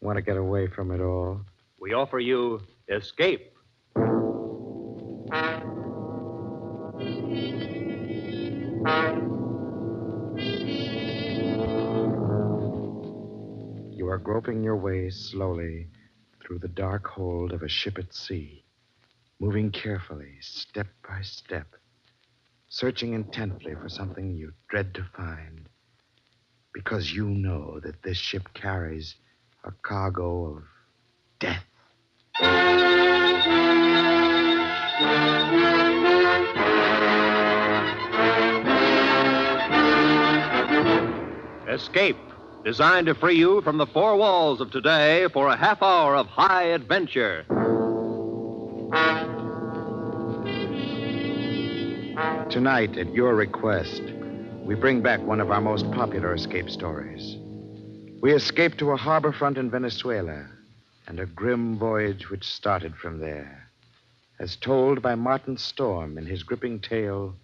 want to get away from it all. We offer you Escape. You are groping your way slowly through the dark hold of a ship at sea, moving carefully, step by step, searching intently for something you dread to find, because you know that this ship carries a cargo of death. Escape, designed to free you from the four walls of today for a half hour of high adventure. Tonight, at your request, we bring back one of our most popular escape stories. We escape to a harbor front in Venezuela and a grim voyage which started from there, as told by Martin Storm in his gripping tale,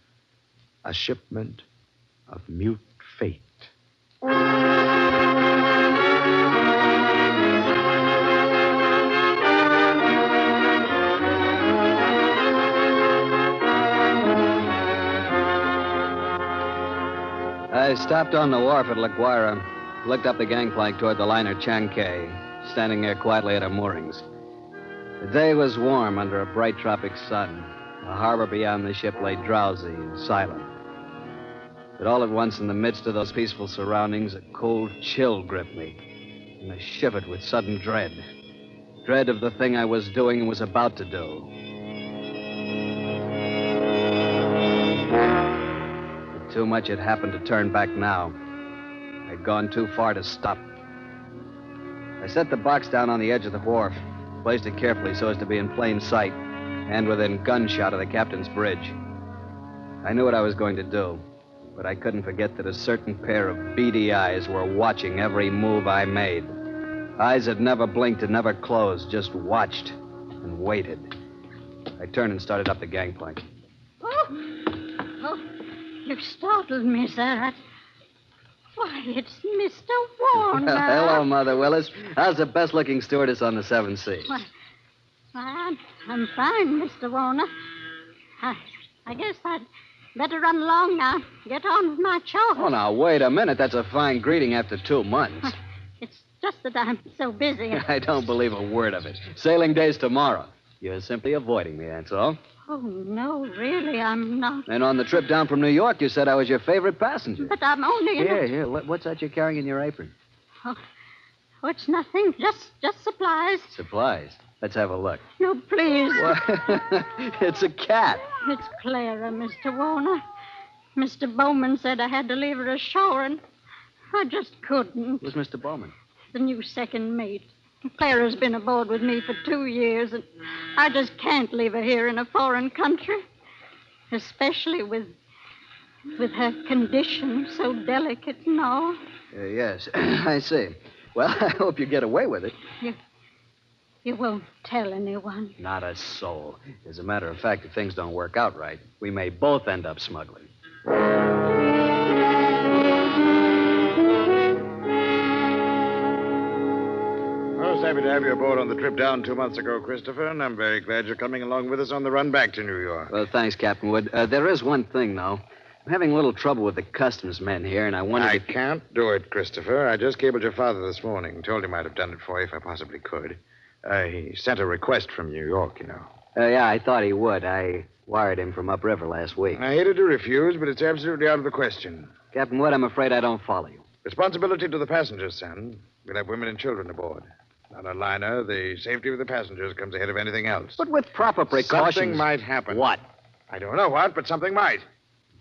A Shipment of Mute Fate. I stopped on the wharf at La Guaira, looked up the gangplank toward the liner Chankay, standing there quietly at her moorings. The day was warm under a bright tropic sun. The harbor beyond the ship lay drowsy and silent. But all at once, in the midst of those peaceful surroundings, a cold chill gripped me, and I shivered with sudden dread. Dread of the thing I was doing and was about to do. But too much had happened to turn back now. I'd gone too far to stop. I set the box down on the edge of the wharf, placed it carefully so as to be in plain sight, and within gunshot of the captain's bridge. I knew what I was going to do, but I couldn't forget that a certain pair of beady eyes were watching every move I made. Eyes that never blinked and never closed, just watched and waited. I turned and started up the gangplank. Oh, you've startled me, sir. Why, it's Mr. Warner. Hello, Mother Willis. How's the best-looking stewardess on the 7 Seas? Why, I'm fine, Mr. Warner. I guess I'd better run along now. Get on with my chores. Oh, now, wait a minute. That's a fine greeting after 2 months. It's just that I'm so busy. I don't believe a word of it. Sailing day's tomorrow. You're simply avoiding me, that's all. Oh, no, really, I'm not. And on the trip down from New York, you said I was your favorite passenger. But I'm only in Here, what's that you're carrying in your apron? Oh, it's nothing. Just supplies. Supplies? Let's have a look. No, please. What? It's a cat. It's Clara, Mr. Warner. Mr. Bowman said I had to leave her ashore, and I just couldn't. Who's Mr. Bowman? The new second mate. Clara's been aboard with me for 2 years, and I just can't leave her here in a foreign country, especially with her condition so delicate and all. Yes, I see. Well, I hope you get away with it. You won't tell anyone? Not a soul. As a matter of fact, if things don't work out right, we may both end up smuggling. I was happy to have you aboard on the trip down 2 months ago, Christopher, and I'm very glad you're coming along with us on the run back to New York. Well, thanks, Captain Wood. There is one thing, though. I'm having a little trouble with the customs men here, and I wondered I can't do it, Christopher. I just cabled your father this morning. Told him I'd have done it for you if I possibly could. He sent a request from New York, you know. Yeah, I thought he would. I wired him from upriver last week. I hated to refuse, but it's absolutely out of the question. Captain Wood, I'm afraid I don't follow you. Responsibility to the passengers, son. We'll have women and children aboard. On a liner, the safety of the passengers comes ahead of anything else. But with proper precautions... Something might happen. What? I don't know what, but something might.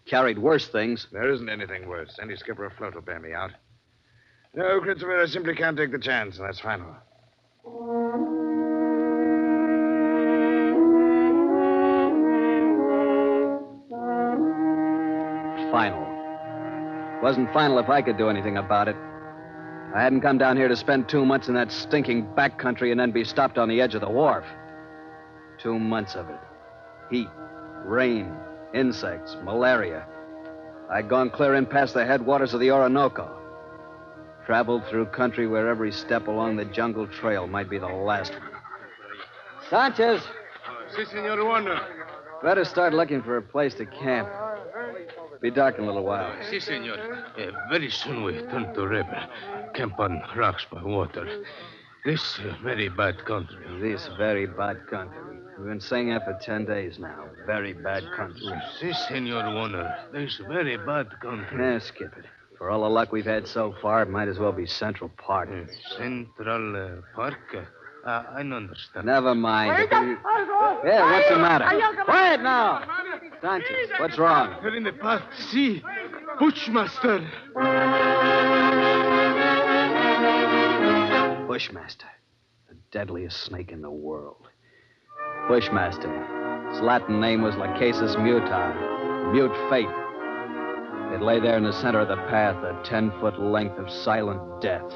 Carried worse things. There isn't anything worse. Any skipper afloat will bear me out. No, Christopher, I simply can't take the chance, and that's final. Final. Wasn't final if I could do anything about it. I hadn't come down here to spend 2 months in that stinking backcountry and then be stopped on the edge of the wharf. 2 months of it. Heat, rain, insects, malaria. I'd gone clear in past the headwaters of the Orinoco. Traveled through country where every step along the jungle trail might be the last one. Sanchez! Si, Senor Warner. Better start looking for a place to camp. Be dark in a little while. Si, senor. Very soon we turn to river. Camp on rocks by water. This very bad country. This very bad country. We've been saying that for 10 days now. Very bad country. Si, Senor Warner. This very bad country. Yeah, skip it. For all the luck we've had so far, it might as well be Central Park. Central Park? I don't understand. Never mind. Yeah, what's the matter? Quiet now. Sanchez, what's wrong? They're in the park. See, Bushmaster. Bushmaster. The deadliest snake in the world. Bushmaster. His Latin name was Lachesis muta, mute fate. It lay there in the center of the path, a 10-foot length of silent death,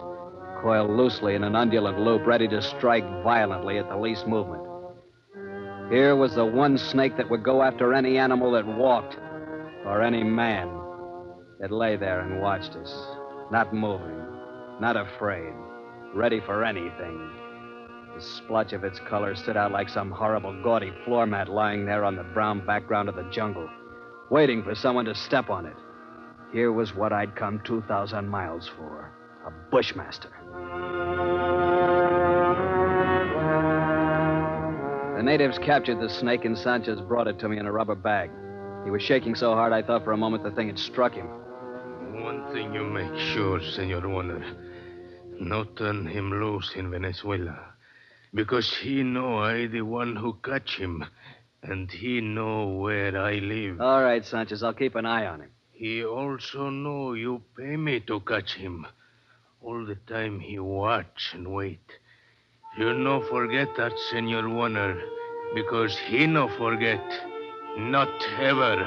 coiled loosely in an undulant loop, ready to strike violently at the least movement. Here was the one snake that would go after any animal that walked, or any man. It lay there and watched us, not moving, not afraid, ready for anything. The splotch of its color stood out like some horrible, gaudy floor mat lying there on the brown background of the jungle, waiting for someone to step on it. Here was what I'd come 2,000 miles for, a bushmaster. The natives captured the snake, and Sanchez brought it to me in a rubber bag. He was shaking so hard I thought for a moment the thing had struck him. One thing you make sure, Senor Warner. No turn him loose in Venezuela. Because he know I the one who catch him. And he know where I live. All right, Sanchez, I'll keep an eye on him. He also know you pay me to catch him. All the time he watch and wait. You no forget that, Senor Warner, because he no forget. Not ever.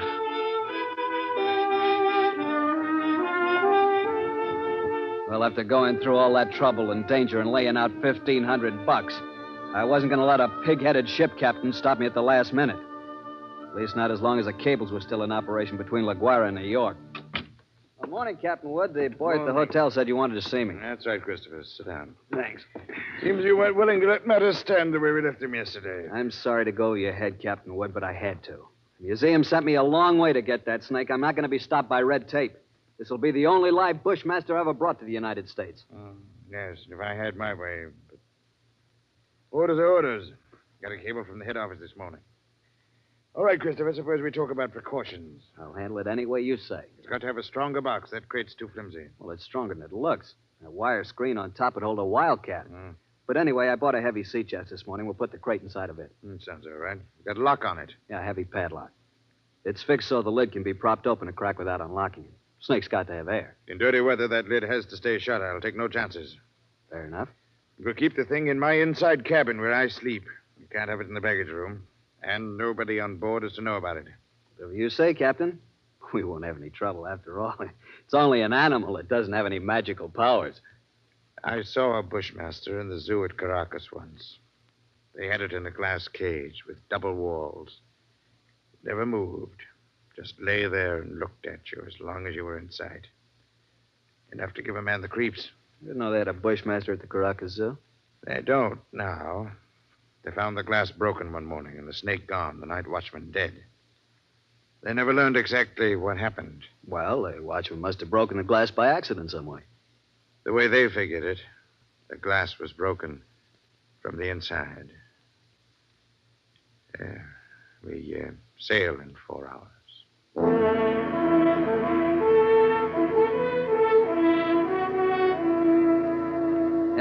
Well, after going through all that trouble and danger and laying out $1,500, I wasn't going to let a pig-headed ship captain stop me at the last minute. At least not as long as the cables were still in operation between La Guaira and New York. Good morning, Captain Wood. The boy at the hotel said you wanted to see me. That's right, Christopher. Sit down. Thanks. Seems you weren't willing to let matters stand the way we left them yesterday. I'm sorry to go over your head, Captain Wood, but I had to. The museum sent me a long way to get that snake. I'm not going to be stopped by red tape. This will be the only live bushmaster ever brought to the United States. Yes, if I had my way. But orders are orders. Got a cable from the head office this morning. All right, Christopher, suppose we talk about precautions. I'll handle it any way you say. It's got to have a stronger box. That crate's too flimsy. Well, it's stronger than it looks. That wire screen on top would hold a wildcat. But anyway, I bought a heavy sea chest this morning. We'll put the crate inside of it. Sounds all right. Got a lock on it. Yeah, a heavy padlock. It's fixed so the lid can be propped open a crack without unlocking it. Snake's got to have air. In dirty weather, that lid has to stay shut. I'll take no chances. Fair enough. We'll keep the thing in my inside cabin where I sleep. You can't have it in the baggage room. And nobody on board is to know about it. Whatever you say, Captain. We won't have any trouble after all. It's only an animal. It doesn't have any magical powers. I saw a bushmaster in the zoo at Caracas once. They had it in a glass cage with double walls. It never moved. Just lay there and looked at you as long as you were in sight. Enough to give a man the creeps. You didn't know they had a bushmaster at the Caracas Zoo? They don't now. They found the glass broken one morning and the snake gone, the night watchman dead. They never learned exactly what happened. Well, the watchman must have broken the glass by accident some way. The way they figured it, the glass was broken from the inside. We sail in 4 hours.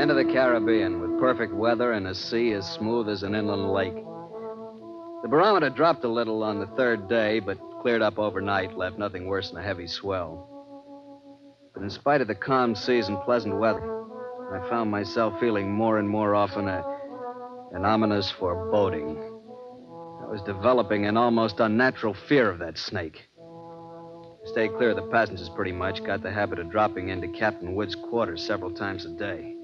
Into the Caribbean with perfect weather and a sea as smooth as an inland lake. The barometer dropped a little on the third day, but cleared up overnight, left nothing worse than a heavy swell. But in spite of the calm seas and pleasant weather, I found myself feeling more and more often an ominous foreboding. I was developing an almost unnatural fear of that snake. I stayed clear of the passengers pretty much, got the habit of dropping into Captain Wood's quarters several times a day.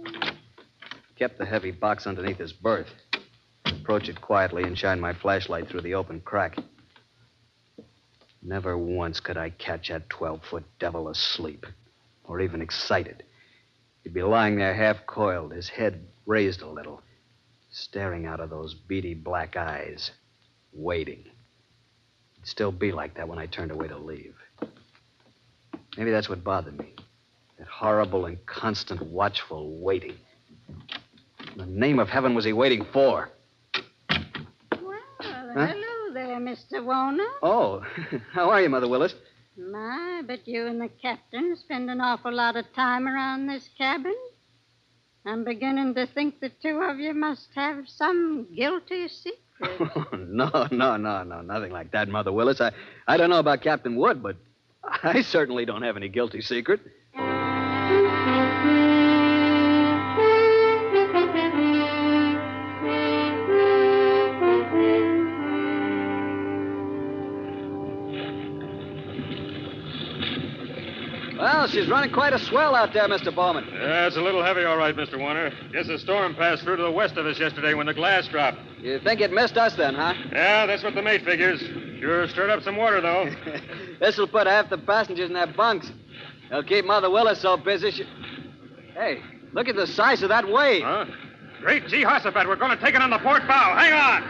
Kept the heavy box underneath his berth. Approach it quietly and shine my flashlight through the open crack. Never once could I catch that 12-foot devil asleep, or even excited. He'd be lying there half coiled, his head raised a little, staring out of those beady black eyes, waiting. It'd still be like that when I turned away to leave. Maybe that's what bothered me. That horrible and constant watchful waiting. In the name of heaven was he waiting for? Well, hello there, Mr. Warner. Oh, how are you, Mother Willis? My, but you and the captain spend an awful lot of time around this cabin. I'm beginning to think the two of you must have some guilty secret. No, nothing like that, Mother Willis. I don't know about Captain Wood, but I certainly don't have any guilty secret. Well, she's running quite a swell out there, Mr. Bowman. Yeah, it's a little heavy, all right, Mr. Warner. Guess the storm passed through to the west of us yesterday when the glass dropped. You think it missed us then, huh? Yeah, that's what the mate figures. Sure stirred up some water, though. This'll put half the passengers in their bunks. They'll keep Mother Willis so busy Hey, look at the size of that wave. Huh? Great Jehoshaphat, we're going to take it on the port bow. Hang on!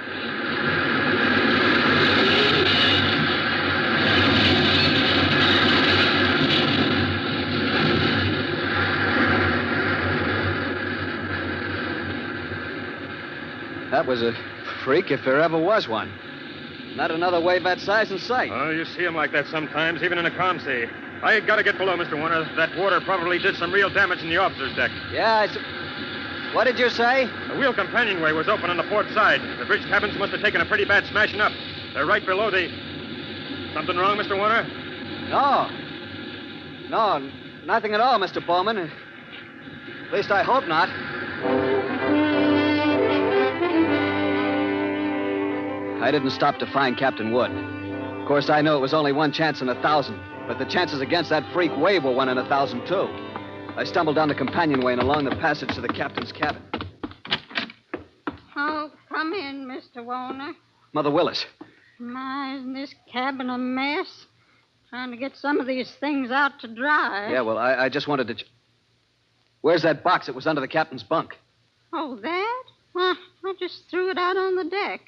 That was a freak if there ever was one. Not another wave that size in sight. Oh, you see them like that sometimes, even in a calm sea. I got to get below, Mr. Warner. That water probably did some real damage in the officer's deck. Yeah, What did you say? The wheel companionway was open on the port side. The bridge cabins must have taken a pretty bad smashing up. They're right below the... Something wrong, Mr. Warner? No, nothing at all, Mr. Bowman. At least I hope not. I didn't stop to find Captain Wood. Of course, I knew it was only one chance in 1,000, but the chances against that freak wave were 1 in 1,000, too. I stumbled down the companionway and along the passage to the captain's cabin. Oh, come in, Mr. Warner. Mother Willis. My, isn't this cabin a mess? Trying to get some of these things out to dry. Yeah, well, I just wanted to... Where's that box that was under the captain's bunk? Oh, that? Well, I just threw it out on the deck.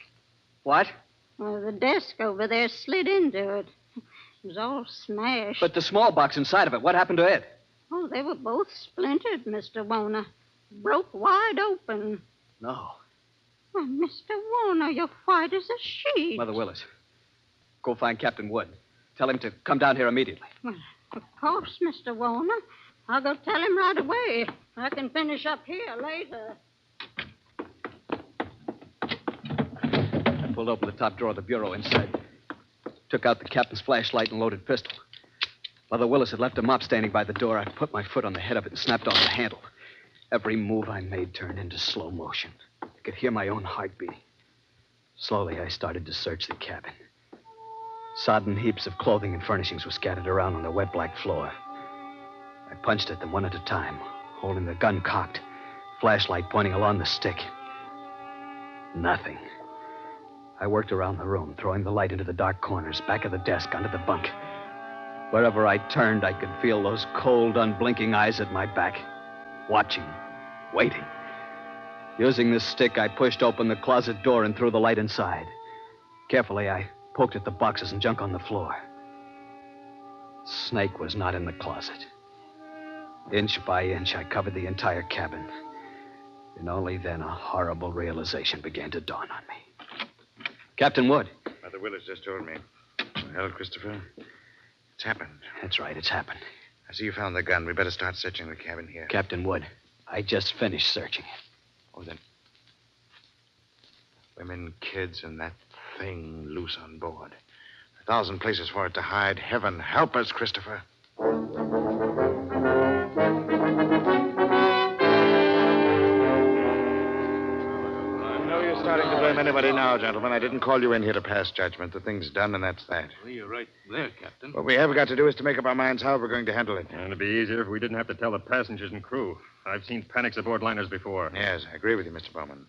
What? Well, the desk over there slid into it. It was all smashed. But the small box inside of it, what happened to it? Oh, they were both splintered, Mr. Warner. Broke wide open. No. Well, Mr. Warner, you're white as a sheet. Mother Willis, go find Captain Wood. Tell him to come down here immediately. Well, of course, Mr. Warner. I'll go tell him right away. I can finish up here later. I pulled open the top drawer of the bureau inside. Took out the captain's flashlight and loaded pistol. Mother Willis had left a mop standing by the door. I put my foot on the head of it and snapped off the handle. Every move I made turned into slow motion. I could hear my own heart beating. Slowly, I started to search the cabin. Sodden heaps of clothing and furnishings were scattered around on the wet black floor. I punched at them one at a time, holding the gun cocked, flashlight pointing along the stick. Nothing. I worked around the room, throwing the light into the dark corners, back of the desk, under the bunk. Wherever I turned, I could feel those cold, unblinking eyes at my back, watching, waiting. Using the stick, I pushed open the closet door and threw the light inside. Carefully, I poked at the boxes and junk on the floor. Snake was not in the closet. Inch by inch, I covered the entire cabin. And only then a horrible realization began to dawn on me. Captain Wood. Mother Willis just told me. Well, Christopher, it's happened. That's right, it's happened. I see you found the gun. We better start searching the cabin here. Captain Wood, I just finished searching it. Oh, then. Women, kids, and that thing loose on board. 1,000 places for it to hide. Heaven help us, Christopher. Starting to blame anybody now, gentlemen. I didn't call you in here to pass judgment. The thing's done, and that's that. Well, you're right there, Captain. What we have got to do is to make up our minds how we're going to handle it. And it'd be easier if we didn't have to tell the passengers and crew. I've seen panics aboard liners before. Yes, I agree with you, Mr. Bowman.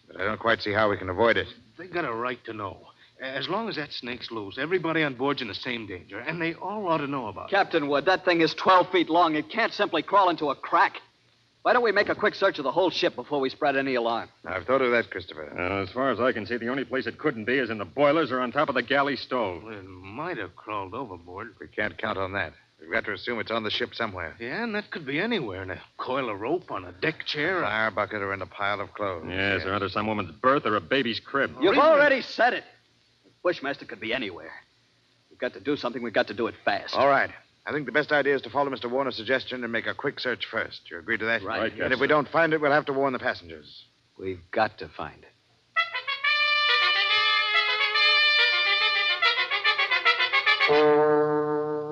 But I don't quite see how we can avoid it. They got a right to know. As long as that snake's loose, everybody on board's in the same danger, and they all ought to know about it. Captain Wood, that thing is 12 feet long. It can't simply crawl into a crack. Why don't we make a quick search of the whole ship before we spread any alarm? I've thought of that, Christopher. As far as I can see, the only place it couldn't be is in the boilers or on top of the galley stove. Well, it might have crawled overboard. We can't count on that. We've got to assume it's on the ship somewhere. Yeah, and that could be anywhere. In a coil of rope, on a deck chair. Fire bucket or in a pile of clothes. Yes, or under some woman's berth or a baby's crib. You've already said it. Bushmaster could be anywhere. We've got to do something. We've got to do it fast. All right. I think the best idea is to follow Mr. Warner's suggestion and make a quick search first. You agree to that? Right. And if we don't find it, we'll have to warn the passengers. We've got to find it.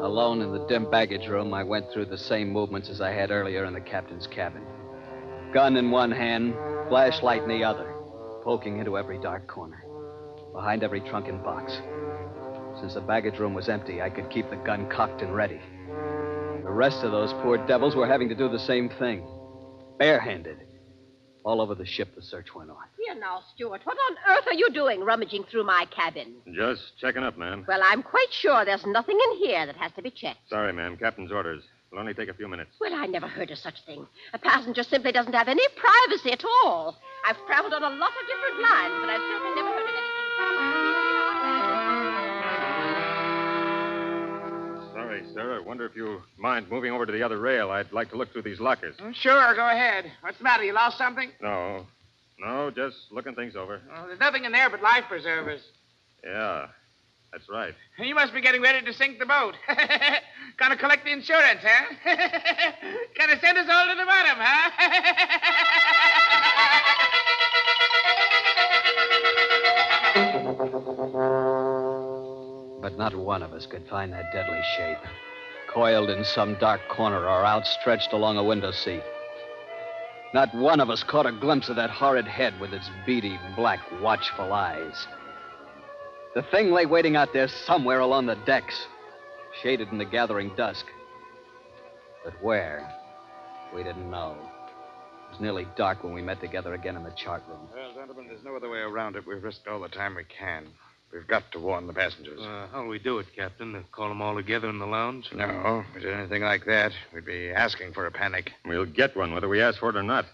Alone in the dim baggage room, I went through the same movements as I had earlier in the captain's cabin. Gun in one hand, flashlight in the other, poking into every dark corner, behind every trunk and box. Since the baggage room was empty, I could keep the gun cocked and ready. The rest of those poor devils were having to do the same thing. Barehanded. All over the ship, the search went on. Here now, Stuart, what on earth are you doing rummaging through my cabin? Just checking up, ma'am. Well, I'm quite sure there's nothing in here that has to be checked. Sorry, ma'am. Captain's orders. It'll only take a few minutes. Well, I never heard of such thing. A passenger simply doesn't have any privacy at all. I've traveled on a lot of different lines, but I've certainly never heard of anything. Sorry, sir. I wonder if you mind moving over to the other rail. I'd like to look through these lockers. Oh, sure, go ahead. What's the matter? You lost something? No, just looking things over. Oh, there's nothing in there but life preservers. Yeah, that's right. You must be getting ready to sink the boat. Gonna collect the insurance, huh? Gonna send us all to the bottom, huh? But not one of us could find that deadly shape, coiled in some dark corner or outstretched along a window seat. Not one of us caught a glimpse of that horrid head with its beady, black, watchful eyes. The thing lay waiting out there somewhere along the decks, shaded in the gathering dusk. But where? We didn't know. It was nearly dark when we met together again in the chart room. Well, gentlemen, there's no other way around it. We've risked all the time we can. We've got to warn the passengers. How'll we do it, Captain? Call them all together in the lounge? No, if we did anything like that, we'd be asking for a panic. We'll get one whether we ask for it or not.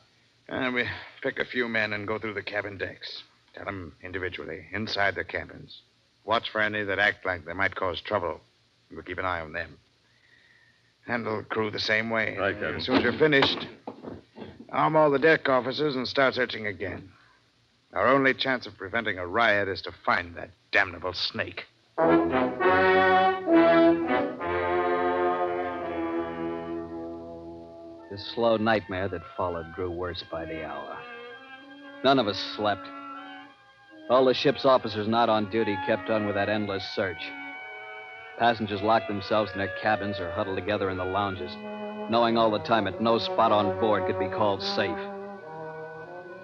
And we pick a few men and go through the cabin decks. Tell them individually, inside their cabins. Watch for any that act like they might cause trouble. We'll keep an eye on them. Handle crew the same way. Right, Captain. As soon as you're finished, arm all the deck officers and start searching again. Our only chance of preventing a riot is to find that damnable snake. The slow nightmare that followed grew worse by the hour. None of us slept. All the ship's officers not on duty kept on with that endless search. Passengers locked themselves in their cabins or huddled together in the lounges, knowing all the time that no spot on board could be called safe.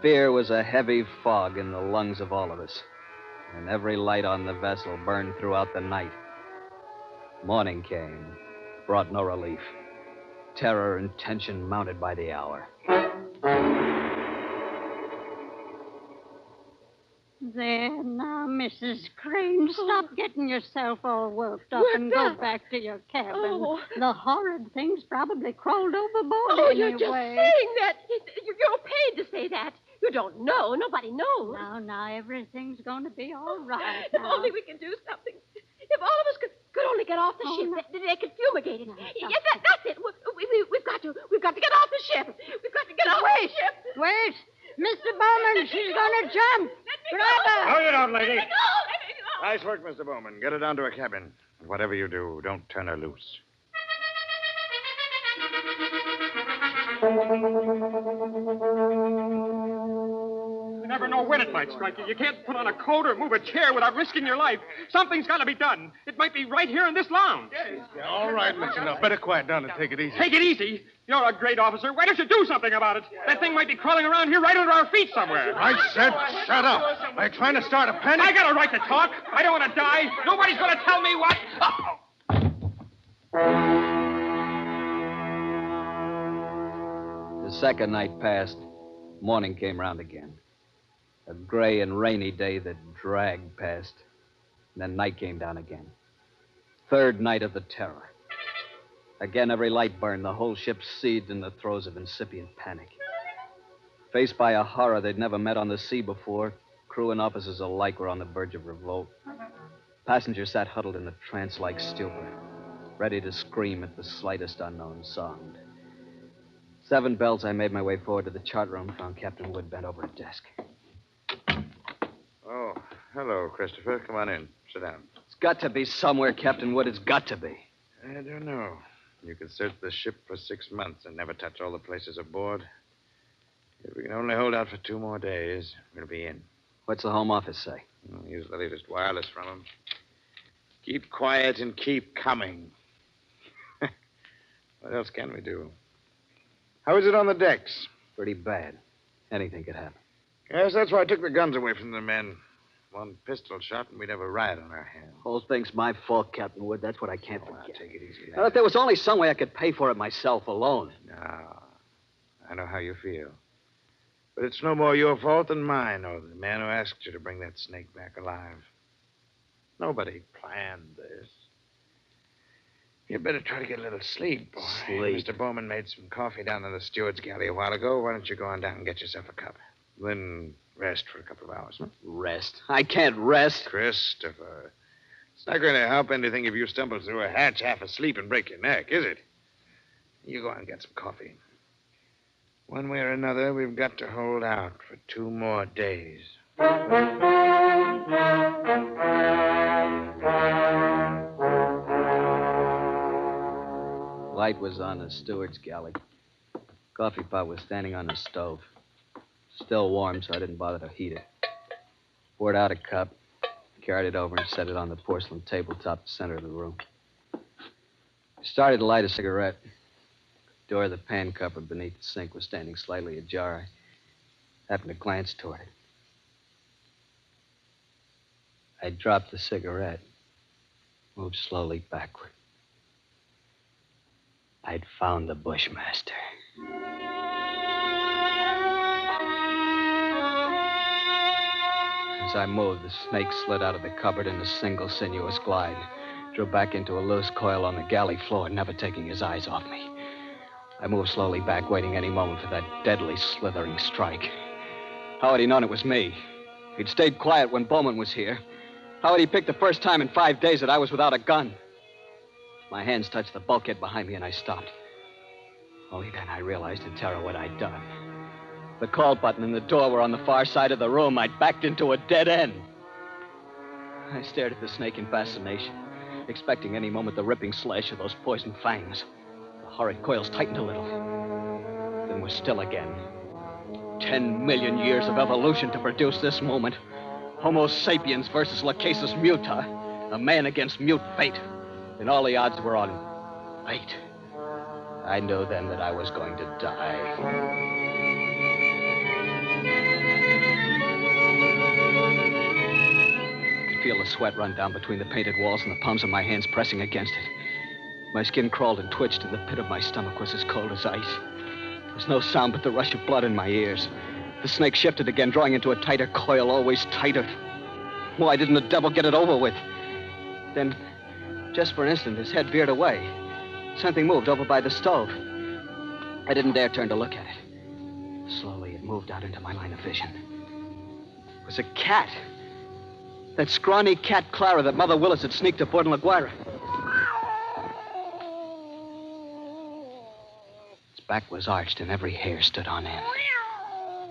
Fear was a heavy fog in the lungs of all of us, and every light on the vessel burned throughout the night. Morning came, brought no relief. Terror and tension mounted by the hour. There now, Mrs. Crane, stop getting yourself all worked up and go back to your cabin. Oh. The horrid thing's probably crawled overboard Oh, anyway. you're just saying that. You're paid to say that. You don't know. Nobody knows. Now, everything's going to be all right. If now. only we can do something. If all of us could only get off the ship, they could fumigate it. Yes, that's it. We've got to get off the ship. We've got to get off the ship. Wait! Mr. Bowman, she's going to jump. Grab her. No, you don't, lady. Let me go. Nice work, Mr. Bowman. Get her down to her cabin. And whatever you do, don't turn her loose. You never know when it might strike you. You can't put on a coat or move a chair without risking your life. Something's got to be done. It might be right here in this lounge. Yeah, all right, listen up. Better quiet down and take it easy. Take it easy. You're a great officer. Why don't you do something about it? That thing might be crawling around here right under our feet somewhere. I said shut up. Are you trying to start a panic? I got a right to talk. I don't want to die. Nobody's going to tell me what. The second night passed. Morning came round again. A gray and rainy day that dragged past. And then night came down again. Third night of the terror. Again, every light burned, the whole ship seethed in the throes of incipient panic. Faced by a horror they'd never met on the sea before, crew and officers alike were on the verge of revolt. Passengers sat huddled in a trance-like stupor, ready to scream at the slightest unknown sound. 7 bells, I made my way forward to the chart room, found Captain Wood bent over a desk. Oh, hello, Christopher. Come on in. Sit down. It's got to be somewhere, Captain Wood. It's got to be. I don't know. You could search the ship for 6 months and never touch all the places aboard. If we can only hold out for 2 more days, we'll be in. What's the Home Office say? We'll use the latest wireless from them. Keep quiet and keep coming. What else can we do? How is it on the decks? Pretty bad. Anything could happen. Yes, that's why I took the guns away from the men. 1 pistol shot and we'd have a riot on our hands. Whole thing's my fault, Captain Wood. That's what I can't Now, forget. take it easy. Now, if there was only some way I could pay for it myself alone. No. I know how you feel. But it's no more your fault than mine, or the man who asked you to bring that snake back alive. Nobody planned this. You'd better try to get a little sleep, boy. Sleep? Mr. Bowman made some coffee down in the steward's galley a while ago. Why don't you go on down and get yourself a cup? Then rest for a couple of hours, huh? Rest? I can't rest. Christopher, it's not going to help anything if you stumble through a hatch half asleep and break your neck, is it? You go on and get some coffee. One way or another, we've got to hold out for 2 more days. Light was on the steward's galley. Coffee pot was standing on the stove. Still warm, so I didn't bother to heat it. Poured out a cup, carried it over, and set it on the porcelain tabletop in the center of the room. I started to light a cigarette. The door of the pan cupboard beneath the sink was standing slightly ajar. I happened to glance toward it. I dropped the cigarette, moved slowly backward. I'd found the Bushmaster. As I moved, the snake slid out of the cupboard in a single sinuous glide, drew back into a loose coil on the galley floor, never taking his eyes off me. I moved slowly back, waiting any moment for that deadly, slithering strike. How had he known it was me? He'd stayed quiet when Bowman was here. How had he picked the first time in 5 days that I was without a gun? My hands touched the bulkhead behind me, and I stopped. Only then I realized in terror what I'd done. The call button and the door were on the far side of the room. I'd backed into a dead end. I stared at the snake in fascination, expecting any moment the ripping slash of those poison fangs. The horrid coils tightened a little, then were still again. 10 million years of evolution to produce this moment. Homo sapiens versus Lachesis muta. A man against mute fate. And all the odds were on fate. I knew then that I was going to die. I could feel the sweat run down between the painted walls and the palms of my hands pressing against it. My skin crawled and twitched, and the pit of my stomach was as cold as ice. There was no sound but the rush of blood in my ears. The snake shifted again, drawing into a tighter coil, always tighter. Why didn't the devil get it over with? Then, just for an instant, his head veered away. Something moved over by the stove. I didn't dare turn to look at it. Slowly, it moved out into my line of vision. It was a cat. That scrawny cat, Clara, that Mother Willis had sneaked aboard in La Guaira. Its back was arched and every hair stood on end.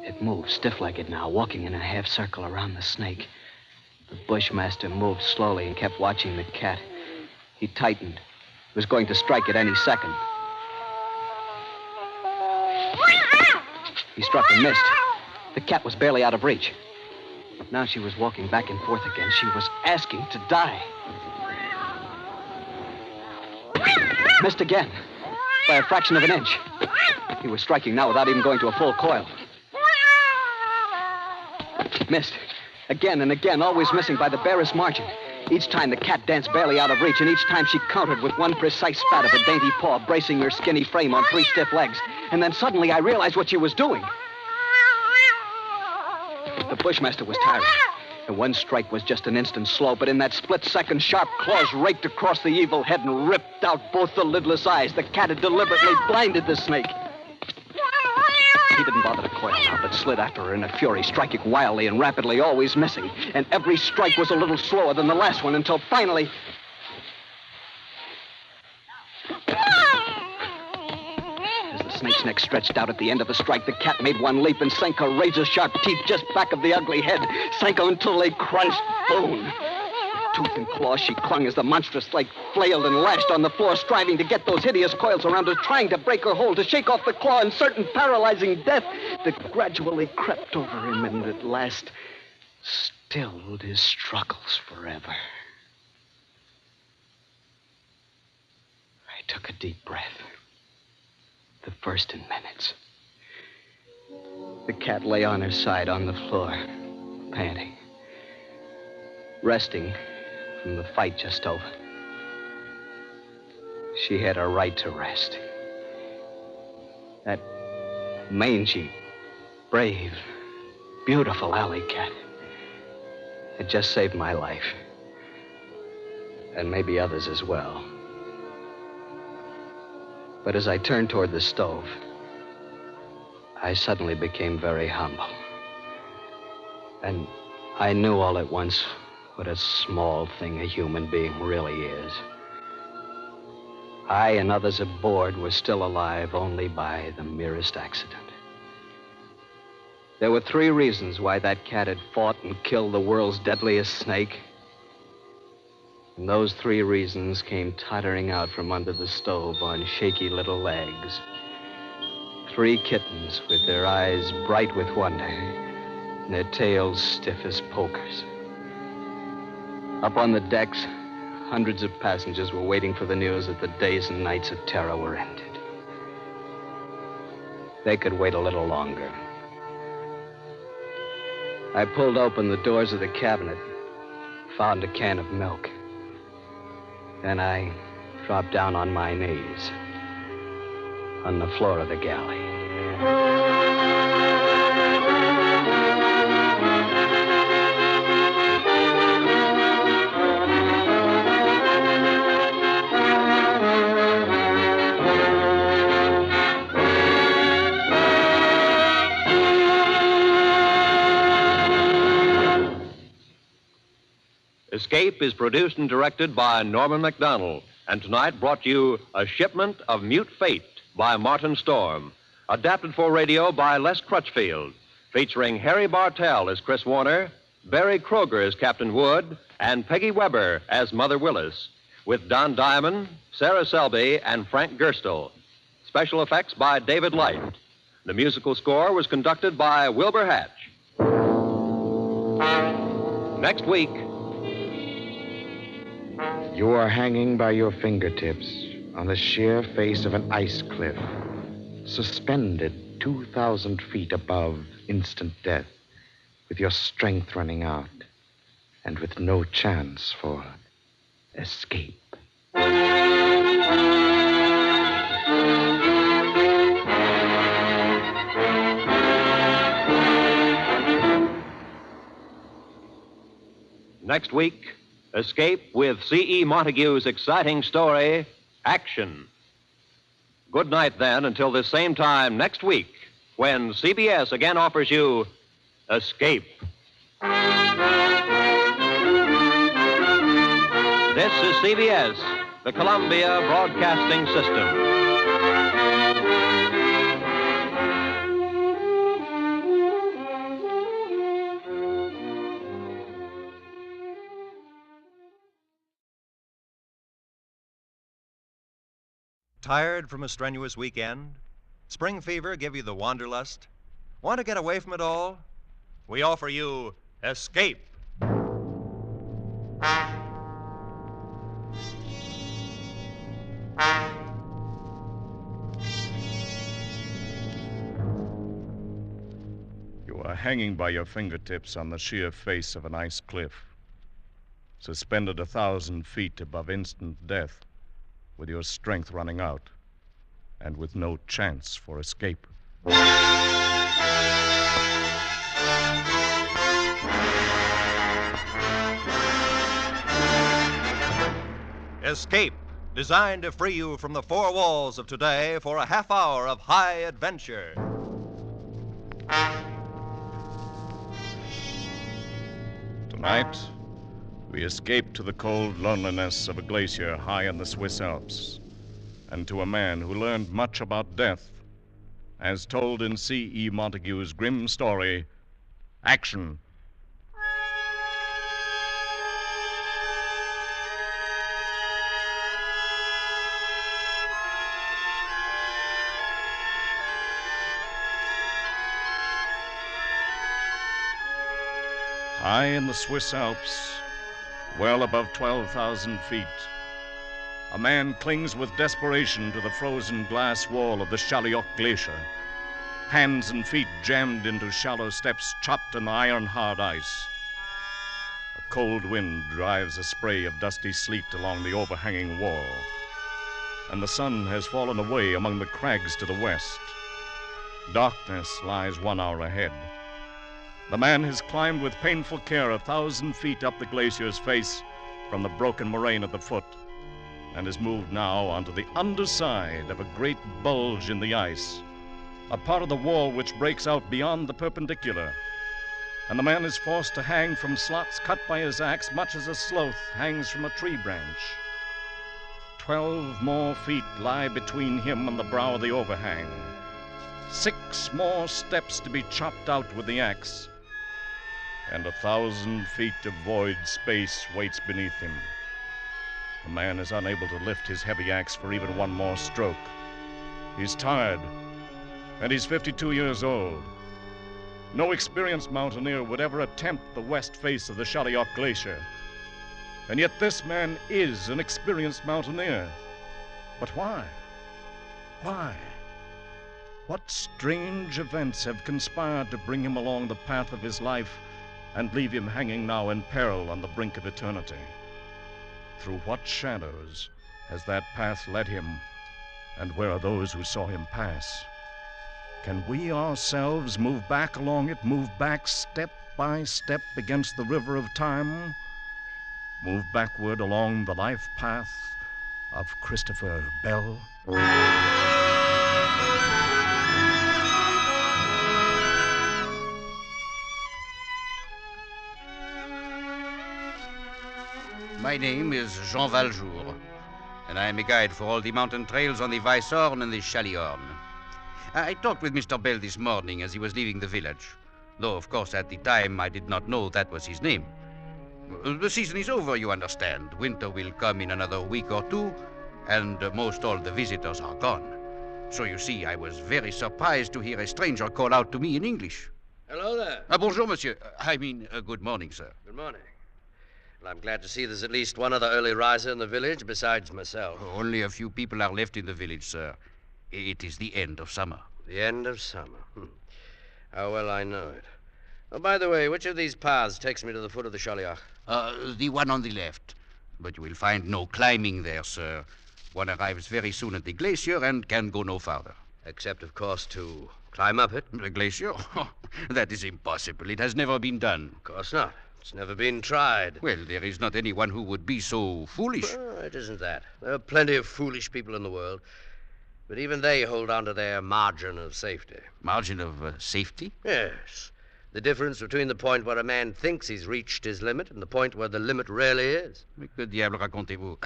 It moved, stiff-legged now, walking in a half circle around the snake. The Bushmaster moved slowly and kept watching the cat. He tightened. He was going to strike at any second. He struck and missed. The cat was barely out of reach. Now she was walking back and forth again. She was asking to die. Missed again. By a fraction of an inch. He was striking now without even going to a full coil. Missed. Again and again, always missing by the barest margin. Each time the cat danced barely out of reach, and each time she countered with one precise spat of a dainty paw, bracing her skinny frame on 3 stiff legs. And then suddenly I realized what she was doing. The Bushmaster was tiring. And one strike was just an instant slow, but in that split second, sharp claws raked across the evil head and ripped out both the lidless eyes. The cat had deliberately blinded the snake. He didn't bother to coil out, but slid after her in a fury, striking wildly and rapidly, always missing. And every strike was a little slower than the last one, until finally... As the snake's neck stretched out at the end of the strike, the cat made one leap and sank her razor-sharp teeth just back of the ugly head. Sank her until they crunched bone. Tooth and claw, she clung as the monstrous snake flailed and lashed on the floor, striving to get those hideous coils around her, trying to break her hold, to shake off the claw in certain paralyzing death that gradually crept over him and at last stilled his struggles forever. I took a deep breath, the first in minutes. The cat lay on her side on the floor, panting, resting from the fight just over. She had a right to rest. That mangy, brave, beautiful alley cat had just saved my life. And maybe others as well. But as I turned toward the stove, I suddenly became very humble. And I knew all at once what a small thing a human being really is. I and others aboard were still alive only by the merest accident. There were 3 reasons why that cat had fought and killed the world's deadliest snake. And those 3 reasons came tottering out from under the stove on shaky little legs. 3 kittens with their eyes bright with wonder and their tails stiff as pokers. Up on the decks, hundreds of passengers were waiting for the news that the days and nights of terror were ended. They could wait a little longer. I pulled open the doors of the cabinet, found a can of milk. Then I dropped down on my knees on the floor of the galley. Escape is produced and directed by Norman MacDonald, and tonight brought you A Shipment of Mute Fate by Martin Storm, adapted for radio by Les Crutchfield, featuring Harry Bartell as Chris Warner, Barry Kroger as Captain Wood, and Peggy Weber as Mother Willis, with Don Diamond, Sarah Selby, and Frank Gerstle. Special effects by David Light. The musical score was conducted by Wilbur Hatch. Next week... You are hanging by your fingertips on the sheer face of an ice cliff, suspended 2,000 feet above instant death, with your strength running out, and with no chance for escape. Next week, Escape with C.E. Montague's exciting story, Action. Good night, then, until this same time next week, when CBS again offers you Escape. This is CBS, the Columbia Broadcasting System. Tired from a strenuous weekend? Spring fever give you the wanderlust? Want to get away from it all? We offer you Escape. You are hanging by your fingertips on the sheer face of an ice cliff, suspended 1,000 feet above instant death, with your strength running out, and with no chance for escape. Escape, designed to free you from the four walls of today for a half hour of high adventure. Tonight, we escape to the cold loneliness of a glacier high in the Swiss Alps, and to a man who learned much about death, as told in C.E. Montague's grim story, Action. High in the Swiss Alps, well above 12,000 feet, a man clings with desperation to the frozen glass wall of the Chaliot Glacier, hands and feet jammed into shallow steps chopped in iron-hard ice. A cold wind drives a spray of dusty sleet along the overhanging wall, and the sun has fallen away among the crags to the west. Darkness lies 1 hour ahead. The man has climbed with painful care 1,000 feet up the glacier's face from the broken moraine at the foot, and has moved now onto the underside of a great bulge in the ice, a part of the wall which breaks out beyond the perpendicular. And the man is forced to hang from slots cut by his axe, much as a sloth hangs from a tree branch. 12 more feet lie between him and the brow of the overhang. 6 more steps to be chopped out with the axe, and 1,000 feet of void space waits beneath him. The man is unable to lift his heavy axe for even one more stroke. He's tired, and he's 52 years old. No experienced mountaineer would ever attempt the west face of the Chaliot Glacier. And yet this man is an experienced mountaineer. But why? Why? What strange events have conspired to bring him along the path of his life and leave him hanging now in peril on the brink of eternity? Through what shadows has that path led him, and where are those who saw him pass? Can we ourselves move back along it, move back step by step against the river of time, move backward along the life path of Christopher Bell? My name is Jean Valjour, and I am a guide for all the mountain trails on the Weisshorn and the Chaliorn. I talked with Mr. Bell this morning as he was leaving the village, though, of course, at the time I did not know that was his name. The season is over, you understand. Winter will come in another week or two, and most all the visitors are gone. So you see, I was very surprised to hear a stranger call out to me in English. Hello there. Bonjour, monsieur. Good morning, sir. Good morning. Well, I'm glad to see there's at least one other early riser in the village besides myself. Only a few people are left in the village, sir. It is the end of summer. The end of summer. How well I know it. Oh, by the way, which of these paths takes me to the foot of the Chaliot? The one on the left. But you will find no climbing there, sir. One arrives very soon at the glacier and can go no farther. Except, of course, to climb up it. The glacier? That is impossible. It has never been done. Of course not. It's never been tried. Well, there is not anyone who would be so foolish. Well, it isn't that. There are plenty of foolish people in the world. But even they hold on to their margin of safety. Margin of safety? Yes. The difference between the point where a man thinks he's reached his limit and the point where the limit really is. Que diable racontez-vous?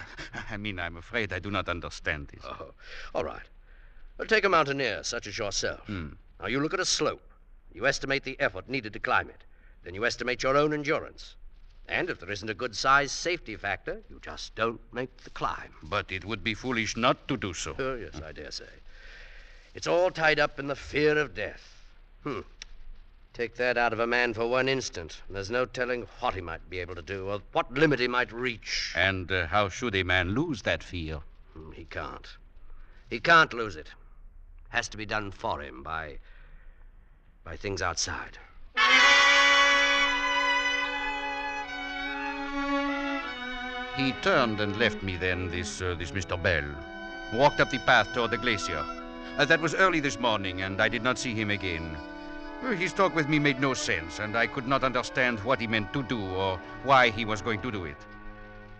I'm afraid I do not understand this. Oh, all right. Well, take a mountaineer such as yourself. Now, you look at a slope. You estimate the effort needed to climb it. Then you estimate your own endurance. And if there isn't a good-sized safety factor, you just don't make the climb. But it would be foolish not to do so. Oh, yes, I dare say. It's all tied up in the fear of death. Take that out of a man for one instant, and there's no telling what he might be able to do or what limit he might reach. And how should a man lose that fear? He can't. He can't lose it. Has to be done for him by things outside. He turned and left me then, this Mr. Bell. Walked up the path toward the glacier. That was early this morning, and I did not see him again. His talk with me made no sense, and I could not understand what he meant to do or why he was going to do it.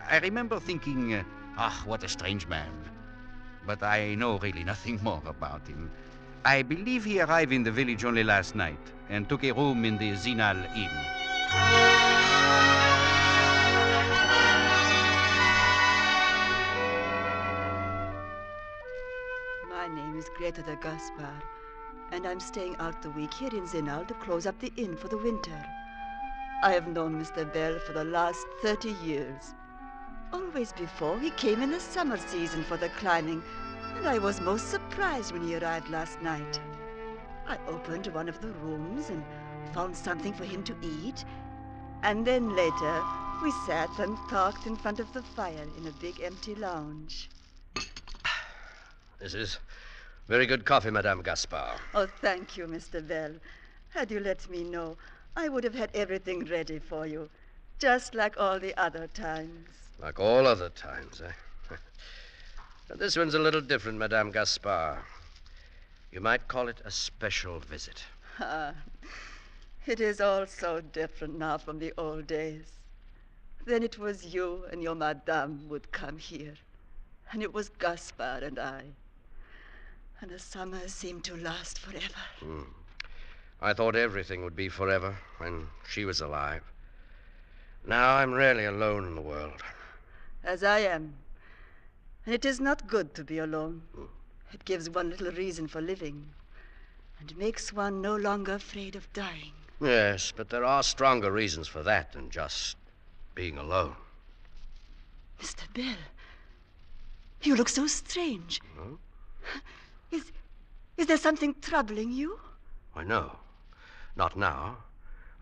I remember thinking, Ah, what a strange man. But I know really nothing more about him. I believe he arrived in the village only last night and took a room in the Zinal Inn. My name is Greta de Gaspar, and I'm staying out the week here in Zinal to close up the inn for the winter. I have known Mr. Bell for the last 30 years. Always before, he came in the summer season for the climbing, and I was most surprised when he arrived last night. I opened one of the rooms and found something for him to eat, and then later we sat and talked in front of the fire in a big empty lounge. This is very good coffee, Madame Gaspar. Oh, thank you, Mr. Bell. Had you let me know, I would have had everything ready for you, just like all the other times. Like all other times, eh? But this one's a little different, Madame Gaspar. You might call it a special visit. Ah, it is all so different now from the old days. Then it was you and your madame would come here, and it was Gaspar and I. And the summer seemed to last forever. I thought everything would be forever when she was alive. Now I'm really alone in the world. As I am. And it is not good to be alone. It gives one little reason for living and makes one no longer afraid of dying. Yes, but there are stronger reasons for that than just being alone. Mr. Bell, you look so strange. Huh? Is there something troubling you? Why, no. Not now.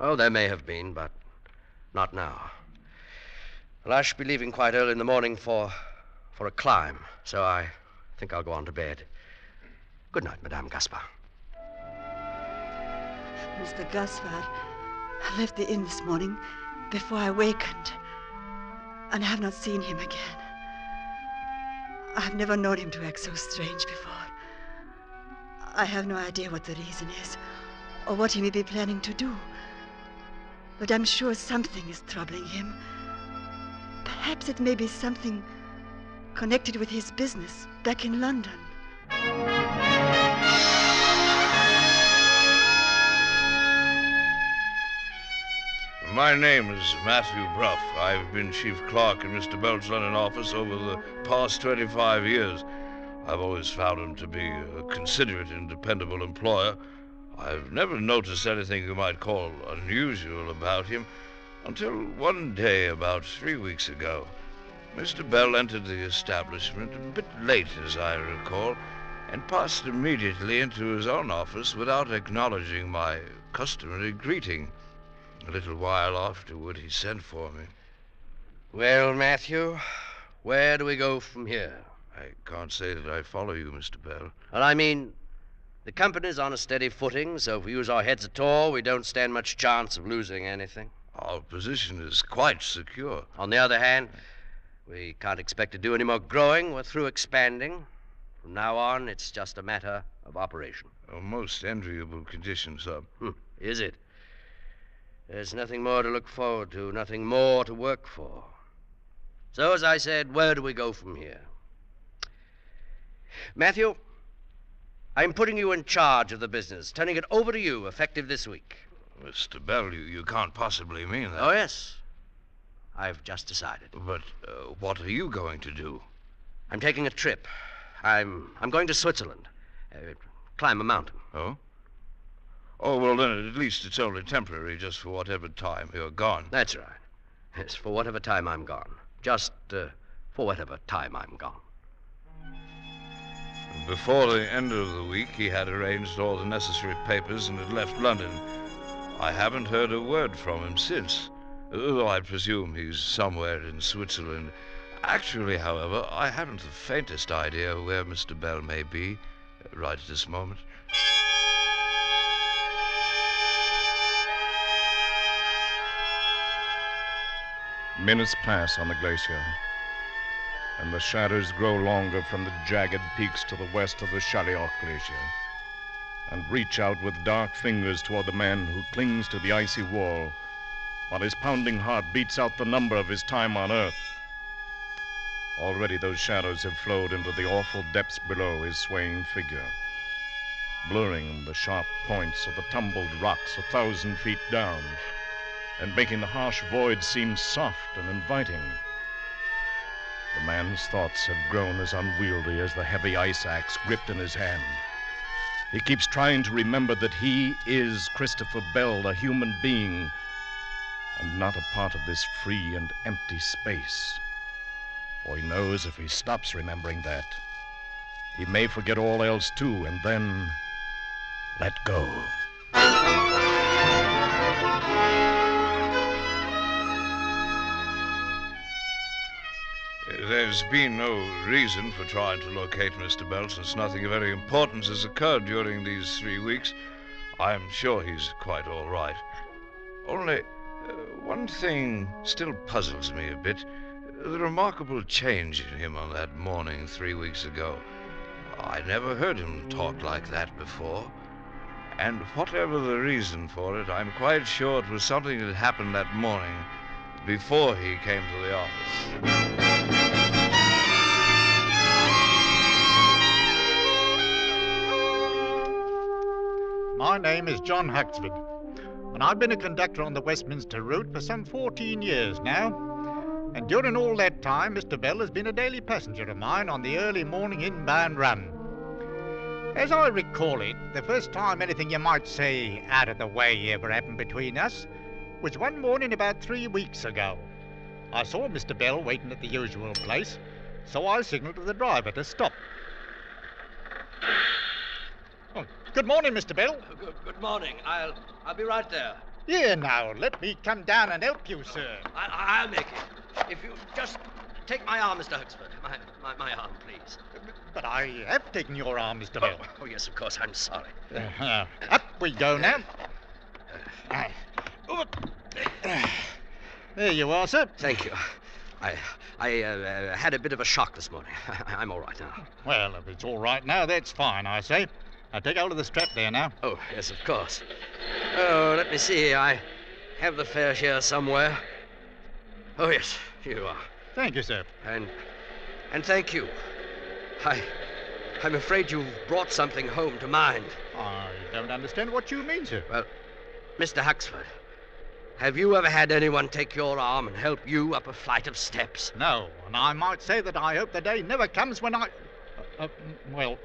Oh, there may have been, but not now. Well, I should be leaving quite early in the morning for a climb, so I think I'll go on to bed. Good night, Madame Gaspar. Mr. Gaspar, I left the inn this morning before I wakened, and I have not seen him again. I have never known him to act so strange before. I have no idea what the reason is, or what he may be planning to do. But I'm sure something is troubling him. Perhaps it may be something connected with his business back in London. My name is Matthew Bruff. I've been chief clerk in Mr. Bell's London office over the past 25 years. I've always found him to be a considerate and dependable employer. I've never noticed anything you might call unusual about him until one day about 3 weeks ago. Mr. Bell entered the establishment a bit late, as I recall, and passed immediately into his own office without acknowledging my customary greeting. A little while afterward, he sent for me. Well, Matthew, where do we go from here? I can't say that I follow you, Mr. Bell. Well, I mean, the company's on a steady footing, so if we use our heads at all, we don't stand much chance of losing anything. Our position is quite secure. On the other hand, we can't expect to do any more growing. We're through expanding. From now on, it's just a matter of operation. A most enviable condition, sir. Is it? There's nothing more to look forward to, nothing more to work for. So, as I said, where do we go from here? Matthew, I'm putting you in charge of the business, turning it over to you, effective this week. Mr. Bell, you can't possibly mean that. Oh, yes. I've just decided. But what are you going to do? I'm taking a trip. I'm going to Switzerland. Climb a mountain. Oh? Oh, well, then at least it's only temporary, just for whatever time you're gone. That's right. Yes, for whatever time I'm gone. Just for whatever time I'm gone. Before the end of the week, he had arranged all the necessary papers and had left London. I haven't heard a word from him since, though I presume he's somewhere in Switzerland. Actually, however, I haven't the faintest idea where Mr. Bell may be right at this moment. Minutes pass on the glacier, and the shadows grow longer from the jagged peaks to the west of the Chaliot Glacier, and reach out with dark fingers toward the man who clings to the icy wall, while his pounding heart beats out the number of his time on Earth. Already those shadows have flowed into the awful depths below his swaying figure, blurring the sharp points of the tumbled rocks 1,000 feet down, and making the harsh void seem soft and inviting. The man's thoughts have grown as unwieldy as the heavy ice axe gripped in his hand. He keeps trying to remember that he is Christopher Bell, a human being, and not a part of this free and empty space. For he knows if he stops remembering that, he may forget all else too, and then let go. There's been no reason for trying to locate Mr. Bell, since nothing of any importance has occurred during these 3 weeks. I'm sure he's quite all right. Only, one thing still puzzles me a bit. The remarkable change in him on that morning 3 weeks ago. I never heard him talk like that before. And whatever the reason for it, I'm quite sure it was something that happened that morning before he came to the office. My name is John Huxford, and I've been a conductor on the Westminster route for some 14 years now. And during all that time, Mr. Bell has been a daily passenger of mine on the early morning inbound run. As I recall it, the first time anything you might say out of the way ever happened between us was one morning about 3 weeks ago. I saw Mr. Bell waiting at the usual place, so I signalled to the driver to stop. Oh, good morning, Mr. Bell. Good morning. I'll be right there. Here now, let me come down and help you, sir. I'll make it. If you just take my arm, Mr. Huxford. My arm, please. But I have taken your arm, Mr. Bell. Oh, yes, of course. I'm sorry. Up we go now. There you are, sir. Thank you. I had a bit of a shock this morning. I'm all right now. Well, if it's all right now, that's fine, I say. Now, take hold of the strap there now. Oh, yes, of course. Oh, let me see. I have the fare here somewhere. Oh, yes, here you are. Thank you, sir. And thank you. I'm afraid you've brought something home to mind. I don't understand what you mean, sir. Well, Mr. Huxford, have you ever had anyone take your arm and help you up a flight of steps? No, and I might say that I hope the day never comes when I... well,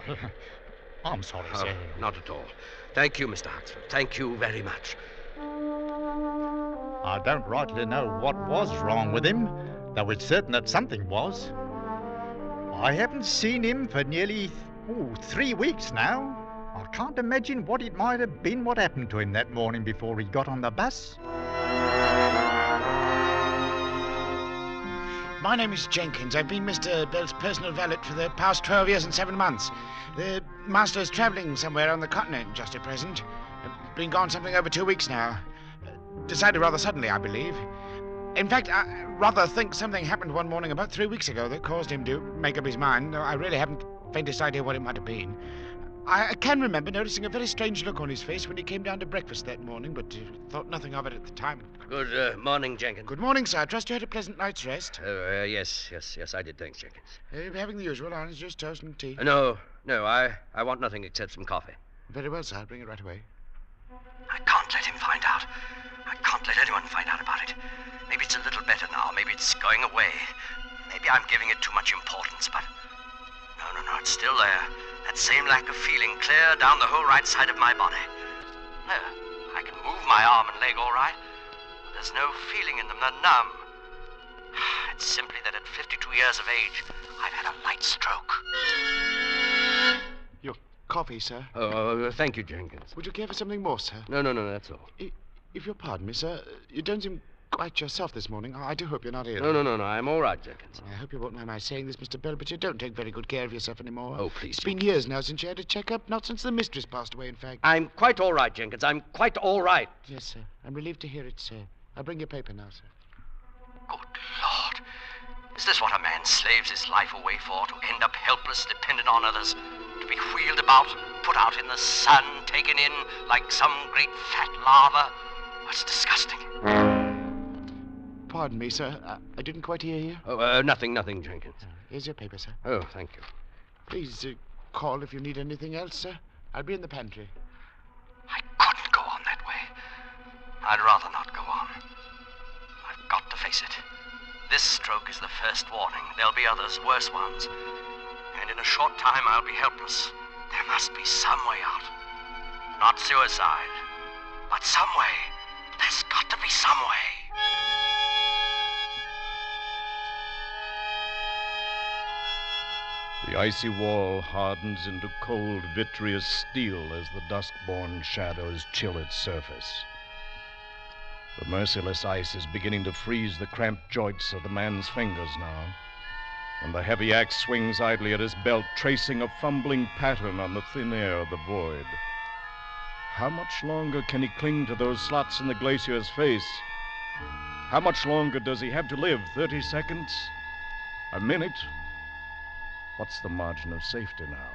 I'm sorry, sir. Not at all. Thank you, Mr. Huxford. Thank you very much. I don't rightly know what was wrong with him, though it's certain that something was. I haven't seen him for nearly 3 weeks now. I can't imagine what it might have been what happened to him that morning before he got on the bus. My name is Jenkins. I've been Mr. Bell's personal valet for the past 12 years and 7 months. The master's travelling somewhere on the continent just at present. Been gone something over 2 weeks now. Decided rather suddenly, I believe. In fact, I rather think something happened one morning about 3 weeks ago that caused him to make up his mind, though I really haven't the faintest idea what it might have been. I can remember noticing a very strange look on his face when he came down to breakfast that morning, but thought nothing of it at the time. Good morning, Jenkins. Good morning, sir. I trust you had a pleasant night's rest. Yes, I did. Thanks, Jenkins. You're having the usual, orange juice, toast, and tea? No, I want nothing except some coffee. Very well, sir. I'll bring it right away. I can't let him find out. I can't let anyone find out about it. Maybe it's a little better now. Maybe it's going away. Maybe I'm giving it too much importance, but... No, it's still there. That same lack of feeling clear down the whole right side of my body. There, I can move my arm and leg all right. There's no feeling in them. They're numb. It's simply that at 52 years of age, I've had a light stroke. Your coffee, sir. Oh, thank you, Jenkins. Would you care for something more, sir? No, that's all. If you'll pardon me, sir, you don't seem quite yourself this morning. I do hope you're not ill. No, I'm all right, Jenkins. I hope you won't mind my saying this, Mr. Bell, but you don't take very good care of yourself anymore. Oh, please. It's been years now since you had a checkup, not since the mistress passed away, in fact. I'm quite all right, Jenkins. I'm quite all right. Yes, sir. I'm relieved to hear it, sir. I'll bring your paper now, sir. Good Lord. Is this what a man slaves his life away for? To end up helpless, dependent on others? To be wheeled about, put out in the sun, taken in like some great fat larva? It's disgusting. Pardon me, sir. I didn't quite hear you. Oh, nothing, Jenkins. Here's your paper, sir. Oh, thank you. Please call if you need anything else, sir. I'll be in the pantry. I couldn't go on that way. I'd rather not go on. I've got to face it. This stroke is the first warning. There'll be others, worse ones. And in a short time, I'll be helpless. There must be some way out. Not suicide, but some way. There's got to be some way. The icy wall hardens into cold, vitreous steel as the dusk-born shadows chill its surface. The merciless ice is beginning to freeze the cramped joints of the man's fingers now, and the heavy axe swings idly at his belt, tracing a fumbling pattern on the thin air of the void. How much longer can he cling to those slots in the glacier's face? How much longer does he have to live? 30 seconds? A minute? What's the margin of safety now?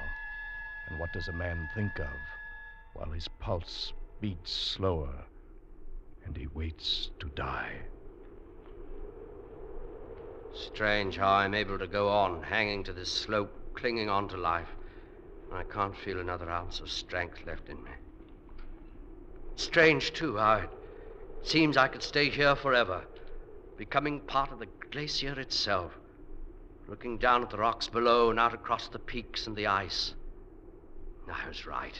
And what does a man think of while his pulse beats slower and he waits to die? Strange how I'm able to go on, hanging to this slope, clinging on to life. I can't feel another ounce of strength left in me. Strange, too, how it seems I could stay here forever, becoming part of the glacier itself, looking down at the rocks below and out across the peaks and the ice. I was right.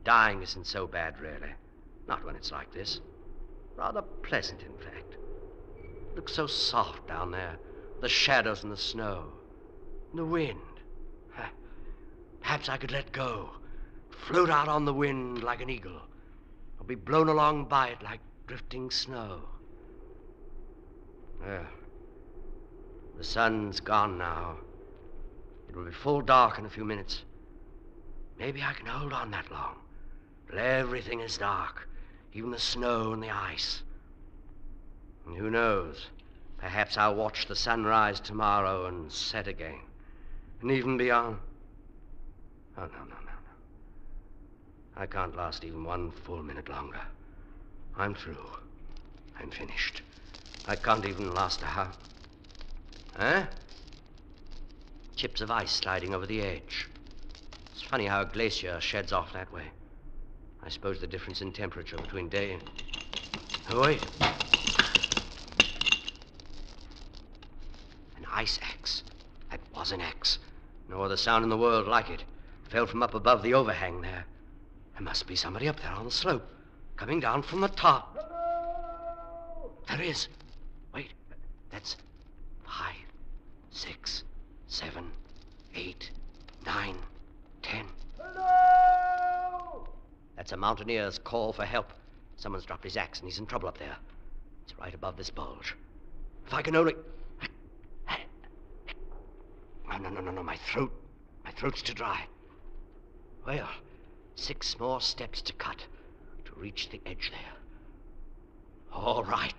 Dying isn't so bad, really. Not when it's like this. Rather pleasant, in fact. It looks so soft down there. The shadows and the snow. And the wind. Perhaps I could let go. Float out on the wind like an eagle. Or be blown along by it like drifting snow. Well, the sun's gone now. It will be full dark in a few minutes. Maybe I can hold on that long. Till everything is dark. Even the snow and the ice. And who knows? Perhaps I'll watch the sun rise tomorrow and set again. And even beyond. Oh, no. I can't last even one full minute longer. I'm through. I'm finished. I can't even last a half. Huh? Chips of ice sliding over the edge. It's funny how a glacier sheds off that way. I suppose the difference in temperature between day and... Oh, wait. An ice axe. That was an axe. No other sound in the world like it. Fell from up above the overhang there. There must be somebody up there on the slope, coming down from the top. Hello! There is. Wait, that's 5, 6, 7, 8, 9, 10. Hello! That's a mountaineer's call for help. Someone's dropped his axe and he's in trouble up there. It's right above this bulge. If I can only... No, my throat. My throat's too dry. Well, 6 more steps to cut to reach the edge there. All right.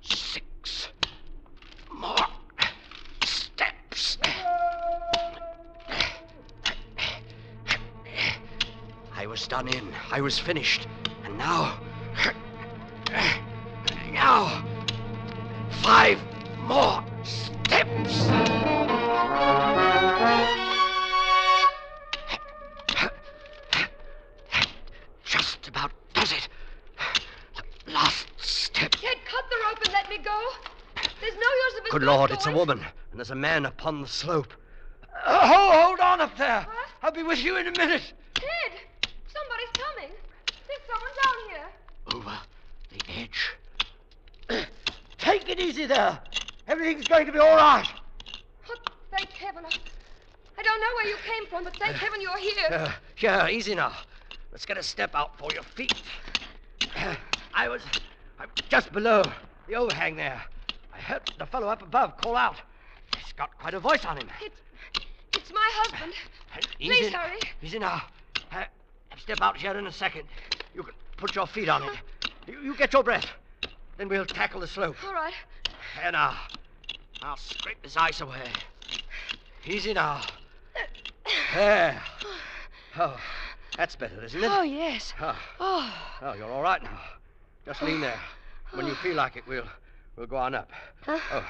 6 more steps. I was done in. I was finished. And now... Now... 5 more steps. Just about does it. The last step. Kid, cut the rope and let me go. There's no use of it. Good Lord, it's a woman. And there's a man upon the slope. Hold on up there. What? I'll be with you in a minute. Kid, somebody's coming. There's someone down here. Over the edge. Take it easy there. Everything's going to be all right. Oh, thank heaven. I don't know where you came from, but thank heaven you're here. Yeah, easy now. Let's get a step out for your feet. I'm just below the overhang there. I heard the fellow up above call out. He's got quite a voice on him. It's my husband. Please hurry. Easy now. Step out here in a second. You can put your feet on it. You get your breath. Then we'll tackle the slope. All right. There now. I'll scrape this ice away. Easy now. There. Oh, that's better, isn't it? Oh, yes. Oh, you're all right now. Just lean there. When you feel like it, we'll go on up. Oh,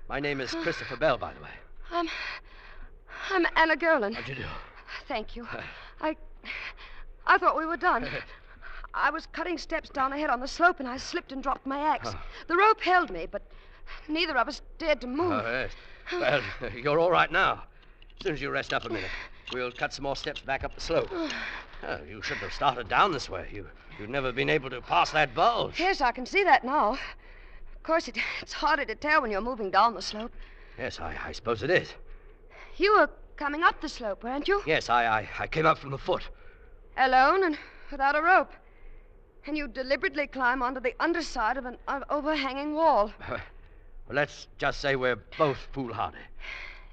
my name is Christopher Bell, by the way. I'm Anna Gerland. How do you do? Thank you. I thought we were done. I was cutting steps down ahead on the slope, and I slipped and dropped my axe. The rope held me, but neither of us dared to move. Oh, yes. Well, you're all right now. As soon as you rest up a minute, we'll cut some more steps back up the slope. You shouldn't have started down this way. You've never been able to pass that bulge. Yes, I can see that now. Of course, it's harder to tell when you're moving down the slope. Yes, I suppose it is. You were coming up the slope, weren't you? Yes, I came up from the foot. Alone and without a rope. And you deliberately climb onto the underside of an overhanging wall. Well, let's just say we're both foolhardy.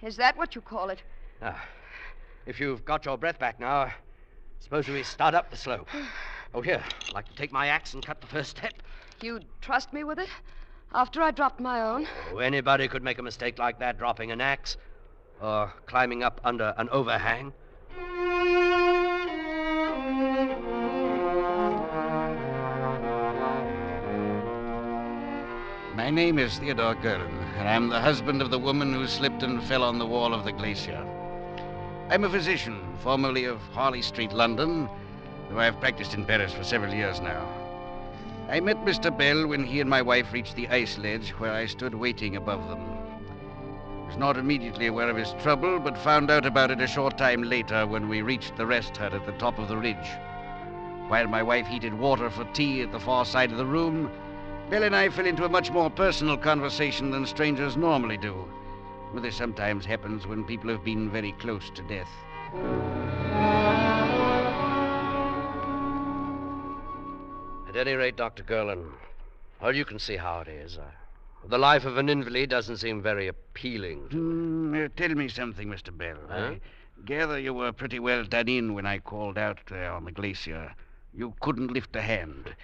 Is that what you call it? If you've got your breath back now, suppose we start up the slope. Oh, here, I'd like to take my axe and cut the first step. You'd trust me with it? After I dropped my own? Oh, anybody could make a mistake like that, dropping an axe or climbing up under an overhang. My name is Theodore Gerland, and I'm the husband of the woman who slipped and fell on the wall of the glacier. I'm a physician, formerly of Harley Street, London, though I've practiced in Paris for several years now. I met Mr. Bell when he and my wife reached the ice ledge where I stood waiting above them. I was not immediately aware of his trouble, but found out about it a short time later when we reached the rest hut at the top of the ridge. While my wife heated water for tea at the far side of the room, Bell and I fell into a much more personal conversation than strangers normally do. But this sometimes happens when people have been very close to death. At any rate, Dr. Gerland, well, you can see how it is. The life of an invalid doesn't seem very appealing to Tell me something, Mr. Bell. I gather you were pretty well done in when I called out there on the glacier. You couldn't lift a hand.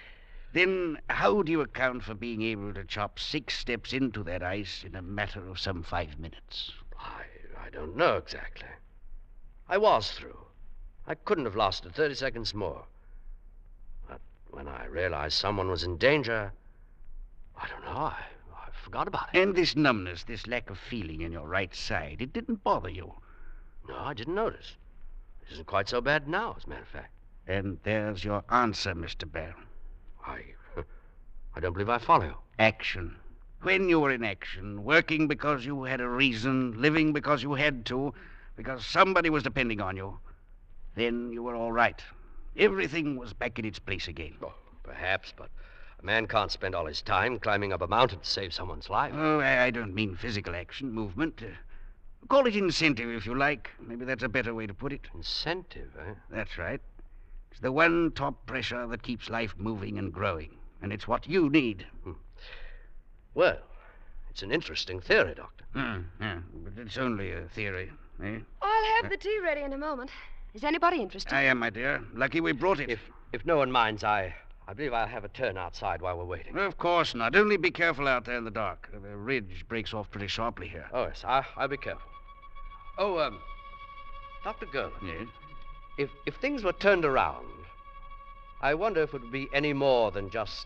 Then how do you account for being able to chop 6 steps into that ice in a matter of some 5 minutes? I don't know exactly. I was through. I couldn't have lasted 30 seconds more. But when I realized someone was in danger, I don't know, I forgot about it. And this numbness, this lack of feeling in your right side, it didn't bother you? No, I didn't notice. It isn't quite so bad now, as a matter of fact. And there's your answer, Mr. Bell. I don't believe I follow. Action. When you were in action, working because you had a reason, living because you had to, because somebody was depending on you, then you were all right. Everything was back in its place again. Oh, perhaps, but a man can't spend all his time climbing up a mountain to save someone's life. Oh, I don't mean physical action, movement. Call it incentive, if you like. Maybe that's a better way to put it. Incentive, eh? That's right. It's the one top pressure that keeps life moving and growing. And it's what you need. Well, it's an interesting theory, Doctor. Yeah, but it's only a theory, eh? I'll have the tea ready in a moment. Is anybody interested? I am, my dear. Lucky we brought it. If no one minds, I believe I'll have a turn outside while we're waiting. Of course not. Only be careful out there in the dark. The ridge breaks off pretty sharply here. Oh, yes, I'll be careful. Oh, Dr. Gerland. Yes? If things were turned around, I wonder if it would be any more than just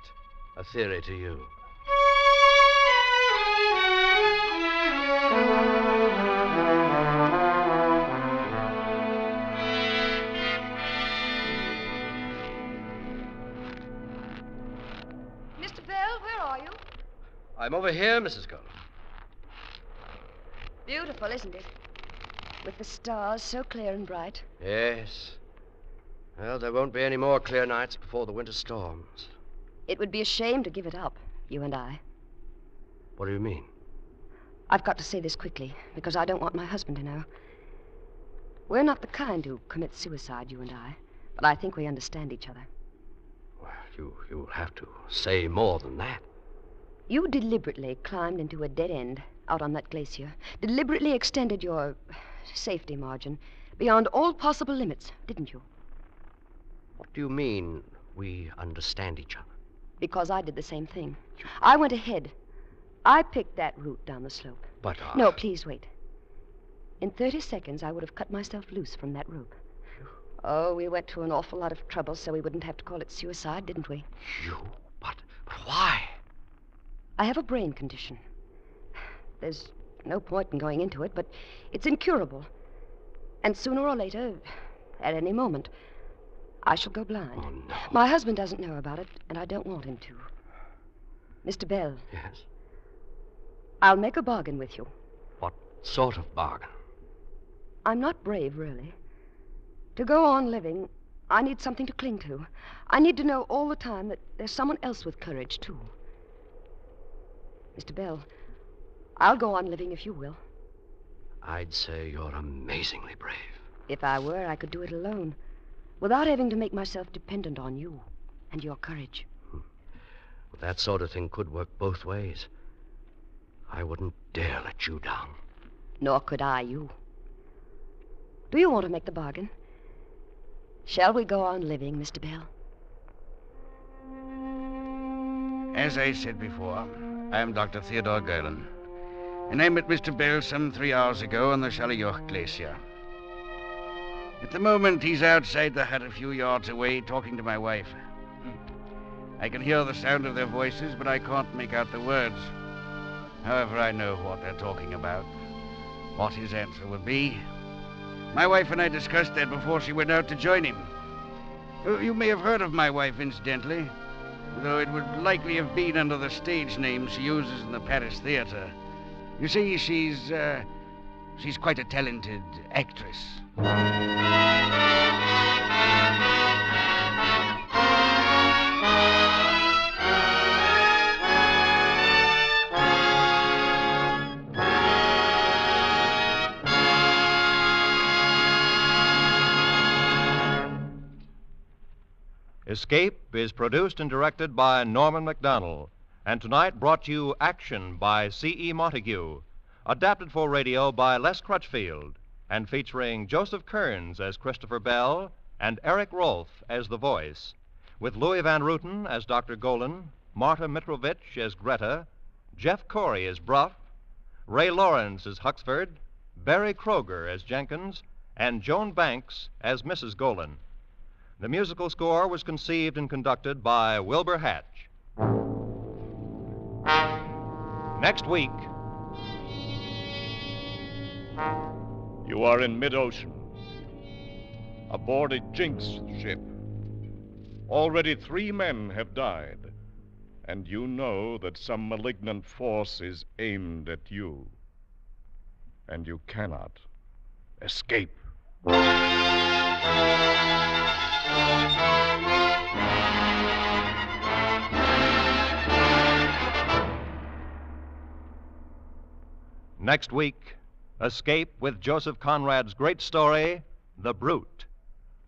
a theory to you. Mr. Bell, where are you? I'm over here, Mrs. Gerland. Beautiful, isn't it? With the stars so clear and bright. Yes. Well, there won't be any more clear nights before the winter storms. It would be a shame to give it up, you and I. What do you mean? I've got to say this quickly, because I don't want my husband to know. We're not the kind who commit suicide, you and I, but I think we understand each other. Well, you'll have to say more than that. You deliberately climbed into a dead end out on that glacier, deliberately extended your safety margin beyond all possible limits, didn't you? What do you mean, we understand each other? Because I did the same thing. I went ahead. I picked that route down the slope. But, No, please wait. In 30 seconds, I would have cut myself loose from that rope. Oh, we went to an awful lot of trouble so we wouldn't have to call it suicide, didn't we? You? But why? I have a brain condition. There's no point in going into it, but it's incurable. And sooner or later, at any moment, I shall go blind. Oh, no. My husband doesn't know about it, and I don't want him to. Mr. Bell. Yes? I'll make a bargain with you. What sort of bargain? I'm not brave, really. To go on living, I need something to cling to. I need to know all the time that there's someone else with courage, too. Mr. Bell, I'll go on living if you will. I'd say you're amazingly brave. If I were, I could do it alone, without having to make myself dependent on you and your courage. Well, that sort of thing could work both ways. I wouldn't dare let you down. Nor could I you. Do you want to make the bargain? Shall we go on living, Mr. Bell? As I said before, I am Dr. Theodore Gerlin, and I met Mr. Bell some 3 hours ago on the Shalioch Glacier. At the moment, he's outside the hut a few yards away talking to my wife. I can hear the sound of their voices, but I can't make out the words. However, I know what they're talking about, what his answer will be. My wife and I discussed that before she went out to join him. You may have heard of my wife, incidentally, though it would likely have been under the stage name she uses in the Paris theater. You see, she's quite a talented actress. Escape is produced and directed by Norman MacDonald, and tonight brought you Action by C.E. Montague, adapted for radio by Les Crutchfield, and featuring Joseph Kearns as Christopher Bell and Eric Rolfe as the voice, with Louis Van Rooten as Dr. Golan, Marta Mitrovich as Greta, Jeff Corey as Bruff, Ray Lawrence as Huxford, Barry Kroger as Jenkins, and Joan Banks as Mrs. Golan. The musical score was conceived and conducted by Wilbur Hatch. Next week. You are in mid-ocean, aboard a Jinx ship. Already 3 men have died, and you know that some malignant force is aimed at you. And you cannot escape. Next week, Escape with Joseph Conrad's great story, The Brute.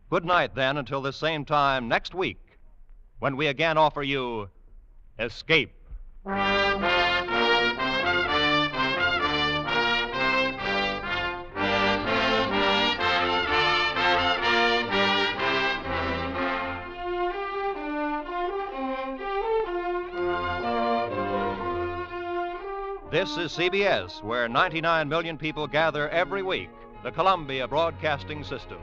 Good night, then, until the same time next week, when we again offer you Escape. This is CBS, where 99 million people gather every week, the Columbia Broadcasting System.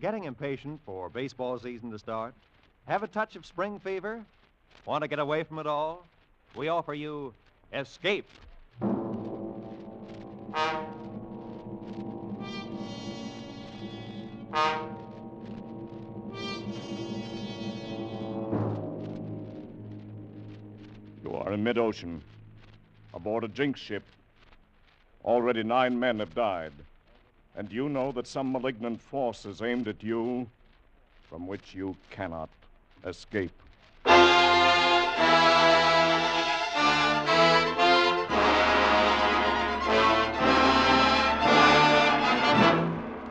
Getting impatient for baseball season to start? Have a touch of spring fever? Want to get away from it all? We offer you Escape. You are in mid-ocean, aboard a Jinx ship. Already 9 men have died, and you know that some malignant force is aimed at you, from which you cannot escape.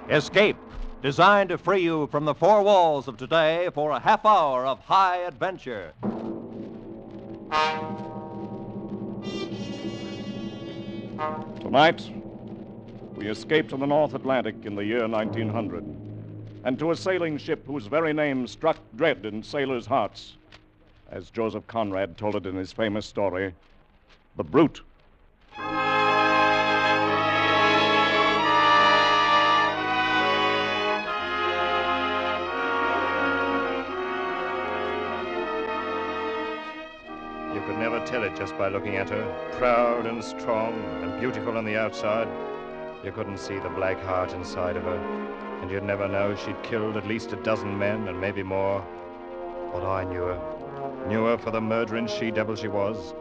Escape, designed to free you from the 4 walls of today for a half hour of high adventure. Tonight, we escape to the North Atlantic in the year 1900, and to a sailing ship whose very name struck dread in sailors' hearts, as Joseph Conrad told it in his famous story, The Brute. You could never tell it just by looking at her, proud and strong and beautiful on the outside. You couldn't see the black heart inside of her, and you'd never know she'd killed at least a dozen men and maybe more. But I knew her for the murdering she-devil she was.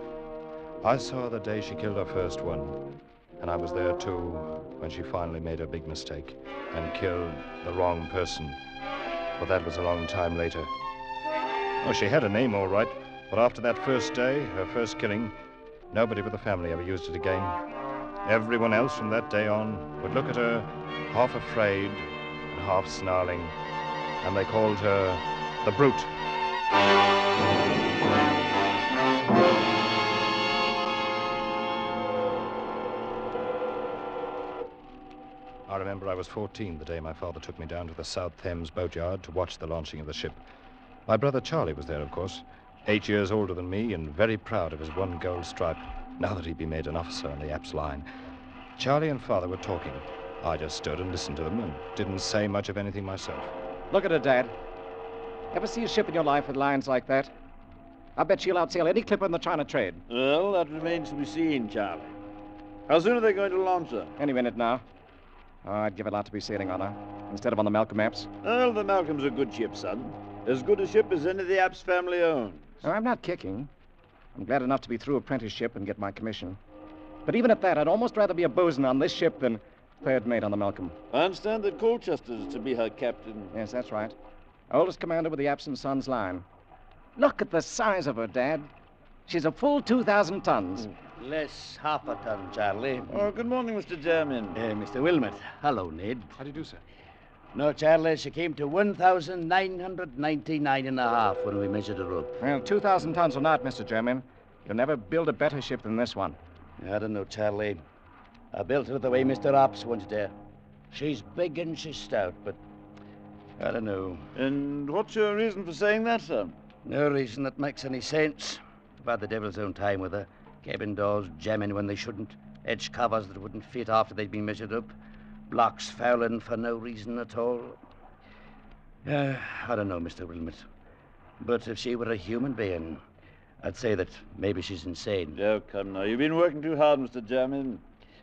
I saw her the day she killed her first one, and I was there too when she finally made her big mistake and killed the wrong person. But that was a long time later. Oh, she had a name all right, but after that first day, her first killing, nobody but the family ever used it again. Everyone else from that day on would look at her half afraid and half snarling, and they called her the Brute. I remember I was 14 the day my father took me down to the South Thames boatyard to watch the launching of the ship. My brother Charlie was there, of course, 8 years older than me and very proud of his one gold stripe, now that he'd been made an officer on the Apps line. Charlie and Father were talking. I just stood and listened to them and didn't say much of anything myself. Look at her, Dad. Ever see a ship in your life with lines like that? I bet she'll outsail any clipper in the China trade. Well, that remains to be seen, Charlie. How soon are they going to launch her? Any minute now. Oh, I'd give a lot to be sailing on her, instead of on the Malcolm Apps. Well, the Malcolm's a good ship, son. As good a ship as any the Apps family owns. Oh, I'm not kicking. I'm glad enough to be through apprenticeship and get my commission. But even at that, I'd almost rather be a bosun on this ship than third mate on the Malcolm. I understand that Colchester's to be her captain. Yes, that's right. Oldest commander with the Apps and Sons line. Look at the size of her, Dad. She's a full 2,000 tons. Less half a ton, Charlie. Oh, good morning, Mr. Jermyn. Mr. Wilmot. Hello, Ned. How do you do, sir? No, Charlie, she came to 1,999 and a half when we measured her up. Well, 2,000 tons or not, Mr. Jermyn, you'll never build a better ship than this one. I don't know, Charlie. I built her the way Mr. Ops wanted her. She's big and she's stout, but I don't know. And what's your reason for saying that, sir? No reason that makes any sense. I've had the devil's own time with her. Cabin doors jamming when they shouldn't. Edge covers that wouldn't fit after they'd been measured up. Blocks fouling for no reason at all. I don't know, Mr. Wilmot. But if she were a human being, I'd say that maybe she's insane. Oh, come now. You've been working too hard, Mr. Jermyn.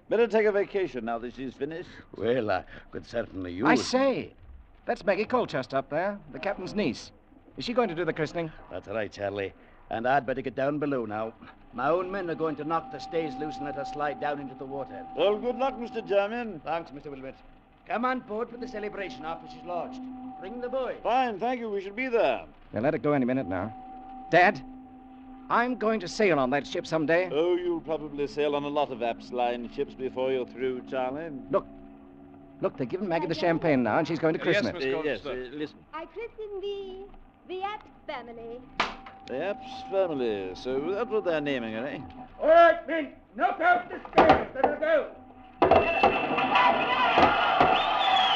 Better take a vacation now that she's finished. Well, I could certainly use... I say, that's Maggie Colchester up there, the captain's niece. Is she going to do the christening? That's right, Charlie. And I'd better get down below now. My own men are going to knock the stays loose and let her slide down into the water. Well, good luck, Mr. Jermyn. Thanks, Mr. Wilmot. Come on board for the celebration after she's launched. Bring the boy. Fine, thank you. We shall be there. They'll let it go any minute now. Dad, I'm going to sail on that ship someday. Oh, you'll probably sail on a lot of Apps line ships before you're through, Charlie. Look, they're giving Maggie the champagne now, and she's going to christen it. Yes, listen. I christen the Apps family. The Apps family. So that's what they're naming her, eh? All right, men. Knock out the stairs. Let her go.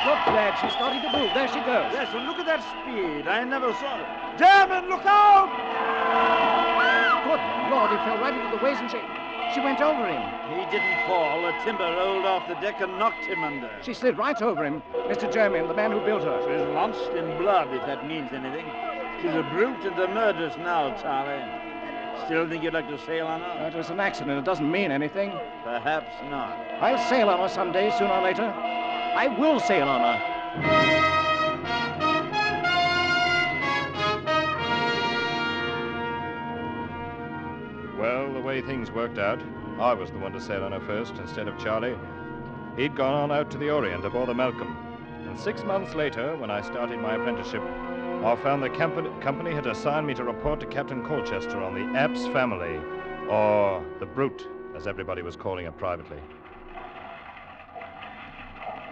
Look, Dad, she's starting to move. There she goes. Yes, and look at that speed. I never saw it. Jermyn, look out! Good Lord, he fell right into the waves and she went over him. He didn't fall. The timber rolled off the deck and knocked him under. She slid right over him. Mr. Jermyn, the man who built her. She's launched in blood, if that means anything. She's a brute and a murderess now, Charlie. Still think you'd like to sail on her? It was an accident. It doesn't mean anything. Perhaps not. I'll sail on her someday, sooner or later. I will sail on her. Well, the way things worked out, I was the one to sail on her first instead of Charlie. He'd gone on out to the Orient aboard the Malcolm. And 6 months later, when I started my apprenticeship, I found the company had assigned me to report to Captain Colchester on the Apps family, or the Brute, as everybody was calling it privately.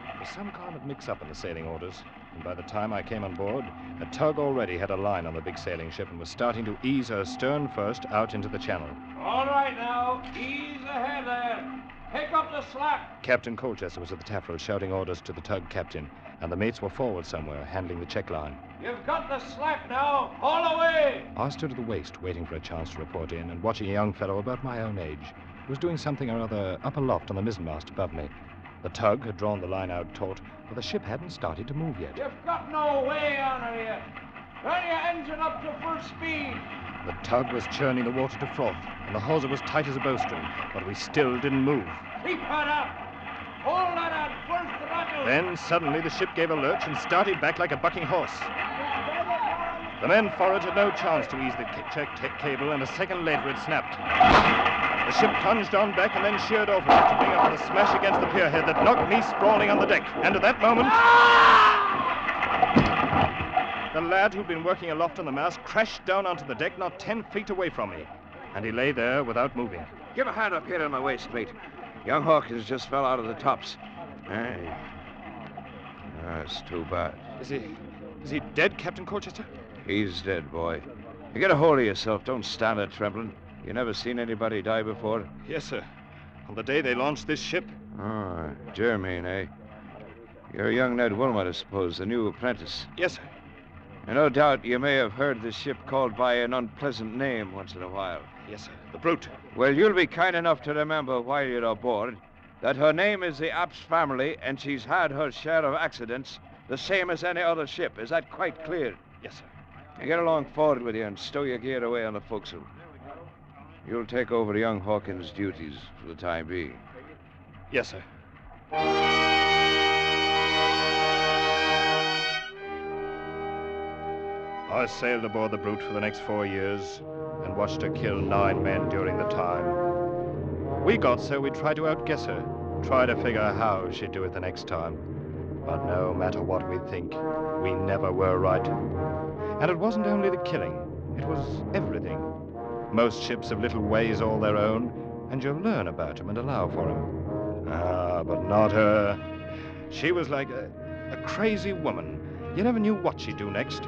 There was some kind of mix-up in the sailing orders, and by the time I came on board, a tug already had a line on the big sailing ship and was starting to ease her stern first out into the channel. All right, now. Ease ahead there. Pick up the slack. Captain Colchester was at the taffrail shouting orders to the tug captain, and the mates were forward somewhere, handling the check line. You've got the slack now. Haul away! I stood at the waist, waiting for a chance to report in, and watching a young fellow about my own age who was doing something or other up aloft on the mizzenmast above me. The tug had drawn the line out taut, but the ship hadn't started to move yet. You've got no way on her yet. Turn your engine up to full speed. The tug was churning the water to froth, and the hawser was tight as a bowstring, but we still didn't move. Keep her up. Hold that on full throttle. Then suddenly the ship gave a lurch and started back like a bucking horse. The men forward had no chance to ease the check cable, and a second later it snapped. The ship plunged on back and then sheered over it to bring up with a smash against the pierhead that knocked me sprawling on the deck. And at that moment, the lad who'd been working aloft on the mast crashed down onto the deck not 10 feet away from me. And he lay there without moving. Give a hand up here on my waist, mate. Young Hawkins just fell out of the tops. Hey. That's too bad. Is he dead, Captain Colchester? He's dead, boy. You get a hold of yourself. Don't stand there trembling. You never seen anybody die before? Yes, sir. On the day they launched this ship. Oh, Jermaine, eh? You're young Ned Wilmot, I suppose, the new apprentice. Yes, sir. And no doubt you may have heard the ship called by an unpleasant name once in a while. Yes, sir. The Brute. Well, you'll be kind enough to remember while you're aboard that her name is the Apps family, and she's had her share of accidents, the same as any other ship. Is that quite clear? Yes, sir. Now get along forward with you and stow your gear away on the forecastle. You'll take over young Hawkins' duties for the time being. Yes, sir. I sailed aboard the Brute for the next 4 years and watched her kill 9 men during the time. We got so we'd try to outguess her, try to figure how she'd do it the next time. But no matter what we think, we never were right. And it wasn't only the killing, it was everything. Most ships have little ways all their own, and you'll learn about them and allow for them. But not her. She was like a crazy woman. You never knew what she'd do next.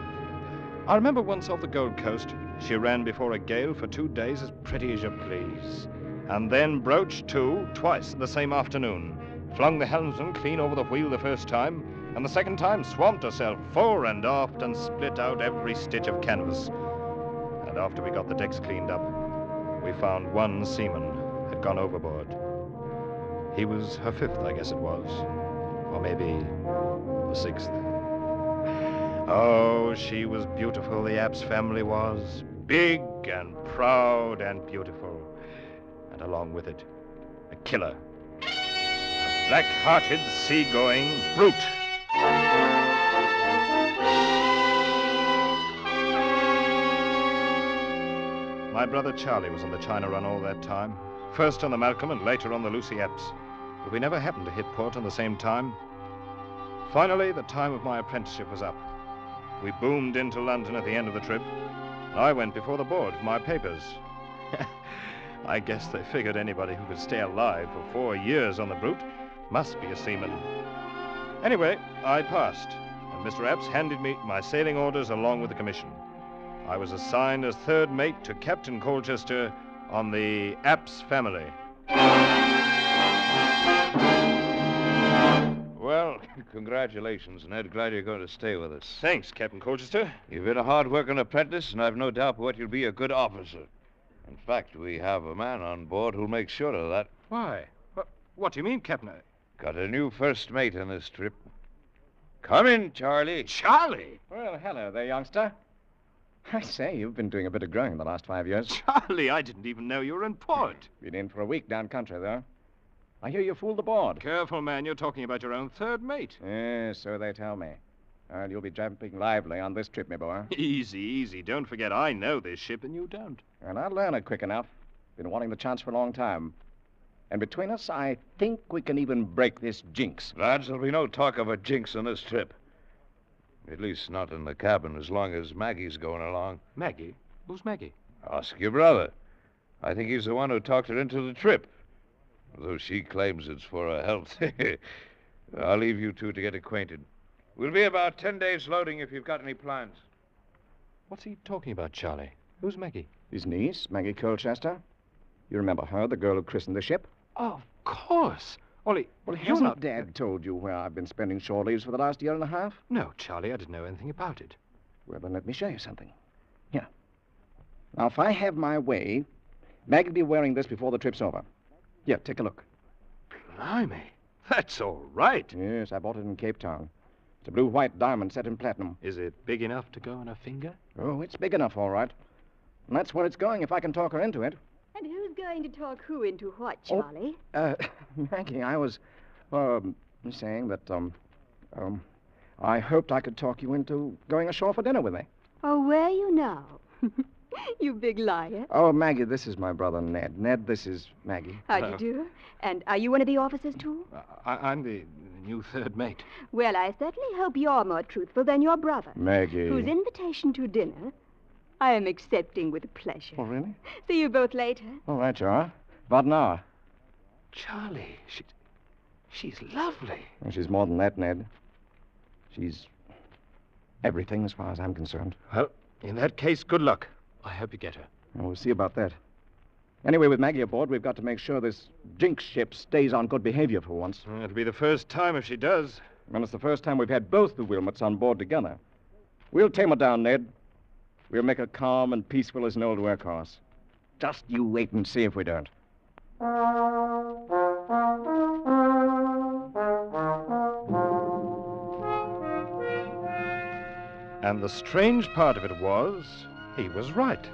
I remember once off the Gold Coast, she ran before a gale for 2 days as pretty as you please, and then broached to twice the same afternoon, flung the helmsman clean over the wheel the first time, and the second time swamped herself fore and aft and split out every stitch of canvas. And after we got the decks cleaned up, we found 1 seaman had gone overboard. He was her 5th, I guess it was, or maybe the 6th. Oh, she was beautiful, the Apps family was. Big and proud and beautiful. And along with it, a killer. A black-hearted, sea-going brute. My brother Charlie was on the China run all that time. First on the Malcolm and later on the Lucy Apps. But we never happened to hit port on the same time. Finally, the time of my apprenticeship was up. We boomed into London at the end of the trip. I went before the board for my papers. I guess they figured anybody who could stay alive for 4 years on the Brute must be a seaman. Anyway, I passed, and Mr. Apps handed me my sailing orders along with the commission. I was assigned as 3rd mate to Captain Colchester on the Apps family. Well, congratulations, Ned. Glad you're going to stay with us. Thanks, Captain Colchester. You've been a hard-working apprentice, and I've no doubt but you'll be a good officer. In fact, we have a man on board who'll make sure of that. Why? What do you mean, Captain? Got a new first mate on this trip. Come in, Charlie. Charlie? Well, hello there, youngster. I say, you've been doing a bit of growing the last 5 years. Charlie, I didn't even know you were in port. Been in for a week down country, though. I hear you fooled the board. Careful, man. You're talking about your own 3rd mate. Yes, so they tell me. Well, you'll be jumping lively on this trip, my boy. Easy, easy. Don't forget, I know this ship and you don't. And I'll learn it quick enough. Been wanting the chance for a long time. And between us, I think we can even break this jinx. Lads, there'll be no talk of a jinx on this trip. At least not in the cabin as long as Maggie's going along. Maggie? Who's Maggie? Ask your brother. I think he's the one who talked her into the trip. Though she claims it's for her health. I'll leave you two to get acquainted. We'll be about 10 days loading if you've got any plans. What's he talking about, Charlie? Who's Maggie? His niece, Maggie Colchester. You remember her, the girl who christened the ship? Of course. Ollie, Well, you're hasn't not... Dad told you where I've been spending shore leaves for the last year and a half? No, Charlie, I didn't know anything about it. Well, then let me show you something. Here. Now, if I have my way, Mag will be wearing this before the trip's over. Here, take a look. Blimey, that's all right. Yes, I bought it in Cape Town. It's a blue-white diamond set in platinum. Is it big enough to go on a finger? Oh, it's big enough, all right. And that's where it's going if I can talk her into it. And who's going to talk who into what, Charlie? Maggie, I was, saying that, I hoped I could talk you into going ashore for dinner with me. Oh, where are you now? You big liar. Oh, Maggie, this is my brother, Ned. Ned, this is Maggie. How do you do? And are you one of the officers, too? I'm the new third mate. Well, I certainly hope you're more truthful than your brother. Maggie. Whose invitation to dinner I am accepting with pleasure. Oh, really? See you both later. All right, you are. About an hour. Charlie, she's lovely. Well, she's more than that, Ned. She's everything as far as I'm concerned. Well, in that case, good luck. I hope you get her. Well, we'll see about that. Anyway, with Maggie aboard, we've got to make sure this jinx ship stays on good behavior for once. It'll be the first time if she does. And it's the first time we've had both the Wilmots on board together. We'll tame her down, Ned. We'll make her calm and peaceful as an old workhorse. Just you wait and see if we don't. And the strange part of it was, he was right.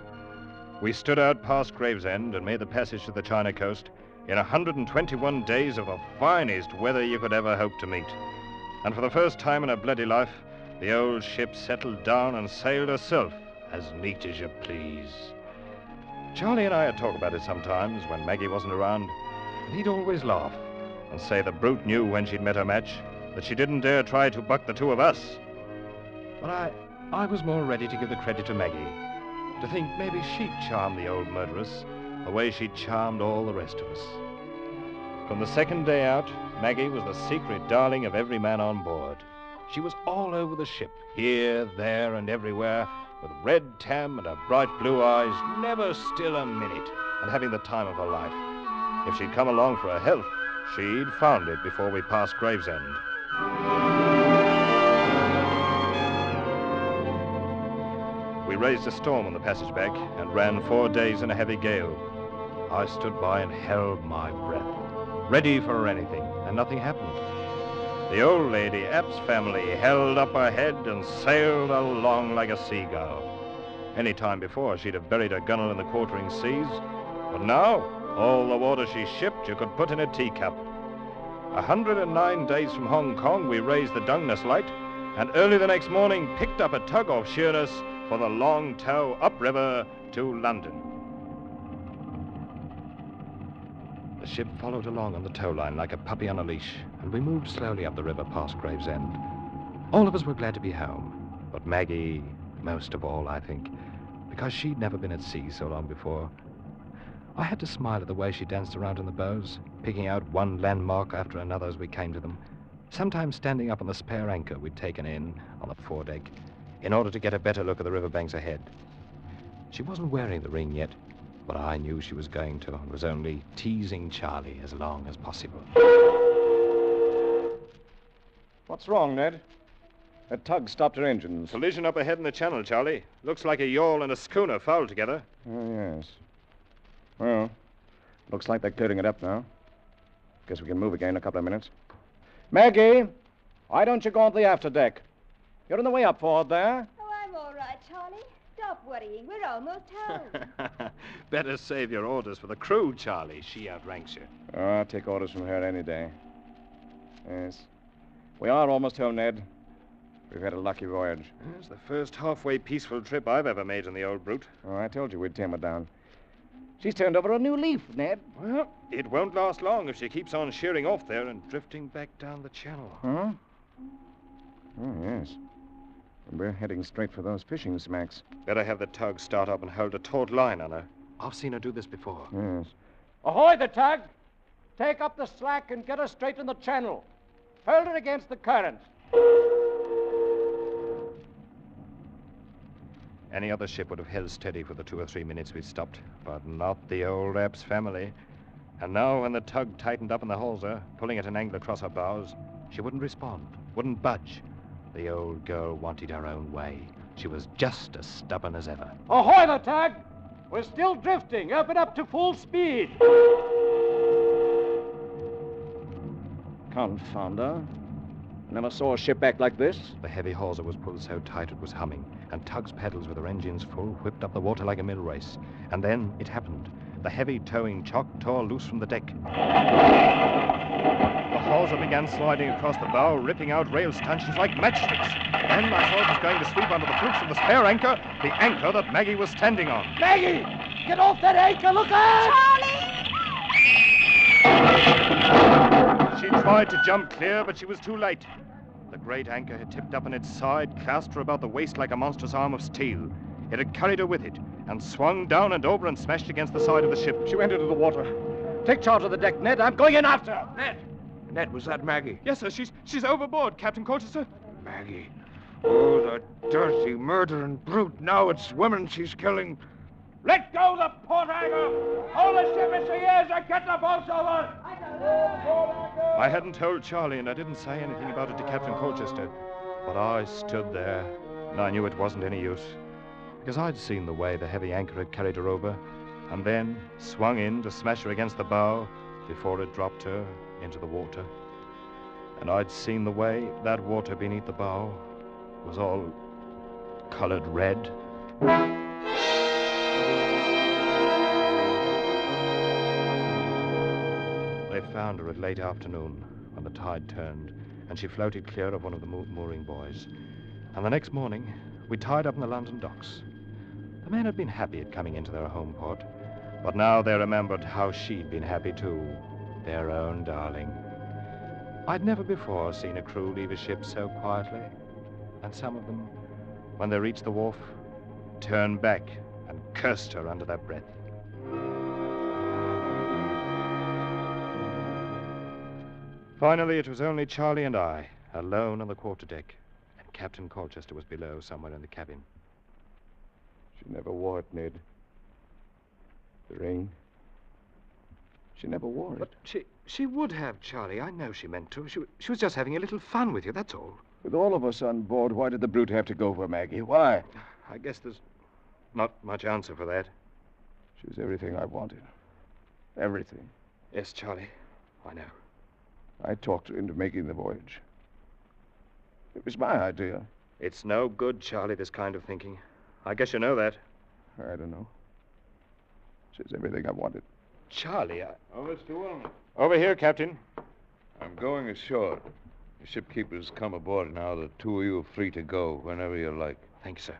We stood out past Gravesend and made the passage to the China coast in 121 days of the finest weather you could ever hope to meet. And for the first time in her bloody life, the old ship settled down and sailed herself as neat as you please. Charlie and I had talked about it sometimes when Maggie wasn't around, and he'd always laugh and say the brute knew when she'd met her match that she didn't dare try to buck the two of us. But I was more ready to give the credit to Maggie, to think maybe she'd charm the old murderess the way she'd charmed all the rest of us. From the second day out, Maggie was the secret darling of every man on board. She was all over the ship, here, there, and everywhere, with red tam and her bright blue eyes, never still a minute, and having the time of her life. If she'd come along for her health, she'd found it before we passed Gravesend. We raised a storm on the passage back and ran 4 days in a heavy gale. I stood by and held my breath, ready for anything, and nothing happened. The old lady, App's family, held up her head and sailed along like a seagull. Any time before, she'd have buried her gunwale in the quartering seas, but now, all the water she shipped you could put in a teacup. 109 days from Hong Kong, we raised the Dungeness light, and early the next morning picked up a tug off Sheerness for the long tow upriver to London. The ship followed along on the tow line like a puppy on a leash, and we moved slowly up the river past Gravesend. All of us were glad to be home, but Maggie most of all, I think, because she'd never been at sea so long before. I had to smile at the way she danced around in the bows, picking out one landmark after another as we came to them, sometimes standing up on the spare anchor we'd taken in on the foredeck in order to get a better look at the riverbanks ahead. She wasn't wearing the ring yet, but I knew she was going to and was only teasing Charlie as long as possible. What's wrong, Ned? That tug stopped her engines. Collision up ahead in the channel, Charlie. Looks like a yawl and a schooner fouled together. Oh, yes. Well, looks like they're clearing it up now. Guess we can move again in a couple of minutes. Maggie, why don't you go on the afterdeck? You're on the way up forward there. Oh, I'm all right, Charlie. Stop worrying. We're almost home. Better save your orders for the crew, Charlie. She outranks you. Oh, I'll take orders from her any day. Yes. We are almost home, Ned. We've had a lucky voyage. It's the first halfway peaceful trip I've ever made in the old brute. Oh, I told you we'd tame her down. She's turned over a new leaf, Ned. Well, it won't last long if she keeps on sheering off there and drifting back down the channel. Huh? Oh, yes. And we're heading straight for those fishing smacks. Better have the tug start up and hold a taut line on her. I've seen her do this before. Yes. Ahoy, the tug! Take up the slack and get her straight in the channel. Hold her against the current. Any other ship would have held steady for the 2 or 3 minutes we'd stopped, but not the old App's family. And now, when the tug tightened up in the hawser, pulling at an angle across her bows, she wouldn't respond, wouldn't budge. The old girl wanted her own way. She was just as stubborn as ever. Ahoy the tug! We're still drifting. Up and up to full speed. Confound her. Never saw a ship act like this. The heavy hawser was pulled so tight it was humming, and Tug's pedals with her engines full whipped up the water like a mill race. And then it happened. The heavy towing chock tore loose from the deck. The hawser began sliding across the bow, ripping out rail stanchions like matchsticks. Then I thought it was going to sweep under the flukes of the spare anchor, the anchor that Maggie was standing on. Maggie! Get off that anchor! Look out! Charlie! She tried to jump clear, but she was too late. The great anchor had tipped up on its side, clasped her about the waist like a monstrous arm of steel. It had carried her with it, and swung down and over and smashed against the side of the ship. She went into the water. Take charge of the deck, Ned. I'm going in after her. Ned, was that Maggie? Yes, sir. She's overboard, Captain Colchester. Maggie. Oh, the dirty, murdering brute. Now it's women she's killing. Let go the port anchor! Hold the ship as she is and get the boats over! I hadn't told Charlie, and I didn't say anything about it to Captain Colchester. But I stood there, and I knew it wasn't any use. Because I'd seen the way the heavy anchor had carried her over, and then swung in to smash her against the bow before it dropped her into the water. And I'd seen the way that water beneath the bow was all colored red. They found her at late afternoon when the tide turned, and she floated clear of one of the mooring buoys. And the next morning, we tied up in the London docks. The men had been happy at coming into their home port, but now they remembered how she'd been happy too, their own darling. I'd never before seen a crew leave a ship so quietly, and some of them, when they reached the wharf, turned back and cursed her under their breath. Finally, it was only Charlie and I, alone on the quarterdeck, and Captain Colchester was below, somewhere in the cabin. She never wore it, Ned. The ring. She never wore it. But she would have, Charlie. I know she meant to. She was just having a little fun with you, that's all. With all of us on board, why did the brute have to go for Maggie? Why? I guess there's not much answer for that. She was everything I wanted. Everything. Yes, Charlie. I know. I talked her into making the voyage. It was my idea. It's no good, Charlie, this kind of thinking. I guess you know that. I don't know. She's everything I wanted. Charlie, Oh, Mr. Wilmer. Over here, Captain. I'm going ashore. The shipkeeper's come aboard now. The two of you are free to go whenever you like. Thank you, sir.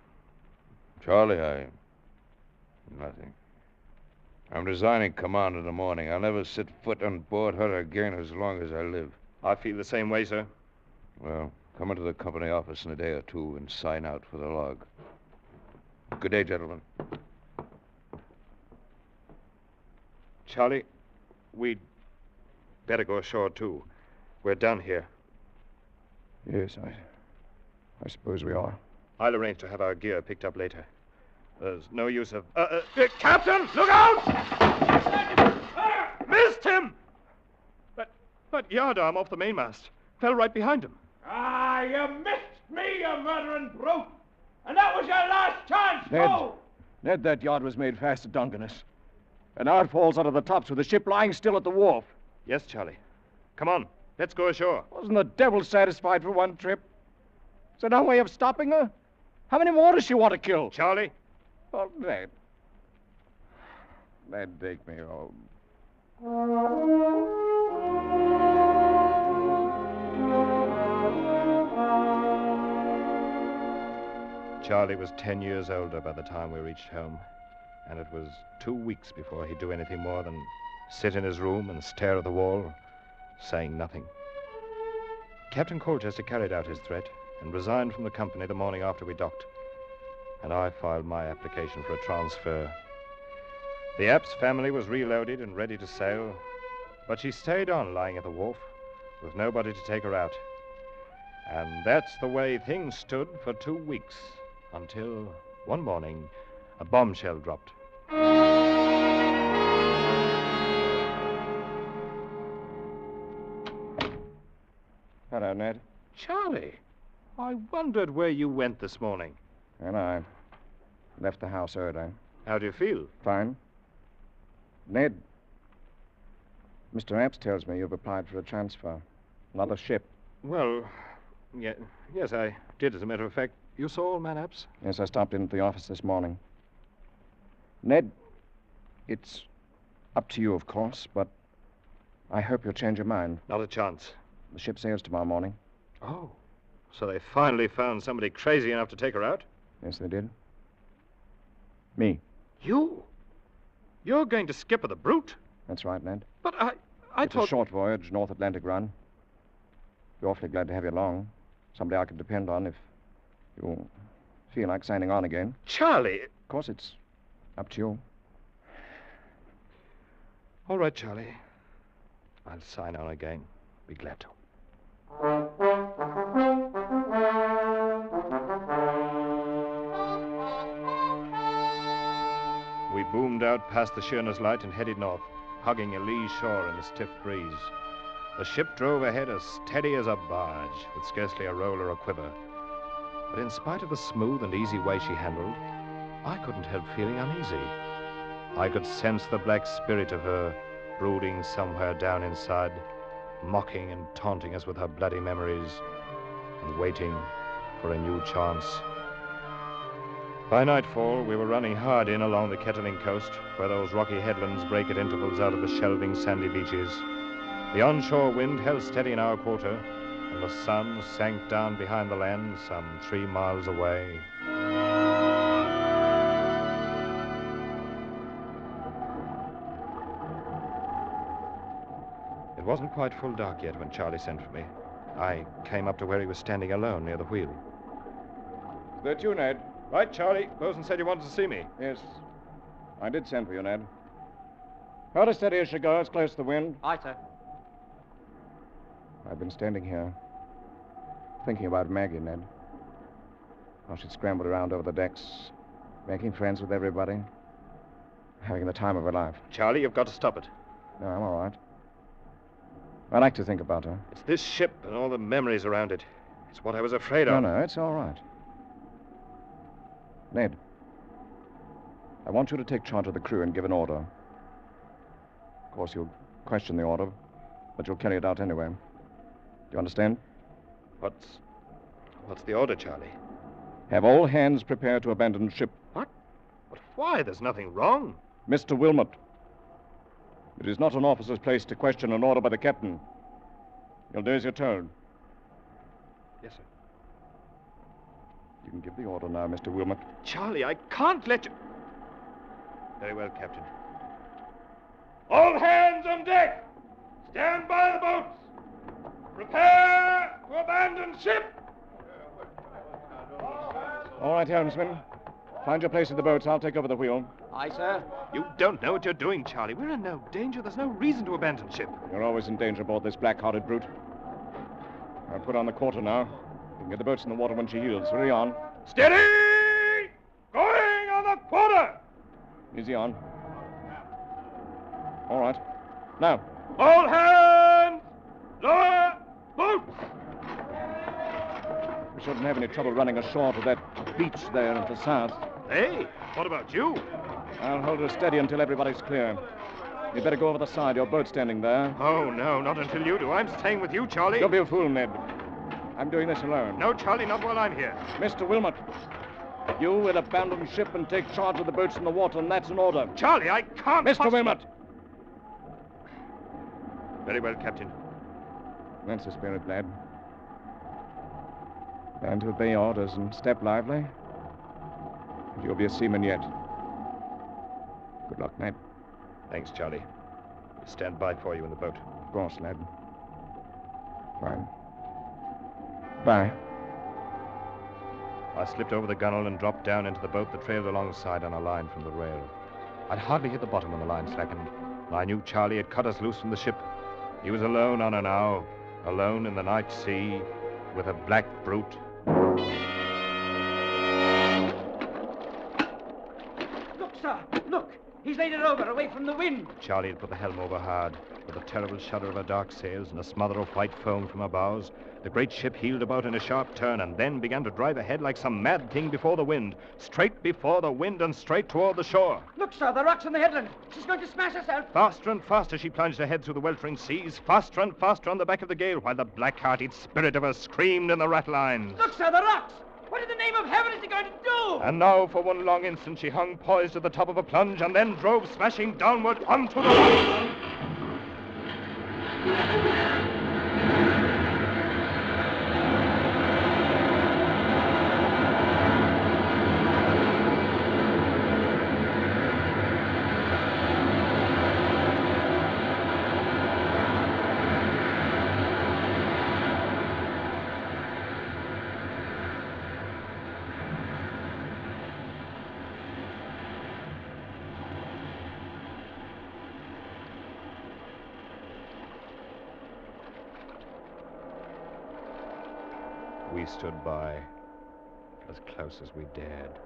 Charlie, nothing. I'm resigning command in the morning. I'll never set foot on board her again as long as I live. I feel the same way, sir. Well, come into the company office in a day or two and sign out for the log. Good day, gentlemen. Charlie, we'd better go ashore, too. We're done here. Yes, I suppose we are. I'll arrange to have our gear picked up later. There's no use of... Captain, look out! Missed him! But yardarm off the mainmast. Fell right behind him. Ah, you missed me, you murdering brute! And that was your last chance, too! Ned, that yard was made fast to Dungeness. And out falls out of the tops with the ship lying still at the wharf. Yes, Charlie. Come on, let's go ashore. Wasn't the devil satisfied for one trip? Is there no way of stopping her? How many more does she want to kill? Charlie? Oh, Ned. Ned, take me home. Charlie was 10 years older by the time we reached home, and it was 2 weeks before he'd do anything more than sit in his room and stare at the wall, saying nothing. Captain Colchester carried out his threat and resigned from the company the morning after we docked, and I filed my application for a transfer. The Apps family was reloaded and ready to sail, but she stayed on lying at the wharf with nobody to take her out. And that's the way things stood for 2 weeks, until one morning a bombshell dropped. Hello, Ned. Charlie, I wondered where you went this morning. And I left the house early. How do you feel? Fine. Ned, Mr. Epps tells me you've applied for a transfer. Another ship. Well, yes, I did, as a matter of fact. You saw old man Epps? Yes, I stopped in at the office this morning. Ned, it's up to you, of course, but I hope you'll change your mind. Not a chance. The ship sails tomorrow morning. Oh, so they finally found somebody crazy enough to take her out? Yes, they did. Me. You? You're going to skip her, the brute? That's right, Ned. But I it's thought... a short voyage, North Atlantic run. Be awfully glad to have you along. Somebody I can depend on if you feel like signing on again. Charlie! Of course, it's up to you. All right, Charlie. I'll sign on again. Be glad to. We boomed out past the Sheerness Light and headed north, hugging a lee shore in a stiff breeze. The ship drove ahead as steady as a barge, with scarcely a roll or a quiver. But in spite of the smooth and easy way she handled, I couldn't help feeling uneasy. I could sense the black spirit of her brooding somewhere down inside, mocking and taunting us with her bloody memories, and waiting for a new chance. By nightfall, we were running hard in along the Kettling coast, where those rocky headlands break at intervals out of the shelving sandy beaches. The onshore wind held steady in our quarter, and the sun sank down behind the land some 3 miles away. It wasn't quite full dark yet when Charlie sent for me. I came up to where he was standing alone near the wheel. Is that you, Ned? Right, Charlie. Bosun said you wanted to see me. Yes. I did send for you, Ned. Hold her steady as she goes, close to the wind. Aye, sir. I've been standing here, thinking about Maggie, Ned. How she'd scrambled around over the decks, making friends with everybody, having the time of her life. Charlie, you've got to stop it. No, I'm all right. I like to think about her. It's this ship and all the memories around it. It's what I was afraid of. No, it's all right. Ned, I want you to take charge of the crew and give an order. Of course, you'll question the order, but you'll carry it out anyway. Do you understand? What's the order, Charlie? Have all hands prepared to abandon ship. What? But why? There's nothing wrong. Mr. Wilmot, it is not an officer's place to question an order by the captain. You'll do as you're told. Yes, sir. You can give the order now, Mr. Wilmot. Charlie, I can't let you... Very well, Captain. All hands on deck! Stand by the boats! Prepare to abandon ship! All right, helmsman. Find your place in the boats. I'll take over the wheel. Aye, sir. You don't know what you're doing, Charlie. We're in no danger. There's no reason to abandon ship. You're always in danger aboard this black-hearted brute. I'll put on the quarter now. You can get the boats in the water when she yields. Hurry on. Steady! Going on the quarter! Easy on. All right. Now. All hands! Lower boats! We shouldn't have any trouble running ashore to that beach there at the south. Hey, what about you? I'll hold her steady until everybody's clear. You'd better go over the side. Your boat's standing there. Oh, no, not until you do. I'm staying with you, Charlie. Don't be a fool, Ned. I'm doing this alone. No, Charlie, not while I'm here. Mr. Wilmot, you will abandon ship and take charge of the boats in the water, and that's an order. Charlie, I can't... Mr. Wilmot! Very well, Captain. That's the spirit, lad. Learn to obey orders and step lively. And you'll be a seaman yet. Good luck, Ned. Thanks, Charlie. We'll stand by for you in the boat. Of course, lad. Fine. Bye. I slipped over the gunwale and dropped down into the boat that trailed alongside on a line from the rail. I'd hardly hit the bottom when the line slackened. I knew Charlie had cut us loose from the ship. He was alone on her now, alone in the night sea, with a black brute. Look, sir, look. He's laid laid it over, away from the wind. Charlie had put the helm over hard. With a terrible shudder of her dark sails and a smother of white foam from her bows, the great ship heeled about in a sharp turn and then began to drive ahead like some mad thing before the wind. Straight before the wind and straight toward the shore. Look, sir, the rocks on the headland. She's going to smash herself. Faster and faster she plunged ahead through the weltering seas, faster and faster on the back of the gale, while the black-hearted spirit of her screamed in the ratlines. Look, sir, the rocks. What in the name of heaven is he going to do? And now, for one long instant, she hung poised at the top of a plunge and then drove smashing downward onto the rocks. We stood by, as close as we dared,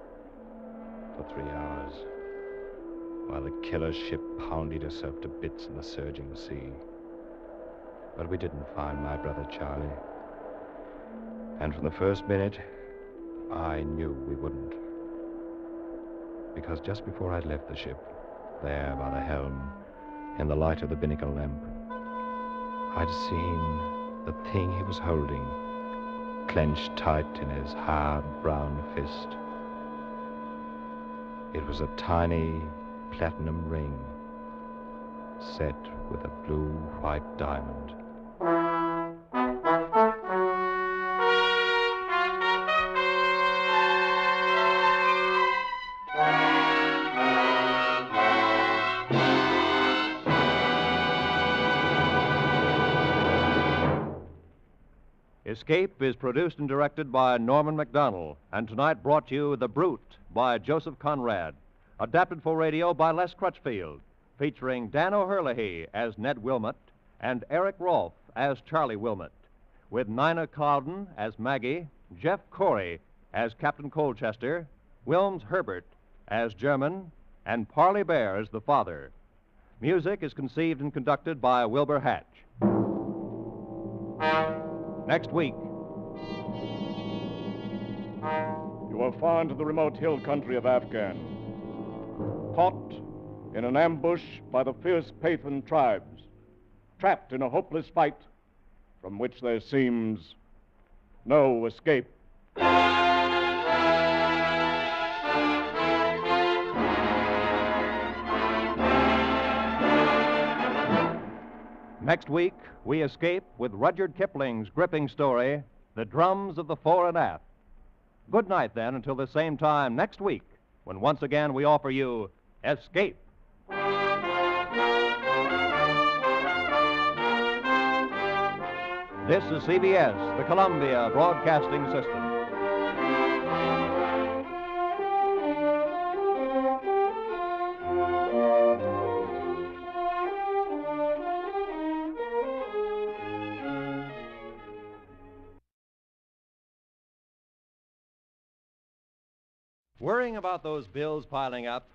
for 3 hours, while the killer ship pounded herself to bits in the surging sea. But we didn't find my brother Charlie. And from the first minute, I knew we wouldn't. Because just before I'd left the ship, there by the helm, in the light of the binnacle lamp, I'd seen the thing he was holding clenched tight in his hard brown fist. It was a tiny platinum ring set with a blue-white diamond. Escape is produced and directed by Norman MacDonald, and tonight brought you The Brute by Joseph Conrad, adapted for radio by Les Crutchfield, featuring Dan O'Herlihy as Ned Wilmot and Eric Rolfe as Charlie Wilmot, with Nina Cowden as Maggie, Jeff Corey as Captain Colchester, Wilms Herbert as German, and Parley Bear as the father. Music is conceived and conducted by Wilbur Hatch. Next week. You are far into the remote hill country of Afghan, caught in an ambush by the fierce Pathan tribes, trapped in a hopeless fight from which there seems no escape. Next week, we escape with Rudyard Kipling's gripping story, The Drums of the Fore and Aft. Good night, then, until the same time next week, when once again we offer you Escape. This is CBS, the Columbia Broadcasting System. Worrying about those bills piling up,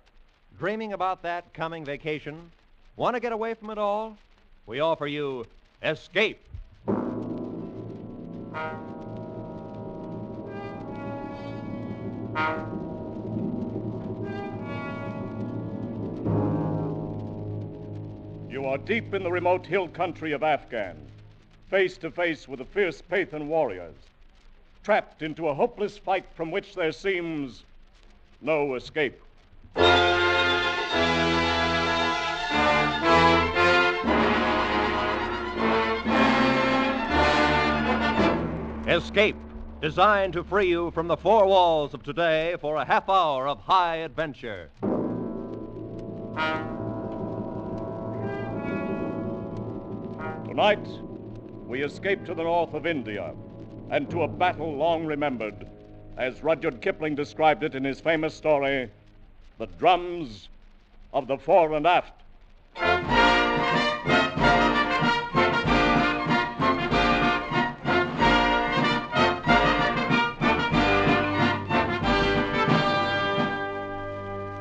dreaming about that coming vacation, want to get away from it all? We offer you Escape. You are deep in the remote hill country of Afghan, face to face with the fierce Pathan warriors, trapped into a hopeless fight from which there seems no escape. Escape, designed to free you from the four walls of today for a half hour of high adventure. Tonight, we escape to the north of India and to a battle long remembered, as Rudyard Kipling described it in his famous story, The Drums of the Fore and Aft.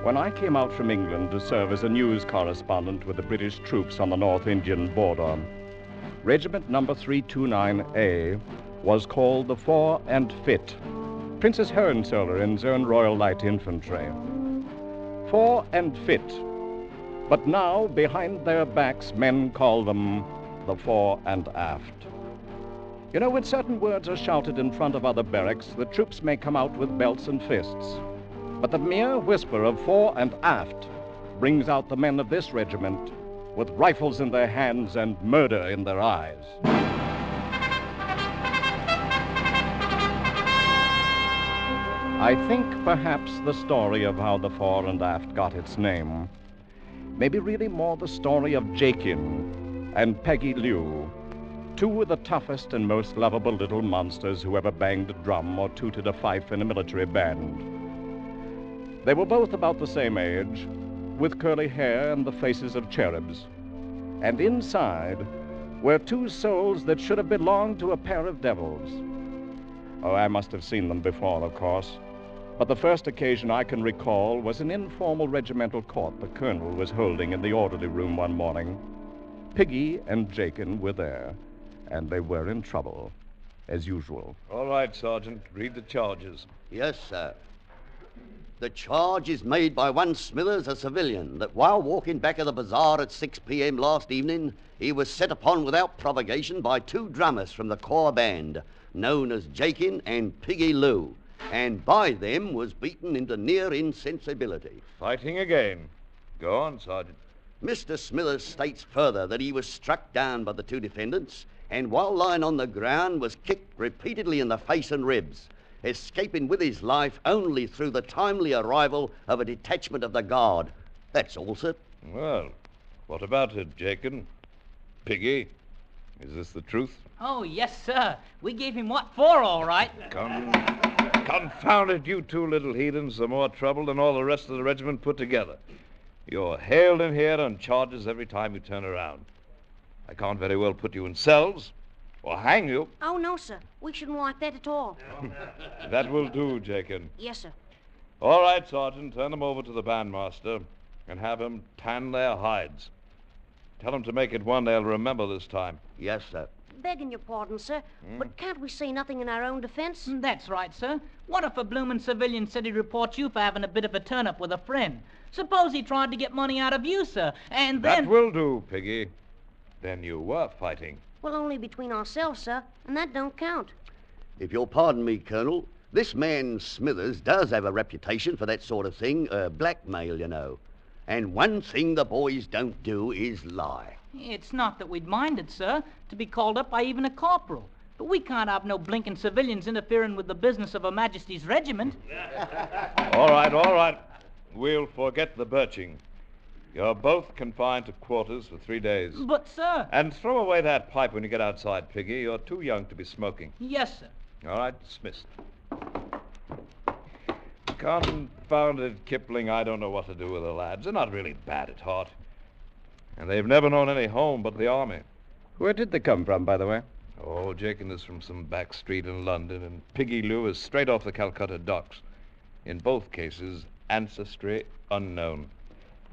When I came out from England to serve as a news correspondent with the British troops on the North Indian border, Regiment number 329A was called the 4 and Fit, Princess Hohenzollerins Own Royal Light Infantry. 4 and Fit. But now, behind their backs, men call them the fore and aft. You know, when certain words are shouted in front of other barracks, the troops may come out with belts and fists. But the mere whisper of fore and aft brings out the men of this regiment with rifles in their hands and murder in their eyes. I think perhaps the story of how the fore and aft got its name may be really more the story of Jakin and Peggy Liu, two of the toughest and most lovable little monsters who ever banged a drum or tooted a fife in a military band. They were both about the same age, with curly hair and the faces of cherubs. And inside were two souls that should have belonged to a pair of devils. Oh, I must have seen them before, of course. But the first occasion I can recall was an informal regimental court the colonel was holding in the orderly room one morning. Piggy and Jakin were there, and they were in trouble, as usual. All right, Sergeant. Read the charges. Yes, sir. The charge is made by one Smithers, a civilian, that while walking back of the bazaar at 6 p.m. last evening, he was set upon without provocation by two drummers from the corps band, known as Jakin and Piggy Lou, and by them was beaten into near insensibility. Fighting again. Go on, Sergeant. Mr. Smithers states further that he was struck down by the two defendants, and while lying on the ground was kicked repeatedly in the face and ribs, escaping with his life only through the timely arrival of a detachment of the guard. That's all, sir. Well, what about it, Jakin? Piggy, is this the truth? Oh, yes, sir. We gave him what for, all right. Confound it, you two little heathens are more trouble than all the rest of the regiment put together. You're hailed in here on charges every time you turn around. I can't very well put you in cells or hang you. Oh, no, sir. We shouldn't like that at all. That will do, Jakin. Yes, sir. All right, Sergeant, turn them over to the bandmaster and have him tan their hides. Tell them to make it one they'll remember this time. Yes, sir. Begging your pardon, sir, but can't we say nothing in our own defense? That's right, sir. What if a bloomin' civilian said he'd report you for having a bit of a turn-up with a friend? Suppose he tried to get money out of you, sir, and then... That will do, Piggy. Then you were fighting. Well, only between ourselves, sir, and that don't count. If you'll pardon me, Colonel, this man Smithers does have a reputation for that sort of thing, blackmail, you know. And one thing the boys don't do is lie. It's not that we'd mind it, sir, to be called up by even a corporal. But we can't have no blinking civilians interfering with the business of Her Majesty's regiment. All right. We'll forget the birching. You're both confined to quarters for 3 days. But, sir... And throw away that pipe when you get outside, Piggy. You're too young to be smoking. Yes, sir. All right, dismissed. Confounded Kipling, I don't know what to do with the lads. They're not really bad at heart. And they've never known any home but the army. Where did they come from, by the way? Oh, Jakin is from some back street in London, and Piggy Lou is straight off the Calcutta docks. In both cases, ancestry unknown.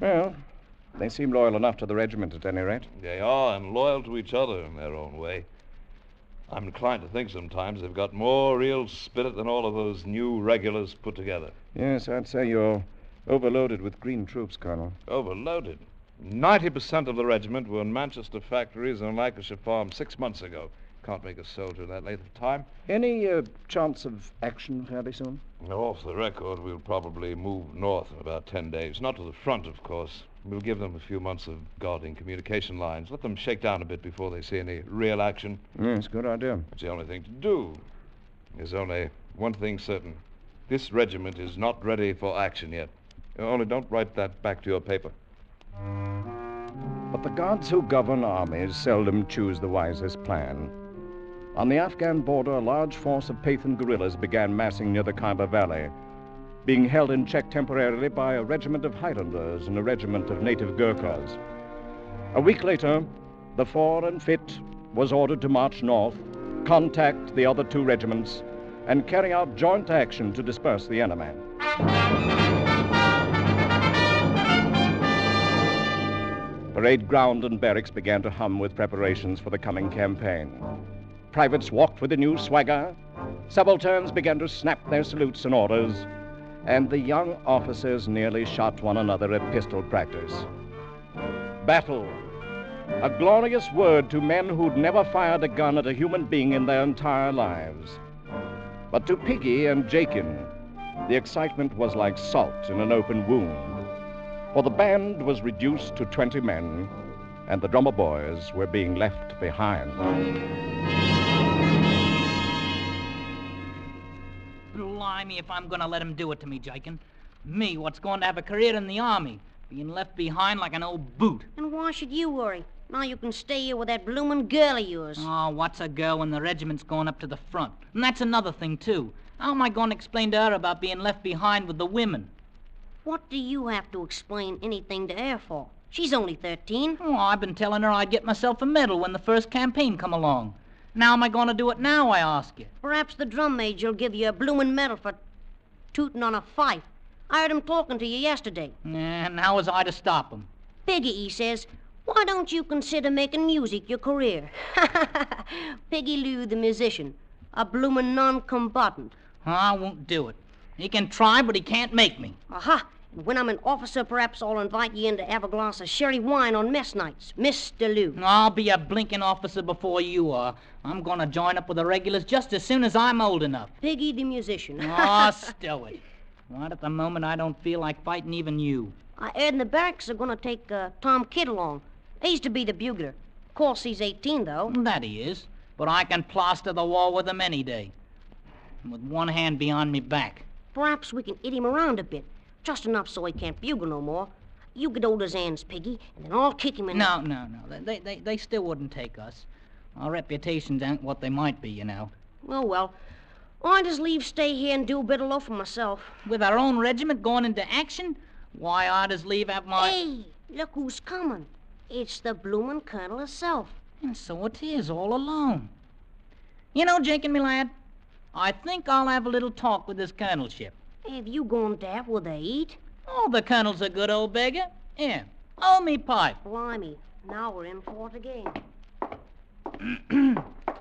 Well, they seem loyal enough to the regiment at any rate. They are, and loyal to each other in their own way. I'm inclined to think sometimes they've got more real spirit than all of those new regulars put together. Yes, I'd say you're overloaded with green troops, Colonel. Overloaded? 90% of the regiment were in Manchester factories and Lancashire farms 6 months ago. Can't make a soldier that length of time. Any chance of action fairly soon? Off the record, we'll probably move north in about 10 days. Not to the front, of course. We'll give them a few months of guarding communication lines. Let them shake down a bit before they see any real action. Yes, good idea. It's the only thing to do. There's only one thing certain. This regiment is not ready for action yet. Only don't write that back to your paper. But the gods who govern armies seldom choose the wisest plan. On the Afghan border, a large force of Pathan guerrillas began massing near the Khyber Valley, being held in check temporarily by a regiment of Highlanders and a regiment of native Gurkhas. A week later, the 4 and Fit was ordered to march north, contact the other two regiments, and carry out joint action to disperse the enemy. Parade ground and barracks began to hum with preparations for the coming campaign. Privates walked with a new swagger, subalterns began to snap their salutes and orders, and the young officers nearly shot one another at pistol practice. Battle, a glorious word to men who'd never fired a gun at a human being in their entire lives. But to Piggy and Jakin, the excitement was like salt in an open wound, for the band was reduced to 20 men, and the drummer boys were being left behind. Blimey, if I'm going to let him do it to me, Jakin. Me, what's going to have a career in the army, being left behind like an old boot. And why should you worry? Now you can stay here with that bloomin' girl of yours. Oh, what's a girl when the regiment's going up to the front? And that's another thing, too. How am I going to explain to her about being left behind with the women? What do you have to explain anything to her for? She's only 13. Oh, I've been telling her I'd get myself a medal when the first campaign come along. Now am I going to do it now, I ask you? Perhaps the drum major will give you a bloomin' medal for tooting on a fife. I heard him talking to you yesterday. And how was I to stop him? Piggy, he says, why don't you consider making music your career? Piggy Lou, the musician, a bloomin' non-combatant. I won't do it. He can try, but he can't make me. Aha! And when I'm an officer, perhaps I'll invite you in to have a glass of sherry wine on mess nights, Mr. Lou. I'll be a blinking officer before you are. I'm going to join up with the regulars just as soon as I'm old enough. Piggy the musician. Oh, stow it. Right at the moment, I don't feel like fighting even you. I heard in the barracks are going to take Tom Kidd along. He's to be the bugler. Of course, he's 18, though. That he is. But I can plaster the wall with him any day. With one hand behind me back. Perhaps we can hit him around a bit. Just enough so he can't bugle no more. You get hold of his hands, Piggy, and then I'll kick him in No. They still wouldn't take us. Our reputations ain't what they might be, you know. Oh, well. I just leave stay here and do a bit of loafing myself. With our own regiment going into action? Why, I just leave at my... Hey, look who's coming. It's the bloomin' colonel herself. And so it is, all alone. You know, Jakin, me lad, I think I'll have a little talk with this colonelship. Have you gone daft with the heat? Oh, the colonel's a good old beggar. Here, hold me pipe. Blimey, now we're in for it again.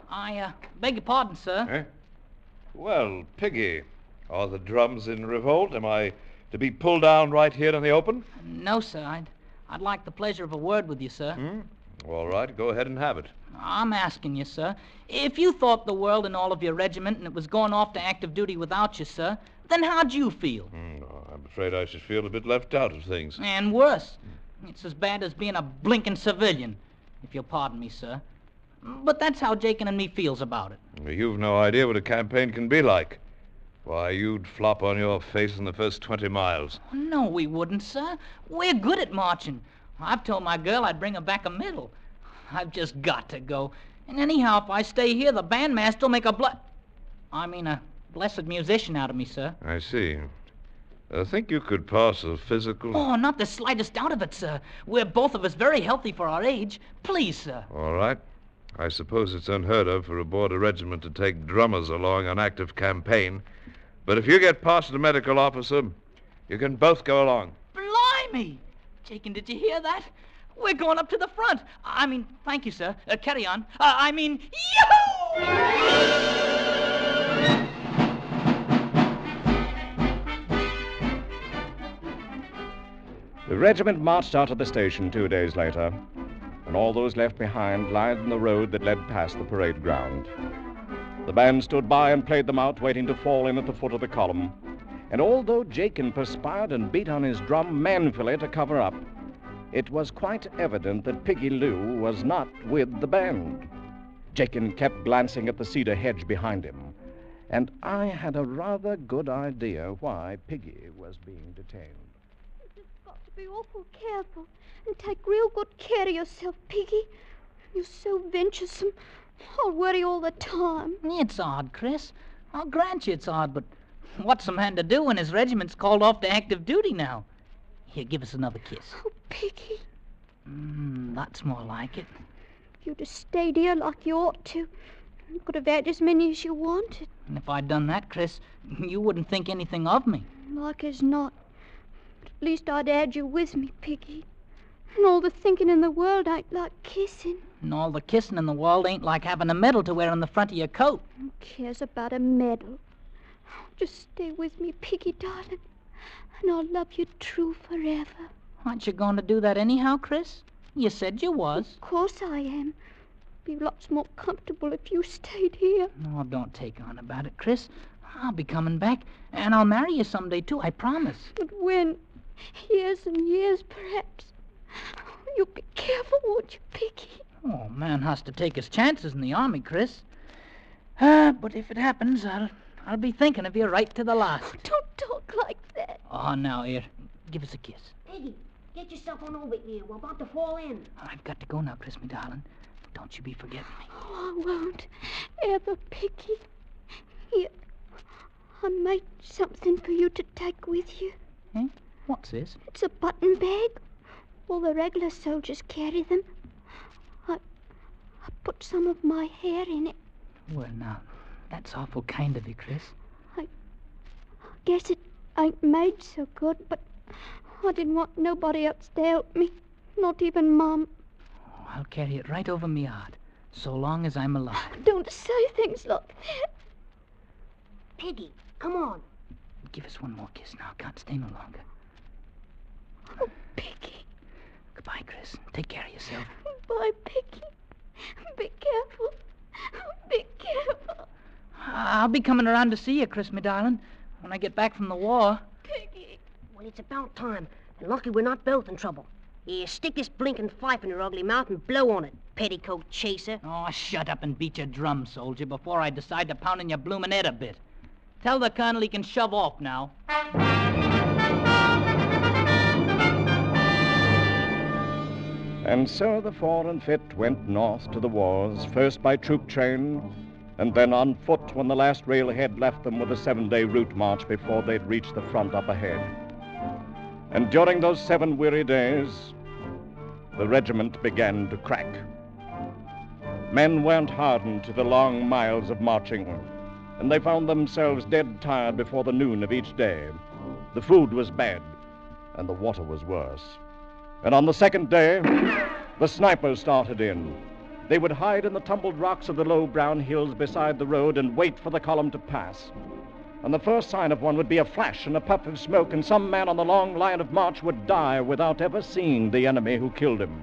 I beg your pardon, sir. Eh? Well, Piggy, are the drums in revolt? Am I to be pulled down right here in the open? No, sir. I'd like the pleasure of a word with you, sir. All right, go ahead and have it. I'm asking you, sir. If you thought the world and all of your regiment and it was going off to active duty without you, sir, then how'd you feel? I'm afraid I should feel a bit left out of things. And worse. It's as bad as being a blinking civilian, if you'll pardon me, sir. But that's how Jakin and me feels about it. You've no idea what a campaign can be like. Why, you'd flop on your face in the first 20 miles. No, we wouldn't, sir. We're good at marching. I've told my girl I'd bring her back a medal. I've just got to go. And anyhow, if I stay here, the bandmaster will make a blessed musician out of me, sir. I see. I think you could pass a physical... Oh, not the slightest doubt of it, sir. We're both of us very healthy for our age. Please, sir. All right. I suppose it's unheard of for a border regiment to take drummers along on active campaign. But if you get past the medical officer, you can both go along. Blimey! Jakin, did you hear that? We're going up to the front. Thank you, sir. Carry on. Yahoo! The regiment marched out of the station 2 days later, and all those left behind lined the road that led past the parade ground. The band stood by and played them out, waiting to fall in at the foot of the column. And although Jakin perspired and beat on his drum manfully to cover up, it was quite evident that Piggy Lou was not with the band. Jakin kept glancing at the cedar hedge behind him, and I had a rather good idea why Piggy was being detained. You've got to be awful careful and take real good care of yourself, Piggy. You're so venturesome. I'll worry all the time. It's odd, Chris. I'll grant you it's odd, but what's a man to do when his regiment's called off to active duty now? Here, give us another kiss. Oh, Piggy. That's more like it. You'd have stayed here like you ought to. You could have had as many as you wanted. And if I'd done that, Chris, you wouldn't think anything of me. Like as not. But at least I'd had you with me, Piggy. And all the thinking in the world ain't like kissing. And all the kissing in the world ain't like having a medal to wear on the front of your coat. Who cares about a medal? Just stay with me, Piggy, darling, and I'll love you true forever. Aren't you going to do that anyhow, Chris? You said you was. Of course I am. Be lots more comfortable if you stayed here. Oh, don't take on about it, Chris. I'll be coming back, and I'll marry you someday, too, I promise. But when? Years and years, perhaps. You be careful, won't you, Piggy? Oh, a man has to take his chances in the army, Chris. But if it happens, I'll be thinking of you right to the last. Oh, don't talk like that. Oh, now, here, give us a kiss. Peggy, get yourself on over here. We're about to fall in. I've got to go now, Chris, my darling. Don't you be forgetting me. Oh, I won't ever, Piggy. Here, I made something for you to take with you. Eh? What's this? It's a button bag. All the regular soldiers carry them. I put some of my hair in it. Well, now, that's awful kind of you, Chris. I guess it ain't made so good, but I didn't want nobody else to help me. Not even Mum. Oh, I'll carry it right over me heart, so long as I'm alive. Don't say things like that. Peggy, come on. Give us one more kiss now. Can't stay no longer. Oh, Piggy. Goodbye, Chris. Take care of yourself. Bye, Piggy. Be careful. Be careful. I'll be coming around to see you, Chris, my darling, when I get back from the war. Peggy. Well, it's about time. And lucky we're not both in trouble. Here, stick this blinking pipe in your ugly mouth and blow on it, petticoat chaser. Oh, shut up and beat your drum, soldier, before I decide to pound in your bloomin' head a bit. Tell the colonel he can shove off now. And so the four and fit went north to the wars, first by troop train, and then on foot when the last railhead left them with a 7-day route march before they'd reach the front up ahead. And during those 7 weary days, the regiment began to crack. Men weren't hardened to the long miles of marching, and they found themselves dead tired before the noon of each day. The food was bad, and the water was worse. And on the 2nd day, the snipers started in. They would hide in the tumbled rocks of the low brown hills beside the road and wait for the column to pass. And the first sign of one would be a flash and a puff of smoke, and some man on the long line of march would die without ever seeing the enemy who killed him.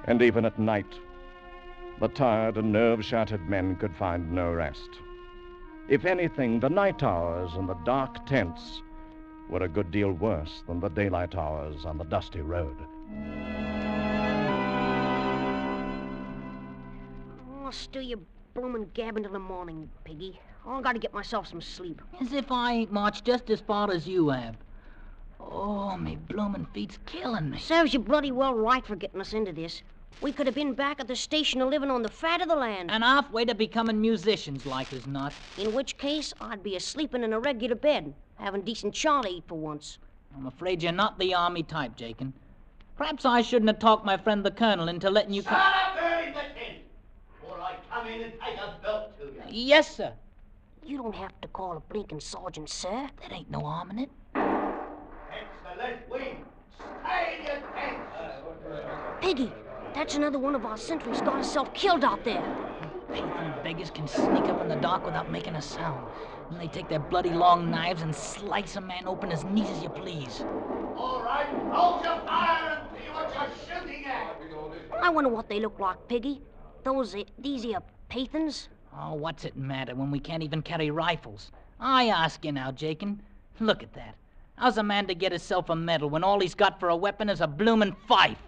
And even at night, the tired and nerve-shattered men could find no rest. If anything, the night hours and the dark tents were a good deal worse than the daylight hours on the dusty road. Oh, still you bloomin' gabbing till the morning, Piggy. I gotta get myself some sleep. As if I ain't marched just as far as you have. Oh, me bloomin' feet's killing me. Serves you bloody well right for getting us into this. We could have been back at the station living on the fat of the land. And halfway to becoming musicians, like as not. In which case, I'd be a-sleeping in a regular bed, having decent chaw to eat for once. I'm afraid you're not the army type, Jakin. Perhaps I shouldn't have talked my friend the colonel into letting you come. Shut up there in the tent, or I come in and take a belt to you. Yes, sir. You don't have to call a blinking sergeant, sir. That ain't no harm in it. That's the left wing. Stay in your tents. Piggy, that's another one of our sentries got herself killed out there. Pathan beggars can sneak up in the dark without making a sound. And they take their bloody long knives and slice a man open as neat as you please. All right, hold your fire and see what you're shooting at. I wonder what they look like, Piggy. These here Pathans? Oh, what's it matter when we can't even carry rifles? I ask you now, Jakin. Look at that. How's a man to get himself a medal when all he's got for a weapon is a bloomin' fife?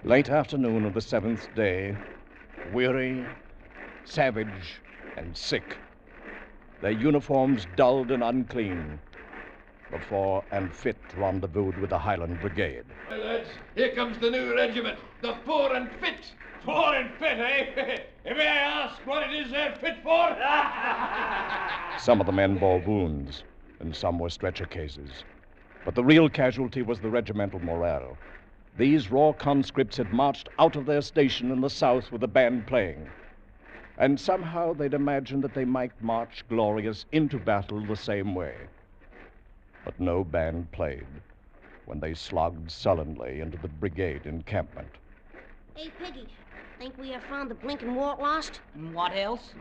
Late afternoon of the 7th day, weary, savage, and sick, their uniforms dulled and unclean, the four and fit rendezvoused with the Highland Brigade. Hey, lads, here comes the new regiment, the Four and Fit. Four and Fit, eh? May I ask what it is they're fit for? Some of the men bore wounds, and some were stretcher cases. But the real casualty was the regimental morale. These raw conscripts had marched out of their station in the south with the band playing. And somehow they'd imagined that they might march glorious into battle the same way. But no band played when they slogged sullenly into the brigade encampment. Hey, Piggy, think we have found the blinking wart lost? And what else?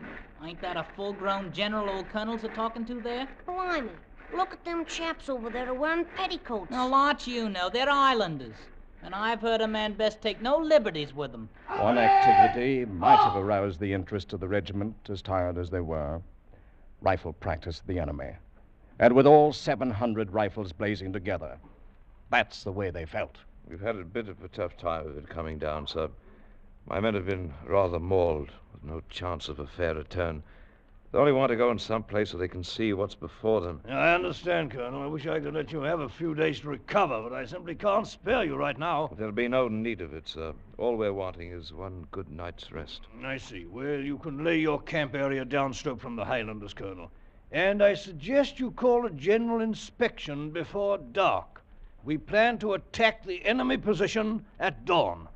Ain't that a full-grown general old colonels are talking to there? Blimey, look at them chaps over there who are wearing petticoats. A lot you know. They're islanders. And I've heard a man best take no liberties with them. One activity might have aroused the interest of the regiment, as tired as they were. Rifle practice of the enemy. And with all 700 rifles blazing together. That's the way they felt. We've had a bit of a tough time of it coming down, sir. My men have been rather mauled, with no chance of a fair return. They only want to go in some place where they can see what's before them. I understand, Colonel. I wish I could let you have a few days to recover, but I simply can't spare you right now. There'll be no need of it, sir. All we're wanting is one good night's rest. I see. Well, you can lay your camp area downstroke from the Highlanders, Colonel. And I suggest you call a general inspection before dark. We plan to attack the enemy position at dawn.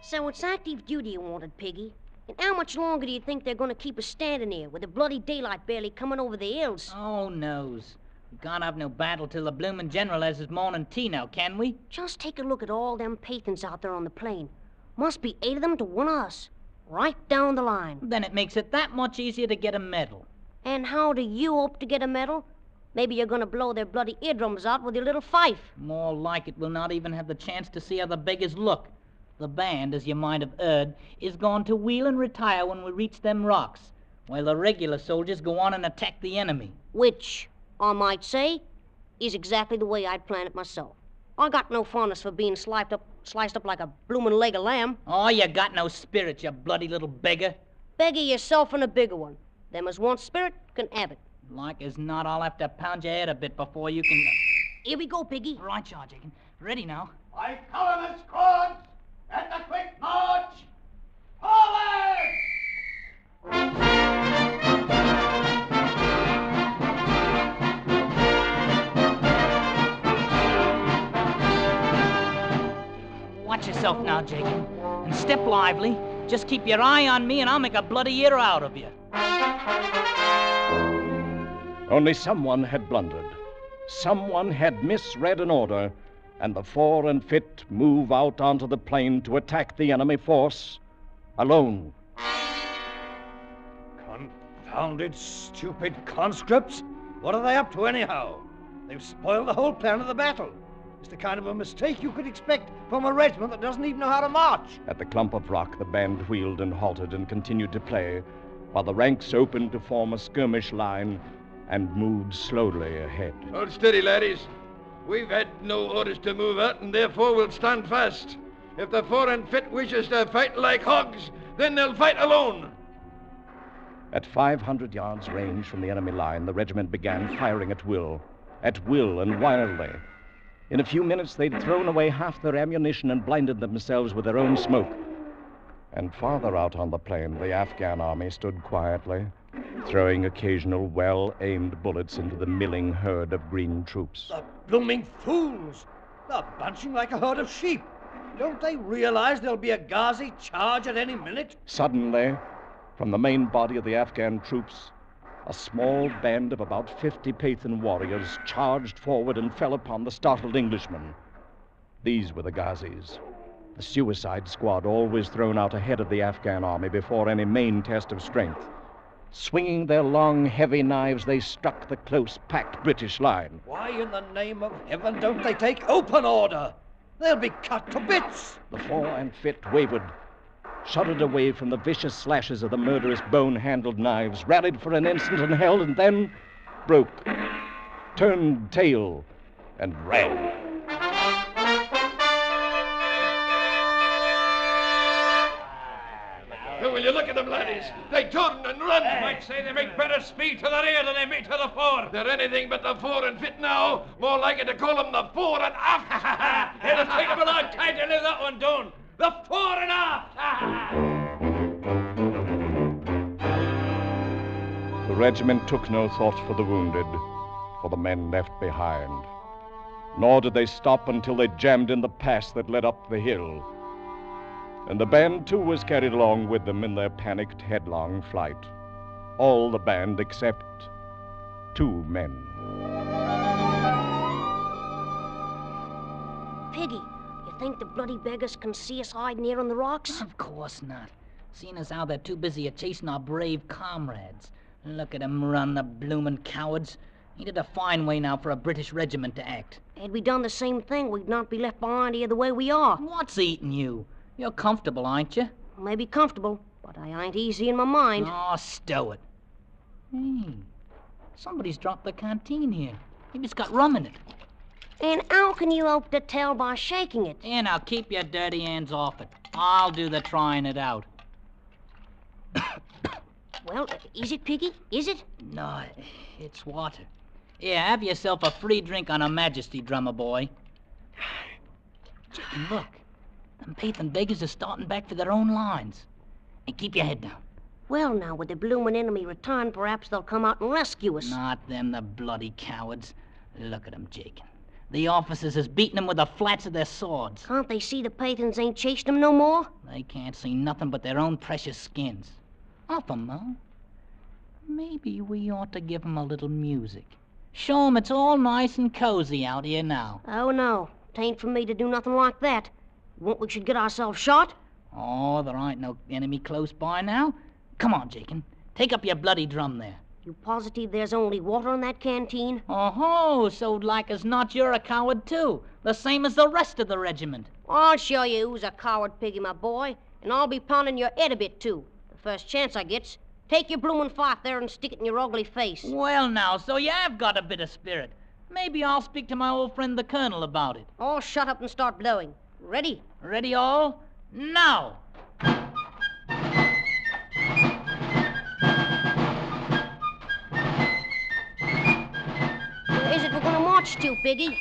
So it's active duty you wanted, Piggy. And how much longer do you think they're going to keep us standing here with the bloody daylight barely coming over the hills? Oh, knows. We can't have no battle till the bloomin' general has his morning tea now, can we? Just take a look at all them Pathans out there on the plain. Must be 8 of them to 1 of us. Right down the line. Then it makes it that much easier to get a medal. And how do you hope to get a medal? Maybe you're going to blow their bloody eardrums out with your little fife. More like it, we'll not even have the chance to see how the beggars look. The band, as you might have heard, is going to wheel and retire when we reach them rocks, while the regular soldiers go on and attack the enemy. Which, I might say, is exactly the way I'd plan it myself. I got no fondness for being sliced up like a bloomin' leg of lamb. Oh, you got no spirit, you bloody little beggar. Beggar yourself and a bigger one. Them as want spirit can have it. Like as not, I'll have to pound your head a bit before you can... Here we go, Piggy. Right, Charge Aiken. Ready now. I column squads and the quick march. Forward! Watch yourself now, Jacob. And step lively. Just keep your eye on me and I'll make a bloody ear out of you. Only someone had blundered. Someone had misread an order, and the 4 and Fit move out onto the plain to attack the enemy force alone. Confounded, stupid conscripts! What are they up to anyhow? They've spoiled the whole plan of the battle. It's the kind of a mistake you could expect from a regiment that doesn't even know how to march. At the clump of rock, the band wheeled and halted and continued to play, while the ranks opened to form a skirmish line and moved slowly ahead. Hold steady, laddies. We've had no orders to move out, and therefore we'll stand fast. If the 4 and Fit wishes to fight like hogs, then they'll fight alone. At 500 yards range from the enemy line, the regiment began firing at will and wildly. In a few minutes, they'd thrown away half their ammunition and blinded themselves with their own smoke. And farther out on the plain, the Afghan army stood quietly, throwing occasional well-aimed bullets into the milling herd of green troops. The blooming fools! They're bunching like a herd of sheep. Don't they realize there'll be a Ghazi charge at any minute? Suddenly, from the main body of the Afghan troops, a small band of about 50 Pathan warriors charged forward and fell upon the startled Englishmen. These were the Ghazis, the suicide squad always thrown out ahead of the Afghan army before any main test of strength. Swinging their long, heavy knives, they struck the close-packed British line. Why in the name of heaven don't they take open order? They'll be cut to bits. The 4 and Fit wavered, shuddered away from the vicious slashes of the murderous bone-handled knives, rallied for an instant and held, and then broke, turned tail, and ran. Will you look at them, laddies? They turn and run. I might say they make better speed to the rear than they make to the fore. They're anything but the 4 and Fit now. More like it to call them the 4 and aft. It'll take them a long time to live that one down. The 4 and aft. The regiment took no thought for the wounded, for the men left behind. Nor did they stop until they jammed in the pass that led up the hill. And the band, too, was carried along with them in their panicked, headlong flight. All the band except 2 men. Piggy, you think the bloody beggars can see us hiding here on the rocks? Of course not. Seeing as how they're too busy chasing our brave comrades. Look at 'em run, the bloomin' cowards. Ain't it a fine way now for a British regiment to act? Had we done the same thing, we'd not be left behind here the way we are. What's eating you? You're comfortable, aren't you? Maybe comfortable, but I ain't easy in my mind. Oh, stow it. Hey, somebody's dropped the canteen here. Maybe it's got rum in it. And how can you hope to tell by shaking it? Yeah, now keep your dirty hands off it. I'll do the trying it out. Well, is it, Piggy? Is it? No, it's water. Yeah, have yourself a free drink on Her Majesty, drummer boy. And look, them Pathan beggars are starting back for their own lines. And keep your head down. Well, now, with the bloomin' enemy return, perhaps they'll come out and rescue us. Not them, the bloody cowards. Look at them, Jakin. The officers is beating them with the flats of their swords. Can't they see the Pathans ain't chased them no more? They can't see nothing but their own precious skins. Off 'em, Mo. Maybe we ought to give 'em a little music. Show 'em it's all nice and cozy out here now. Oh, no. Tain't for me to do nothing like that. Won't we should get ourselves shot? Oh, there ain't no enemy close by now. Come on, Jakin. Take up your bloody drum there. You positive there's only water in that canteen? Oh-ho, so like as not you're a coward, too. The same as the rest of the regiment. I'll show you who's a coward, Piggy, my boy. And I'll be pounding your head a bit, too. The first chance I gets. Take your bloomin' fife there and stick it in your ugly face. Well, now, so you have got a bit of spirit. Maybe I'll speak to my old friend the Colonel about it. All shut up and start blowing. Ready? Ready all? Now! Where is it we're gonna march to, Piggy?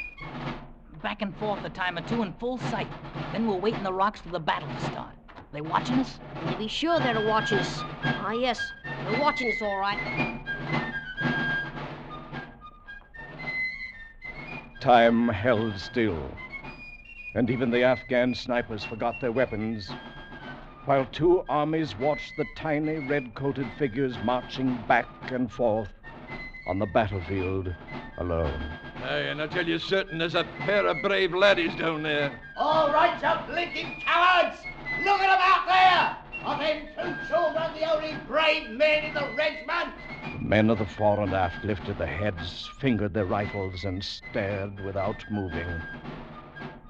Back and forth a time or two in full sight. Then we'll wait in the rocks for the battle to start. They watching us? To be sure they're watching us. Ah, yes. They're watching us, all right. Time held still, and even the Afghan snipers forgot their weapons, while 2 armies watched the tiny red-coated figures marching back and forth on the battlefield alone. Aye, and I tell you certain there's a pair of brave laddies down there. All right, you blinking cowards! Look at them out there! Are them 2 children the only brave men in the regiment? The men of the fore and aft lifted their heads, fingered their rifles, and stared without moving.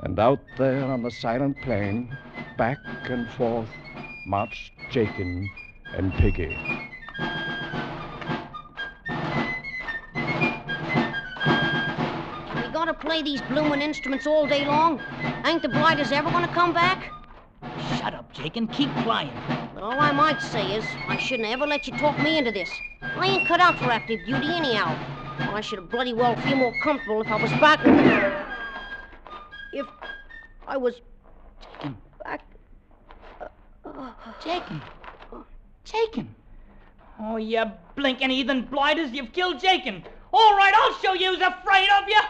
And out there on the silent plain, back and forth, marched Jakin and Piggy. We gotta play these bloomin' instruments all day long? Ain't the blighters ever gonna come back? Shut up, Jakin. Keep flying. But all I might say is, I shouldn't ever let you talk me into this. I ain't cut out for active duty anyhow. Well, I should have bloody well feel more comfortable if I was back. If I was back. Jakin. Jakin. Oh, you blinking heathen blighters. You've killed Jakin. All right, I'll show you who's afraid of you.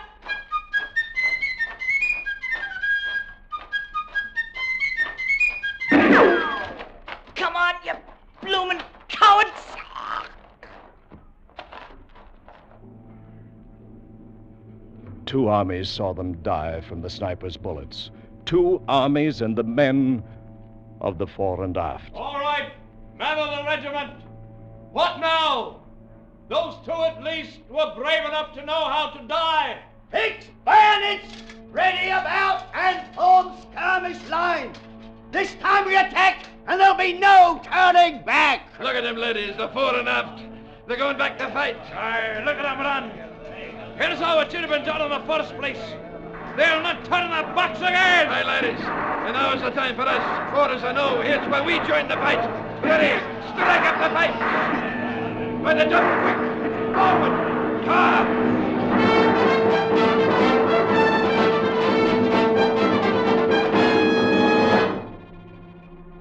Come on, you bloomin' cowards! 2 armies saw them die from the snipers' bullets. 2 armies and the men of the fore and aft. All right, men of the regiment. What now? Those 2 at least were brave enough to know how to die. Fix bayonets! Ready about and form skirmish line! This time we attack, and there'll be no turning back! Look at them ladies, the fore and aft. They're going back to fight. Aye, look at them run. Here's how it should have been done in the first place. They'll not turn their backs again. Aye, ladies. And now's the time for us. For as I know, here's where we join the fight. Ready, strike up the fight. By the jump, quick, forward, charge.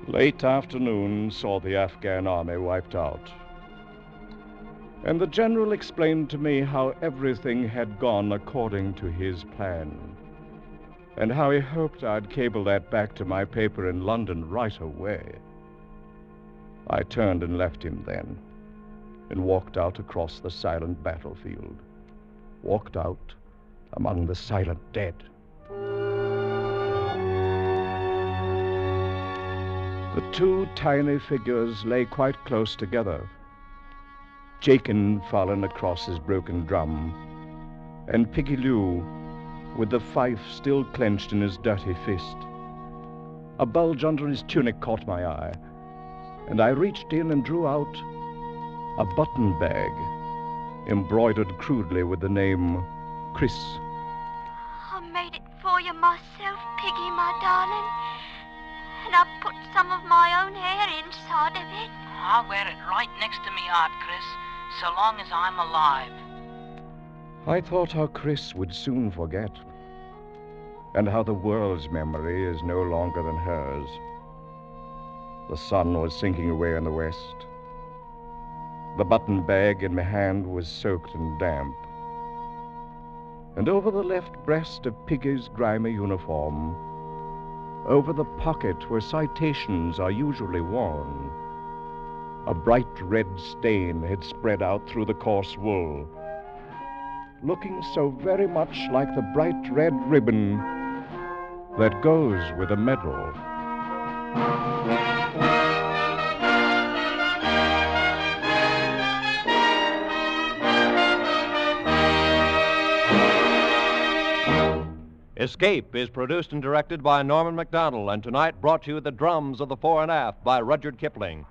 Late afternoon saw the Afghan army wiped out. And the general explained to me how everything had gone according to his plan, and how he hoped I'd cable that back to my paper in London right away. I turned and left him then, and walked out across the silent battlefield, walked out among the silent dead. The two tiny figures lay quite close together, Jakin fallen across his broken drum, and Piggy Lou with the fife still clenched in his dirty fist. A bulge under his tunic caught my eye, and I reached in and drew out a button bag embroidered crudely with the name Chris. I made it for you myself, Piggy, my darling. And I put some of my own hair inside of it. I'll wear it right next to me heart, Chris, so long as I'm alive. I thought how Chris would soon forget, and how the world's memory is no longer than hers. The sun was sinking away in the west. The button bag in my hand was soaked and damp. And over the left breast of Piggy's grimy uniform, over the pocket where citations are usually worn, a bright red stain had spread out through the coarse wool, looking so very much like the bright red ribbon that goes with a medal. Escape is produced and directed by Norman MacDonald, and tonight brought you The Drums of the Fore and Aft by Rudyard Kipling.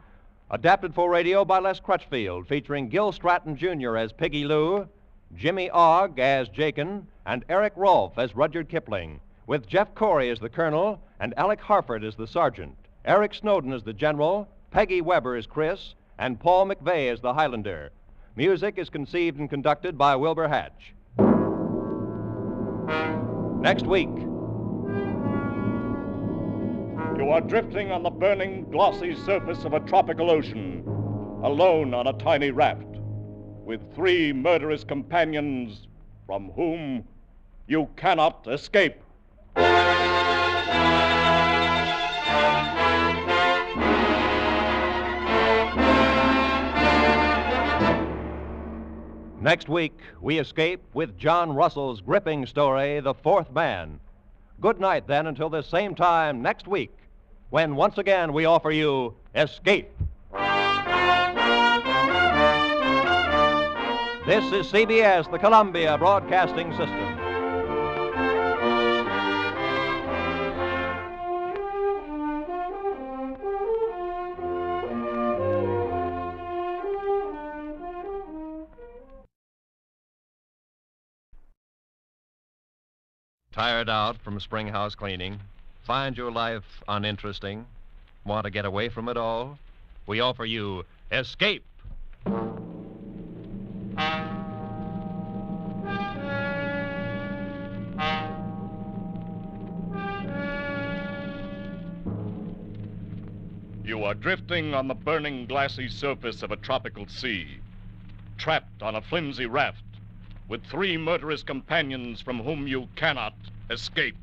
Adapted for radio by Les Crutchfield, featuring Gil Stratton Jr. as Piggy Lou, Jimmy Ogg as Jakin, and Eric Rolfe as Rudyard Kipling, with Jeff Corey as the Colonel and Alec Harford as the Sergeant, Eric Snowden as the General, Peggy Weber as Chris, and Paul McVeigh as the Highlander. Music is conceived and conducted by Wilbur Hatch. Next week. You are drifting on the burning, glossy surface of a tropical ocean, alone on a tiny raft, with 3 murderous companions from whom you cannot escape. Next week, we escape with John Russell's gripping story, The Fourth Man. Good night, then, until this same time next week, when once again we offer you Escape. This is CBS, the Columbia Broadcasting System. Tired out from spring house cleaning? Find your life uninteresting? Want to get away from it all? We offer you Escape. You are drifting on the burning, glassy surface of a tropical sea, trapped on a flimsy raft, with 3 murderous companions from whom you cannot escape.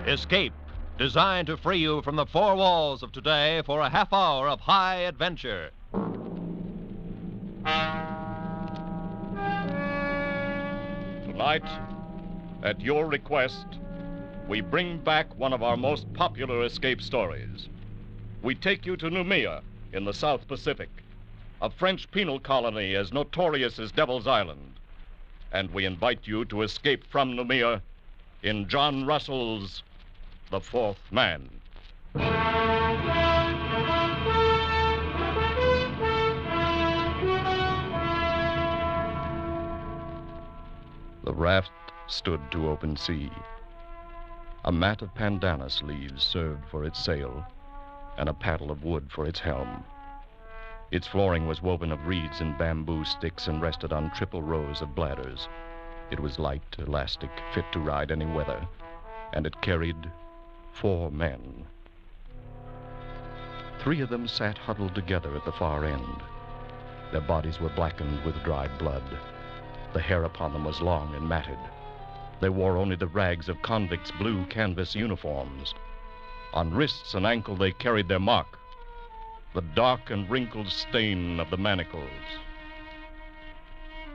Escape, designed to free you from the 4 walls of today for a half hour of high adventure. Tonight, at your request, we bring back one of our most popular escape stories. We take you to Noumea in the South Pacific, a French penal colony as notorious as Devil's Island. And we invite you to escape from Noumea in John Russell's The Fourth Man. The raft stood to open sea. A mat of pandanus leaves served for its sail, and a paddle of wood for its helm. Its flooring was woven of reeds and bamboo sticks and rested on triple rows of bladders. It was light, elastic, fit to ride any weather. and it carried 4 men. 3 of them sat huddled together at the far end. Their bodies were blackened with dried blood. The hair upon them was long and matted. They wore only the rags of convicts' blue canvas uniforms. On wrists and ankle they carried their mark, the dark and wrinkled stain of the manacles.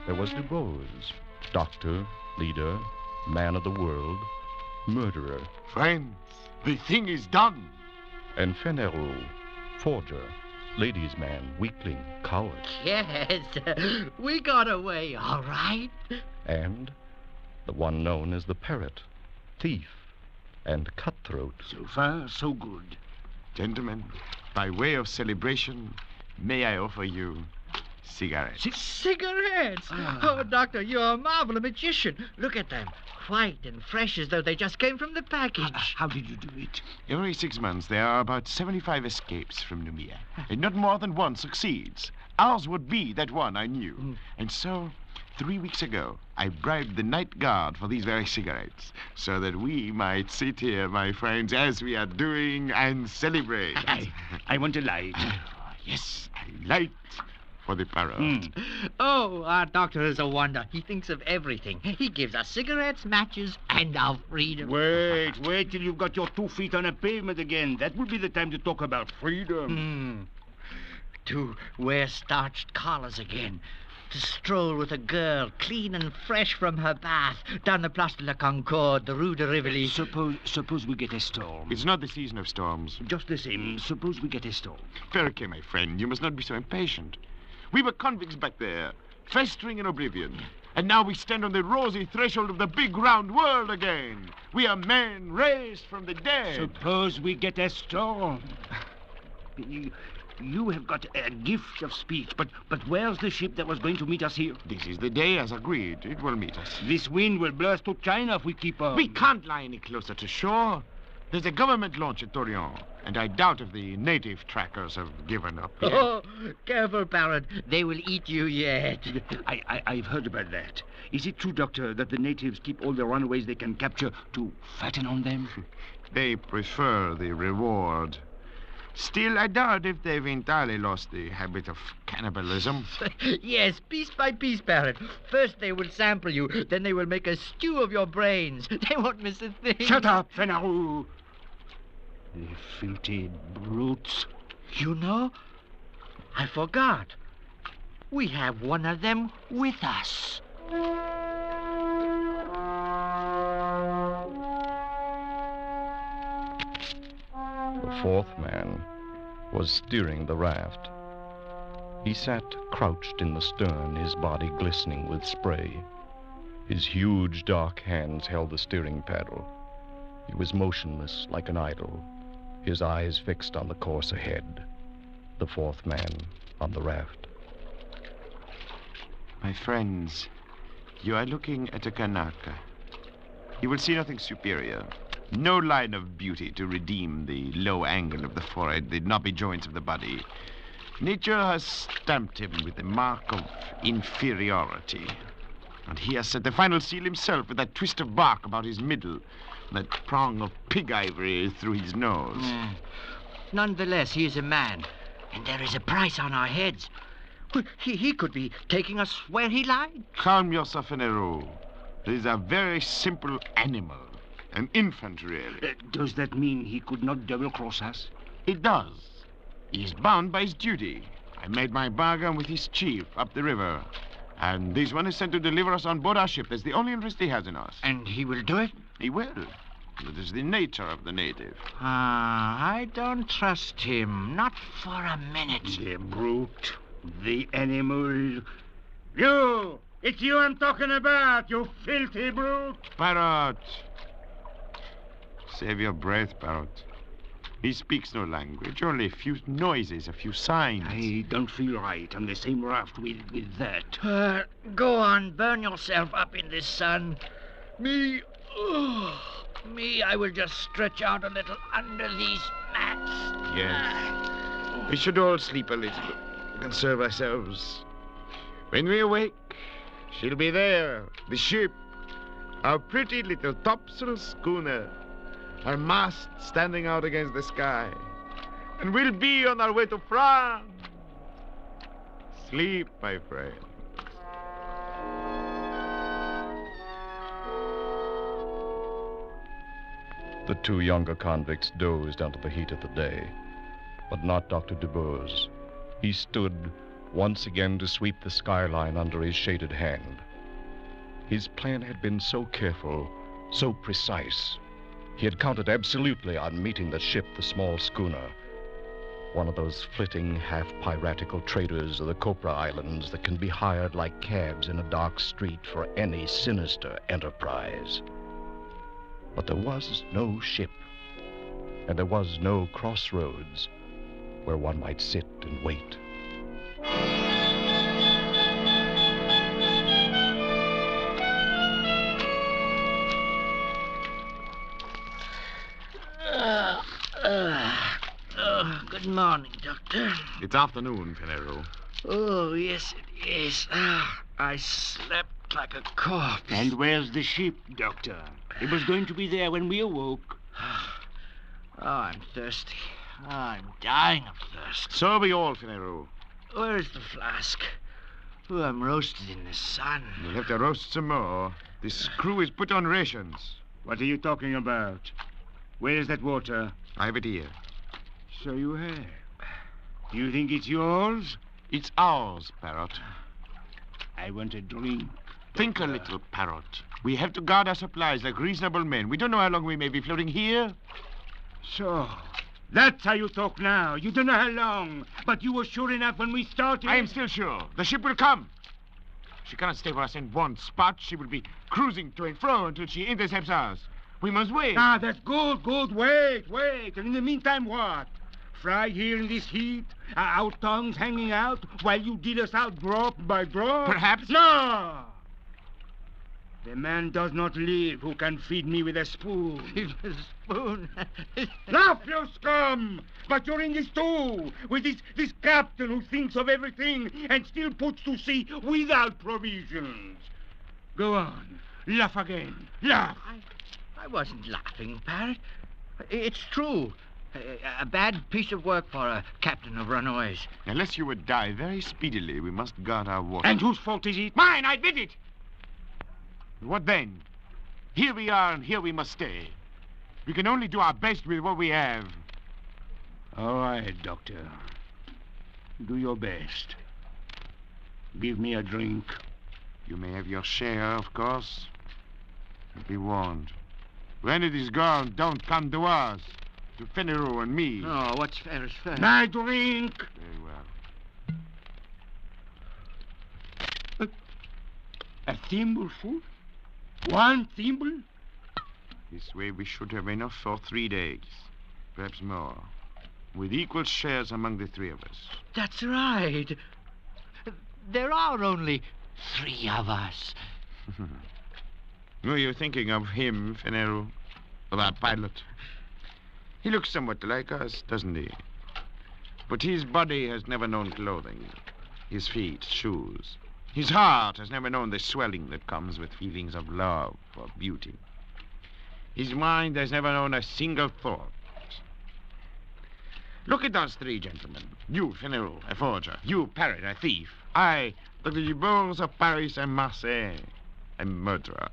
There was Dubose, doctor, leader, man of the world, murderer. Friends, the thing is done. And Fenerou, forger, ladies' man, weakling, coward. Yes, we got away, all right. And the one known as the Parrot, thief, and cutthroat. So far, so good. Gentlemen, by way of celebration, may I offer you cigarettes? Cigarettes? Oh, Doctor, you're a marvel, a magician. Look at them. White and fresh as though they just came from the package. How did you do it? Every 6 months, there are about 75 escapes from Numia, and not more than one succeeds. Ours would be that one I knew. And so, 3 weeks ago, I bribed the night guard for these very cigarettes, so that we might sit here, my friends, as we are doing, and celebrate. I want a light. Yes, a light for the Parrot. Oh, our doctor is a wonder. He thinks of everything. He gives us cigarettes, matches, and our freedom. Wait till you've got your 2 feet on a pavement again. That will be the time to talk about freedom. To wear starched collars again. To stroll with a girl, clean and fresh from her bath, down the Place de la Concorde, the Rue de Rivoli. Suppose we get a storm. It's not the season of storms. Just the same, suppose we get a storm. Perquet, my friend, you must not be so impatient. We were convicts back there, festering in oblivion. And now we stand on the rosy threshold of the big round world again. We are men raised from the dead. Suppose we get a storm. You have got a gift of speech, but where's the ship that was going to meet us here? This is the day, as agreed. It will meet us. This wind will blow us to China if we keep on. We can't lie any closer to shore. There's a government launch at Torreon, and I doubt if the native trackers have given up yet. Oh, careful, Parrot. They will eat you yet. I've heard about that. Is it true, Doctor, that the natives keep all the runaways they can capture to fatten on them? They prefer the reward. Still, I doubt if they've entirely lost the habit of cannibalism. Yes, piece by piece, Parrot. First they will sample you, then they will make a stew of your brains. They won't miss a thing. Shut up, Fenerou! The filthy brutes. You know, I forgot. We have one of them with us. The 4th man was steering the raft. He sat crouched in the stern, his body glistening with spray. His huge dark hands held the steering paddle. He was motionless like an idol, his eyes fixed on the course ahead. The 4th man on the raft. My friends, you are looking at a Kanaka. You will see nothing superior. No line of beauty to redeem the low angle of the forehead, the knobby joints of the body. Nature has stamped him with the mark of inferiority. And he has set the final seal himself with that twist of bark about his middle, that prong of pig ivory through his nose. Nonetheless, he is a man, and there is a price on our heads. He could be taking us where he lied. Calm yourself, Fenerou. He is a very simple animal. An infant, really. Does that mean he could not double-cross us? It does. He is bound by his duty. I made my bargain with his chief up the river. And this one is sent to deliver us on board our ship. That's the only interest he has in us. And he will do it? He will. That is the nature of the native. I don't trust him. Not for a minute. The brute. The animal. You! It's you I'm talking about, you filthy brute! Parrot! Save your breath, Parrot. He speaks no language, only a few noises, a few signs. I don't feel right on the same raft with that. Go on, burn yourself up in this sun. Me, I will just stretch out a little under these mats. Yes. We should all sleep a little, conserve ourselves. When we awake, she'll be there, the ship, our pretty little topsail schooner. our mast standing out against the sky. And we'll be on our way to France. Sleep, my friend. The two younger convicts dozed under the heat of the day, but not Dr. DeBoers. He stood once again to sweep the skyline under his shaded hand. His plan had been so careful, so precise. He had counted absolutely on meeting the ship, the small schooner, one of those flitting, half-piratical traders of the Copra Islands that can be hired like cabs in a dark street for any sinister enterprise. But there was no ship, and there was no crossroads where one might sit and wait. Good morning, Doctor. It's afternoon, Finero. Oh, yes, it is. I slept like a corpse. And where's the ship, Doctor? It was going to be there when we awoke. Oh, I'm thirsty. I'm dying of thirst. So are we all, Finero. Where is the flask? Oh, I'm roasted in the sun. You'll have to roast some more. This crew is put on rations. What are you talking about? Where is that water? I have it here. So you have. Do you think it's yours? It's ours, Parrot. I want a drink. Think a little, Parrot. We have to guard our supplies like reasonable men. We don't know how long we may be floating here. So, that's how you talk now. You don't know how long, but you were sure enough when we started. I am still sure. The ship will come. She cannot stay for us in one spot. She will be cruising to and fro until she intercepts us. We must wait. Ah, that's good. Wait. And in the meantime, what? Fry here in this heat, our tongues hanging out, while you deal us out drop by drop? Perhaps. No! The man does not live who can feed me with a spoon. With a spoon? Laugh, you scum! But you're in this too, with this captain who thinks of everything and still puts to sea without provisions. Go on. Laugh again. Laugh. I wasn't laughing, Parrot. It's true. A bad piece of work for a captain of runaways. Unless you would die very speedily, we must guard our water. And whose fault is it? Mine, I admit it. What then? Here we are, and here we must stay. We can only do our best with what we have. All right, Doctor. Do your best. Give me a drink. You may have your share, of course. But be warned. When it is gone, don't come to us. To Finero and me. Oh, what's fair is fair. My drink! Very well. A thimbleful? One thimble? This way we should have enough for 3 days. Perhaps more. With equal shares among the three of us. That's right. There are only 3 of us. Were you thinking of him, Finero? Of our pilot? He looks somewhat like us, doesn't he? But his body has never known clothing. His feet, shoes. His heart has never known the swelling that comes with feelings of love or beauty. His mind has never known a single thought. Look at us 3 gentlemen. You, Finero, a forger. You, Parrot, a thief. I, Dr. DeBoers of Paris and Marseille, a murderer.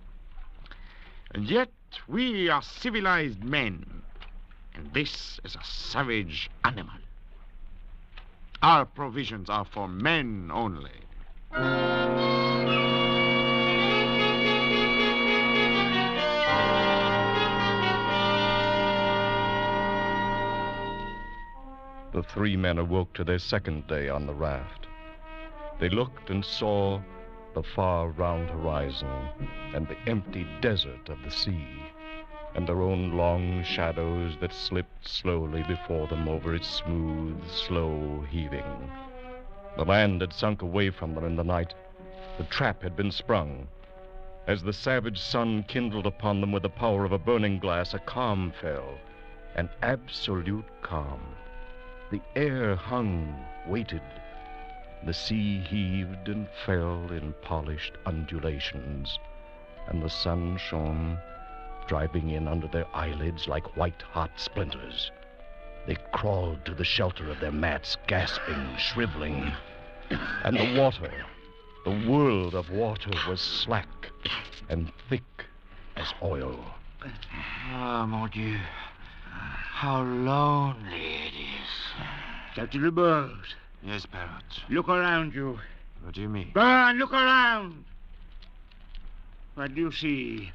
And yet we are civilized men. And this is a savage animal. Our provisions are for men only. The 3 men awoke to their second day on the raft. They looked and saw the far round horizon and the empty desert of the sea, and their own long shadows that slipped slowly before them over its smooth, slow heaving. The land had sunk away from them in the night. The trap had been sprung. As the savage sun kindled upon them with the power of a burning glass, a calm fell, an absolute calm. The air hung, waited. The sea heaved and fell in polished undulations, and the sun shone driving in under their eyelids like white-hot splinters. They crawled to the shelter of their mats, gasping, shriveling. And the water, the world of water, was slack and thick as oil. Ah, mon Dieu. How lonely it is. Captain the bird. Yes, Parrot. Look around you. What do you mean? Go on, look around. What do you see?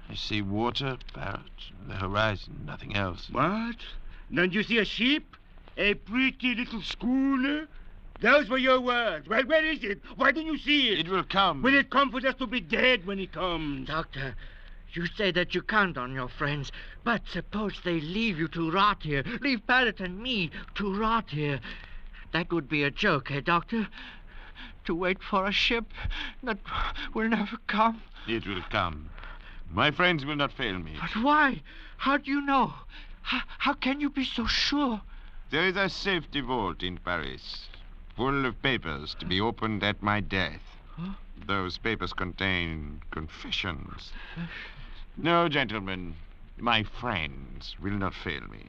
I see water, Parrot, the horizon, nothing else. What? Don't you see a ship? A pretty little schooner? Those were your words. Well, where is it? Why don't you see it? It will come. Will it come for us to be dead when it comes? Doctor, you say that you count on your friends, but suppose they leave you to rot here. Leave Parrot and me to rot here. That would be a joke, eh, Doctor? To wait for a ship that will never come. It will come. My friends will not fail me. But why? How do you know? How can you be so sure? There is a safety vault in Paris, full of papers to be opened at my death. Huh? Those papers contain confessions. No, gentlemen, my friends will not fail me.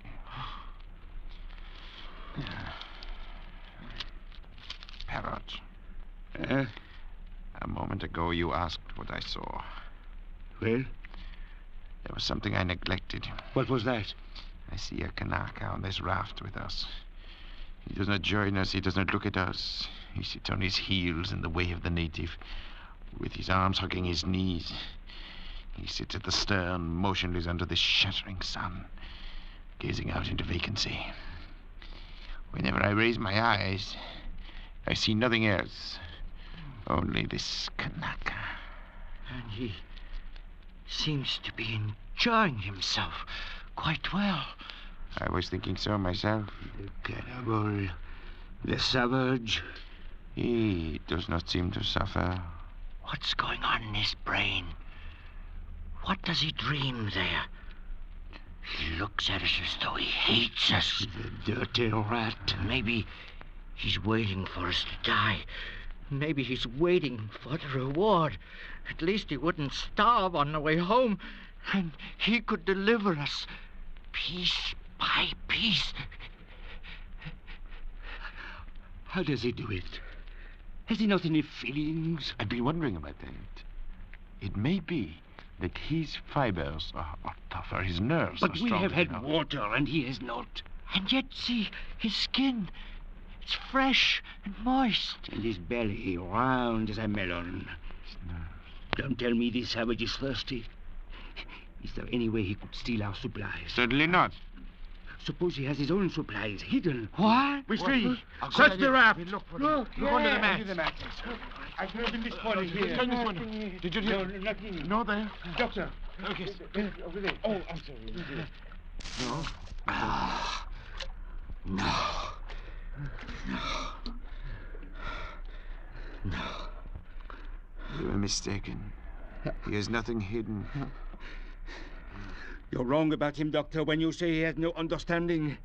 Parrot. A moment ago you asked what I saw. Well? There was something I neglected. What was that? I see a Kanaka on this raft with us. He does not join us. He does not look at us. He sits on his heels in the way of the native, with his arms hugging his knees. He sits at the stern, motionless under the shattering sun, gazing out into vacancy. Whenever I raise my eyes, I see nothing else. Only this Kanaka. And he seems to be enjoying himself quite well. I was thinking so myself. The cannibal, the savage. He does not seem to suffer. What's going on in his brain? What does he dream there? He looks at us as though he hates us. The dirty rat. Maybe he's waiting for us to die. Maybe he's waiting for the reward. At least he wouldn't starve on the way home, and he could deliver us piece by piece. How does he do it? Has he not any feelings? I've been wondering about that. It may be that his fibers are tougher, his nerves are But we stronger. have had water, and he has not. And yet, see, his skin, it's fresh and moist. And his belly round as a melon. Don't tell me this savage is thirsty. Is there any way he could steal our supplies? Certainly not. Suppose he has his own supplies hidden. What? We see. I'll go Search to the the- raft. Look for Look under the under mats. I've opened this morning here. Turn this one. Did you hear? No, nothing. No, there. Doctor. Okay. Over there. Oh, I'm sorry. No. No. No. You are mistaken. He has nothing hidden. You're wrong about him, Doctor, when you say he has no understanding.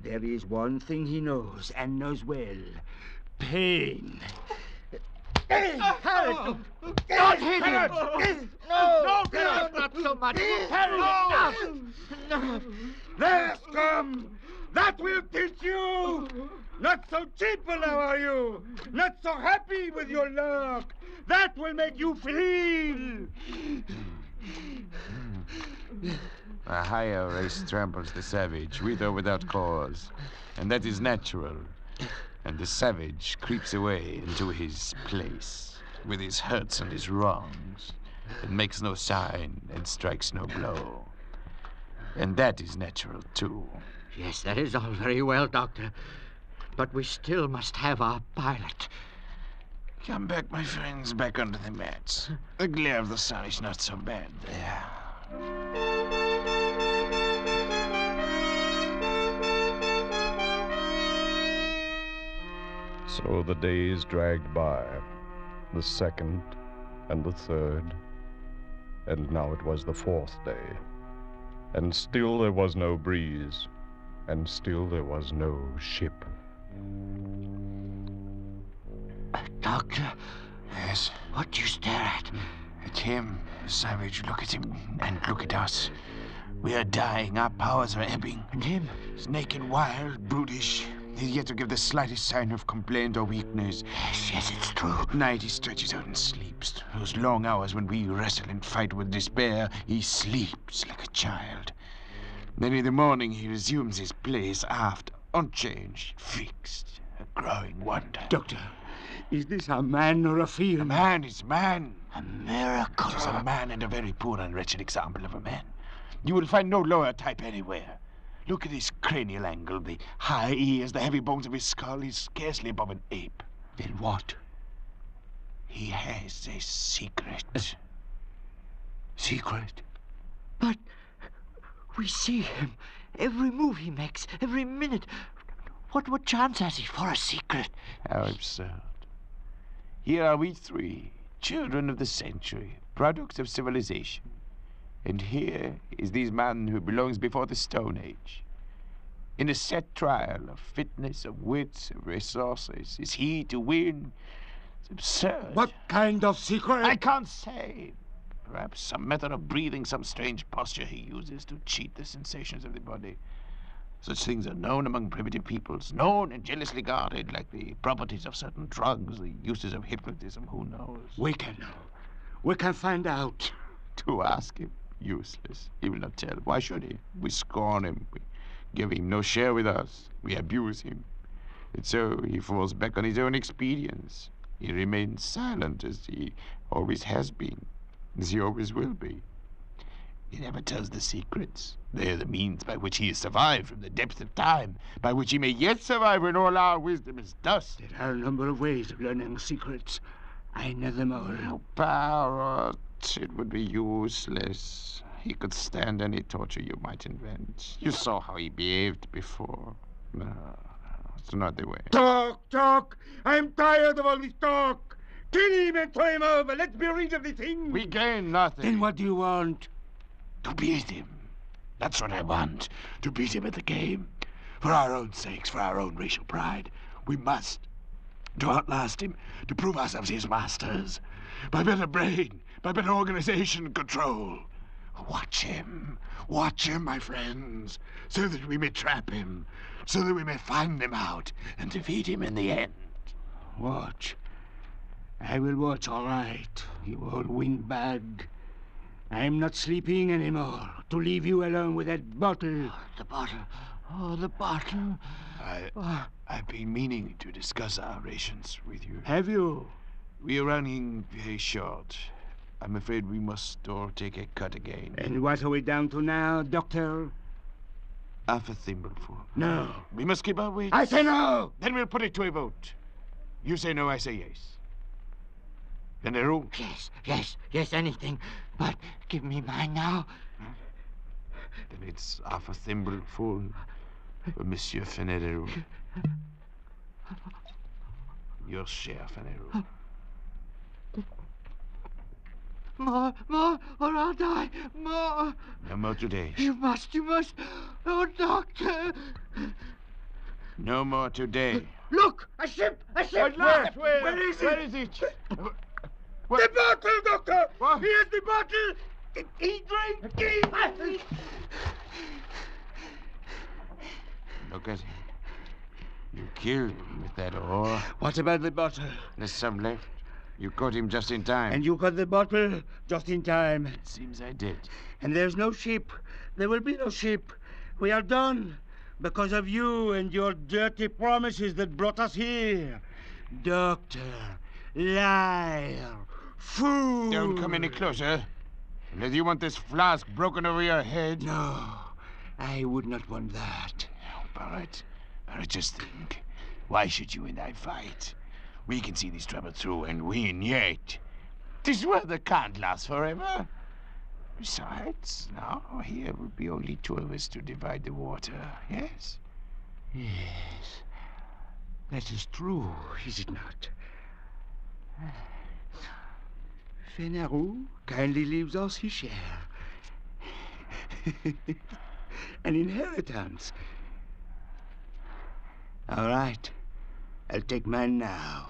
There is one thing he knows, and knows well. Pain. Parrot! Don't hit him! No, not so much. Parrot! No! There, scum! That will teach you! Not so cheerful now, are you? Not so happy with your luck. That will make you feel. A higher race tramples the savage, with or without cause. And that is natural. And the savage creeps away into his place, with his hurts and his wrongs, and makes no sign and strikes no blow. And that is natural, too. Yes, that is all very well, Doctor. But we still must have our pilot. Come back, my friends, back under the mats. The glare of the sun is not so bad there. So the days dragged by, the second and the third, and now it was the fourth day. And still there was no breeze, and still there was no ship. Doctor? Yes? What do you stare at? At him, savage, look at him, and look at us. We are dying, our powers are ebbing. And him? He's naked, wild, brutish. He's yet to give the slightest sign of complaint or weakness. Yes, it's true. At night he stretches out and sleeps. Those long hours when we wrestle and fight with despair, he sleeps like a child. Then in the morning he resumes his place aft, unchanged, fixed, a growing wonder. Doctor, is this a man or a fiend? A man is man. A miracle. He's a man, and a very poor and wretched example of a man. You will find no lower type anywhere. Look at his cranial angle, the high ears, the heavy bones of his skull. He's scarcely above an ape. Then what? He has a secret. Secret? But we see him. Every move he makes, every minute. What chance has he for a secret? How absurd. Here are we three, children of the century, products of civilization. And here is this man who belongs before the Stone Age. In a set trial of fitness, of wits, of resources, is he to win? It's absurd. What kind of secret? I can't say. Perhaps some method of breathing, some strange posture he uses to cheat the sensations of the body. Such things are known among primitive peoples, known and jealously guarded, like the properties of certain drugs, the uses of hypnotism, who knows? We can know. We can find out. To ask him, useless. He will not tell. Why should he? We scorn him. We give him no share with us. We abuse him. And so he falls back on his own expedients. He remains silent, as he always has been, as he always will be. He never tells the secrets. They are the means by which he has survived from the depths of time, by which he may yet survive when all our wisdom is dust. There are a number of ways of learning secrets. I know them all. Oh, Parrot, it would be useless. He could stand any torture you might invent. You saw how he behaved before. No, it's not the way. Talk! I'm tired of all this talk. Kill him and throw him over. Let's be rid of the thing. We gain nothing. Then what do you want? To beat him. That's what I want. To beat him at the game. For our own sakes, for our own racial pride. We must. To outlast him. To prove ourselves his masters. By better brain. By better organization and control. Watch him, my friends, so that we may trap him, so that we may find him out and defeat him in the end. Watch. I will watch, all right, you old windbag. I'm not sleeping anymore to leave you alone with that bottle. The bottle. Oh, the bottle. I've been meaning to discuss our rations with you. Have you? We are running very short. I'm afraid we must all take a cut again. And what are we down to now, Doctor? Half a thimbleful. No. We must keep our wits. I say no! Then we'll put it to a vote. You say no, I say yes. Fenero? Yes, anything. But give me mine now. Then it's half a thimbleful for Monsieur Fenero. Your share, Fenero. More, or I'll die. More. No more today. You must. Oh, Doctor. No more today. Look, a ship. Where is it? Where is it? The bottle, Doctor. What? Here's the bottle. He drank. Look at him. You killed him with that oar. What about the bottle? There's some left. You caught him just in time. And you got the bottle just in time. It seems I did. And there's no ship. There will be no ship. We are done because of you and your dirty promises that brought us here. Doctor, liar, fool. Don't come any closer. Unless you want this flask broken over your head. No, I would not want that. Oh, Barrett, just think. Why should you and I fight? We can see this trouble through and win yet. This weather can't last forever. Besides, now here would be only two of us to divide the water, yes? Yes. That is true, is it not? Fenero kindly leaves us his share. An inheritance. All right. I'll take mine now.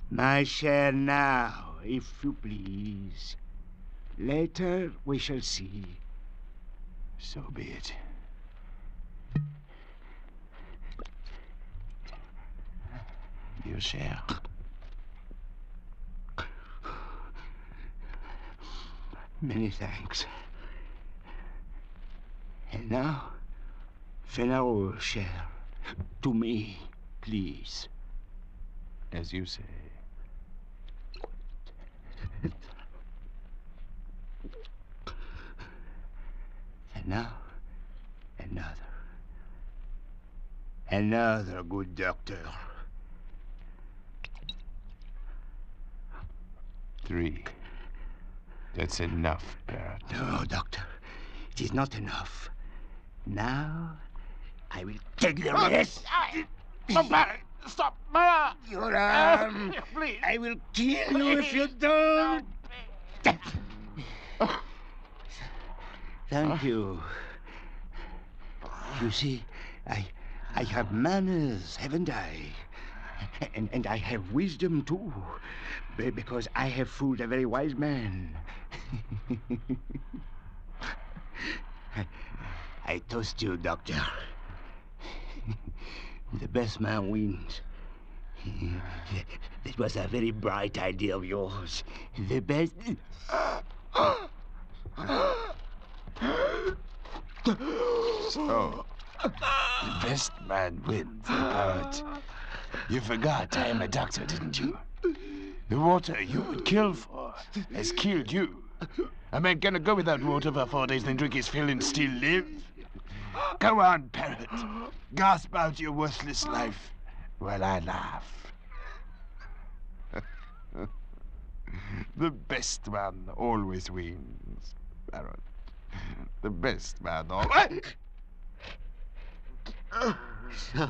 My share now, if you please. Later we shall see. So be it. Your share. Many thanks. And now, Fenarol's share. To me, please. As you say. And now, another good doctor. 3. That's enough, Barrett. No, Doctor. It is not enough. Now, I will take the rest. Stop, Barrett! Stop! My arm! Your arm! Please! I will kill you if you don't! Thank you. You see, I have manners, haven't I? And I have wisdom, too. Because I have fooled a very wise man. I toast you, Doctor. The best man wins. That was a very bright idea of yours. The best... So, the best man wins, but you forgot I am a doctor, didn't you? The water you would kill for has killed you. A man cannot go without water for 4 days, then drink his fill and still live. Go on, parrot. Gasp out your worthless life while I laugh. The best man always wins, parrot. The best man always... So,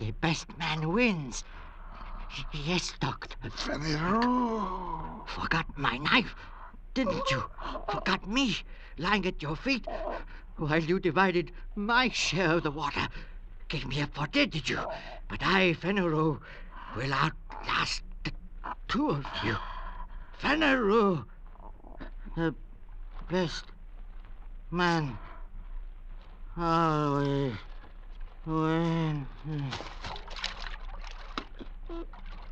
the best man wins. Yes, Doctor. Forgot my knife, didn't you? Forgot me, lying at your feet, while you divided my share of the water. Gave me up for dead, did you? But I, Fenero, will outlast the 2 of you. Fenero, the best man always wins.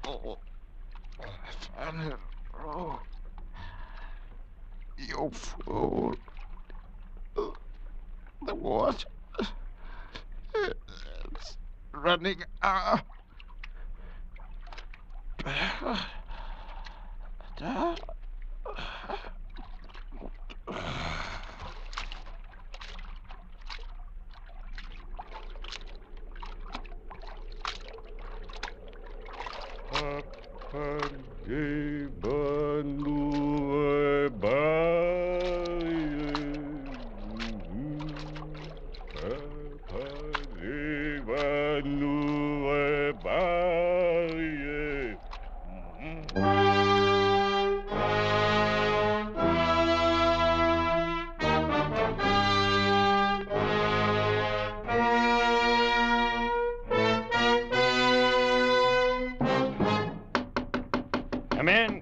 Oh, Fenero, you fool. The water is running out.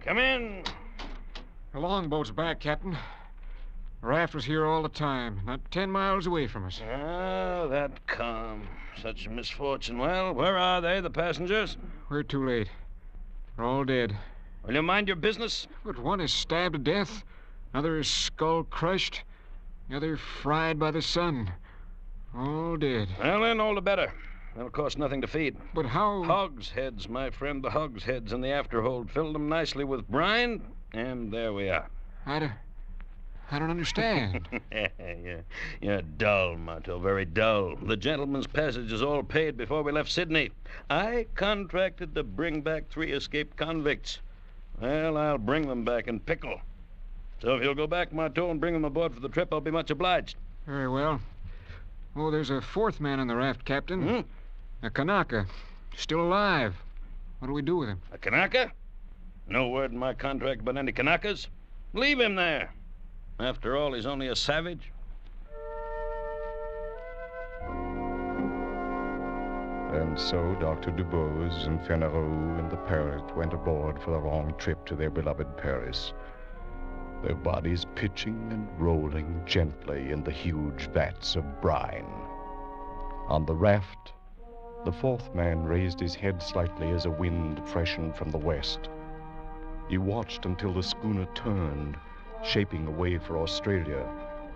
Come in. The longboat's back, Captain. The raft was here all the time, not 10 miles away from us. Ah, that calm. Such a misfortune. Well, where are they, the passengers? We're too late. They're all dead. Will you mind your business? But one is stabbed to death, another is skull crushed, the other fried by the sun. All dead. Well, then, all the better. That'll cost nothing to feed. But how... Hogsheads, my friend, the hogsheads in the afterhold. Filled them nicely with brine, and there we are. I don't understand. You're dull, Martel, very dull. The gentleman's passage is all paid before we left Sydney. I contracted to bring back 3 escaped convicts. Well, I'll bring them back in pickle. So if you'll go back, Martel, and bring them aboard for the trip, I'll be much obliged. Very well. Oh, there's a 4th man on the raft, Captain. A Kanaka. Still alive. What do we do with him? A Kanaka? No word in my contract about any Kanakas. Leave him there. After all, he's only a savage. And so Dr. Dubose and Fennereau and the parrot went aboard for the long trip to their beloved Paris, their bodies pitching and rolling gently in the huge vats of brine. On the raft, the fourth man raised his head slightly as a wind freshened from the west. He watched until the schooner turned, shaping away for Australia,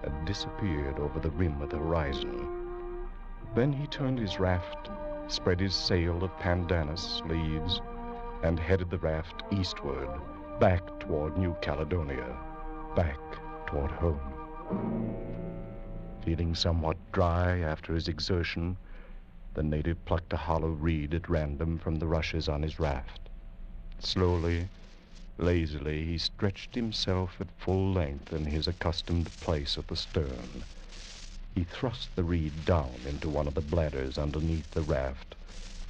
and disappeared over the rim of the horizon. Then he turned his raft, spread his sail of pandanus leaves, and headed the raft eastward, back toward New Caledonia, back toward home. Feeling somewhat dry after his exertion, the native plucked a hollow reed at random from the rushes on his raft. Slowly, lazily, he stretched himself at full length in his accustomed place at the stern. He thrust the reed down into one of the bladders underneath the raft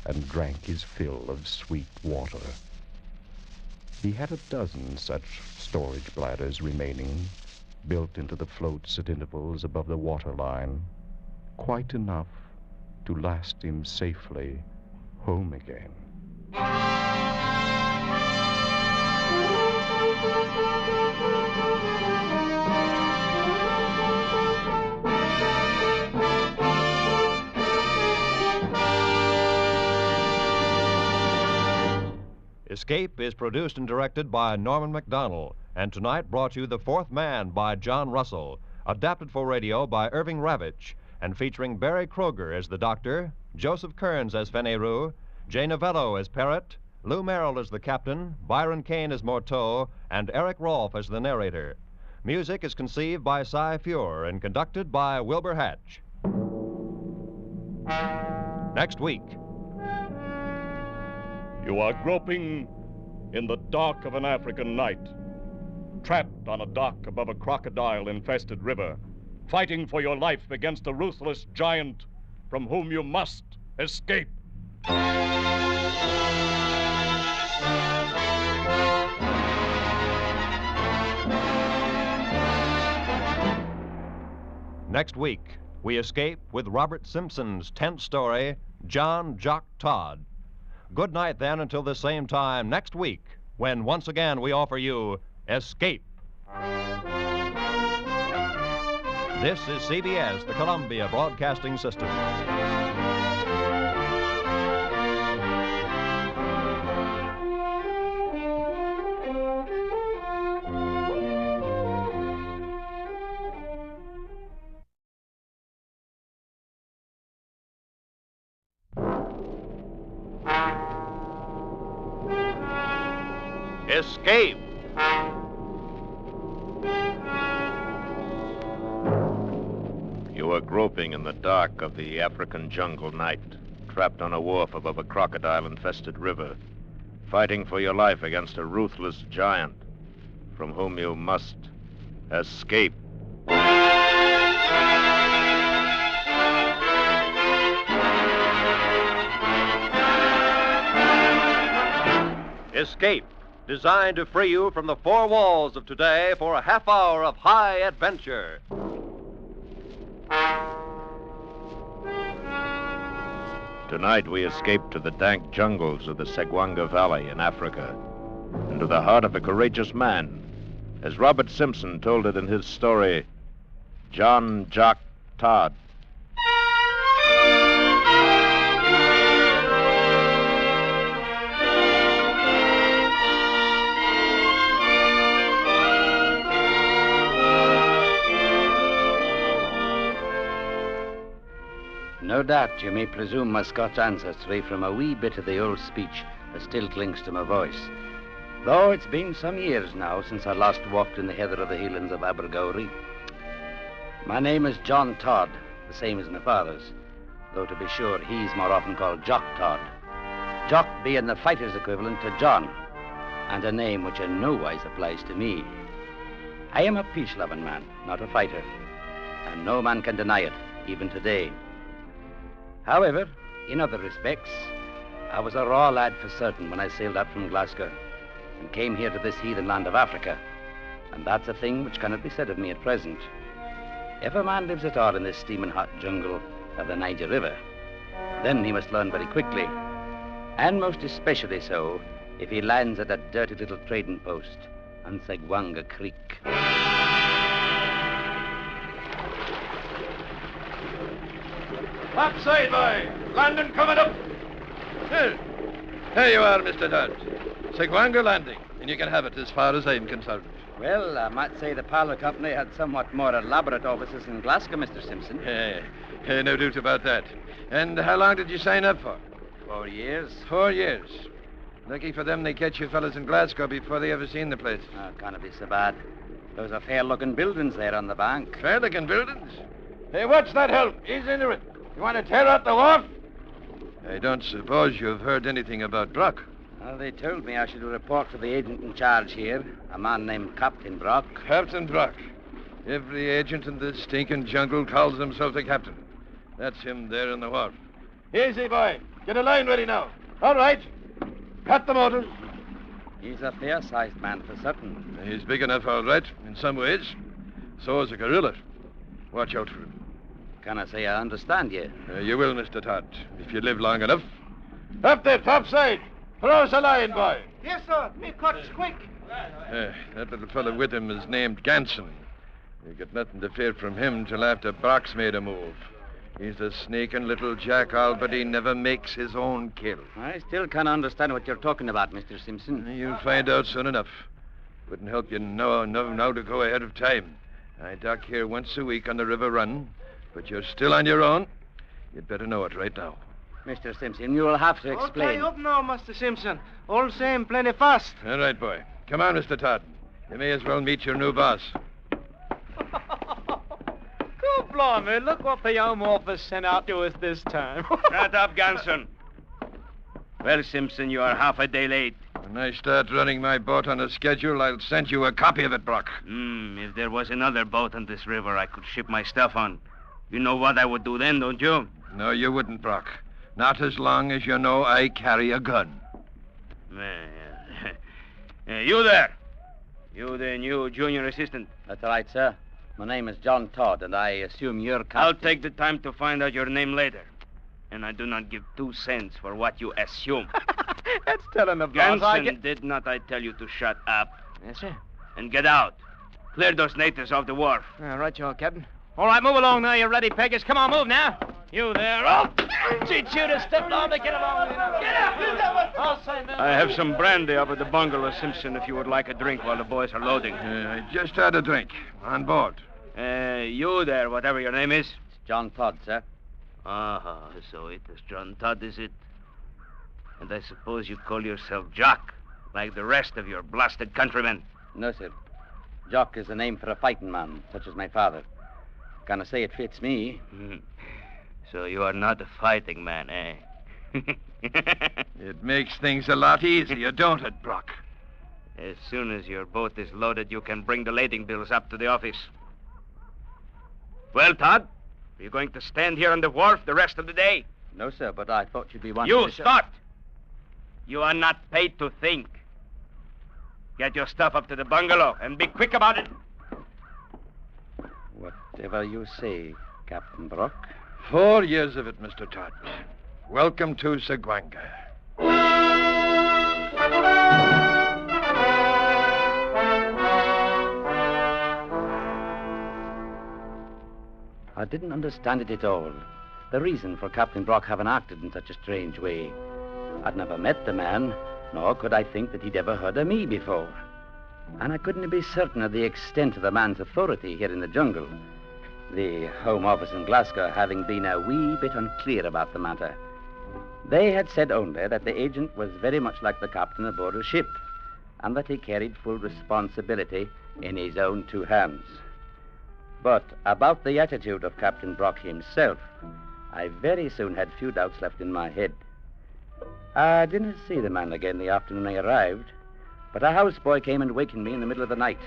and drank his fill of sweet water. He had a dozen such storage bladders remaining, built into the floats at intervals above the waterline, quite enough to last him safely home again. Escape is produced and directed by Norman MacDonald, and tonight brought you The Fourth Man by John Russell, adapted for radio by Irving Ravitch, and featuring Barry Kroger as the Doctor, Joseph Kearns as Fennereau, Jay Novello as Parrot, Lou Merrill as the Captain, Byron Kane as Morteau, and Eric Rolfe as the narrator. Music is conceived by Cy Feuer and conducted by Wilbur Hatch. Next week. You are groping in the dark of an African night, trapped on a dock above a crocodile-infested river, fighting for your life against a ruthless giant from whom you must escape. Next week, we escape with Robert Simpson's 10th story, John Jock Todd. Good night, then, until the same time next week, when once again we offer you Escape. This is CBS, the Columbia Broadcasting System. Escape! You are groping in the dark of the African jungle night, trapped on a wharf above a crocodile-infested river, fighting for your life against a ruthless giant from whom you must escape. Escape, designed to free you from the four walls of today for a half hour of high adventure. Tonight we escape to the dank jungles of the Segwanga Valley in Africa, and to the heart of a courageous man, as Robert Simpson told it in his story, John Jock Todd. No doubt you may presume my Scotch ancestry from a wee bit of the old speech that still clings to my voice. Though it's been some years now since I last walked in the heather of the Highlands of Abergowrie. My name is John Todd, the same as my father's, though to be sure he's more often called Jock Todd. Jock being the fighter's equivalent to John, and a name which in no wise applies to me. I am a peace-loving man, not a fighter, and no man can deny it, even today. However, in other respects, I was a raw lad for certain when I sailed out from Glasgow and came here to this heathen land of Africa, and that's a thing which cannot be said of me at present. If a man lives at all in this steaming hot jungle of the Niger River, Then he must learn very quickly. And most especially so if he lands at that dirty little trading post on Segwanga Creek. Upside, boy. Landing coming up. Here you are, Mr. Todd. Segwanga Landing, and you can have it as far as I'm concerned. Well, I might say the Parlour Company had somewhat more elaborate offices in Glasgow, Mr. Simpson. No doubt about that. And how long did you sign up for? 4 years. 4 years. Lucky for them they catch you fellas in Glasgow before they ever seen the place. Oh, can't be so bad. Those are fair-looking buildings there on the bank. Fair-looking buildings? Hey, what's that help? Ease into it. You want to tear out the wharf? I don't suppose you've heard anything about Brock. Well, they told me I should report to the agent in charge here, a man named Captain Brock. Captain Brock. Every agent in this stinking jungle calls himself a captain. That's him there in the wharf. Easy, boy. Get a line ready now. All right. Cut the motors. He's a fair-sized man for certain. He's big enough, all right, in some ways. So is a gorilla. Watch out for him. Can I say I understand you? You will, Mr. Todd, if you live long enough. Up there, topside. Throw us a line, boy. Yes, sir. Me cuts quick. That little fellow with him is named Ganson. You get nothing to fear from him till after Brock's made a move. He's a sneaking little jackal, but he never makes his own kill. I still can't understand what you're talking about, Mr. Simpson. You'll find out soon enough. Wouldn't help you now to go ahead of time. I dock here once a week on the river run, but you're still on your own. You'd better know it right now. Mr. Simpson, you will have to explain. Okay, up now, Mr. Simpson. All same, plenty fast. All right, boy. Come on, Mr. Todd. You may as well meet your new boss. Good blimey, look what the Home Office sent out to us this time. Shut up, Ganson. Well, Simpson, you are half a day late. When I start running my boat on a schedule, I'll send you a copy of it, Brock. If there was another boat on this river I could ship my stuff on, you know what I would do then, don't you? No, you wouldn't, Brock. Not as long as you know I carry a gun. You there. You the new junior assistant. That's right, sir. My name is John Todd, and I assume you're captain. I'll take the time to find out your name later. And I do not give 2 cents for what you assume. That's telling the boss. Ganson, did not I tell you to shut up? Yes, sir. And get out. Clear those natives off the wharf. Right, you are, Captain. All right, move along now, you ready, Peggers. Come on, move now. You there. Oh, she'd shoot a step on to get along. Get up. I'll say no. I have some brandy up at the bungalow, Simpson, if you would like a drink while the boys are loading. I just had a drink. On board. You there, whatever your name is? It's John Todd, sir. So it is John Todd, is it? And I suppose you call yourself Jock, like the rest of your blasted countrymen. No, sir. Jock is the name for a fighting man, such as my father. Can I say it fits me? So you are not a fighting man, eh? It makes things a lot easier, don't it, Brock? As soon as your boat is loaded, you can bring the lading bills up to the office. Well, Todd, are you going to stand here on the wharf the rest of the day? No, sir, but I thought you'd be wanting to... You start! You are not paid to think. Get your stuff up to the bungalow and be quick about it. Whatever you say, Captain Brock. 4 years of it, Mr. Todd. Welcome to Segwanga. I didn't understand it at all. The reason for Captain Brock having acted in such a strange way. I'd never met the man, nor could I think that he'd ever heard of me before. And I couldn't be certain of the extent of the man's authority here in the jungle. The Home Office in Glasgow having been a wee bit unclear about the matter. They had said only that the agent was very much like the captain aboard a ship, and that he carried full responsibility in his own 2 hands. But about the attitude of Captain Brock himself, I very soon had few doubts left in my head. I didn't see the man again the afternoon I arrived, but a houseboy came and wakened me in the middle of the night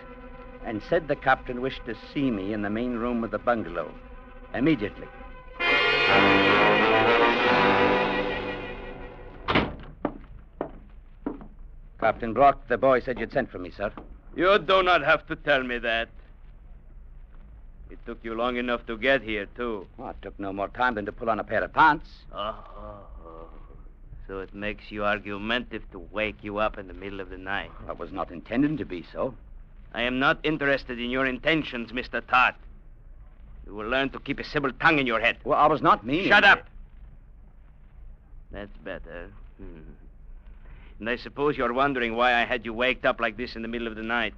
and said the captain wished to see me in the main room of the bungalow immediately. Captain Brock, the boy said you'd sent for me, sir. You do not have to tell me that. It took you long enough to get here, too. Well, it took no more time than to pull on a pair of pants. So it makes you argumentative to wake you up in the middle of the night. I was not intending to be so. I am not interested in your intentions, Mr. Todd. You will learn to keep a civil tongue in your head. Well, I was not meaning... Shut up! That's better. And I suppose you're wondering why I had you waked up like this in the middle of the night.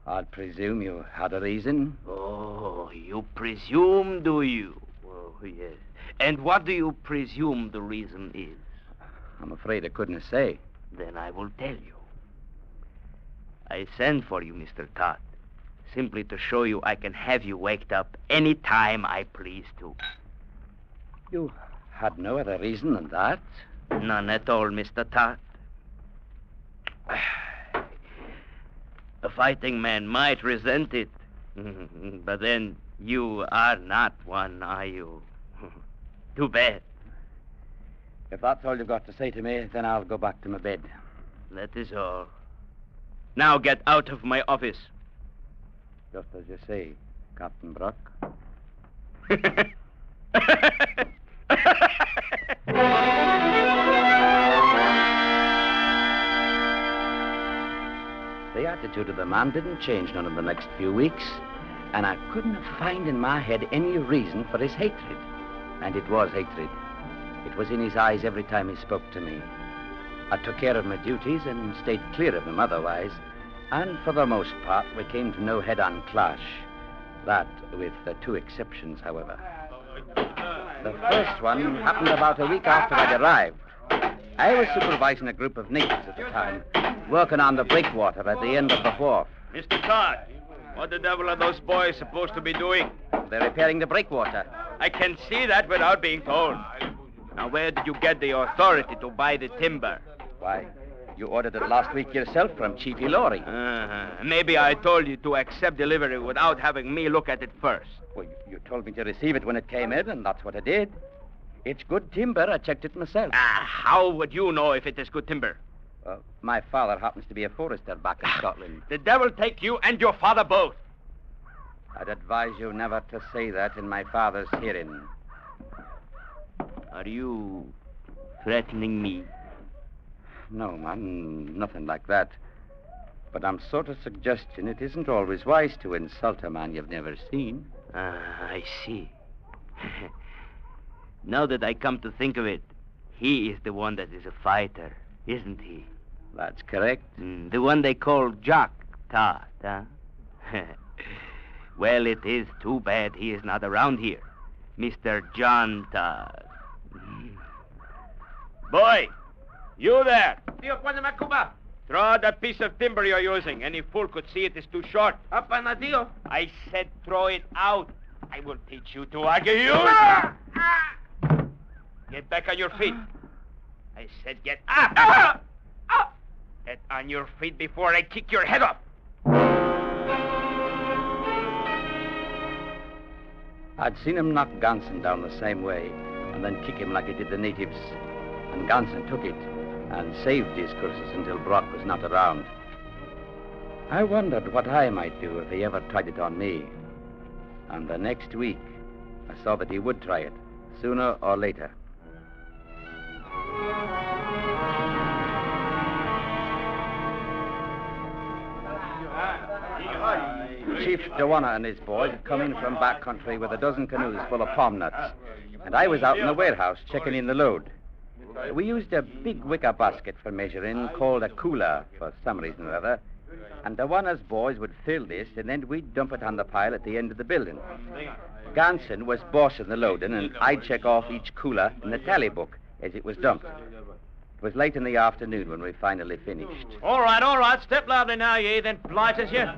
I presume you had a reason. Oh, you presume, do you? Oh, yes. And what do you presume the reason is? I'm afraid I couldn't say. Then I will tell you. I sent for you, Mr. Todd, simply to show you I can have you waked up any time I please to. You had no other reason than that? None at all, Mr. Todd. A fighting man might resent it. But then you are not one, are you? Too bad. If that's all you've got to say to me, then I'll go back to my bed. That is all. Now get out of my office. Just as you say, Captain Brock. The attitude of the man didn't change none of the next few weeks, and I couldn't find in my head any reason for his hatred. And it was hatred. It was in his eyes every time he spoke to me. I took care of my duties and stayed clear of him otherwise, and for the most part we came to no head-on clash. That with two exceptions, however. The first one happened about a week after I'd arrived. I was supervising a group of natives at the time, working on the breakwater at the end of the wharf. Mr. Todd, what the devil are those boys supposed to be doing? They're repairing the breakwater. I can see that without being told. Now, where did you get the authority to buy the timber? Why, you ordered it last week yourself from Chief Ilori. Maybe I told you to accept delivery without having me look at it first. Well, you told me to receive it when it came in, and that's what I did. It's good timber. I checked it myself. How would you know if it is good timber? My father happens to be a forester back in Scotland. The devil take you and your father both. I'd advise you never to say that in my father's hearing. Are you threatening me? No, man, nothing like that. But I'm sort of suggesting it isn't always wise to insult a man you've never seen. I see. Now that I come to think of it, he is the one that is a fighter, isn't he? That's correct. The one they call Jock Todd, huh? Well, it is too bad he is not around here. Mr. John Todd. Boy, you there. Throw out that piece of timber you're using. Any fool could see it is too short. I said throw it out. I will teach you to argue. Get back on your feet. I said get up. Get on your feet before I kick your head off. I'd seen him knock Ganson down the same way and then kick him like he did the natives. And Ganson took it and saved his curses until Brock was not around. I wondered what I might do if he ever tried it on me. And the next week, I saw that he would try it, sooner or later. Chief Dewana and his boys had come in from back country with a dozen canoes full of palm nuts, and I was out in the warehouse checking in the load. We used a big wicker basket for measuring called a cooler for some reason or other, and Dewana's boys would fill this, and then we'd dump it on the pile at the end of the building. Ganson was bossing the loading, and I'd check off each cooler in the tally book as it was dumped. It was late in the afternoon when we finally finished. All right. Step loudly now, ye, then polite as you.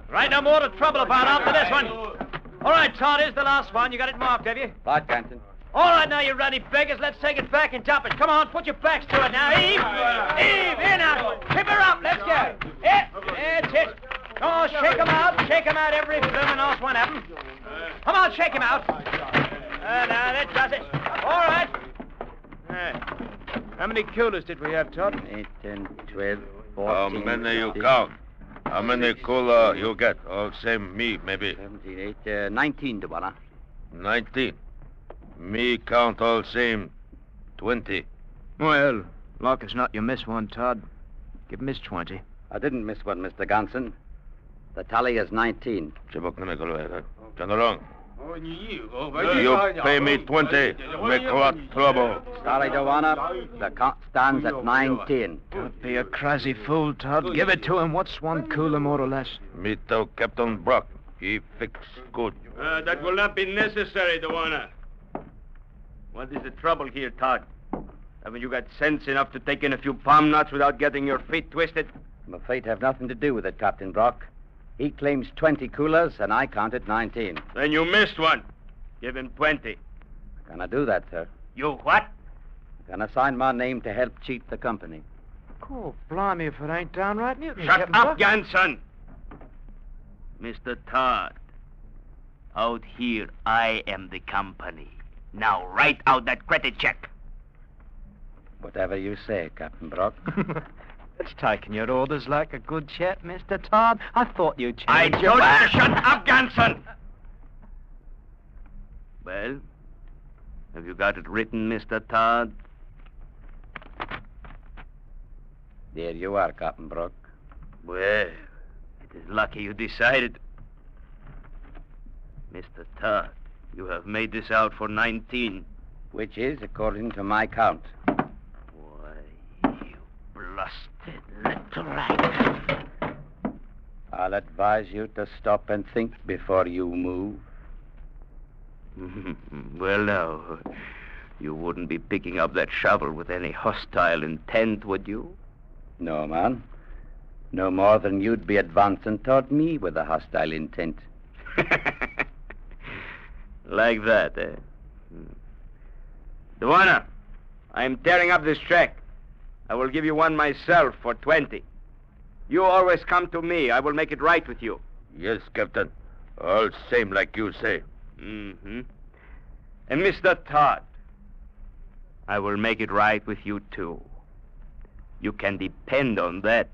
Right, no more to trouble about after this one. All right, Todd, here's the last one. You got it marked, have you? Right, Ganson. All right, now, you ruddy beggars. Let's take it back and dump it. Come on, put your backs to it now. Eve, here now. Tip her up. Let's go. That's it. Oh, shake 'em out. Shake 'em out, every bloomin' last one of 'em. Come on, shake 'em out. Now, that does it. All right. How many coolers did we have, Todd? 8, 10, 12, 14. How many you 15. count? How many cooler you get? All same me, maybe. 17, 19, Your Honor. 19. Me count all same 20. Well, like as not you miss one, Todd. Give Miss 20. I didn't miss one, Mr. Ganson. The tally is 19. Turn around. You pay me 20. Make what trouble. Sorry, Your Honor. The count stands at 19. Don't be a crazy fool, Todd. Give it to him. What's one cooler, more or less? Me tell Captain Brock. He fix good. That will not be necessary, Your Honor. What is the trouble here, Todd? Haven't you got sense enough to take in a few palm nuts without getting your feet twisted? My feet have nothing to do with it, Captain Brock. He claims 20 coolers, and I counted 19. Then you missed one. Give him 20. Can I do that, sir? You what? Can I sign my name to help cheat the company? Oh, blimey, if it ain't downright mutiny. Shut up, Ganson! Mr. Todd, out here I am the company. Now write out that credit check. Whatever you say, Captain Brock. It's taking your orders like a good chap, Mr. Todd. I thought you'd change I your... told you to shut up, Ganson! Well, have you got it written, Mr. Todd? There you are, Captain Brock. Well, it is lucky you decided. Mr. Todd, you have made this out for 19. Which is, according to my count. Why, you blasted little rat. I'll advise you to stop and think before you move. Well, now, you wouldn't be picking up that shovel with any hostile intent, would you? No, man. No more than you'd be advancing toward me with a hostile intent. Like that, eh? Duana, I'm tearing up this check. I will give you one myself for 20. You always come to me. I will make it right with you. Yes, Captain. All same like you say. Mm-hmm. And Mr. Todd, I will make it right with you, too. You can depend on that.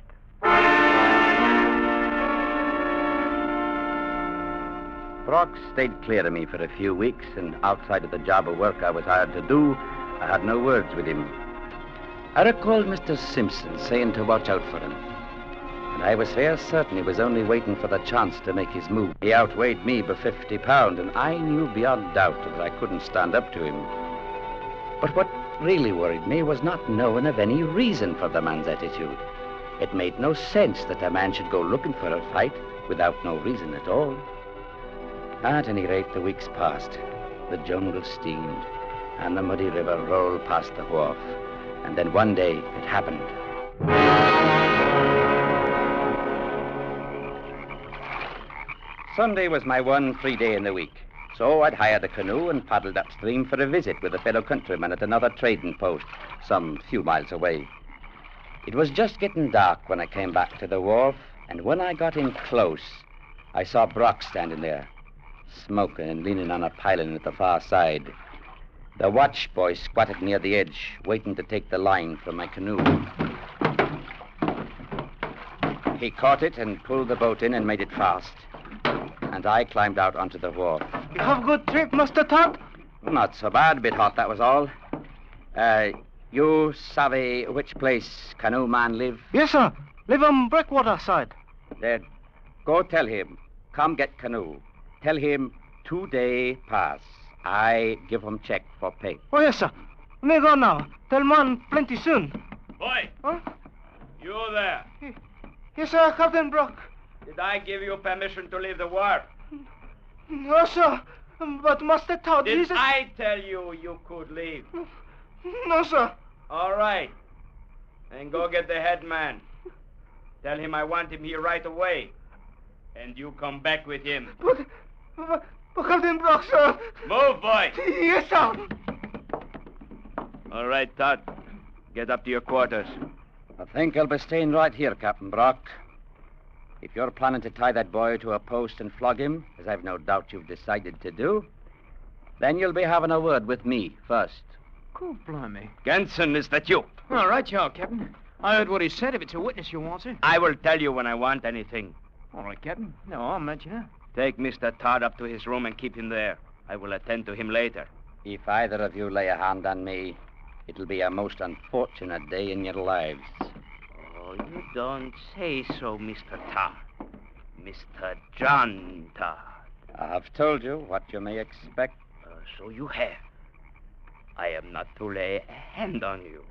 Brock stayed clear of me for a few weeks, and outside of the job of work I was hired to do, I had no words with him. I recalled Mr. Simpson saying to watch out for him. And I was fair certain he was only waiting for the chance to make his move. He outweighed me by 50 pounds, and I knew beyond doubt that I couldn't stand up to him. But what really worried me was not knowing of any reason for the man's attitude. It made no sense that a man should go looking for a fight without no reason at all. At any rate, the weeks passed. The jungle steamed, and the muddy river rolled past the wharf. And then one day, it happened. Sunday was my one free day in the week, so I'd hired a canoe and paddled upstream for a visit with a fellow countryman at another trading post, some few miles away. It was just getting dark when I came back to the wharf, and when I got in close, I saw Brock standing there, smoking and leaning on a piling at the far side. The watch boy squatted near the edge, waiting to take the line from my canoe. He caught it and pulled the boat in and made it fast. And I climbed out onto the wharf. You have a good trip, Mr. Todd? Not so bad, a bit hot, that was all. You savvy which place canoe man live? Yes, sir. Live on Breakwater side. Then go tell him, come get canoe. Tell him 2 day pass. I give him check for pay. Oh, yes, sir. Me go now. Tell man plenty soon. Boy, huh? You there. Yes, sir, Captain Brock. Did I give you permission to leave the wharf? No, sir. But Master Todd... Did I tell you you could leave? No, sir. All right. Then go get the head man. Tell him I want him here right away. And you come back with him. But Captain Brock, sir... Move, boy. Yes, sir. All right, Todd. Get up to your quarters. I think I'll be staying right here, Captain Brock. If you're planning to tie that boy to a post and flog him, as I've no doubt you've decided to do, then you'll be having a word with me first. Cool, blimey. Ganson, is that you? All right, y'all, Captain. I heard what he said. If it's a witness you want, sir. I will tell you when I want anything. All right, Captain. No, I'll let you know. Take Mr. Todd up to his room and keep him there. I will attend to him later. If either of you lay a hand on me, it'll be a most unfortunate day in your lives. Oh, you don't say so, Mr. Todd. Mr. John Todd. I've told you what you may expect. So you have. I am not to lay a hand on you.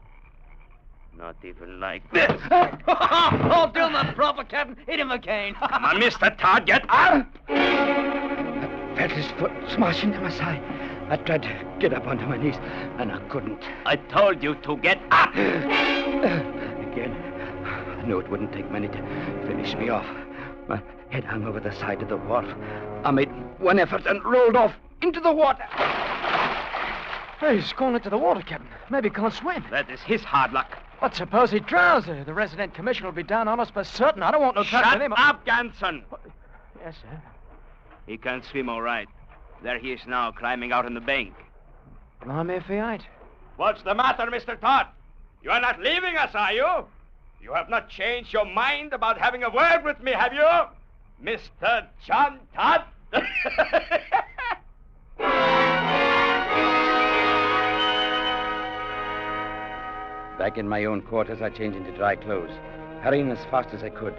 Not even like this. Oh, do the proper, Captain. Hit him again. Come on, Mr. Todd, get up! I felt his foot smash into my side. I tried to get up onto my knees, and I couldn't. I told you to get up! Again. I knew it wouldn't take many to finish me off. My head hung over the side of the wharf. I made one effort and rolled off into the water. Hey, he's gone into the water, Captain. Maybe he can't swim. That is his hard luck. But suppose he drowns. The resident commissioner will be down on us for certain. I don't want no trouble Shut with him. up, Ganson. Yes, sir. He can swim all right. There he is now, climbing out on the bank. Blimey if he ain't. What's the matter, Mr. Todd? You are not leaving us, are you? You have not changed your mind about having a word with me, have you? Mr. John Todd? Back in my own quarters, I changed into dry clothes, hurrying as fast as I could.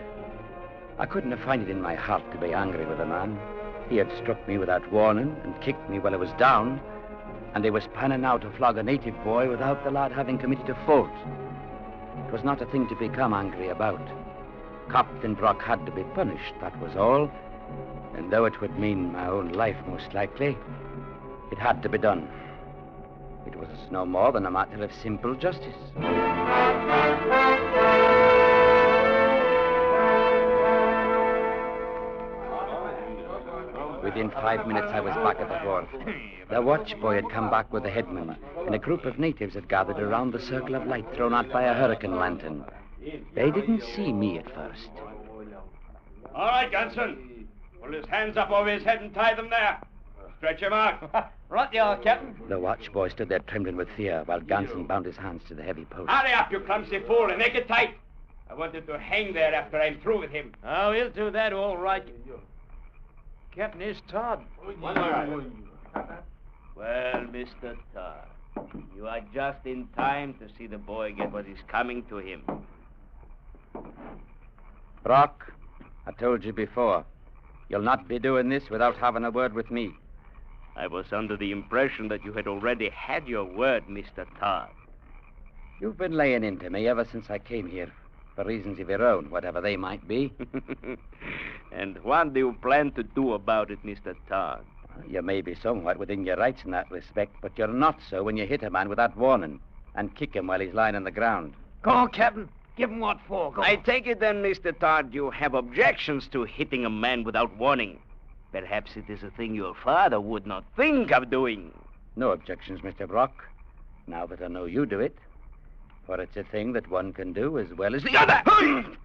I couldn't have found it in my heart to be angry with the man. He had struck me without warning and kicked me while I was down, and he was planning now to flog a native boy without the lad having committed a fault. It was not a thing to become angry about. Captain Brock had to be punished, that was all. And though it would mean my own life most likely, it had to be done. It was no more than a matter of simple justice. Within 5 minutes, I was back at the wharf. The watch boy had come back with the headman, and a group of natives had gathered around the circle of light thrown out by a hurricane lantern. They didn't see me at first. All right, Ganson. Pull his hands up over his head and tie them there. Stretch him out. Right you are, Captain. The watch boy stood there trembling with fear while Ganson bound his hands to the heavy post. Hurry up, you clumsy fool, and make it tight. I wanted to hang there after I'm through with him. Oh, he'll do that all right. Captain is Todd. Well, Mr. Todd, you are just in time to see the boy get what is coming to him. Brock, I told you before, you'll not be doing this without having a word with me. I was under the impression that you had already had your word, Mr. Todd. You've been laying into me ever since I came here, for reasons of your own, whatever they might be. And what do you plan to do about it, Mr. Todd? You may be somewhat within your rights in that respect, but you're not so when you hit a man without warning and kick him while he's lying on the ground. Go on, Captain. Give him what for. Go I on. take it then, Mr. Todd, you have objections to hitting a man without warning. Perhaps it is a thing your father would not think of doing. No objections, Mr. Brock, now that I know you do it. For it's a thing that one can do as well as the other.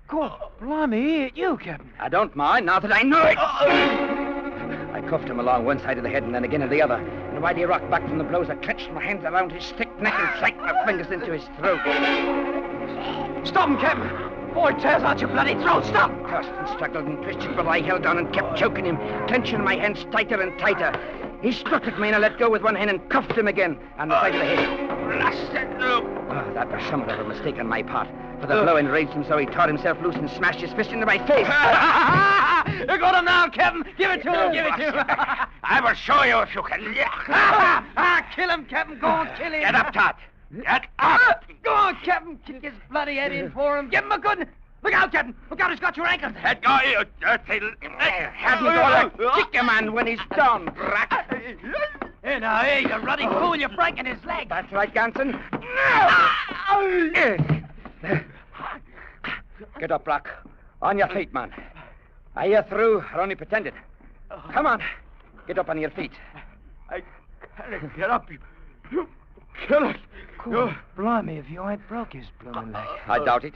God, blimey, he hit you, Captain. I don't mind, now that I know it. I cuffed him along one side of the head and then again at the other. And while he rocked back from the blows, I clenched my hands around his thick neck and sank my fingers into his throat. Stop him, Captain. Boy, tears out your bloody throat. Stop. Cursed and struggled and twisted, but I held on and kept choking him, clenching my hands tighter and tighter. He struck at me and I let go with one hand and cuffed him again on the side of the head. Blasted look. Oh, that was somewhat of a mistake on my part, for the blow enraged him so he tore himself loose and smashed his fist into my face. You got him now, Captain. Give it to him. Give it to him. I will show you if you can. Kill him, Captain. Go on, kill him. Get up, Todd. Get up. Go on, Captain. Kick his bloody head in for him. Give him a good... Look out, Captain. Look out, he's got your ankles. Let go, you dirty... Have me go to kick a man when he's down, Brack. Here now, here, you ruddy fool. You're breaking his leg. That's right, Ganson. Get up, Brock. On your feet, man. Are you through or only pretended? Come on. Get up on your feet. I can't get up. You kill it. Cool. Blimey, if you ain't broke his blooming leg. I doubt it.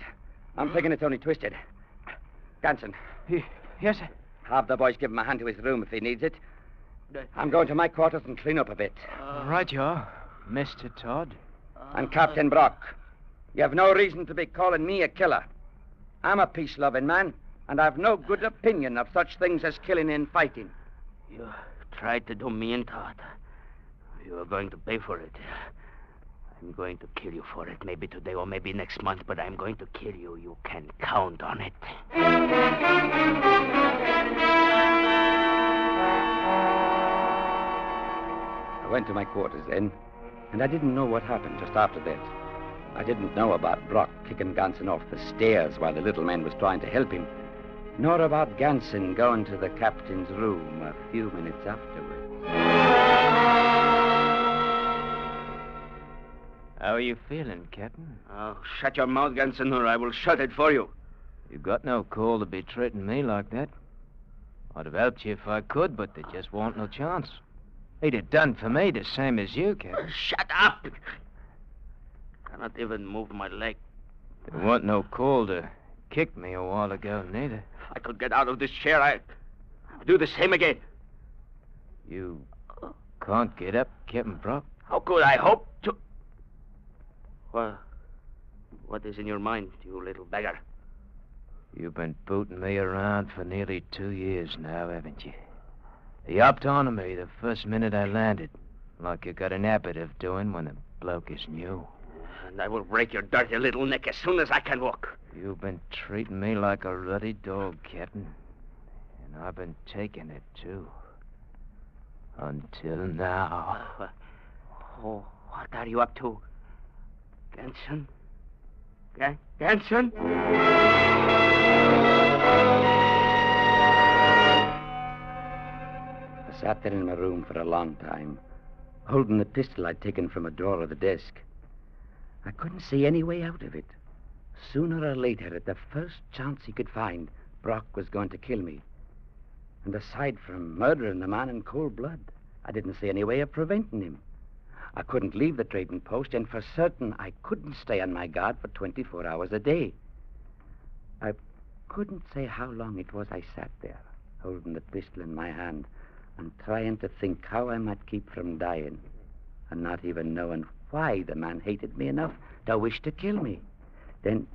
I'm thinking it's only twisted. Ganson. Yes, sir. Have the boys give him a hand to his room if he needs it. I'm going to my quarters and clean up a bit. Right you are, Mr. Todd. And Captain Brock, You have no reason to be calling me a killer. I'm a peace-loving man, and I've no good opinion of such things as killing and fighting. You tried to do me in, Todd. You are going to pay for it. I'm going to kill you for it, maybe today or maybe next month, but I'm going to kill you. You can count on it. I went to my quarters then, and I didn't know what happened just after that. I didn't know about Brock kicking Ganson off the stairs while the little man was trying to help him, nor about Ganson going to the captain's room a few minutes afterwards. How are you feeling, Captain? Oh, shut your mouth, Ganson, or I will shut it for you. You got no call to be treating me like that. I'd have helped you if I could, but there just wasn't no chance. He'd have done for me the same as you, Captain. Shut up! Cannot even move my leg. There wasn't no call to kick me a while ago, neither. If I could get out of this chair, I'd do the same again. You can't get up, Captain Brock? How could I hope to... Well, what is in your mind, you little beggar? You've been booting me around for nearly 2 years now, haven't you? You hopped onto me the first minute I landed, like you got an habit of doing when a bloke is new. And I will break your dirty little neck as soon as I can walk. You've been treating me like a ruddy dog, Captain. And I've been taking it, too. Until now. Oh, what are you up to? Ganson? Ganson? I sat there in my room for a long time, holding the pistol I'd taken from a drawer of the desk. I couldn't see any way out of it. Sooner or later, at the first chance he could find, Brock was going to kill me. And aside from murdering the man in cold blood, I didn't see any way of preventing him. I couldn't leave the trading post, and for certain I couldn't stay on my guard for 24 hours a day. I couldn't say how long it was I sat there, holding the pistol in my hand and trying to think how I might keep from dying, and not even knowing why the man hated me enough to wish to kill me. Then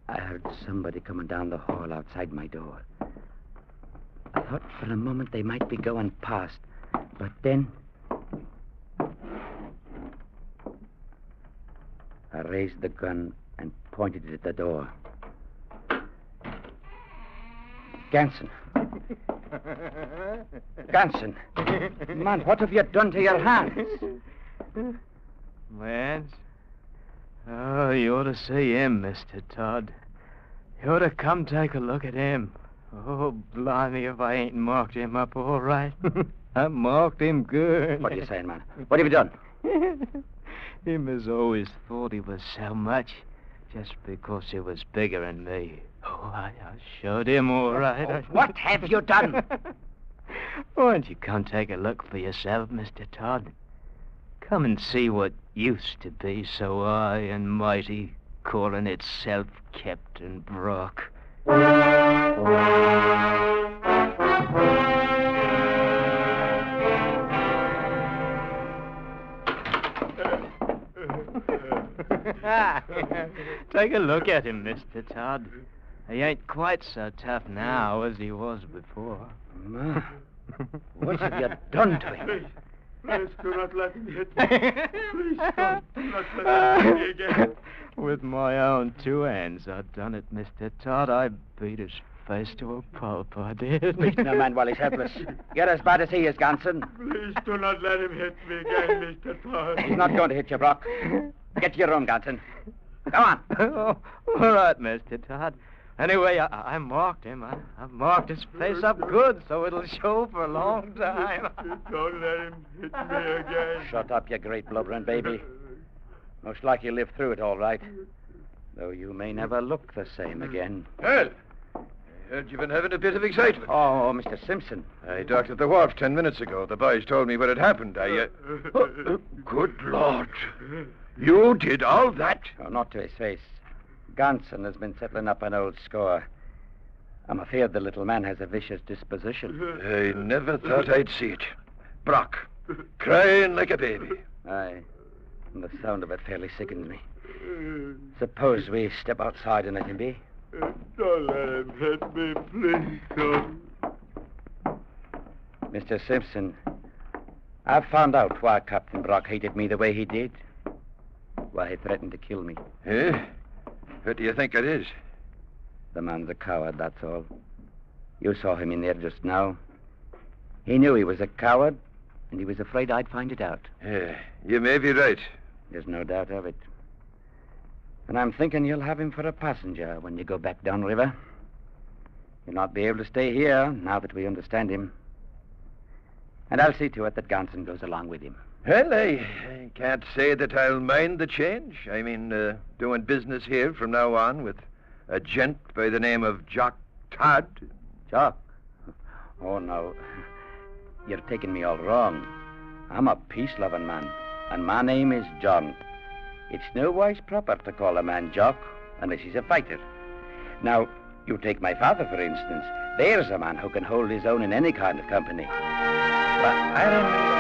I heard somebody coming down the hall outside my door. I thought for a moment they might be going past, but then I raised the gun and pointed it at the door. Ganson. Ganson. Man, what have you done to your hands? Lance? Oh, you ought to see him, Mr. Todd. You ought to come take a look at him. Oh, blimey, if I ain't marked him up all right. I marked him good. What are you saying, man? What have you done? Him has always thought he was so much, just because he was bigger than me. Oh, I showed him all right. What have you done? Why don't you come take a look for yourself, Mr. Todd? Come and see what used to be so high and mighty, calling itself Captain Brock. Take a look at him, Mr. Todd. He ain't quite so tough now as he was before. Ma, what have you done to him? Please do not let him hit me. Please do not let him hit me again. With my own 2 hands, I've done it, Mr. Todd. I beat his face to a pulp, I did. Beating a man while he's helpless. You're as bad as he is, Ganson. Please do not let him hit me again, Mr. Todd. He's not going to hit you, Brock. Get to your room, Ganson. Come on. Oh, all right, Mr. Todd. Anyway, I marked him. I've marked his face up good, so it'll show for a long time. Don't let him hit me again. Shut up, you great blubbering baby. Most likely you'll live through it all right. Though you may never look the same again. Well, I heard you've been having a bit of excitement. Oh, Mr. Simpson. I docked at the wharf 10 minutes ago. The boys told me what had happened. Good Lord. You did all that? Oh, not to his face. Ganson has been settling up an old score. I'm afraid the little man has a vicious disposition. I never thought I'd see it. Brock, crying like a baby. Aye. And the sound of it fairly sickens me. Suppose we step outside and let him be? Don't let him hit me, please. Don't. Mr. Simpson, I've found out why Captain Brock hated me the way he did. Why he threatened to kill me. Eh? What do you think it is? The man's a coward, that's all. You saw him in there just now. He knew he was a coward, and he was afraid I'd find it out. You may be right. There's no doubt of it. And I'm thinking you'll have him for a passenger when you go back downriver. You'll not be able to stay here now that we understand him. And I'll see to it that Ganson goes along with him. Well, I can't say that I'll mind the change. I mean, doing business here from now on with a gent by the name of Jock Todd. Jock? Oh, no. You're taking me all wrong. I'm a peace-loving man, and my name is John. It's no wise proper to call a man Jock unless he's a fighter. Now, you take my father, for instance. There's a man who can hold his own in any kind of company. But I remember...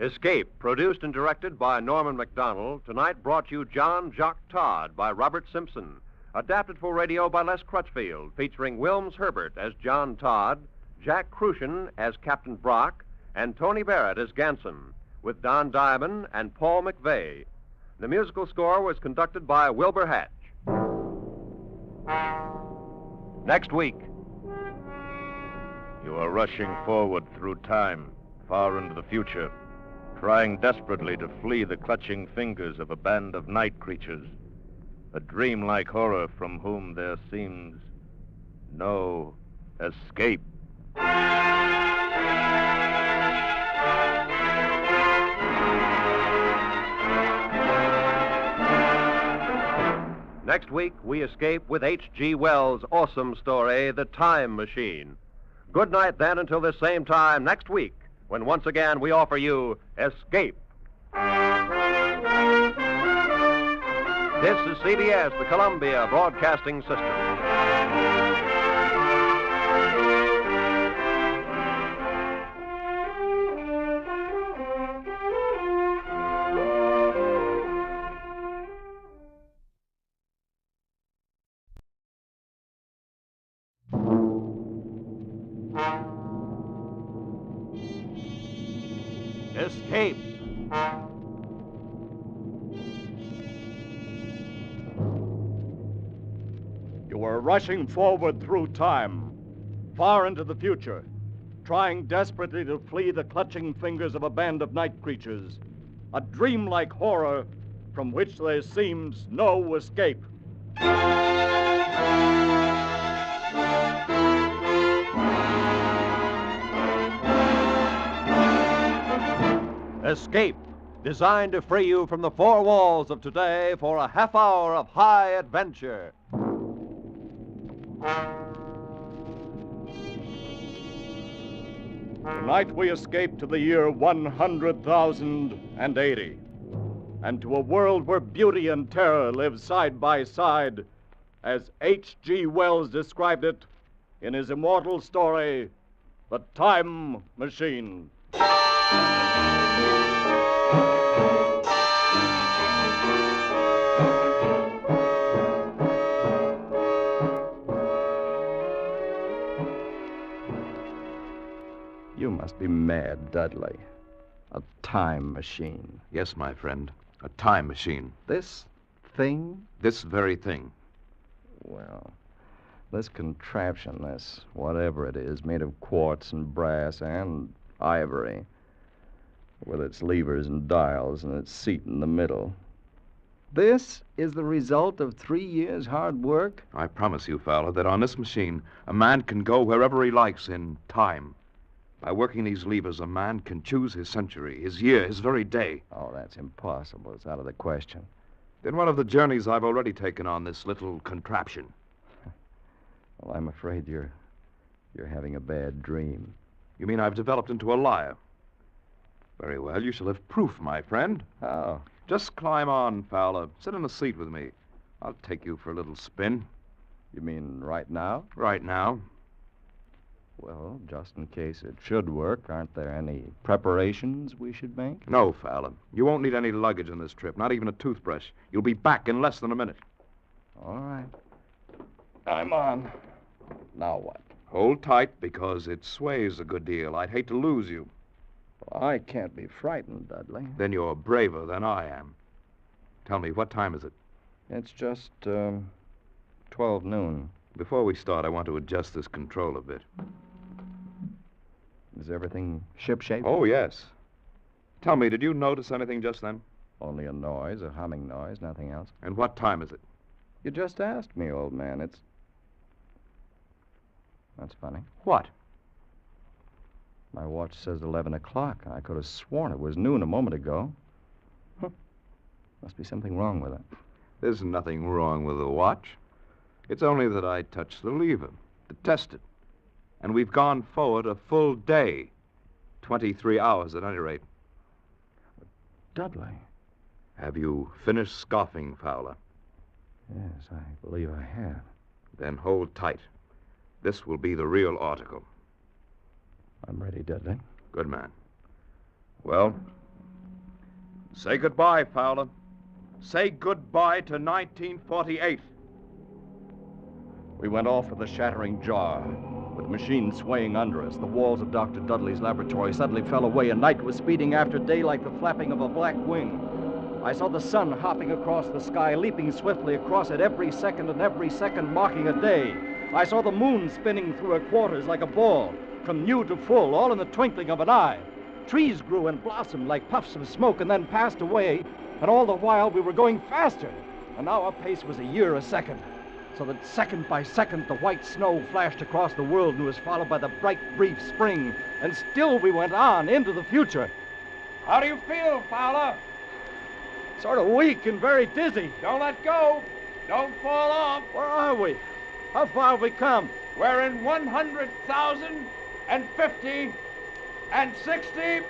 Escape, produced and directed by Norman MacDonald, tonight brought you John Jock Todd by Robert Simpson. Adapted for radio by Les Crutchfield, featuring Wilms Herbert as John Todd, Jack Crucian as Captain Brock, and Tony Barrett as Ganson, with Don Diamond and Paul McVeigh. The musical score was conducted by Wilbur Hatch. Next week. You are rushing forward through time, far into the future, trying desperately to flee the clutching fingers of a band of night creatures, a dreamlike horror from whom there seems no escape. Next week, we escape with H.G. Wells' awesome story, The Time Machine. Good night, then, until this same time next week, when once again we offer you Escape. This is CBS, the Columbia Broadcasting System. Escape. You are rushing forward through time, far into the future, trying desperately to flee the clutching fingers of a band of night creatures, a dreamlike horror from which there seems no escape. Escape, designed to free you from the four walls of today for a half hour of high adventure. Tonight we escape to the year 100,080, and to a world where beauty and terror live side by side, as H.G. Wells described it in his immortal story, The Time Machine. You must be mad, Dudley. A time machine. Yes, my friend. A time machine. This thing? This very thing. Well, this contraption, this whatever it is, made of quartz and brass and ivory, with its levers and dials and its seat in the middle. This is the result of 3 years' hard work? I promise you, Fowler, that on this machine, a man can go wherever he likes in time. By working these levers, a man can choose his century, his year, his very day. Oh, that's impossible. It's out of the question. In one of the journeys I've already taken on this little contraption. Well, I'm afraid you're having a bad dream. You mean I've developed into a liar? Very well, you shall have proof, my friend. How? Just climb on, Fowler. Sit in a seat with me. I'll take you for a little spin. You mean right now? Right now. Well, just in case it should work, aren't there any preparations we should make? No, Fowler. You won't need any luggage on this trip, not even a toothbrush. You'll be back in less than a minute. All right. I'm on. Now what? Hold tight, because it sways a good deal. I'd hate to lose you. Well, I can't be frightened, Dudley. Then you're braver than I am. Tell me, what time is it? It's just 12 noon. Before we start, I want to adjust this control a bit. Is everything shipshape? Oh, yes. Tell me, did you notice anything just then? Only a noise, a humming noise, nothing else. And what time is it? You just asked me, old man. That's funny. What? My watch says 11 o'clock. I could have sworn it was noon a moment ago. Huh. Must be something wrong with it. There's nothing wrong with the watch. It's only that I touched the lever to test it. And we've gone forward a full day. 23 hours at any rate. Dudley. Have you finished scoffing, Fowler? Yes, I believe I have. Then hold tight. This will be the real article. I'm ready, Dudley. Good man. Well, say goodbye, Fowler. Say goodbye to 1948. We went off with a shattering jar. With the machine swaying under us, the walls of Dr. Dudley's laboratory suddenly fell away, and night was speeding after day like the flapping of a black wing. I saw the sun hopping across the sky, leaping swiftly across it every second, and every second marking a day. I saw the moon spinning through her quarters like a ball, from new to full, all in the twinkling of an eye. Trees grew and blossomed like puffs of smoke and then passed away, and all the while we were going faster. And now our pace was a year a second, so that second by second the white snow flashed across the world and was followed by the bright, brief spring. And still we went on into the future. How do you feel, Fowler? Sort of weak and very dizzy. Don't let go. Don't fall off. Where are we? How far have we come? We're in 100,000 and 50 and 60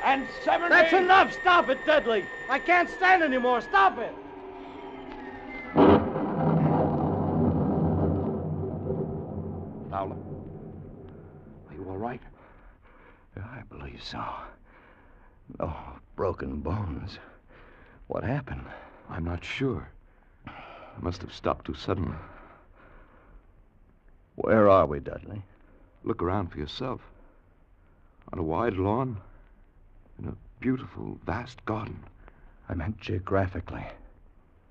and 70. That's enough. Stop it, Dudley. I can't stand anymore. Stop it. Fowler, are you all right? I believe so. No broken bones. What happened? I'm not sure. I must have stopped too suddenly. Where are we, Dudley? Look around for yourself. On a wide lawn, in a beautiful, vast garden. I meant geographically.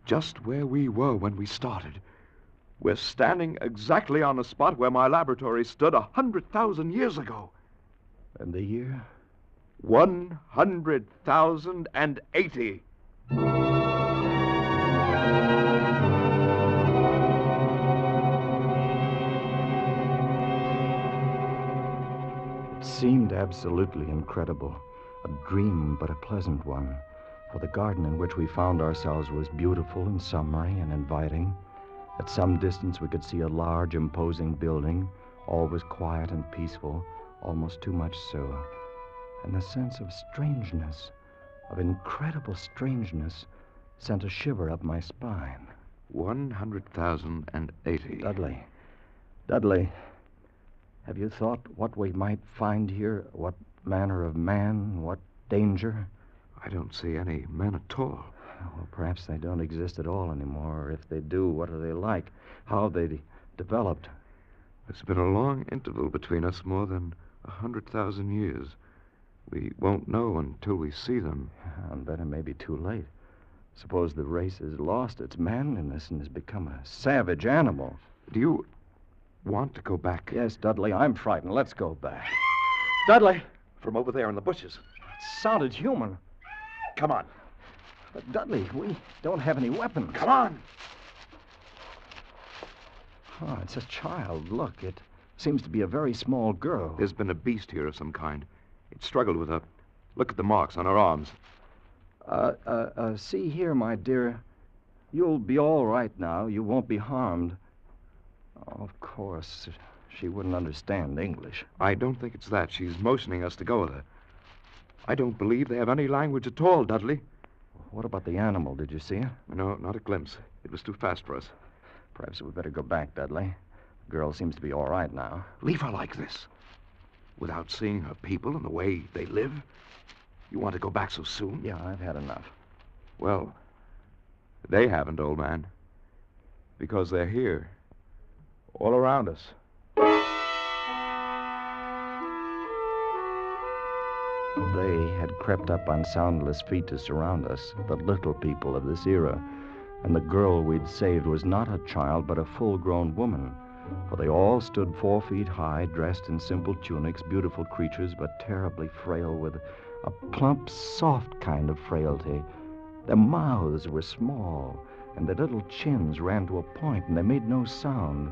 Just where we were when we started. We're standing exactly on the spot where my laboratory stood 100,000 years ago. And the year? 100,080. It seemed absolutely incredible. A dream, but a pleasant one. For the garden in which we found ourselves was beautiful and summery and inviting. At some distance we could see a large, imposing building. All was quiet and peaceful, almost too much so. And the sense of strangeness, of incredible strangeness, sent a shiver up my spine. 100,080. Dudley, have you thought what we might find here? What manner of man? What danger? I don't see any men at all. Well, perhaps they don't exist at all anymore. Or if they do, what are they like? How have they developed? There's been a long interval between us, more than 100,000 years. We won't know until we see them. And then it may be too late. Suppose the race has lost its manliness and has become a savage animal. Do you want to go back? Yes, Dudley, I'm frightened. Let's go back. Dudley! From over there in the bushes. It sounded human. Come on. But, Dudley, we don't have any weapons. Come on. Oh, it's a child. Look, it seems to be a very small girl. There's been a beast here of some kind. It struggled with her. Look at the marks on her arms. See here, my dear. You'll be all right now. You won't be harmed. Oh, of course, she wouldn't understand English. I don't think it's that. She's motioning us to go with her. I don't believe they have any language at all, Dudley. What about the animal? Did you see it? No, not a glimpse. It was too fast for us. Perhaps we'd better go back, Dudley. The girl seems to be all right now. Leave her like this, without seeing her people and the way they live? You want to go back so soon? Yeah, I've had enough. Well, they haven't, old man. Because they're here. All around us. They had crept up on soundless feet to surround us, the little people of this era. And the girl we'd saved was not a child, but a full-grown woman. For they all stood 4 feet high, dressed in simple tunics, beautiful creatures, but terribly frail, with a plump, soft kind of frailty. Their mouths were small, and their little chins ran to a point, and they made no sound.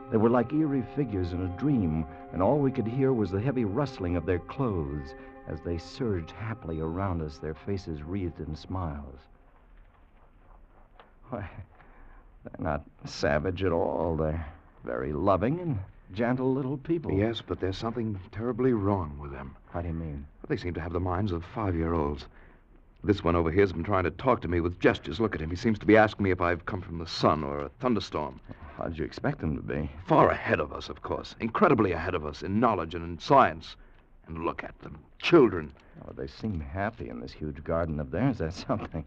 They were like eerie figures in a dream, and all we could hear was the heavy rustling of their clothes as they surged happily around us, their faces wreathed in smiles. Why, they're not savage at all. They're very loving and gentle little people. Yes, but there's something terribly wrong with them. How do you mean? They seem to have the minds of 5-year-olds. This one over here's been trying to talk to me with gestures. Look at him. He seems to be asking me if I've come from the sun or a thunderstorm. How'd you expect them to be? Far ahead of us, of course. Incredibly ahead of us in knowledge and in science. And look at them. Children. Oh, they seem happy in this huge garden of theirs. That's something.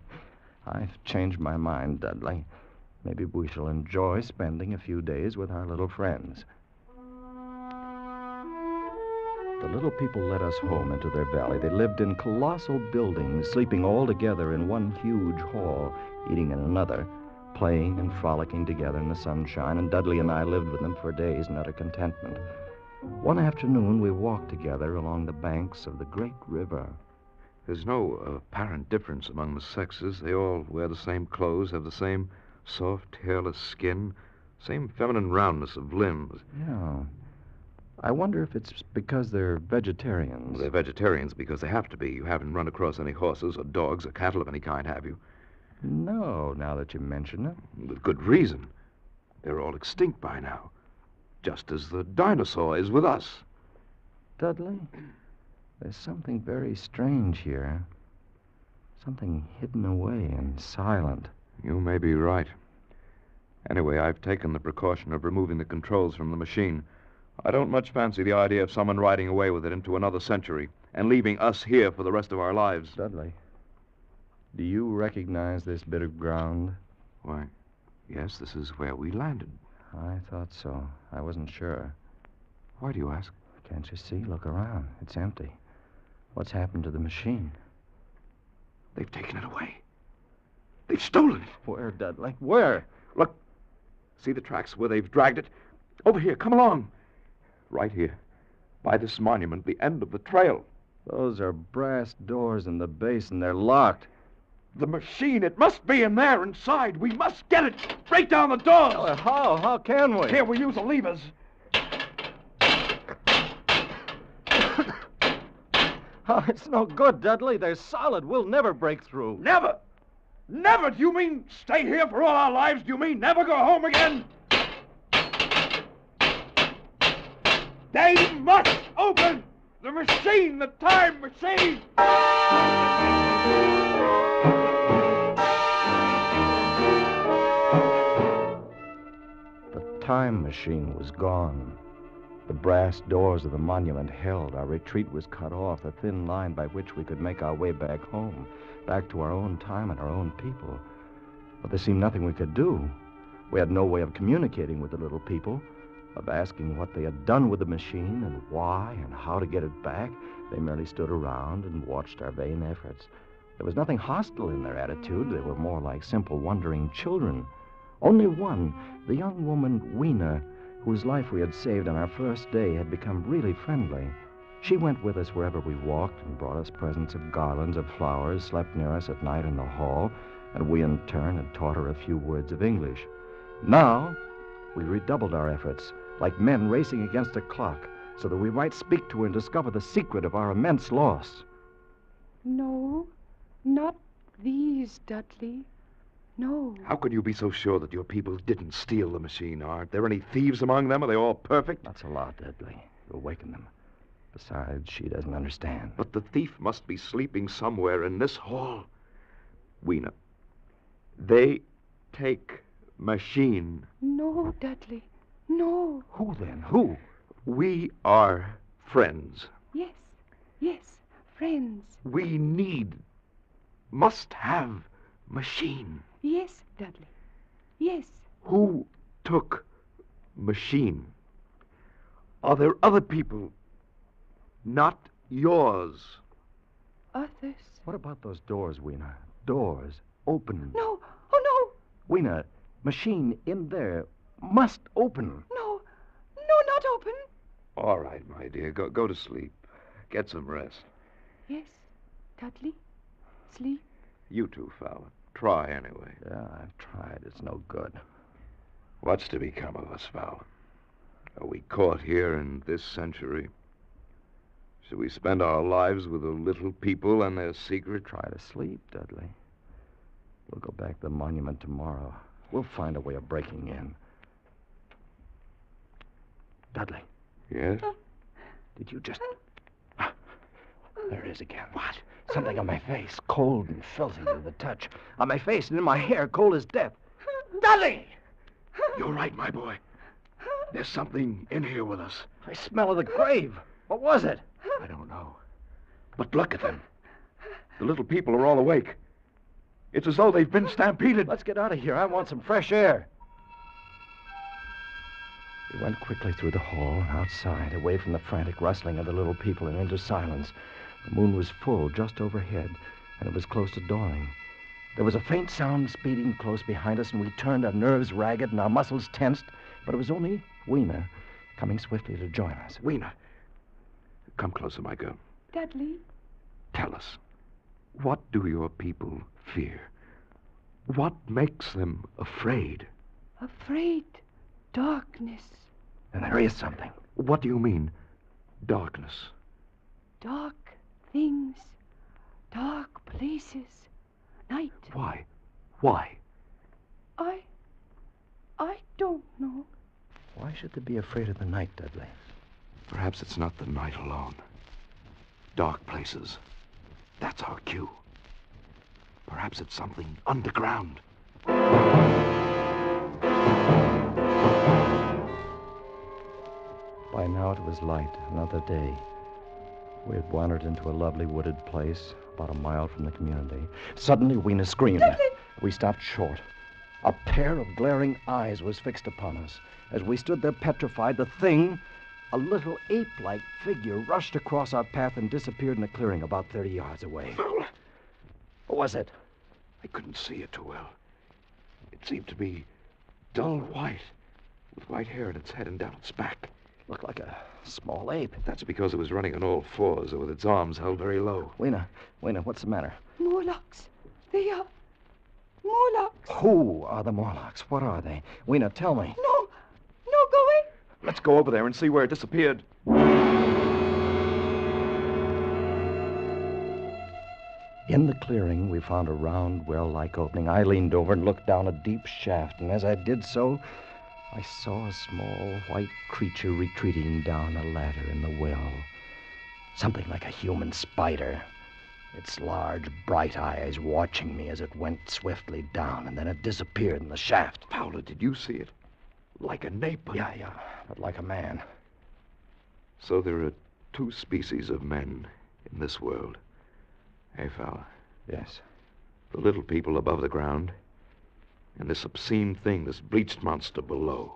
I've changed my mind, Dudley. Maybe we shall enjoy spending a few days with our little friends. The little people led us home into their valley. They lived in colossal buildings, sleeping all together in one huge hall, eating in another, playing and frolicking together in the sunshine, and Dudley and I lived with them for days in utter contentment. One afternoon, we walked together along the banks of the great river. There's no apparent difference among the sexes. They all wear the same clothes, have the same soft, hairless skin, same feminine roundness of limbs. Yeah. I wonder if it's because they're vegetarians. Well, they're vegetarians because they have to be. You haven't run across any horses or dogs or cattle of any kind, have you? No, now that you mention it. With good reason. They're all extinct by now. Just as the dinosaur is with us. Dudley, there's something very strange here. Something hidden away and silent. You may be right. Anyway, I've taken the precaution of removing the controls from the machine. I don't much fancy the idea of someone riding away with it into another century and leaving us here for the rest of our lives. Dudley, do you recognize this bit of ground? Why, yes, this is where we landed. I thought so. I wasn't sure. Why do you ask? Can't you see? Look around. It's empty. What's happened to the machine? They've taken it away. They've stolen it. Where, Dudley? Where? Look. See the tracks where they've dragged it? Over here. Come along. Right here. By this monument, the end of the trail. Those are brass doors in the base, and they're locked. The machine, it must be in there inside. We must get it. Break down the doors. Oh, how? How can we? Here, we use the levers. Oh, it's no good, Dudley. They're solid. We'll never break through. Never? Never? Do you mean stay here for all our lives? Do you mean never go home again? They must open the machine, the time machine. The time machine was gone. The brass doors of the monument held. Our retreat was cut off, the thin line by which we could make our way back home, back to our own time and our own people. But there seemed nothing we could do. We had no way of communicating with the little people, of asking what they had done with the machine and why and how to get it back. They merely stood around and watched our vain efforts. There was nothing hostile in their attitude. They were more like simple, wondering children. Only one, the young woman, Weena, whose life we had saved on our first day, had become really friendly. She went with us wherever we walked and brought us presents of garlands of flowers, slept near us at night in the hall, and we in turn had taught her a few words of English. Now, we redoubled our efforts, like men racing against a clock, so that we might speak to her and discover the secret of our immense loss. No, not these, Dudley. No. How can you be so sure that your people didn't steal the machine? Aren't there any thieves among them? Are they all perfect? That's a lot, Dudley. You'll waken them. Besides, she doesn't understand. But the thief must be sleeping somewhere in this hall. Weena, they take machine. No, Dudley. No. Who then? Who? We are friends. Yes. Yes. Friends. We must have machine. Yes, Dudley. Yes. Who took machine? Are there other people? Not yours. Others. What about those doors, Weena? Doors. Open. No. Oh, no. Weena, machine in there must open. No. No, not open. All right, my dear. Go to sleep. Get some rest. Yes, Dudley. Sleep. You too, Fowler. Try anyway. Yeah, I've tried. It's no good. What's to become of us, Fowler? Are we caught here in this century? Should we spend our lives with the little people and their secret? Try to sleep, Dudley. We'll go back to the monument tomorrow. We'll find a way of breaking in. Dudley. Yes? Did you just... There it is again. What? Something on my face, cold and filthy to the touch. On my face and in my hair, cold as death. Dudley! You're right, my boy. There's something in here with us. I smell of the grave. What was it? I don't know. But look at them. The little people are all awake. It's as though they've been stampeded. Let's get out of here. I want some fresh air. We went quickly through the hall and outside, away from the frantic rustling of the little people and into silence. The moon was full just overhead, and it was close to dawning. There was a faint sound speeding close behind us, and we turned, our nerves ragged and our muscles tensed. But it was only Weena coming swiftly to join us. Weena, come closer, my girl. Dudley. Tell us, what do your people fear? What makes them afraid? Afraid. Darkness. And there is something. What do you mean, darkness? Dark things. Dark places. Night. Why? Why? I don't know. Why should they be afraid of the night, Dudley? Perhaps it's not the night alone. Dark places. That's our cue. Perhaps it's something underground. By now it was light, another day. We had wandered into a lovely wooded place, about a mile from the community. Suddenly, Weena screamed. Dudley! We stopped short. A pair of glaring eyes was fixed upon us. As we stood there petrified, the thing, a little ape-like figure, rushed across our path and disappeared in a clearing about 30 yards away. What was it? I couldn't see it too well. It seemed to be dull white, with white hair in its head and down its back. Looked like a small ape. That's because it was running on all fours, or with its arms held very low. Weena, what's the matter? Morlocks. They are Morlocks. Who are the Morlocks? What are they? Weena, tell me. No, go away. Let's go over there and see where it disappeared. In the clearing, we found a round, well-like opening. I leaned over and looked down a deep shaft, and as I did so, I saw a small white creature retreating down a ladder in the well. Something like a human spider. Its large, bright eyes watching me as it went swiftly down, and then it disappeared in the shaft. Fowler, did you see it? Like an ape? Yeah, but like a man. So there are two species of men in this world. Hey, Fowler. Yes. The little people above the ground, and this obscene thing, this bleached monster below.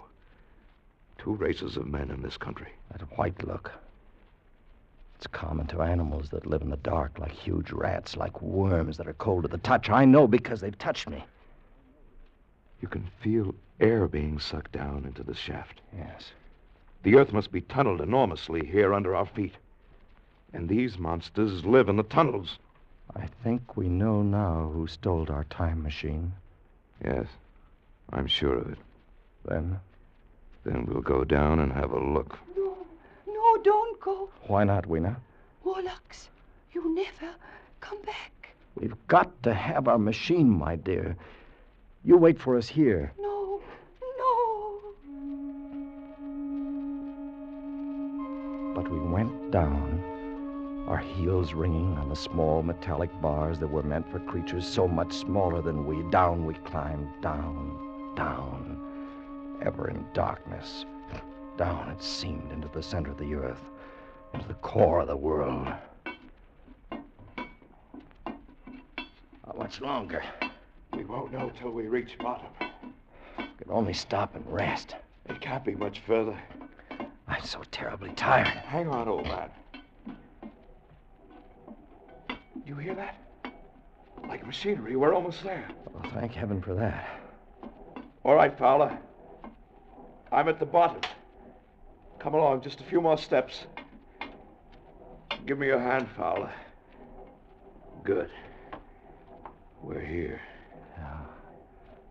Two races of men in this country. That white look. It's common to animals that live in the dark, like huge rats, like worms that are cold to the touch. I know because they've touched me. You can feel air being sucked down into the shaft. Yes. The earth must be tunneled enormously here under our feet. And these monsters live in the tunnels. I think we know now who stole our time machine. Yes, I'm sure of it. Then we'll go down and have a look. No, don't go. Why not, Weena? Morlocks, you never come back. We've got to have our machine, my dear. You wait for us here. No. But we went down, our heels ringing on the small metallic bars that were meant for creatures so much smaller than we. Down we climbed, down. down, ever in darkness. Down, it seemed, into the center of the earth, into the core of the world. How much longer? We won't know till we reach bottom. Could only stop and rest. It can't be much further. I'm so terribly tired. Hang on, old man. You hear that? Like machinery. We're almost there. Oh, thank heaven for that. All right, Fowler. I'm at the bottom. Come along, just a few more steps. Give me your hand, Fowler. Good. We're here. Yeah.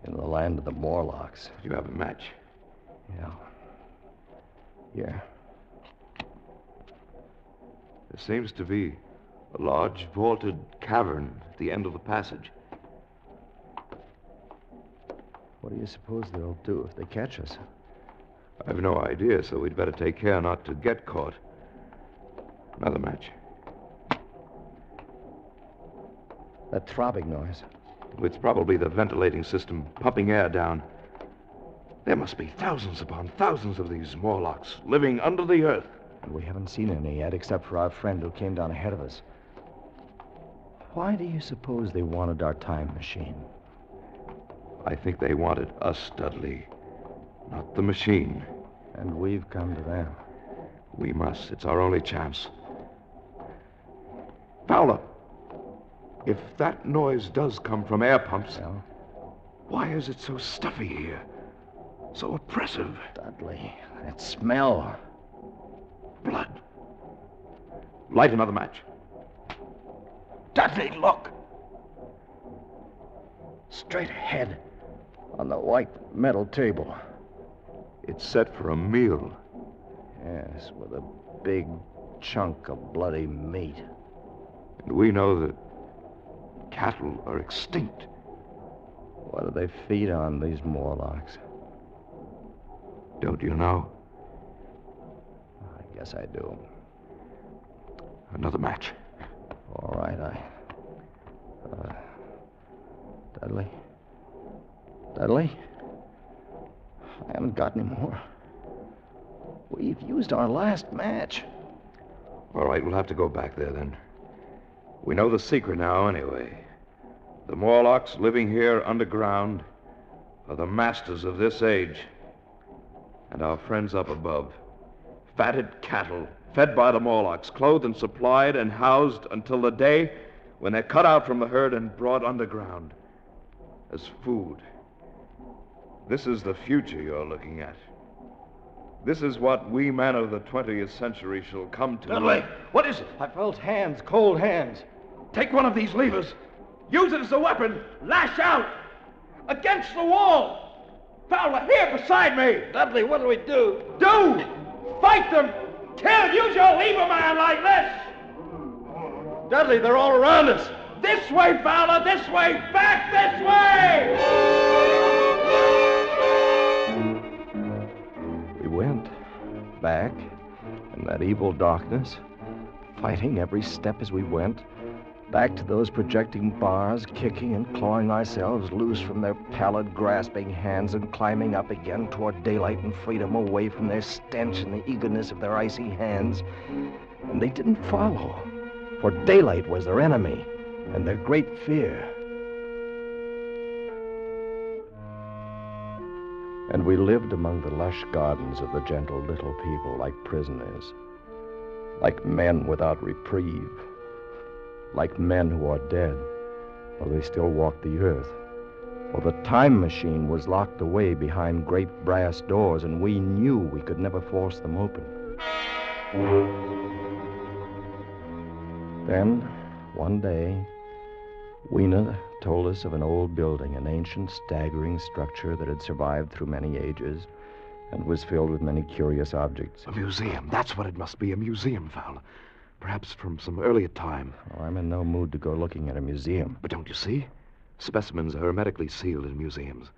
In the land of the Morlocks. You have a match? Yeah. Here. There seems to be a large vaulted cavern at the end of the passage. What do you suppose they'll do if they catch us? I've no idea, so we'd better take care not to get caught. Another match. That throbbing noise. It's probably the ventilating system pumping air down. There must be thousands upon thousands of these Morlocks living under the earth. And we haven't seen any yet, except for our friend who came down ahead of us. Why do you suppose they wanted our time machine? I think they wanted us, Dudley, not the machine. And we've come to them. We must. It's our only chance. Fowler, if that noise does come from air pumps, yeah? Why is it so stuffy here? So oppressive? Dudley, that smell. Blood. Light another match. Dudley, look. Straight ahead on the white metal table. It's set for a meal. Yes, with a big chunk of bloody meat. And we know that cattle are extinct. What do they feed on, these Morlocks? Don't you know? I guess I do. Another match. All right, Dudley? Dudley? I haven't got any more. We've used our last match. All right, we'll have to go back there then. We know the secret now, anyway. The Morlocks living here underground are the masters of this age. And our friends up above. Fatted cattle, fed by the Morlocks, clothed and supplied and housed until the day when they're cut out from the herd and brought underground as food. This is the future you're looking at. This is what we men of the 20th century shall come to. Dudley, what is it? I felt hands, cold hands. Take one of these levers. Use it as a weapon. Lash out. Against the wall. Fowler, here beside me. Dudley, what do we do? Do! Fight them! Kill! Use your lever man like this! Dudley, they're all around us. This way, Fowler! This way! Back this way! We went back in that evil darkness, fighting every step as we went, back to those projecting bars, kicking and clawing ourselves loose from their pallid, grasping hands and climbing up again toward daylight and freedom, away from their stench and the eagerness of their icy hands. And they didn't follow, for daylight was their enemy and their great fear. And we lived among the lush gardens of the gentle little people like prisoners, like men without reprieve, like men who are dead, though they still walk the earth. For the time machine was locked away behind great brass doors, and we knew we could never force them open. Then, one day, Weena told us of an old building, an ancient, staggering structure that had survived through many ages and was filled with many curious objects. A museum. That's what it must be, a museum, Fowler. Perhaps from some earlier time. Oh, I'm in no mood to go looking at a museum. But don't you see? Specimens are hermetically sealed in museums.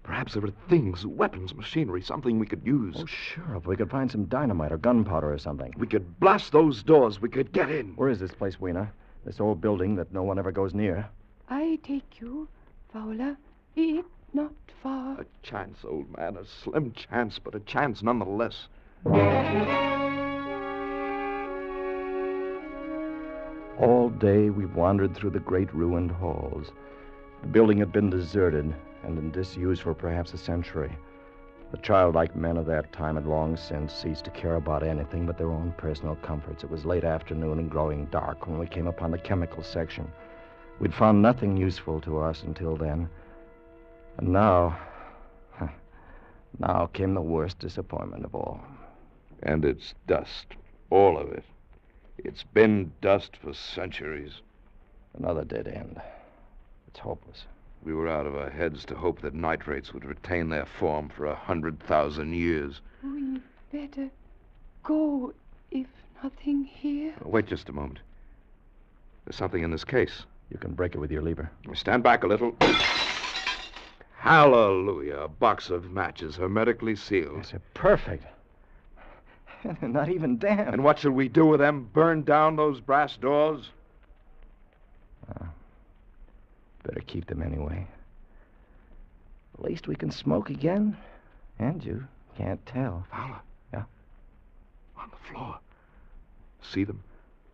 Perhaps there are things, weapons, machinery, something we could use. Oh, sure. If we could find some dynamite or gunpowder or something. We could blast those doors. We could get in. Where is this place, Weena? This old building that no one ever goes near. I take you, Fowler. It not far. A chance, old man. A slim chance, but a chance nonetheless. All day we wandered through the great ruined halls. The building had been deserted and in disuse for perhaps a century. The childlike men of that time had long since ceased to care about anything but their own personal comforts. It was late afternoon and growing dark when we came upon the chemical section. We'd found nothing useful to us until then. And now came the worst disappointment of all. And it's dust. All of it. It's been dust for centuries. Another dead end. It's hopeless. We were out of our heads to hope that nitrates would retain their form for 100,000 years. We better go if nothing here. Wait just a moment. There's something in this case. You can break it with your lever. Stand back a little. Hallelujah. A box of matches hermetically sealed. Yes, perfect. Not even damp. And what shall we do with them? Burn down those brass doors? Better keep them anyway. At least we can smoke again. And you can't tell. Fowler. Yeah? On the floor. See them?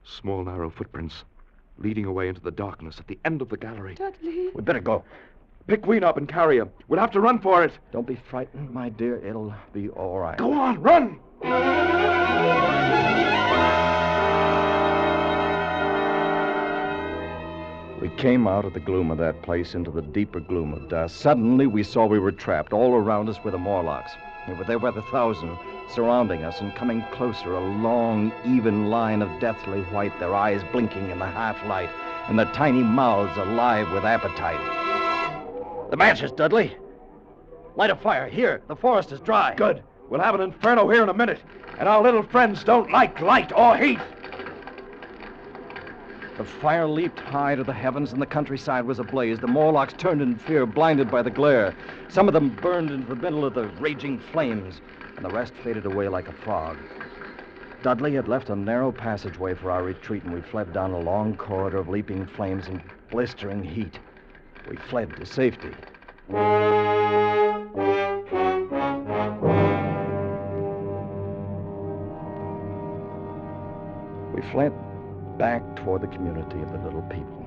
Small, narrow footprints leading away into the darkness at the end of the gallery. Dudley. We'd better go. Pick Ween up and carry her. We'll have to run for it. Don't be frightened, my dear. It'll be all right. Go on, run! We came out of the gloom of that place into the deeper gloom of dusk. Suddenly, we saw we were trapped. All around us were the Morlocks. They were there by the thousand, surrounding us and coming closer, a long, even line of deathly white, their eyes blinking in the half-light, and their tiny mouths alive with appetite. The matches, Dudley. Light a fire. Here, the forest is dry. Good. We'll have an inferno here in a minute. And our little friends don't like light or heat. The fire leaped high to the heavens, and the countryside was ablaze. The Morlocks turned in fear, blinded by the glare. Some of them burned into the middle of the raging flames, and the rest faded away like a fog. Dudley had left a narrow passageway for our retreat, and we fled down a long corridor of leaping flames and blistering heat. We fled to safety. We fled back toward the community of the little people.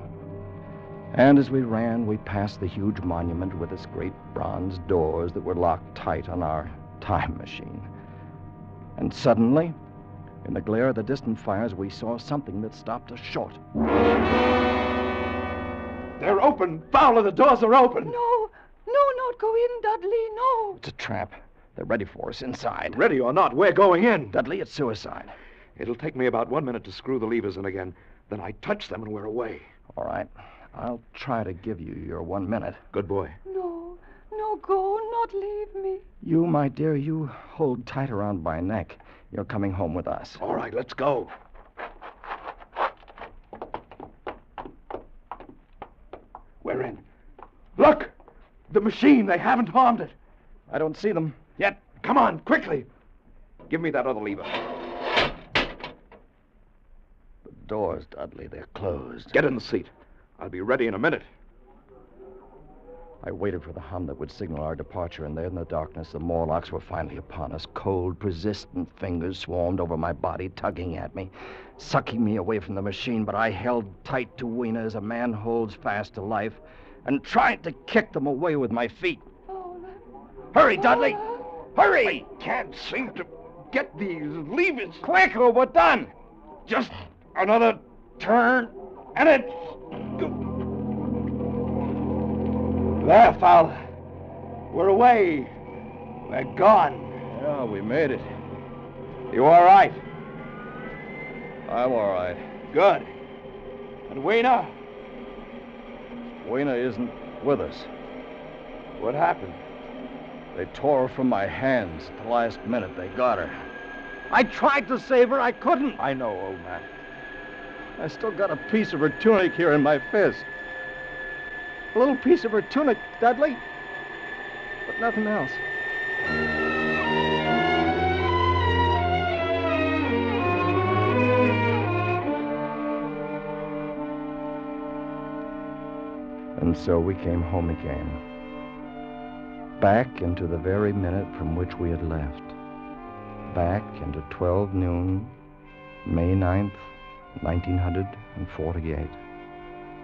And as we ran, we passed the huge monument with its great bronze doors that were locked tight on our time machine. And suddenly, in the glare of the distant fires, we saw something that stopped us short. They're open. Fowler, the doors are open. No, not go in, Dudley, no. It's a trap. They're ready for us inside. Ready or not, we're going in. Dudley, it's suicide. It'll take me about 1 minute to screw the levers in again. Then I touch them and we're away. All right. I'll try to give you your 1 minute. Good boy. No, go, not leave me. You, my dear, you hold tight around my neck. You're coming home with us. All right, let's go. We're in. Look! The machine, they haven't harmed it. I don't see them. Yet. Come on, quickly. Give me that other lever. The doors, Dudley, they're closed. Get in the seat. I'll be ready in a minute. I waited for the hum that would signal our departure, and there in the darkness, the Morlocks were finally upon us. Cold, persistent fingers swarmed over my body, tugging at me, sucking me away from the machine, but I held tight to Weena as a man holds fast to life, and tried to kick them away with my feet. Hurry, Dudley! Hurry! I can't seem to get these levers. Quick, or we're done! Just another turn, and it's... There, Fowler. We're away. We're gone. Yeah, we made it. You all right? I'm all right. Good. And Weena? Weena isn't with us. What happened? They tore her from my hands. At the last minute, they got her. I tried to save her. I couldn't. I know, old man. I still got a piece of her tunic here in my fist. A little piece of her tunic, Dudley. But nothing else. And so we came home again. back into the very minute from which we had left. Back into 12 noon, May 9th, 1948.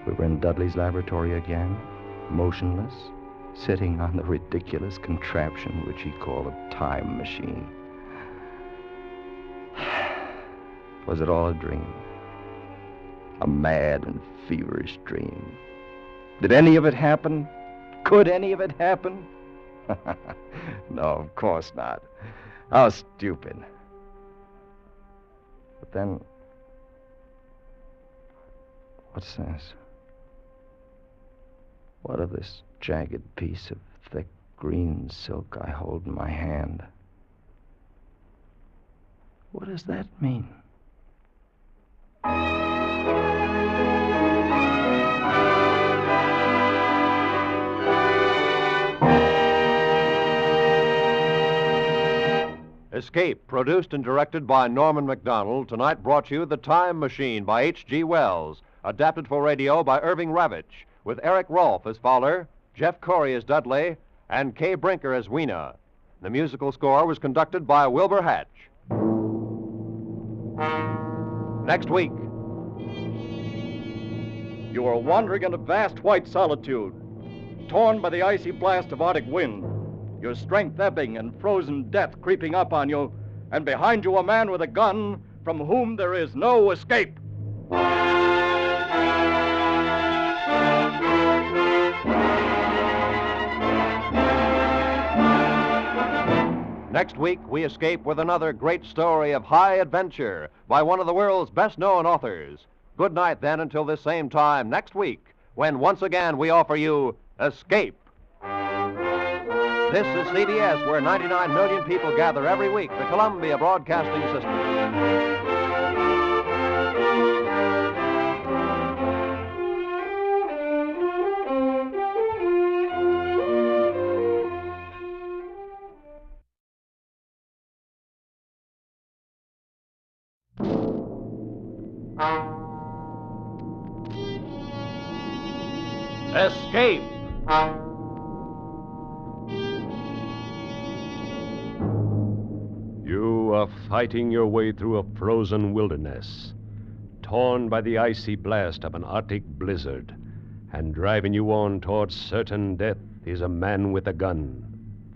We were in Dudley's laboratory again, motionless, sitting on the ridiculous contraption which he called a time machine. Was it all a dream? A mad and feverish dream? Did any of it happen? Could any of it happen? No, of course not. How stupid. But then, what's this? What of this jagged piece of thick green silk I hold in my hand? What does that mean? Escape, produced and directed by Norman Macdonald, tonight brought you The Time Machine by H.G. Wells, adapted for radio by Irving Ravitch, with Eric Rolfe as Fowler, Jeff Corey as Dudley, and Kay Brinker as Weena. The musical score was conducted by Wilbur Hatch. Next week. You are wandering in a vast white solitude, torn by the icy blast of Arctic wind, your strength ebbing and frozen death creeping up on you, and behind you a man with a gun from whom there is no escape. Next week, we escape with another great story of high adventure by one of the world's best-known authors. Good night, then, until this same time next week, when once again we offer you Escape. This is CBS, where 99 million people gather every week, the Columbia Broadcasting System. Escape! You are fighting your way through a frozen wilderness, torn by the icy blast of an Arctic blizzard, and driving you on towards certain death is a man with a gun,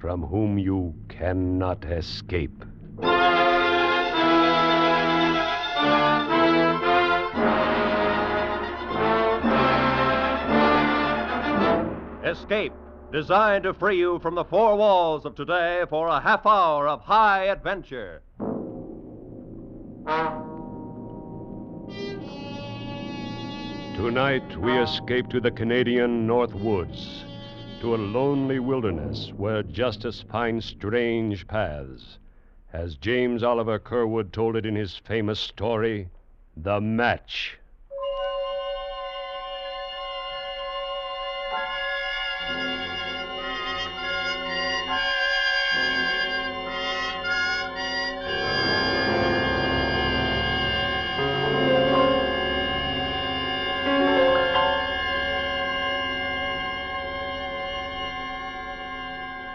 from whom you cannot escape. Escape, designed to free you from the four walls of today for a half hour of high adventure. Tonight we escape to the Canadian North Woods, to a lonely wilderness where justice finds strange paths, as James Oliver Curwood told it in his famous story, The Match.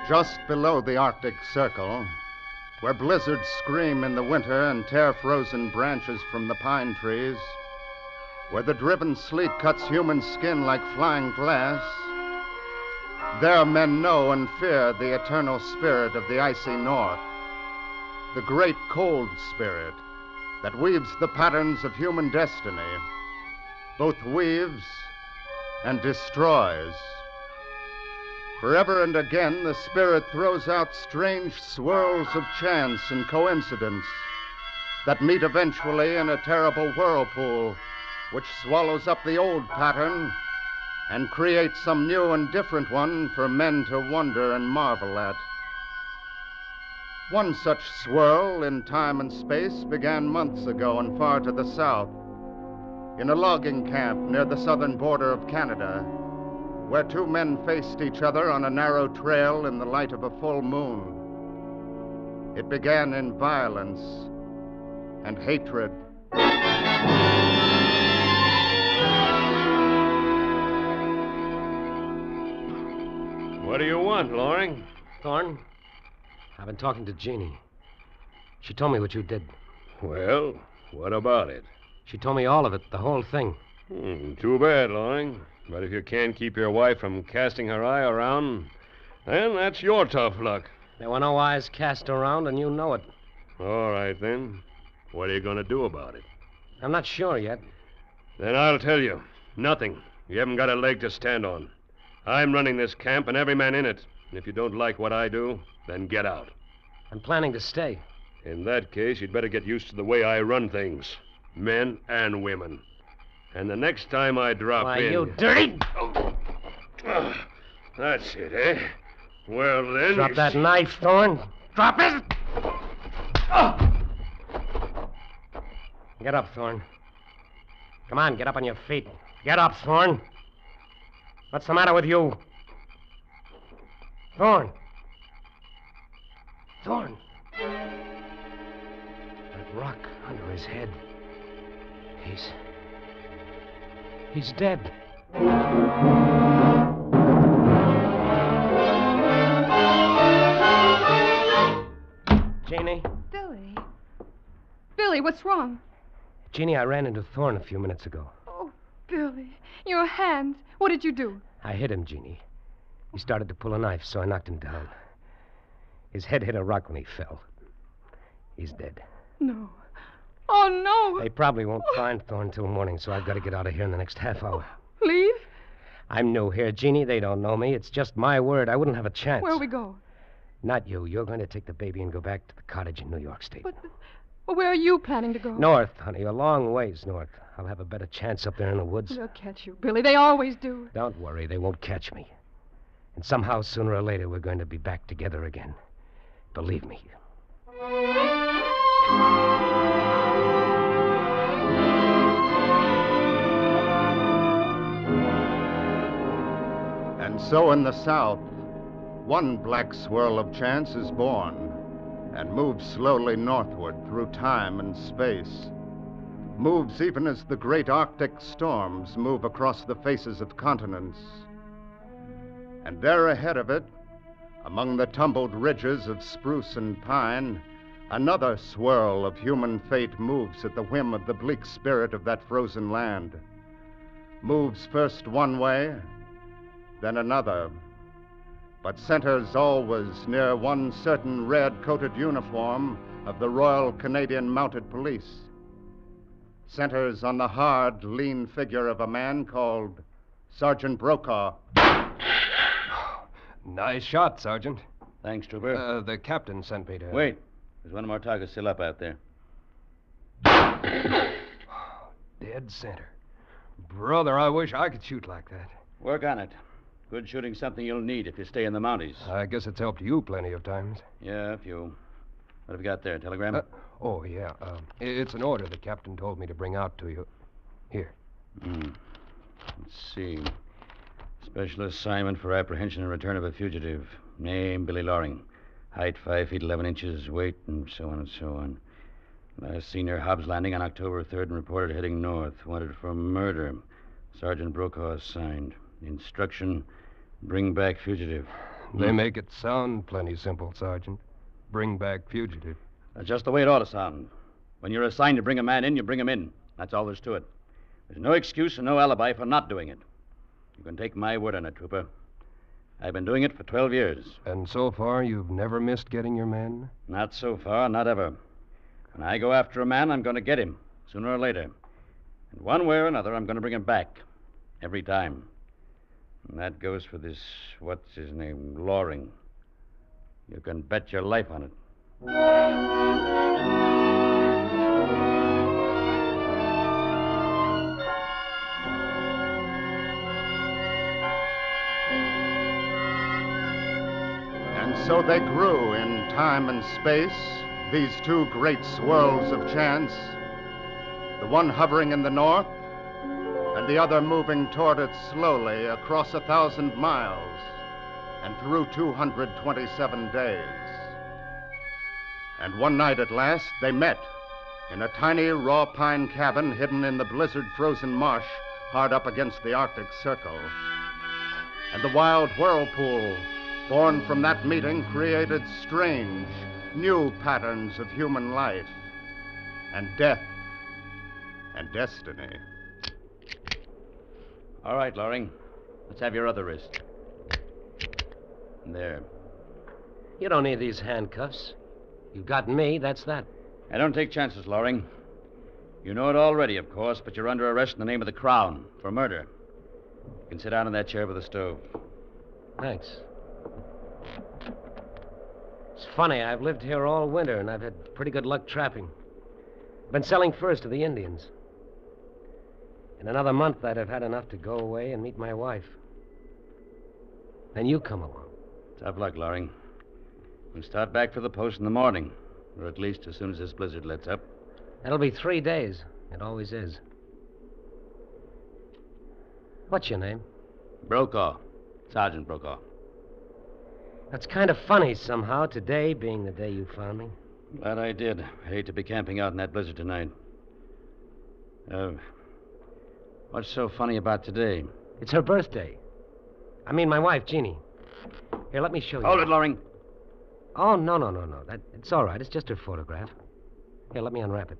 Just below the Arctic Circle, where blizzards scream in the winter and tear frozen branches from the pine trees, where the driven sleet cuts human skin like flying glass, there men know and fear the eternal spirit of the icy north, the great cold spirit that weaves the patterns of human destiny, both weaves and destroys. Forever and again, the spirit throws out strange swirls of chance and coincidence that meet eventually in a terrible whirlpool which swallows up the old pattern and creates some new and different one for men to wonder and marvel at. One such swirl in time and space began months ago and far to the south, in a logging camp near the southern border of Canada, where two men faced each other on a narrow trail in the light of a full moon. It began in violence and hatred. What do you want, Loring? Thorne, I've been talking to Jeannie. She told me what you did. Well, what about it? She told me all of it, the whole thing. Too bad, Loring. But if you can't keep your wife from casting her eye around, then that's your tough luck. There were no eyes cast around, and you know it. All right, then. What are you going to do about it? I'm not sure yet. Then I'll tell you. Nothing. You haven't got a leg to stand on. I'm running this camp and every man in it. And if you don't like what I do, then get out. I'm planning to stay. In that case, you'd better get used to the way I run things. Men and women. And the next time I drop Why, in... you dirty... That's it, eh? Well, then... Drop that knife, Thorne. Drop it! Get up, Thorne. Come on, get up on your feet. Get up, Thorne. What's the matter with you? Thorne. Thorne. That rock under his head. He's dead. Jeannie? Billy. Billy, what's wrong? Jeannie, I ran into Thorne a few minutes ago. Oh, Billy. Your hands. What did you do? I hit him, Jeannie. He started to pull a knife, so I knocked him down. His head hit a rock when he fell. He's dead. No. Oh, no. They probably won't find Thorne till morning, so I've got to get out of here in the next half hour. Leave? I'm new here, Jeannie. They don't know me. It's just my word. I wouldn't have a chance. Where'll we go? Not you. You're going to take the baby and go back to the cottage in New York State. But where are you planning to go? North, honey. A long ways north. I'll have a better chance up there in the woods. They'll catch you, Billy. They always do. Don't worry. They won't catch me. And somehow, sooner or later, we're going to be back together again. Believe me. And so in the South, one black swirl of chance is born and moves slowly northward through time and space. Moves even as the great Arctic storms move across the faces of continents. And there ahead of it, among the tumbled ridges of spruce and pine, another swirl of human fate moves at the whim of the bleak spirit of that frozen land. Moves first one way, then another, but centers always near one certain red-coated uniform of the Royal Canadian Mounted Police. Centers on the hard, lean figure of a man called Sergeant Brokaw. Nice shot, Sergeant. Thanks, Trooper. The captain sent me to... Wait. There's one more target still up out there. Dead center. Brother, I wish I could shoot like that. Work on it. Good shooting's something you'll need if you stay in the Mounties. I guess it's helped you plenty of times. Yeah, a few. What have you got there, a telegram? Oh, yeah. It's an order the captain told me to bring out to you. Here. Let's see. Special assignment for apprehension and return of a fugitive. Name, Billy Loring. Height, 5 feet 11 inches. Weight, and so on and so on. Last seen near Hobbs Landing on October 3rd and reported heading north. Wanted for murder. Sergeant Brokaw signed. Instruction, bring back fugitive. They make it sound plenty simple, Sergeant. Bring back fugitive. That's just the way it ought to sound. When you're assigned to bring a man in, you bring him in. That's all there's to it. There's no excuse and no alibi for not doing it. You can take my word on it, Trooper. I've been doing it for 12 years. And so far, you've never missed getting your men? Not so far, not ever. When I go after a man, I'm going to get him, sooner or later. And one way or another, I'm going to bring him back. Every time. And that goes for this, what's his name, Loring. You can bet your life on it. And so they grew in time and space, these two great swirls of chance, the one hovering in the north, and the other moving toward it slowly across 1,000 miles and through 227 days. And one night at last, they met in a tiny raw pine cabin hidden in the blizzard-frozen marsh hard up against the Arctic Circle. And the wild whirlpool born from that meeting, created strange, new patterns of human life and death and destiny. All right, Loring. Let's have your other wrist. There. You don't need these handcuffs. You've got me, that's that. I don't take chances, Loring. You know it already, of course, but you're under arrest in the name of the Crown for murder. You can sit down in that chair by the stove. Thanks. It's funny, I've lived here all winter, and I've had pretty good luck trapping. I've been selling furs to the Indians. In another month, I'd have had enough to go away and meet my wife. Then you come along. Tough luck, Loring. We'll start back for the post in the morning, or at least as soon as this blizzard lets up. That'll be 3 days. It always is. What's your name? Brokaw. Sergeant Brokaw. That's kind of funny somehow, today being the day you found me. Glad I did. I hate to be camping out in that blizzard tonight. What's so funny about today? It's her birthday. I mean, my wife, Jeannie. Here, let me show you. Hold it, Loring. Oh, no. It's all right. It's just her photograph. Here, let me unwrap it.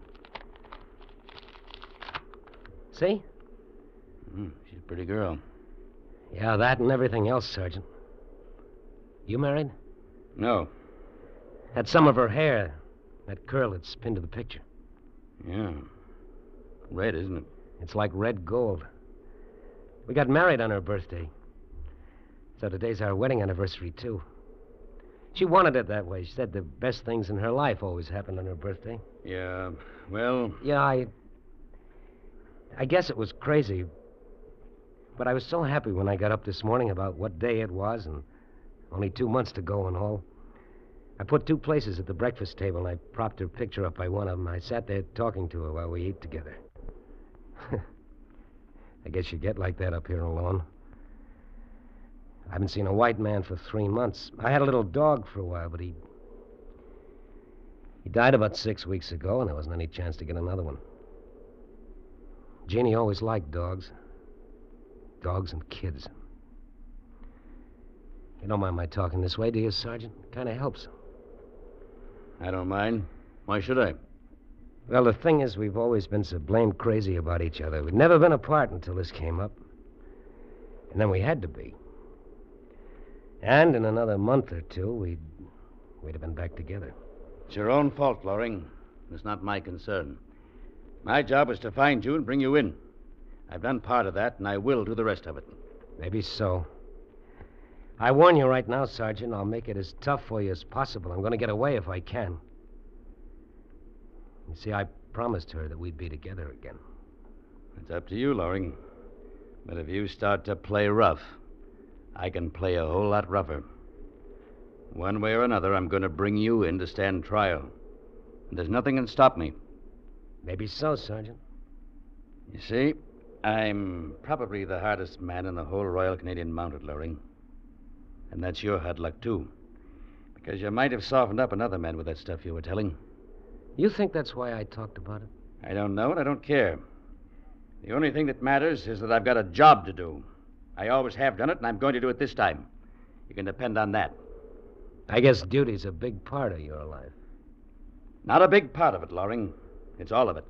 See? She's a pretty girl. Yeah, that and everything else, Sergeant. You married? No. Had some of her hair. That curl that's pinned to the picture. Yeah. Red, isn't it? It's like red gold. We got married on her birthday. So today's our wedding anniversary, too. She wanted it that way. She said the best things in her life always happened on her birthday. Yeah, well... Yeah, I guess it was crazy. But I was so happy when I got up this morning about what day it was and only 2 months to go and all. I put 2 places at the breakfast table, and I propped her picture up by one of them. I sat there talking to her while we ate together. I guess you get like that up here alone. I haven't seen a white man for 3 months. I had a little dog for a while, but he died about 6 weeks ago, and there wasn't any chance to get another one. Jeannie always liked dogs. Dogs and kids. You don't mind my talking this way, do you, Sergeant? It kind of helps. I don't mind. Why should I? Well, the thing is, we've always been so blamed crazy about each other. We'd never been apart until this came up. And then we had to be. And in another month or two, we'd have been back together. It's your own fault, Loring. It's not my concern. My job is to find you and bring you in. I've done part of that, and I will do the rest of it. Maybe so. I warn you right now, Sergeant, I'll make it as tough for you as possible. I'm going to get away if I can. You see, I promised her that we'd be together again. It's up to you, Loring. But if you start to play rough, I can play a whole lot rougher. One way or another, I'm going to bring you in to stand trial. And there's nothing can stop me. Maybe so, Sergeant. You see, I'm probably the hardest man in the whole Royal Canadian Mounted, Loring. And that's your hard luck, too. Because you might have softened up another man with that stuff you were telling. You think that's why I talked about it? I don't know, and I don't care. The only thing that matters is that I've got a job to do. I always have done it, and I'm going to do it this time. You can depend on that. I guess duty's a big part of your life. Not a big part of it, Loring. It's all of it.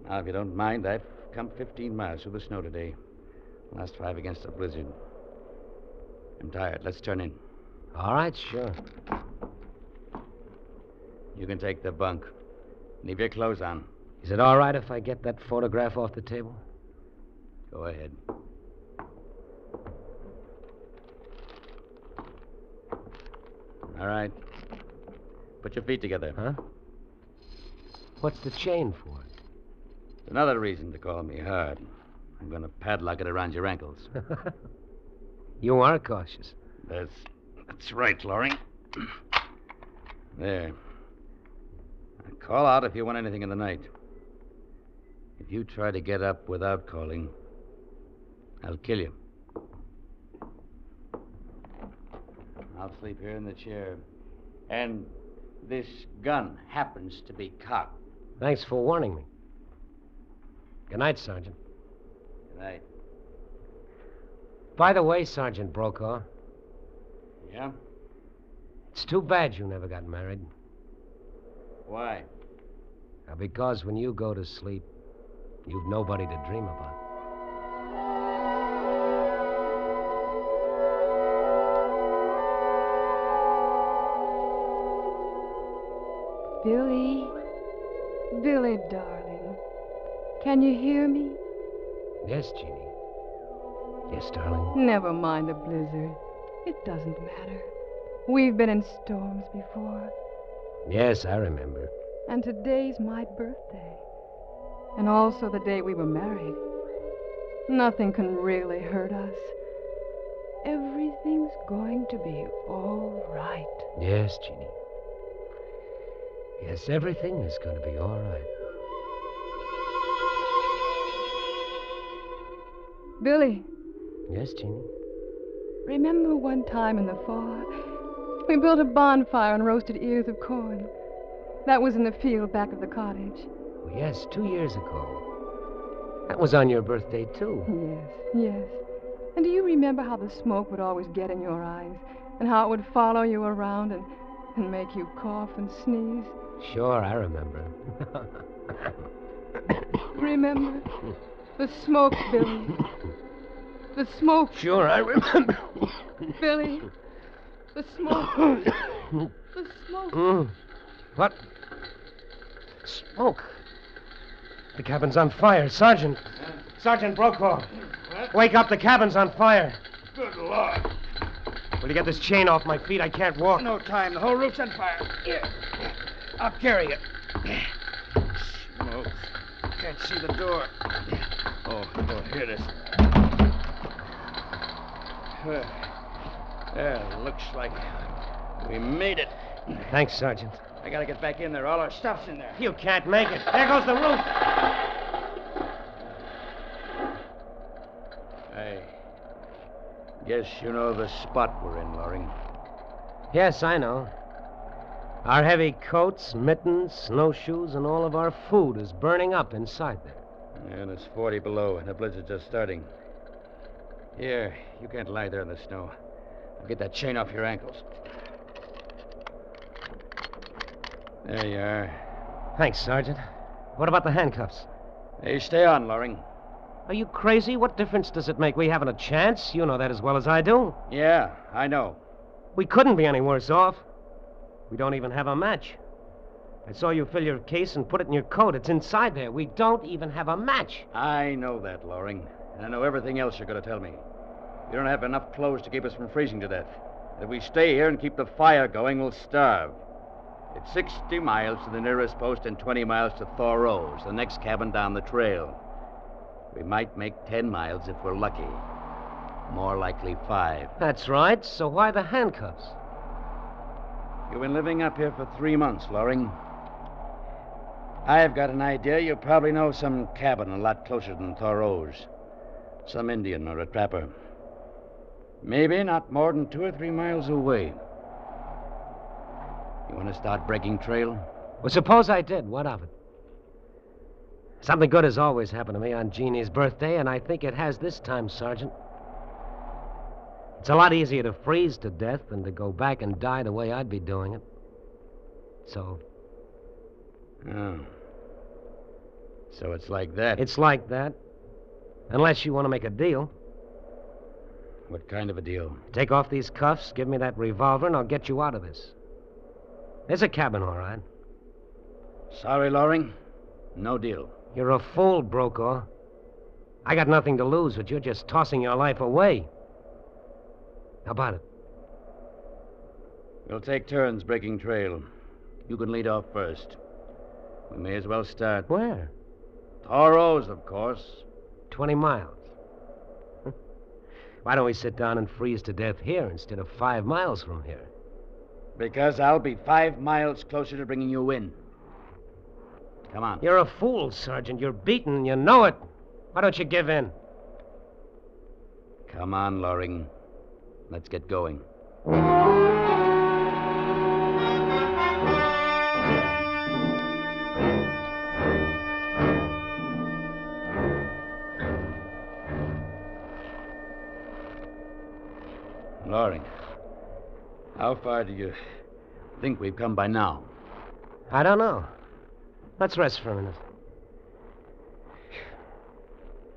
Now, if you don't mind, I've come 15 miles through the snow today. Last 5 against a blizzard. I'm tired. Let's turn in. All right, sure. You can take the bunk. Leave your clothes on. Is it all right if I get that photograph off the table? Go ahead. All right. Put your feet together. Huh? What's the chain for? It's another reason to call me hard. I'm going to padlock it around your ankles. You are cautious. That's right, Loring. There. Now call out if you want anything in the night. If you try to get up without calling, I'll kill you. I'll sleep here in the chair. And this gun happens to be cocked. Thanks for warning me. Good night, Sergeant. Good night. By the way, Sergeant Brokaw, Yeah? It's too bad you never got married. Why? Because when you go to sleep, you've nobody to dream about. Billy. Billy, darling. Can you hear me? Yes, Jeannie. Yes, darling. Never mind the blizzard. It doesn't matter. We've been in storms before. Yes, I remember. And today's my birthday. And also the day we were married. Nothing can really hurt us. Everything's going to be all right. Yes, Jeannie. Yes, everything is going to be all right. Billy. Yes, Jeannie? Remember one time in the fall, we built a bonfire and roasted ears of corn. That was in the field back of the cottage. Oh, yes, 2 years ago. That was on your birthday, too. Yes. And do you remember how the smoke would always get in your eyes? And how it would follow you around and make you cough and sneeze? Sure, I remember. Remember? The smoke, Billy. The smoke. Sure, I remember. Billy. The smoke. The smoke. What? Smoke. The cabin's on fire. Sergeant. Sergeant Brokaw. What? Wake up. The cabin's on fire. Good Lord. Will you get this chain off my feet? I can't walk. No time. The whole roof's on fire. Here. I'll carry you. Smoke. Can't see the door. Oh, here it is. Well, looks like we made it. Thanks, Sergeant. I gotta get back in there. All our stuff's in there. You can't make it. There goes the roof. I guess you know the spot we're in, Loring. Yes, I know. Our heavy coats, mittens, snowshoes, and all of our food is burning up inside there. And it's 40 below, and the blizzard's just starting. Here, you can't lie there in the snow. I'll get that chain off your ankles. There you are. Thanks, Sergeant. What about the handcuffs? Hey, stay on, Loring. Are you crazy? What difference does it make? We haven't a chance. You know that as well as I do. Yeah, I know. We couldn't be any worse off. We don't even have a match. I saw you fill your case and put it in your coat. It's inside there. We don't even have a match. I know that, Loring. And I know everything else you're going to tell me. You don't have enough clothes to keep us from freezing to death. If we stay here and keep the fire going, we'll starve. It's 60 miles to the nearest post and 20 miles to Thoreau's, the next cabin down the trail. We might make 10 miles if we're lucky. More likely 5. That's right. So why the handcuffs? You've been living up here for 3 months, Loring. I've got an idea you probably know some cabin a lot closer than Thoreau's. Some Indian or a trapper. Maybe not more than 2 or 3 miles away. You want to start breaking trail? Well, suppose I did. What of it? Something good has always happened to me on Jeannie's birthday, and I think it has this time, Sergeant. It's a lot easier to freeze to death than to go back and die the way I'd be doing it. So... Oh. So it's like that. It's like that. Unless you want to make a deal. What kind of a deal? Take off these cuffs, give me that revolver, and I'll get you out of this. There's a cabin, all right. Sorry, Loring. No deal. You're a fool, Brokaw. I got nothing to lose, but you're just tossing your life away. How about it? We'll take turns breaking trail. You can lead off first. We may as well start. Where? Thoreau's, of course. 20 miles. Why don't we sit down and freeze to death here instead of 5 miles from here? Because I'll be 5 miles closer to bringing you in. Come on. You're a fool, Sergeant. You're beaten, and you know it. Why don't you give in? Come on, Loring. Let's get going. Loring, How far do you think we've come by now? I don't know. Let's rest for a minute.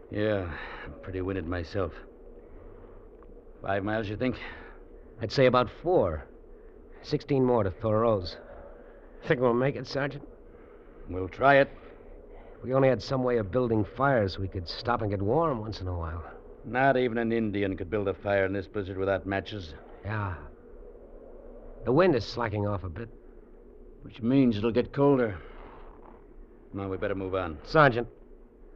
Yeah, I'm pretty winded myself. 5 miles, you think? I'd say about 4. 16 more to Thoreau's. Think we'll make it, Sergeant? We'll try it. If we only had some way of building fires, we could stop and get warm once in a while. Not even an Indian could build a fire in this blizzard without matches. Yeah. The wind is slacking off a bit. Which means it'll get colder. Now, we better move on. Sergeant,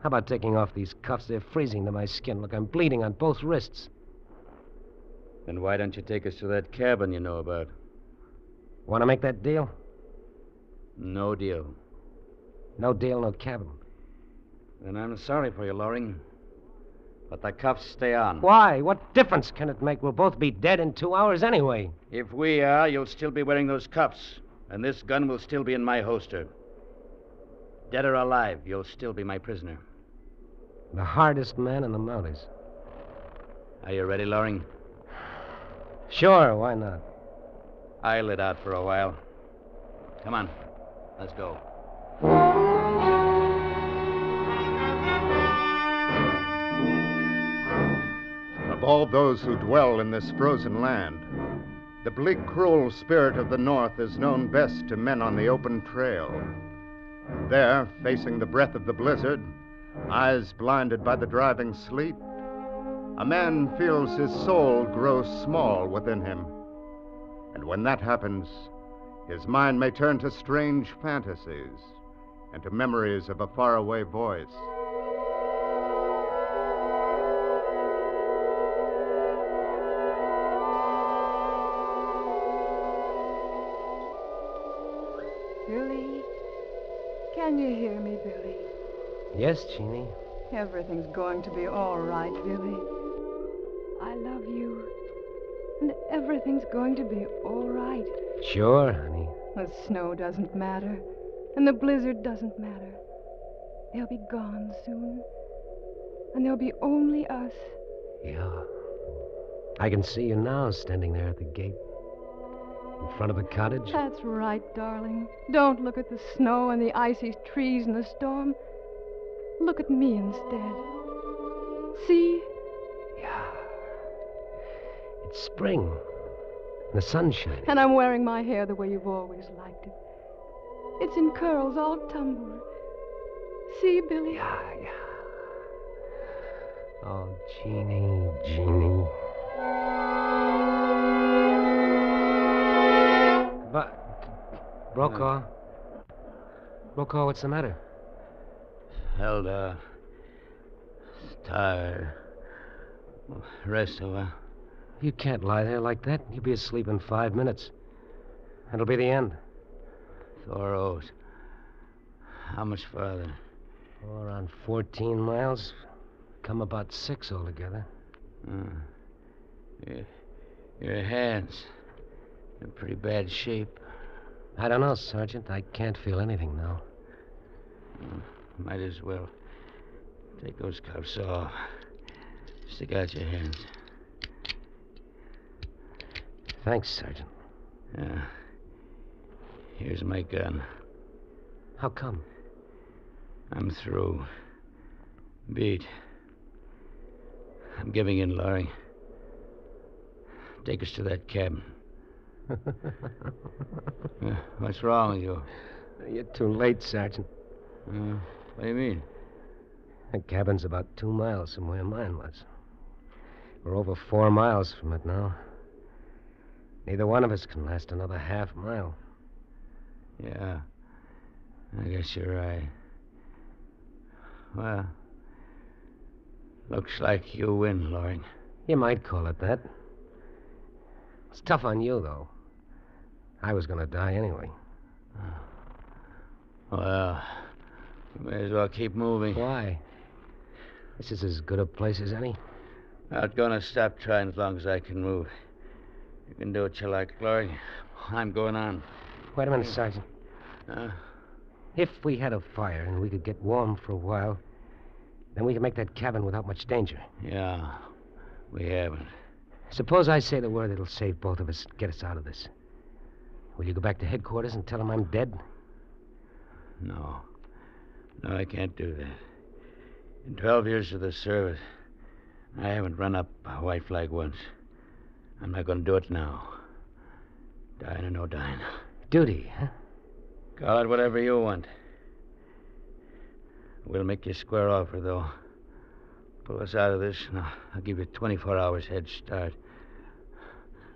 how about taking off these cuffs? They're freezing to my skin. Look, I'm bleeding on both wrists. Then why don't you take us to that cabin you know about? Want to make that deal? No deal. No deal, no cabin. Then I'm sorry for you, Loring. But the cuffs stay on. Why? What difference can it make? We'll both be dead in 2 hours anyway. If we are, you'll still be wearing those cuffs. And this gun will still be in my holster. Dead or alive, you'll still be my prisoner. The hardest man in the Mounties. Are you ready, Loring? Sure, why not? I'll let out for a while. Come on, let's go. Of all those who dwell in this frozen land, the bleak, cruel spirit of the North is known best to men on the open trail. There, facing the breath of the blizzard, eyes blinded by the driving sleet, a man feels his soul grow small within him. And when that happens, his mind may turn to strange fantasies and to memories of a faraway voice. Billy? Can you hear me, Billy? Yes, Jeannie. Everything's going to be all right, Billy. I love you. And everything's going to be all right. Sure, honey. The snow doesn't matter. And the blizzard doesn't matter. They'll be gone soon. And there'll be only us. Yeah. I can see you now standing there at the gate. In front of the cottage. That's right, darling. Don't look at the snow and the icy trees and the storm. Look at me instead. See? Yeah. It's spring. And the sun's shining. And I'm wearing my hair the way you've always liked it. It's in curls all tumbled. See, Billy? Yeah. Oh, Jeannie, Jeannie. Brokaw? Brokaw, what's the matter? Held tired. Rest a while. You can't lie there like that. You'll be asleep in 5 minutes. That'll be the end. Thoreau's. How much farther? Oh, around 14 miles. Come about 6 altogether. Your hands. In pretty bad shape. I don't know, Sergeant. I can't feel anything now. Might as well take those cuffs off. Stick out your hands. Thanks, Sergeant. Yeah. Here's my gun. How come? I'm through. Beat. I'm giving in, Laurie. Take us to that cabin. What's wrong with you? You're too late, Sergeant. What do you mean? The cabin's about 2 miles from where mine was. We're over 4 miles from it now. Neither one of us can last another half mile. Yeah. I guess you're right. Well, looks like you win, Laurie. You might call it that. It's tough on you, though. I was going to die anyway. Well, you may as well keep moving. Why? This is as good a place as any. Not gonna stop trying as long as I can move. You can do what you like, Laurie. I'm going on. Wait a minute, Sergeant. If we had a fire and we could get warm for a while, then we could make that cabin without much danger. Yeah, we haven't. Suppose I say the word that'll save both of us, get us out of this. Will you go back to headquarters and tell them I'm dead? No. No, I can't do that. In 12 years of the service, I haven't run up a white flag once. I'm not going to do it now. Dying or no dying. Duty, huh? Call it whatever you want. We'll make you a square offer, though. Pull us out of this, and I'll give you 24 hours head start.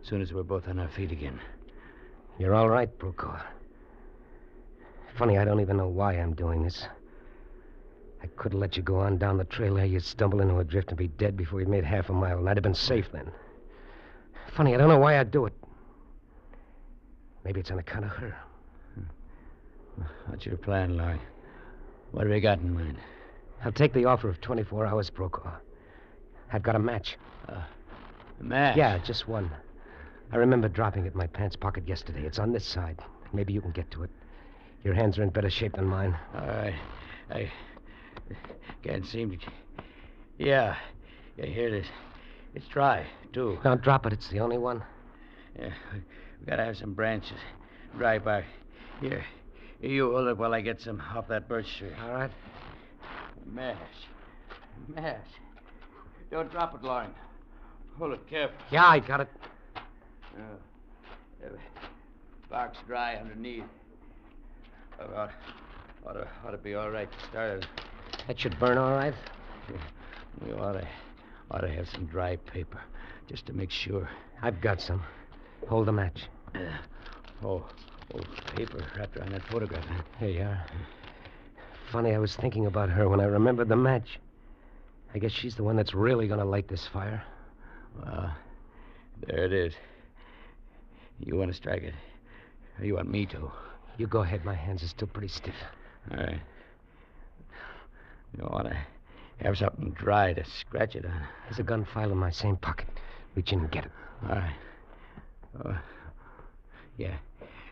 As soon as we're both on our feet again. You're all right, Brokaw. Funny, I don't even know why I'm doing this. I could have let you go on down the trail there. You'd stumble into a drift and be dead before you'd made half a mile, and I'd have been safe then. Funny, I don't know why I'd do it. Maybe it's on account of her. What's your plan, Louis? What have you got in mind? I'll take the offer of 24 hours, Brokaw. I've got a match. A match? Yeah, just one. I remember dropping it in my pants pocket yesterday. It's on this side. Maybe you can get to it. Your hands are in better shape than mine. All right. I can't seem to... Yeah, here it is. It's dry, too. Don't drop it. It's the only one. Yeah, we gotta have some branches. Dry bark. Here, you hold it while I get some off that birch tree. All right. Mash. Don't drop it, Lauren. Hold it careful. Yeah, I got it. The bark's dry underneath. Ought to be all right to start. That should burn all right. We ought to have some dry paper, just to make sure. I've got some. Hold the match. Paper wrapped around that photograph. Here you are. Funny, I was thinking about her when I remembered the match. I guess she's the one that's really going to light this fire. Well, there it is. You want to strike it? Or you want me to? You go ahead. My hands are still pretty stiff. All right. You want to have something dry to scratch it on. There's a gun file in my same pocket. Reach in and get it. All right. Yeah,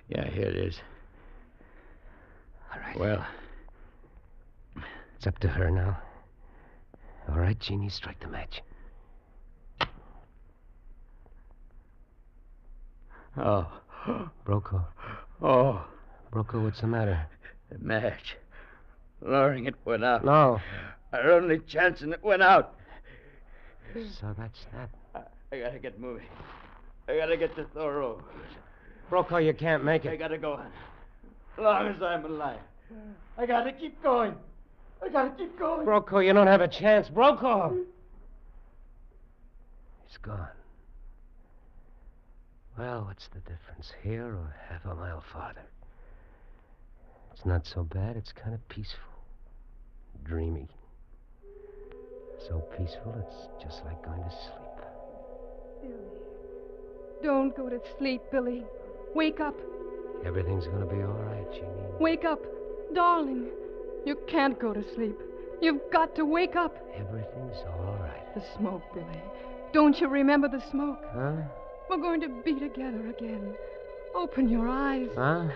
here it is. All right. Well, it's up to her now. All right, Jeannie, strike the match. Oh. Brokaw. Oh. Brokaw, what's the matter? The match. Lowering it went out. No. Our only chance, and it went out. So that's that. I gotta get moving. I gotta get to Thoreau. Brokaw, you can't make it. I gotta go on. As long as I'm alive. I gotta keep going. Brokaw, you don't have a chance. Brokaw! He's gone. Well, what's the difference, here or half a mile farther? It's not so bad. It's kind of peaceful. Dreamy. So peaceful, it's just like going to sleep. Billy. Don't go to sleep, Billy. Wake up. Everything's going to be all right, Jeannie. Wake up. Darling. You can't go to sleep. You've got to wake up. Everything's all right. The smoke, Billy. Don't you remember the smoke? Huh? We're going to be together again. Open your eyes. Huh?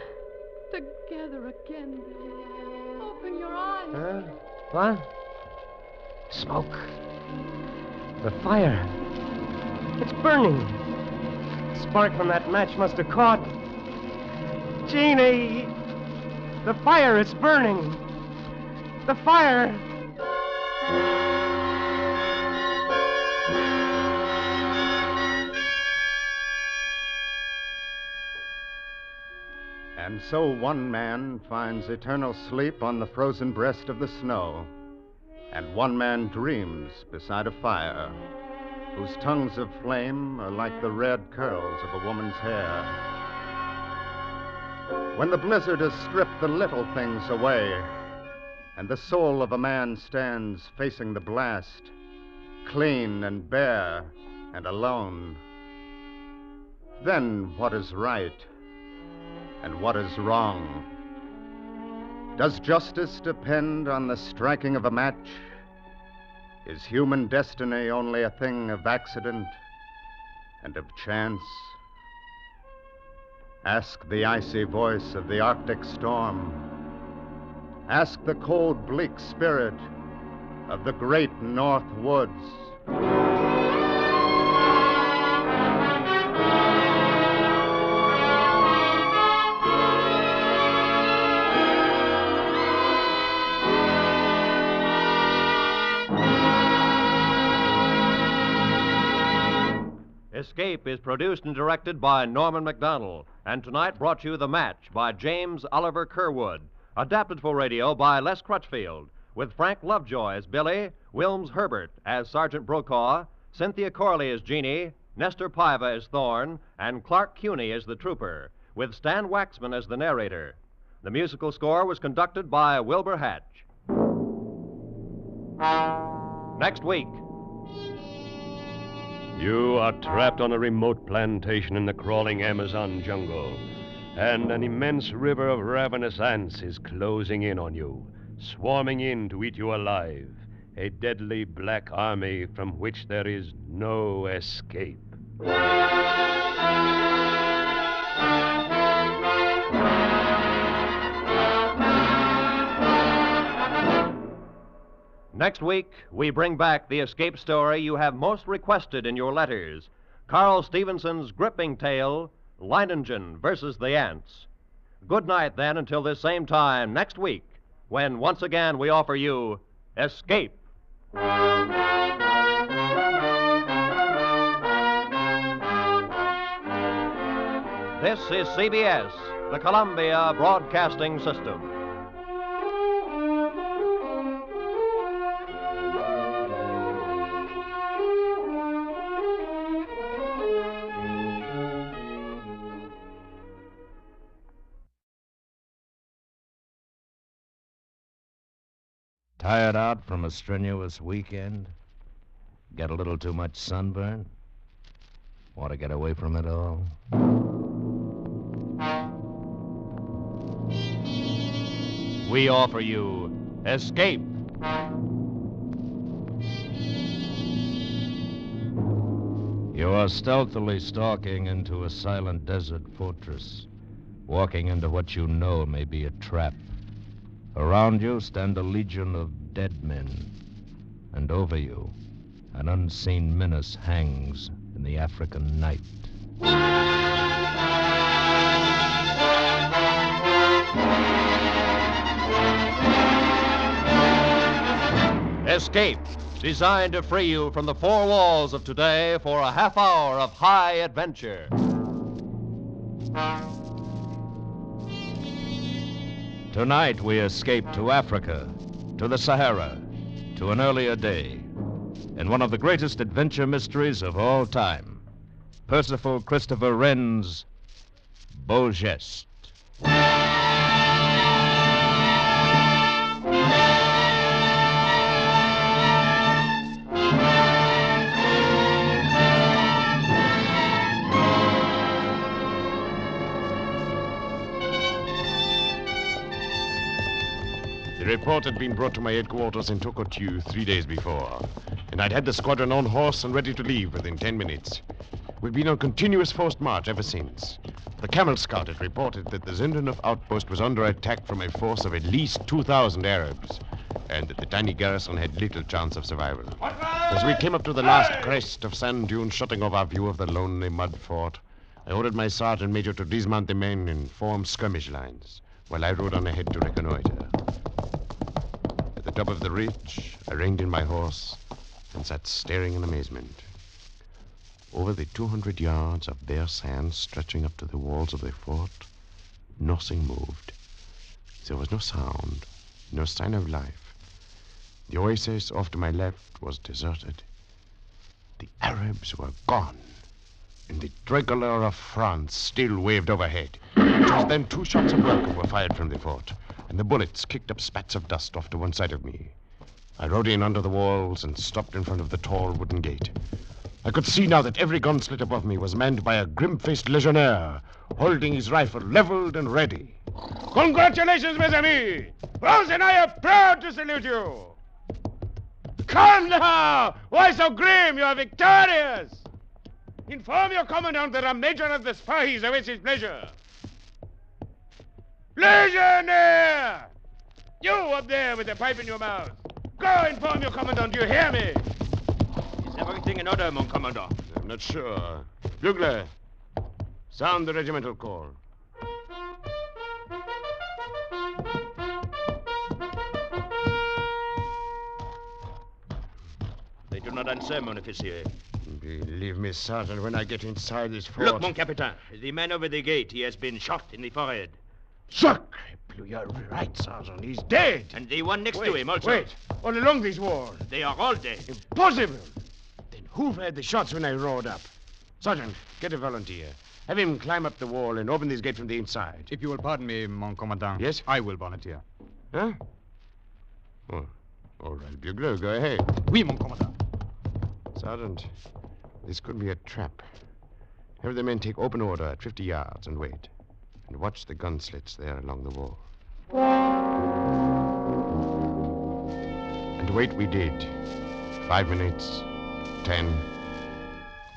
Together again, Billy. Open your eyes. Huh? What? Smoke. The fire. It's burning. The spark from that match must have caught. Jeannie! The fire, it's burning. The fire! And so one man finds eternal sleep on the frozen breast of the snow, and one man dreams beside a fire, whose tongues of flame are like the red curls of a woman's hair. When the blizzard has stripped the little things away, and the soul of a man stands facing the blast, clean and bare and alone, then what is right and what is wrong? Does justice depend on the striking of a match? Is human destiny only a thing of accident and of chance? Ask the icy voice of the Arctic storm. Ask the cold, bleak spirit of the great North Woods. Escape is produced and directed by Norman MacDonald, and tonight brought you The Match by James Oliver Curwood, adapted for radio by Les Crutchfield, with Frank Lovejoy as Billy, Wilms Herbert as Sergeant Brokaw, Cynthia Corley as Jeannie, Nestor Paiva as Thorne, and Clark Cuney as the trooper, with Stan Waxman as the narrator. The musical score was conducted by Wilbur Hatch. Next week. You are trapped on a remote plantation in the crawling Amazon jungle, and an immense river of ravenous ants is closing in on you, swarming in to eat you alive, a deadly black army from which there is no escape. Next week, we bring back the escape story you have most requested in your letters, Carl Stevenson's gripping tale, Leiningen versus the Ants. Good night, then, until this same time next week, when once again we offer you Escape. This is CBS, the Columbia Broadcasting System. Tired out from a strenuous weekend? Get a little too much sunburn? Want to get away from it all? We offer you Escape. You are stealthily stalking into a silent desert fortress, walking into what you know may be a trap. Around you stand a legion of dead men, and over you, an unseen menace hangs in the African night. Escape, designed to free you from the four walls of today for a half hour of high adventure. Tonight we escape to Africa, to the Sahara, to an earlier day, in one of the greatest adventure mysteries of all time, Percival Christopher Wren's Beau Geste. The report had been brought to my headquarters in Tokotu 3 days before, and I'd had the squadron on horse and ready to leave within 10 minutes. We've been on continuous forced march ever since. The Camel Scout had reported that the Zindanov outpost was under attack from a force of at least 2,000 Arabs, and that the tiny garrison had little chance of survival. As we came up to the last crest of sand dunes shutting off our view of the lonely mud fort, I ordered my sergeant major to dismount the men and form skirmish lines, while I rode on ahead to reconnoiter. At the top of the ridge, I reined in my horse and sat staring in amazement. Over the 200 yards of bare sand stretching up to the walls of the fort, nothing moved. There was no sound, no sign of life. The oasis off to my left was deserted. The Arabs were gone, and the tricolor of France still waved overhead. Just then 2 shots of welcome were fired from the fort, and the bullets kicked up spats of dust off to one side of me. I rode in under the walls and stopped in front of the tall wooden gate. I could see now that every gun slit above me was manned by a grim-faced legionnaire, holding his rifle leveled and ready. Congratulations, mes amis! Rose and I are proud to salute you! Come now! Why so grim? You are victorious! Inform your commandant that a major of the spies awaits his pleasure. Legionnaire! You up there with the pipe in your mouth. Go inform your commandant, you hear me? Is everything in order, mon commandant? I'm not sure. Bugler, sound the regimental call. They do not answer, mon officier. Believe me, Sergeant, when I get inside this fort... Look, mon capitaine. The man over the gate, he has been shot in the forehead. Sacre bleu, you're right, Sergeant. He's dead. And the one next to him also. Wait, all along these walls. They are all dead. Impossible. Then who fired the shots when I rode up? Sergeant, get a volunteer. Have him climb up the wall and open this gate from the inside. If you will pardon me, mon commandant. Yes? I will volunteer. Huh? Oh, all right, Bugler, go ahead. Oui, mon commandant. Sergeant, this could be a trap. Have the men take open order at 50 yards and wait. And watch the gun slits there along the wall. And wait we did. 5 minutes, 10.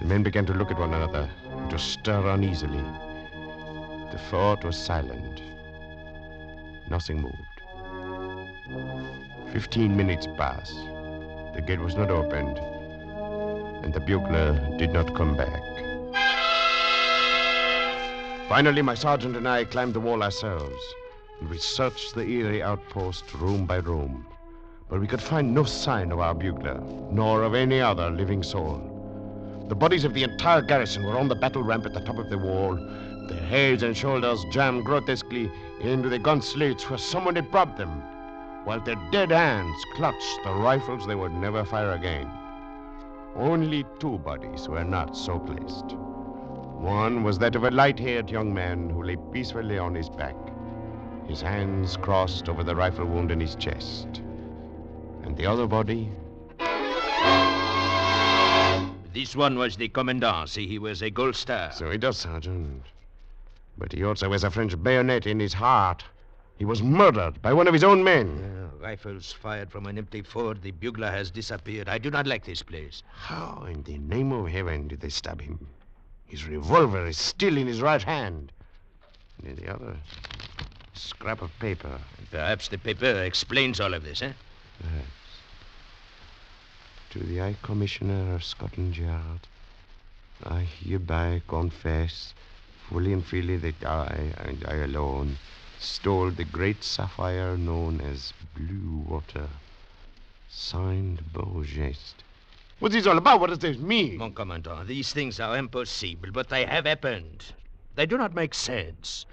The men began to look at one another and to stir uneasily. The fort was silent. Nothing moved. 15 minutes passed. The gate was not opened, and the bugler did not come back. Finally, my sergeant and I climbed the wall ourselves, and we searched the eerie outpost room by room. But we could find no sign of our bugler, nor of any other living soul. The bodies of the entire garrison were on the battle ramp at the top of the wall, their heads and shoulders jammed grotesquely into the gun slits where someone had propped them, while their dead hands clutched the rifles they would never fire again. Only 2 bodies were not so placed. One was that of a light-haired young man who lay peacefully on his back, his hands crossed over the rifle wound in his chest. And the other body... This one was the commandant. See, he wears a gold star. So he does, Sergeant. But he also wears a French bayonet in his heart. He was murdered by one of his own men. Rifles fired from an empty fort. The bugler has disappeared. I do not like this place. How in the name of heaven did they stab him? His revolver is still in his right hand. And in the other, a scrap of paper. Perhaps the paper explains all of this, eh? Perhaps. To the High Commissioner of Scotland Yard, I hereby confess fully and freely that I, and I alone, stole the great sapphire known as Blue Water. Signed Bierce. What's this all about? What does this mean? Mon commandant, these things are impossible, but they have happened. They do not make sense.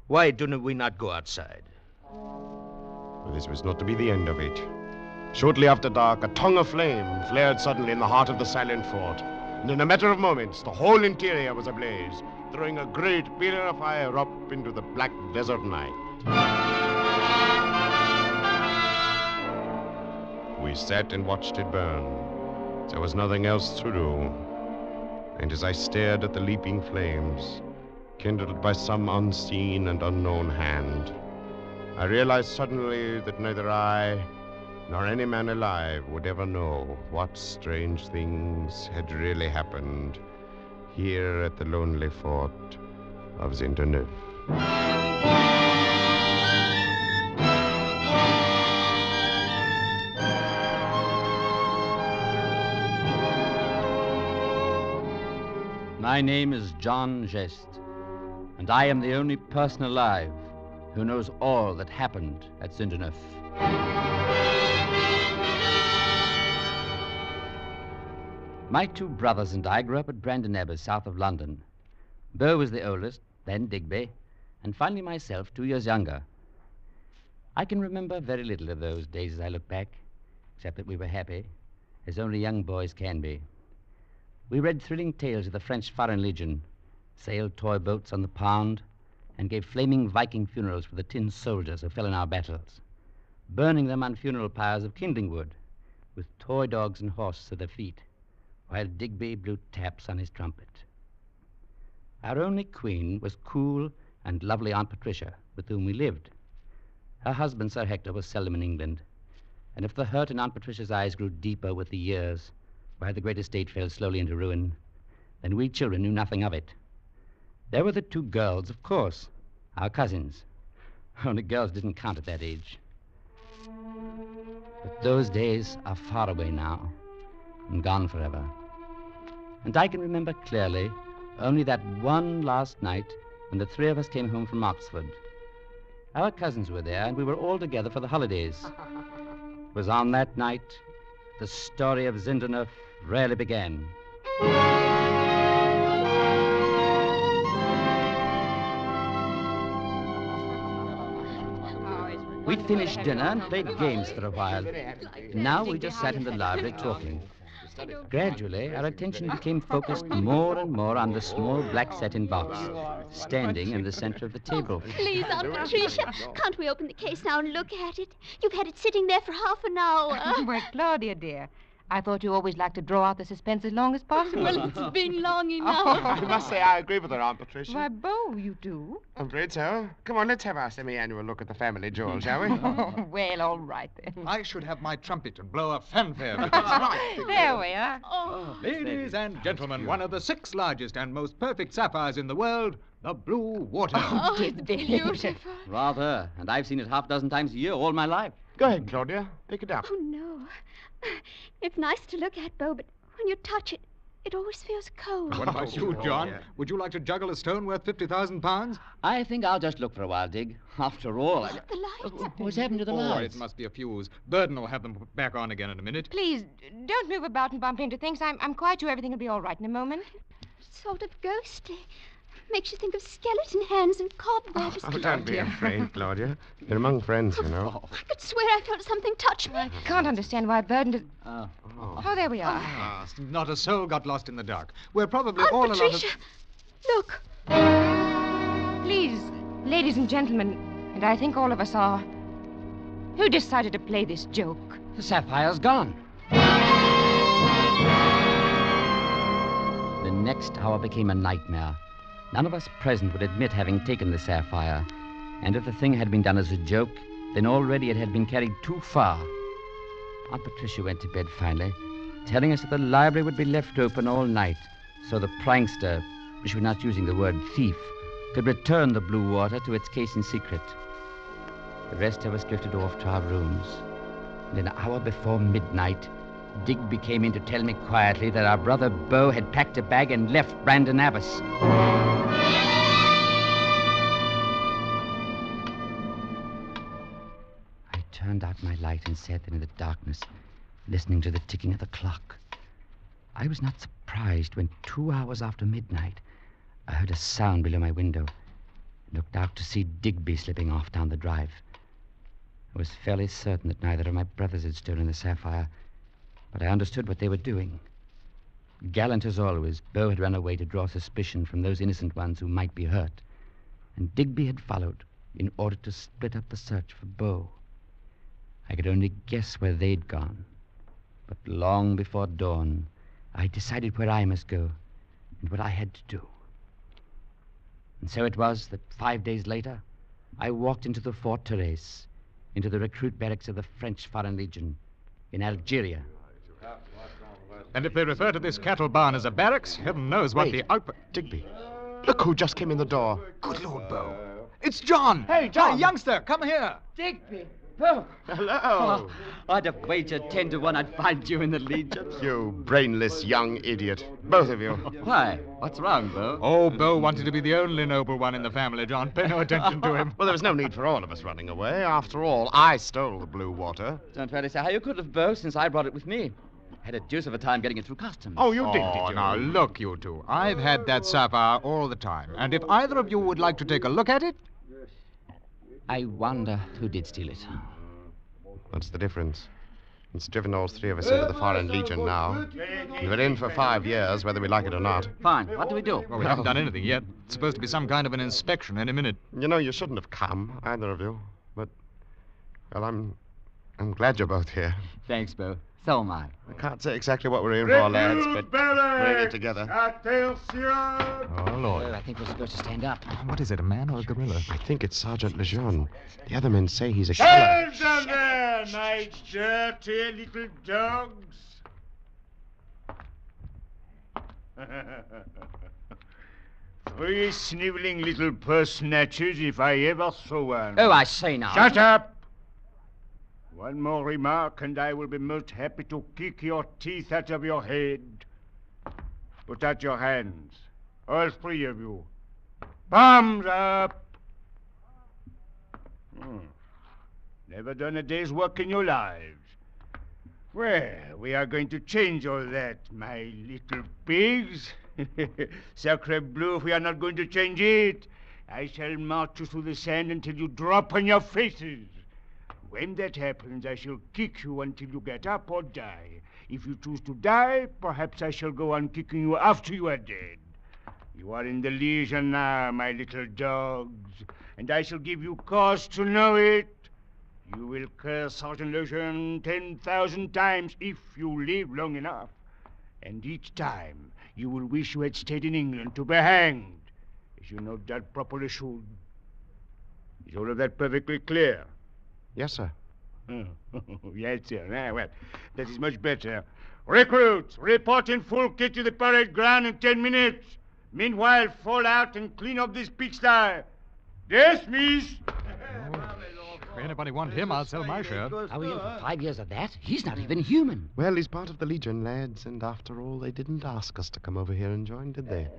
Why do we not go outside? Well, this was not to be the end of it. Shortly after dark, a tongue of flame flared suddenly in the heart of the silent fort. And in a matter of moments, the whole interior was ablaze, throwing a great pillar of fire up into the black desert night. We sat and watched it burn. There was nothing else to do. And as I stared at the leaping flames, kindled by some unseen and unknown hand, I realized suddenly that neither I nor any man alive would ever know what strange things had really happened here at the lonely fort of Zinterneuf. My name is John Geste, and I am the only person alive who knows all that happened at Zinterneuf. My 2 brothers and I grew up at Brandon Abbas, south of London. Beau was the oldest, then Digby, and finally myself, 2 years younger. I can remember very little of those days as I look back, except that we were happy, as only young boys can be. We read thrilling tales of the French Foreign Legion, sailed toy boats on the Pound, and gave flaming Viking funerals for the tin soldiers who fell in our battles, burning them on funeral pyres of kindling wood, with toy dogs and horses at their feet, while Digby blew taps on his trumpet. Our only queen was cool and lovely Aunt Patricia, with whom we lived. Her husband, Sir Hector, was seldom in England, and if the hurt in Aunt Patricia's eyes grew deeper with the years, while the great estate fell slowly into ruin, then we children knew nothing of it. There were the 2 girls, of course, our cousins. Only girls didn't count at that age. But those days are far away now, and gone forever. And I can remember clearly only that one last night when the 3 of us came home from Oxford. Our cousins were there, and we were all together for the holidays. It was on that night the story of Zinderneuf really began. We'd finished dinner and played games for a while. Now we just sat in the library talking. Gradually, our attention became focused more and more on the small black satin box, standing in the center of the table. Please, Aunt Patricia, can't we open the case now and look at it? You've had it sitting there for half an hour. Well, Claudia, dear, I thought you always liked to draw out the suspense as long as possible. Well, it's been long enough. I must say I agree with her, Aunt Patricia. Why, Bo, you do? I'm afraid so. Come on, let's have our semi-annual look at the family jewel, shall we? Oh, well, all right then. I should have my trumpet and blow a fanfare. There we are. Oh. Ladies and gentlemen, one of the 6 largest and most perfect sapphires in the world, the blue water. Oh, it's beautiful. Rather, and I've seen it half a dozen times a year all my life. Go ahead, Claudia. Pick it up. Oh, no. It's nice to look at, Bo, but when you touch it, it always feels cold. What about you, John? Would you like to juggle a stone worth 50,000 pounds? I think I'll just look for a while, Dig. After all, The lights. what's happened to the Oh, lights? it must be a fuse. Burden will have them put back on again in a minute. Please, don't move about and bump into things. I'm quite sure everything will be all right in a moment. Sort of ghostly. Makes you think of skeleton hands and cobwebs. Oh, don't be afraid, Claudia. You're among friends, you know. I could swear I felt something touch me. I can't understand why Burden did... Oh, there we are. Ah, not a soul got lost in the dark. We're probably Aunt all Patricia, a lot of... look. Please, ladies and gentlemen, and I think all of us are, who decided to play this joke? The sapphire's gone. The next hour became a nightmare. None of us present would admit having taken the sapphire. And if the thing had been done as a joke, then already it had been carried too far. Aunt Patricia went to bed finally, telling us that the library would be left open all night, so the prankster, she was not using the word thief, could return the blue water to its case in secret. The rest of us drifted off to our rooms. And an hour before midnight, Digby came in to tell me quietly that our brother Bo had packed a bag and left Brandon Abbas. I turned out my light and sat there in the darkness, listening to the ticking of the clock. I was not surprised when 2 hours after midnight, I heard a sound below my window and looked out to see Digby slipping off down the drive. I was fairly certain that neither of my brothers had stolen the sapphire, but I understood what they were doing. Gallant as always, Bo had run away to draw suspicion from those innocent ones who might be hurt, and Digby had followed in order to split up the search for Bo. I could only guess where they'd gone, but long before dawn, I decided where I must go and what I had to do. And so it was that 5 days later, I walked into the Fort Thérèse, into the recruit barracks of the French Foreign Legion in Algeria. And if they refer to this cattle barn as a barracks, heaven knows what the output... Digby, look who just came in the door. Good Lord, Bo. It's John. Hey, John. Hey, youngster, come here. Digby. Bo. Hello. Oh, I'd have wagered 10 to 1 I'd find you in the Legion. You brainless young idiot. Both of you. Why? What's wrong, Bo? Oh, Bo wanted to be the only noble one in the family, John. Pay no attention to him. Well, there was no need for all of us running away. After all, I stole the blue water. Don't really say how you could have, Bo, since I brought it with me. Had a deuce of a time getting it through customs. Oh, you did Oh, you? now, look, you two. I've had that sapphire all the time. And if either of you would like to take a look at it... I wonder who did steal it. What's the difference? It's driven all 3 of us into the Foreign Legion now. And we're in for 5 years, whether we like it or not. Fine. What do we do? Well, we haven't done anything yet. It's supposed to be some kind of an inspection any minute. You know, you shouldn't have come, either of you. But, well, I'm glad you're both here. Thanks, Bo. So am I. I can't say exactly what we're in for, lads, but we're in it together. Attention! Oh, Lord. I think we're supposed to stand up. What is it, a man or a gorilla? I think it's Sergeant Lejeune. The other men say he's a killer. Hold them there, my dirty little dogs. 3 sniveling little purse snatchers if I ever saw one. Oh, I say now. Shut up! One more remark, and I will be most happy to kick your teeth out of your head. Put out your hands, all 3 of you. Palms up! Never done a day's work in your lives. Well, we are going to change all that, my little pigs. Sacre bleu, if we are not going to change it, I shall march you through the sand until you drop on your faces. When that happens, I shall kick you until you get up or die. If you choose to die, perhaps I shall go on kicking you after you are dead. You are in the Legion now, my little dogs, and I shall give you cause to know it. You will curse Sergeant Lejeune 10,000 times if you live long enough. And each time you will wish you had stayed in England to be hanged, as you no doubt properly should. Is all of that perfectly clear? Yes, sir. Oh, yes, sir. Ah, well, that is much better. Recruits, report in full kit to the parade ground in 10 minutes. Meanwhile, fall out and clean up this pigsty. Dismiss. If anybody want him, I'll sell my share. Are we in for 5 years of that? He's not even human. Well, he's part of the Legion, lads, and after all, they didn't ask us to come over here and join, did they?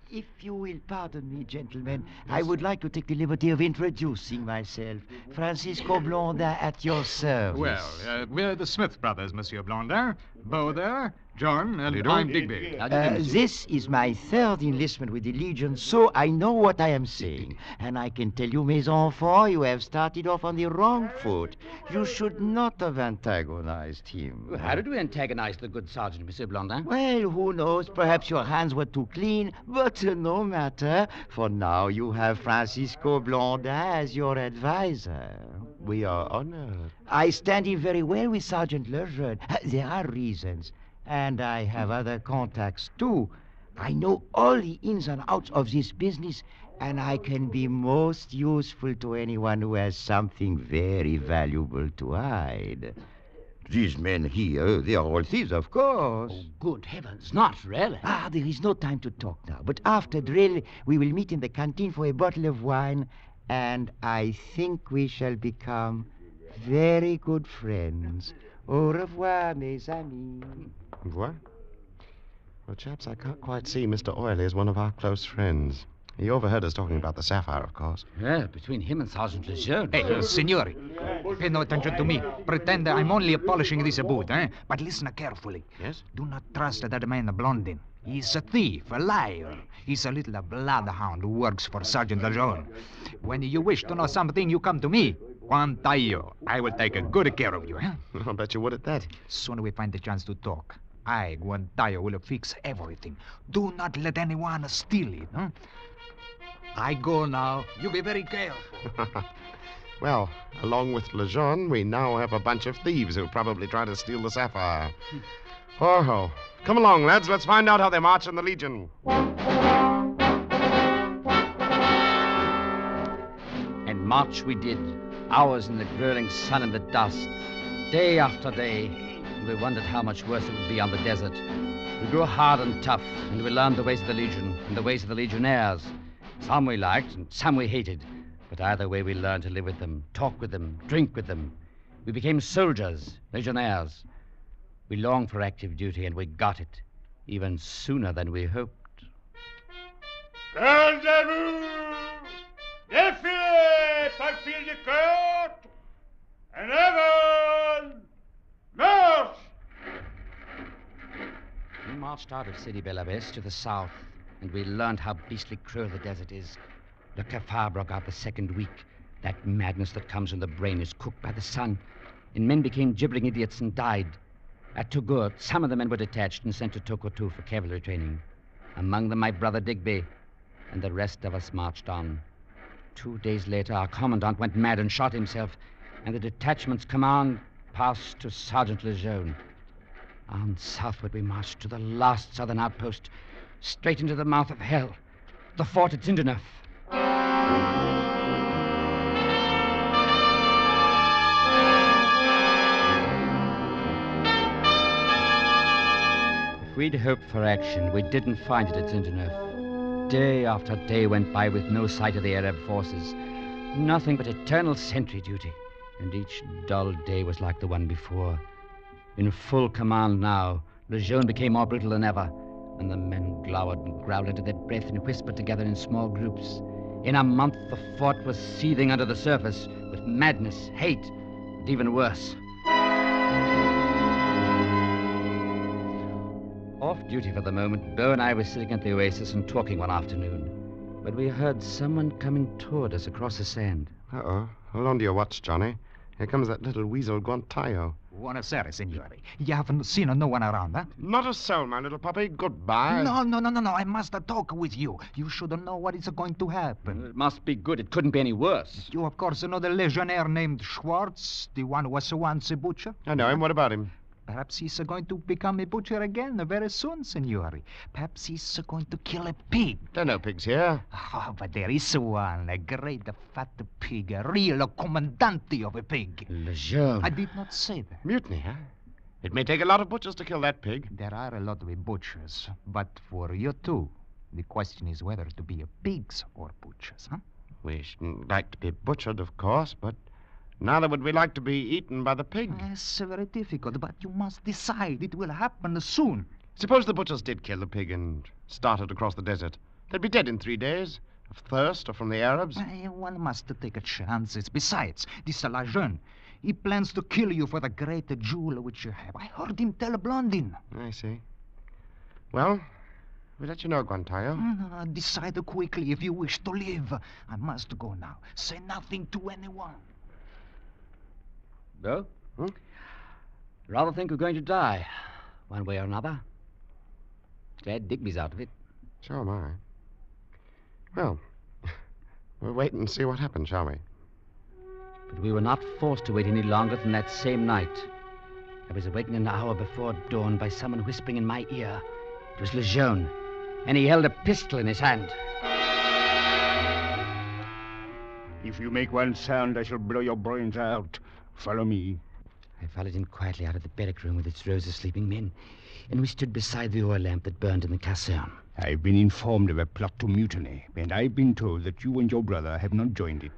If you will pardon me, gentlemen, I would like to take the liberty of introducing myself. Francisco Blondin at your service. Well, we're the Smith brothers, Monsieur Blondin. Beau there, John, and do? I'm Digby. This is my third enlistment with the Legion, so I know what I am saying. And I can tell you, mes enfants, you have started off on the wrong foot. You should not have antagonized him. Well, how did we antagonize the good sergeant, Monsieur Blondin? Well, who knows? Perhaps your hands were too clean, but no matter. For now, you have Francisco Blondin as your advisor. We are honored. I stand in very well with Sergeant Lejeune. There are reasons. And I have other contacts, too. I know all the ins and outs of this business, and I can be most useful to anyone who has something very valuable to hide. These men here, they are all thieves, of course. Oh, good heavens, not really. There is no time to talk now. But after drill, we will meet in the canteen for a bottle of wine, and I think we shall become very good friends. Au revoir, mes amis. Au revoir? Well, chaps, I can't quite see Mr. Oily as one of our close friends. He overheard us talking about the sapphire, of course. Yeah, between him and Sergeant Lejeune. Hey, signori, pay no attention to me. Pretend I'm only polishing this boot, eh? But listen carefully. Yes? Do not trust that man Blondin. He's a thief, a liar. He's a little bloodhound who works for Sergeant Lejeune. When you wish to know something, you come to me. Guantayo. I will take good care of you, eh? I'll bet you would at that. Soon we find the chance to talk. I, Guantayo, will fix everything. Do not let anyone steal it, huh? I go now. You be very careful. Well, along with Lejeune, we now have a bunch of thieves who'll probably try to steal the sapphire. Ho-ho. Come along, lads. Let's find out how they march in the Legion. And march we did. Hours in the growling sun and the dust. Day after day. And we wondered how much worse it would be on the desert. We grew hard and tough, and we learned the ways of the Legion and the ways of the Legionnaires. Some we liked, and some we hated. But either way, we learned to live with them, talk with them, drink with them. We became soldiers, Legionnaires. We longed for active duty, and we got it, even sooner than we hoped. Gardez-vous! Défilez par fil de côte! And avant! March! We marched out of Sidi Bel Abbes to the south, and we learned how beastly cruel the desert is. Le cafard broke out the second week. That madness that comes when the brain is cooked by the sun. And men became gibbering idiots and died. At Togourt, some of the men were detached and sent to Tokotu for cavalry training. Among them, my brother Digby, and the rest of us marched on. 2 days later, our commandant went mad and shot himself, and the detachment's command passed to Sergeant Lejeune. On southward, we marched to the last southern outpost, straight into the mouth of hell, the fort at Zindeneuf. If we'd hoped for action, we didn't find it at Zindeneuf. Day after day went by with no sight of the Arab forces. Nothing but eternal sentry duty. And each dull day was like the one before. In full command now, Lejeune became more brutal than ever, and the men glowered and growled under their breath and whispered together in small groups. In a month, the fort was seething under the surface with madness, hate, and even worse. Off duty for the moment, Beau and I were sitting at the oasis and talking one afternoon when we heard someone coming toward us across the sand. Uh-oh. Hold on to your watch, Johnny. Here comes that little weasel Guantayo. Buonasera, signore. You haven't seen no one around, huh? Not a soul, my little puppy. Goodbye. No. I must talk with you. You should know what is going to happen. It must be good. It couldn't be any worse. You, of course, know the legionnaire named Schwartz, the one who was once a butcher? I know him. What about him? Perhaps he's going to become a butcher again very soon, signore. Perhaps he's going to kill a pig. There are no pigs here. Oh, but there is one, a great fat pig, a real commandante of a pig. Lejeune. I did not say that. Mutiny, huh? It may take a lot of butchers to kill that pig. There are a lot of butchers, but for you two, the question is whether to be pigs or butchers, huh? We shouldn't like to be butchered, of course, but neither would we like to be eaten by the pig. It's very difficult, but you must decide. It will happen soon. Suppose the butchers did kill the pig and started across the desert. They'd be dead in 3 days, of thirst or from the Arabs. One must take chances. Besides, this Lejeune, he plans to kill you for the great jewel which you have. I heard him tell Blondin. I see. Well, we'll let you know, Guantayo. No, decide quickly if you wish to live. I must go now. Say nothing to anyone. Beau? Rather think we're going to die, one way or another. Glad Digby's out of it. So am I. Well, we'll wait and see what happens, shall we? But we were not forced to wait any longer than that same night. I was awakened an hour before dawn by someone whispering in my ear. It was Lejeune, and he held a pistol in his hand. If you make one sound, I shall blow your brains out. Follow me. I followed him quietly out of the barrack room with its rows of sleeping men, and we stood beside the oil lamp that burned in the caserne. I've been informed of a plot to mutiny, and I've been told that you and your brother have not joined it.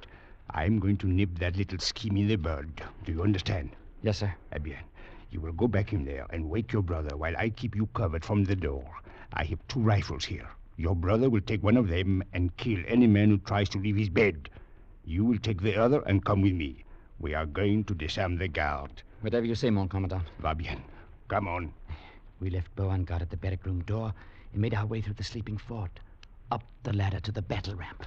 I'm going to nip that little scheme in the bud. Do you understand? Yes, sir. Eh bien. You will go back in there and wake your brother while I keep you covered from the door. I have 2 rifles here. Your brother will take one of them and kill any man who tries to leave his bed. You will take the other and come with me. We are going to disarm the guard. Whatever you say, mon commandant. Va bien. Come on. We left Beau on guard at the barrack room door and made our way through the sleeping fort, up the ladder to the battle ramp.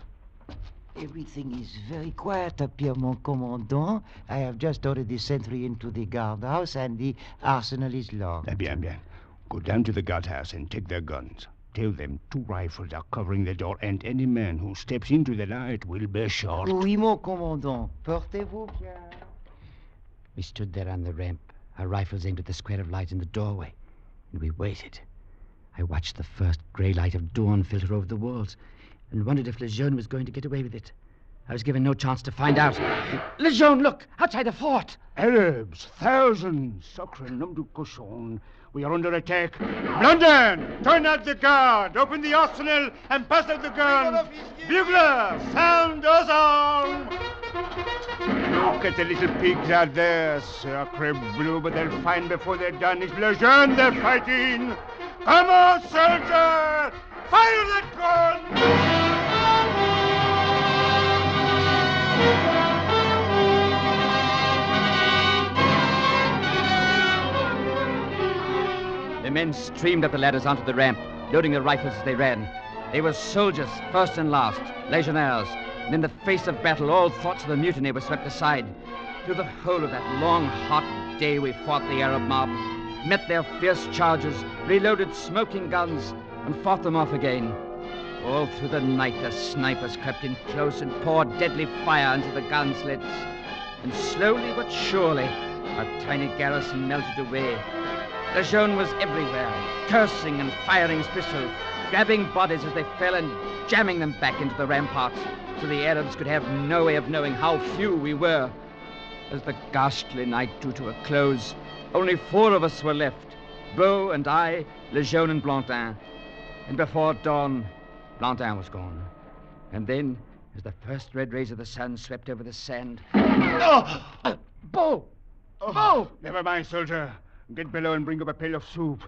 Everything is very quiet up here, mon commandant. I have just ordered the sentry into the guardhouse, and the arsenal is locked. Bien. Go down to the guardhouse and take their guns. Tell them 2 rifles are covering the door, and any man who steps into the light will be shot. Oui, mon commandant. Portez-vous bien. We stood there on the ramp, our rifles aimed at the square of light in the doorway, and we waited. I watched the first grey light of dawn filter over the walls and wondered if Lejeune was going to get away with it. I was given no chance to find out. Lejeune, look! Outside the fort! Arabs, thousands! Sacre nom du cochon. We are under attack. Blondin, turn out the guard, open the arsenal, and pass out the guns. Bugler, sound us arm! Look at the little pigs out there, sacre bleu, but they'll find before they're done it's Lejeune they're fighting. Come on, soldier! Fire that gun! The men streamed up the ladders onto the ramp, loading their rifles as they ran. They were soldiers, first and last, legionnaires, and in the face of battle, all thoughts of the mutiny were swept aside. Through the whole of that long, hot day, we fought the Arab mob, met their fierce charges, reloaded smoking guns, and fought them off again. All through the night, the snipers crept in close and poured deadly fire into the gun slits. And slowly but surely, our tiny garrison melted away. Lejeune was everywhere, cursing and firing his pistol, grabbing bodies as they fell and jamming them back into the ramparts, so the Arabs could have no way of knowing how few we were. As the ghastly night drew to a close, only 4 of us were left, Beau and I, Lejeune and Blondin. And before dawn, Blondin was gone. And then, as the first red rays of the sun swept over the sand... Beau! Beau! Never mind, soldier. Get below and bring up a pail of soup.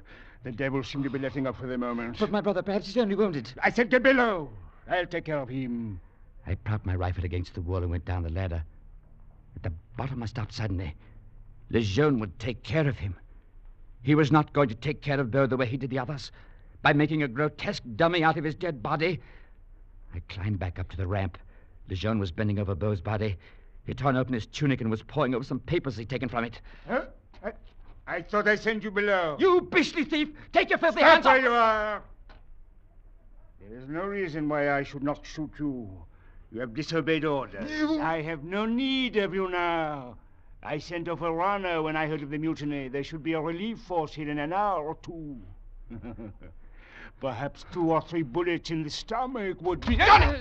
The devil seemed to be letting up for the moment. But my brother, perhaps he's only wounded. I said get below. I'll take care of him. I propped my rifle against the wall and went down the ladder. At the bottom, I stopped suddenly. Lejeune would take care of him. He was not going to take care of Beau the way he did the others, by making a grotesque dummy out of his dead body. I climbed back up to the ramp. Lejeune was bending over Beau's body. He'd torn open his tunic and was poring over some papers he'd taken from it. Huh? I thought I sent you below. You beastly thief! Take your filthy Stop hands off! where you are! There is no reason why I should not shoot you. You have disobeyed orders. I have no need of you now. I sent off a runner when I heard of the mutiny. There should be a relief force here in an hour or two. Perhaps 2 or 3 bullets in the stomach would be... Johnny!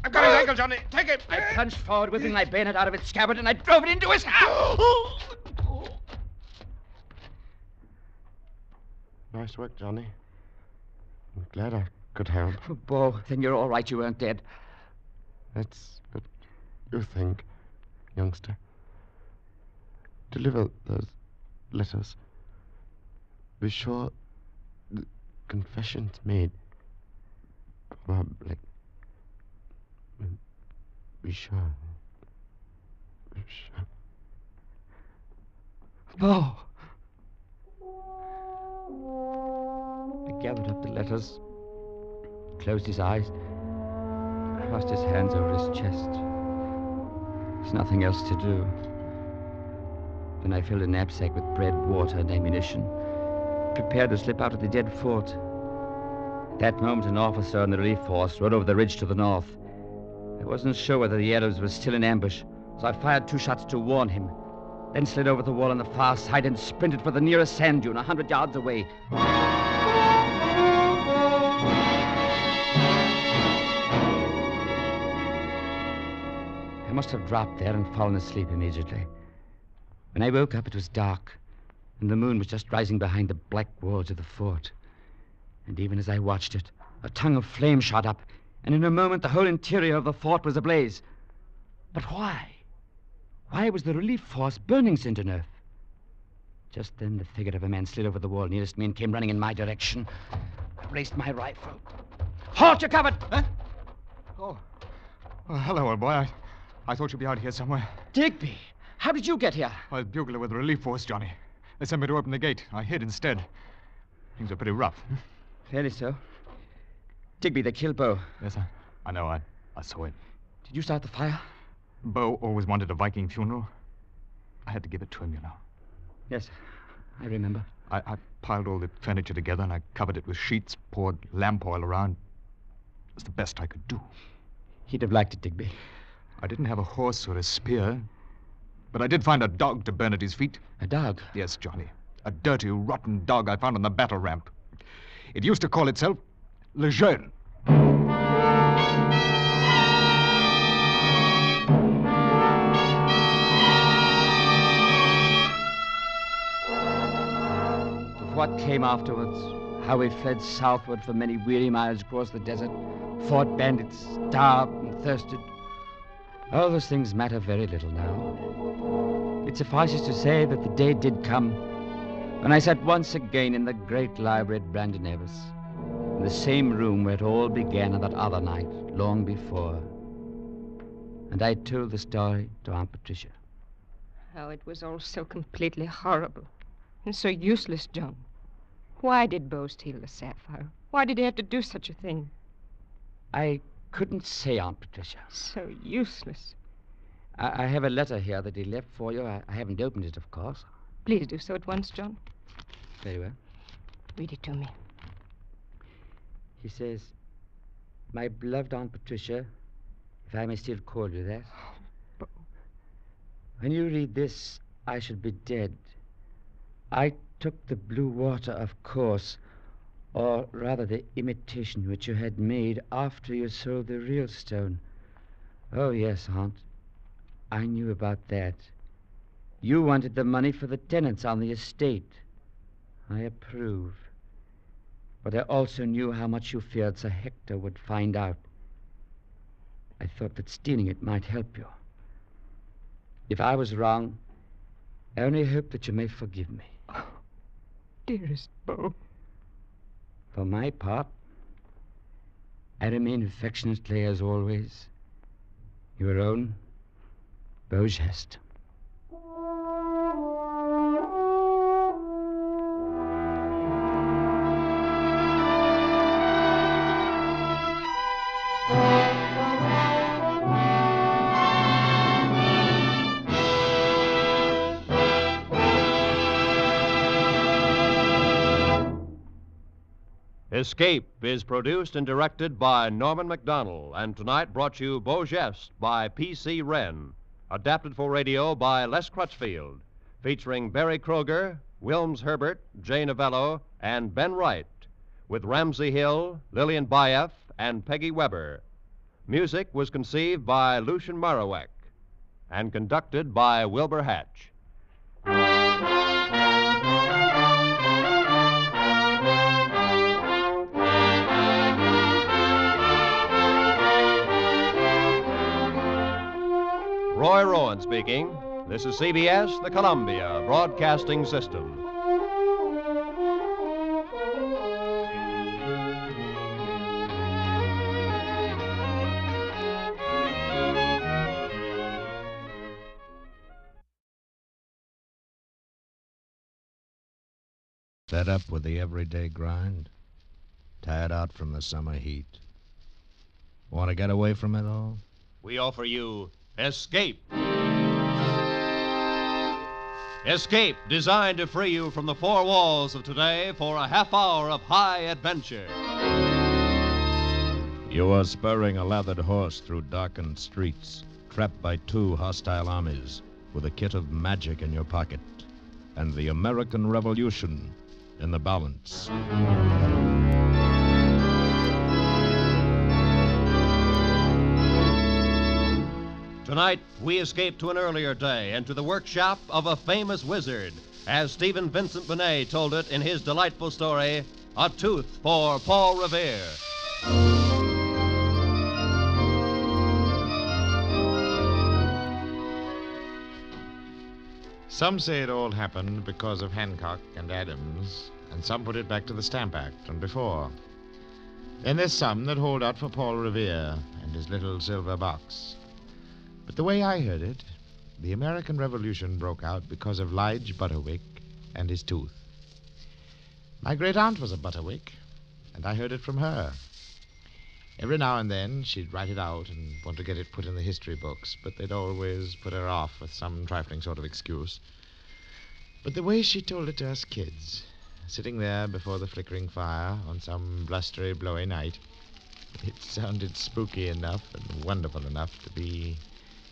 I've got his ankle, Johnny. Take him. I plunged forward, whipping my bayonet out of its scabbard, and I drove it into his house. Nice work, Johnny. I'm glad I could help. Oh, Beau, then you're all right. You weren't dead. That's what you think, youngster. Deliver those letters. Be sure the confession's made public. Be sure. Be sure. Beau! I gathered up the letters, closed his eyes, crossed his hands over his chest. There's nothing else to do. Then I filled a knapsack with bread, water, and ammunition, prepared to slip out of the dead fort. At that moment, an officer on the relief force rode over the ridge to the north. I wasn't sure whether the Arabs were still in ambush, so I fired 2 shots to warn him, then slid over the wall on the far side and sprinted for the nearest sand dune 100 yards away. I must have dropped there and fallen asleep immediately. When I woke up, it was dark, and the moon was just rising behind the black walls of the fort. And even as I watched it, a tongue of flame shot up, and in a moment the whole interior of the fort was ablaze. But why? Why was the relief force burning Saint-Denis? Just then the figure of a man slid over the wall nearest me and came running in my direction. I raised my rifle. Halt, you're covered! Huh? Oh, hello, old boy. I thought you'd be out here somewhere. Digby! How did you get here? I was bugler with the relief force, Johnny. They sent me to open the gate. I hid instead. Things are pretty rough. Fairly so. Digby, they killed Beau. Yes, I know. I saw it. Did you start the fire? Beau always wanted a Viking funeral. I had to give it to him, you know. Yes, I remember. I piled all the furniture together and I covered it with sheets, poured lamp oil around. It was the best I could do. He'd have liked it, Digby. I didn't have a horse or a spear, but I did find a dog to burn at his feet. A dog? Yes, Johnny. A dirty, rotten dog I found on the battle ramp. It used to call itself Lejeune. What came afterwards, how we fled southward for many weary miles across the desert, fought bandits, starved and thirsted. All those things matter very little now. It suffices to say that the day did come when I sat once again in the great library at Brandon Nevis, in the same room where it all began on that other night, long before. And I told the story to Aunt Patricia. Oh, it was all so completely horrible. And so useless, John. Why did Beau steal the sapphire? Why did he have to do such a thing? I couldn't say, Aunt Patricia. So useless. I have a letter here that he left for you. I haven't opened it, of course. Please do so at once, John. Very well. Read it to me. He says, "My beloved Aunt Patricia, if I may still call you that. When you read this, I should be dead. I took the blue water, of course, or rather the imitation which you had made after you sold the real stone. Oh, yes, Aunt. I knew about that. You wanted the money for the tenants on the estate. I approve. But I also knew how much you feared Sir Hector would find out. I thought that stealing it might help you. If I was wrong, I only hope that you may forgive me. Oh, dearest Beau. For my part, I remain affectionately, as always, your own Beau Geste. Escape is produced and directed by Norman MacDonald, and tonight brought you Beau Geste by P.C. Wren, adapted for radio by Les Crutchfield, featuring Barry Kroger, Wilms Herbert, Jay Novello, and Ben Wright, with Ramsey Hill, Lillian Bayef, and Peggy Weber. Music was conceived by Lucien Morawek and conducted by Wilbur Hatch. Roy Rowan speaking. This is CBS, the Columbia Broadcasting System. Fed up with the everyday grind? Tired out from the summer heat? Want to get away from it all? We offer you Escape. Escape, designed to free you from the four walls of today for a half hour of high adventure. You are spurring a lathered horse through darkened streets, trapped by two hostile armies, with a kit of magic in your pocket, and the American Revolution in the balance. Tonight, we escape to an earlier day and to the workshop of a famous wizard, as Stephen Vincent Benet told it in his delightful story, A Tooth for Paul Revere. Some say it all happened because of Hancock and Adams, and some put it back to the Stamp Act and before. Then there's some that hold out for Paul Revere and his little silver box. But the way I heard it, the American Revolution broke out because of Lige Butterwick and his tooth. My great-aunt was a Butterwick, and I heard it from her. Every now and then she'd write it out and want to get it put in the history books, but they'd always put her off with some trifling sort of excuse. But the way she told it to us kids, sitting there before the flickering fire on some blustery, blowy night, it sounded spooky enough and wonderful enough to be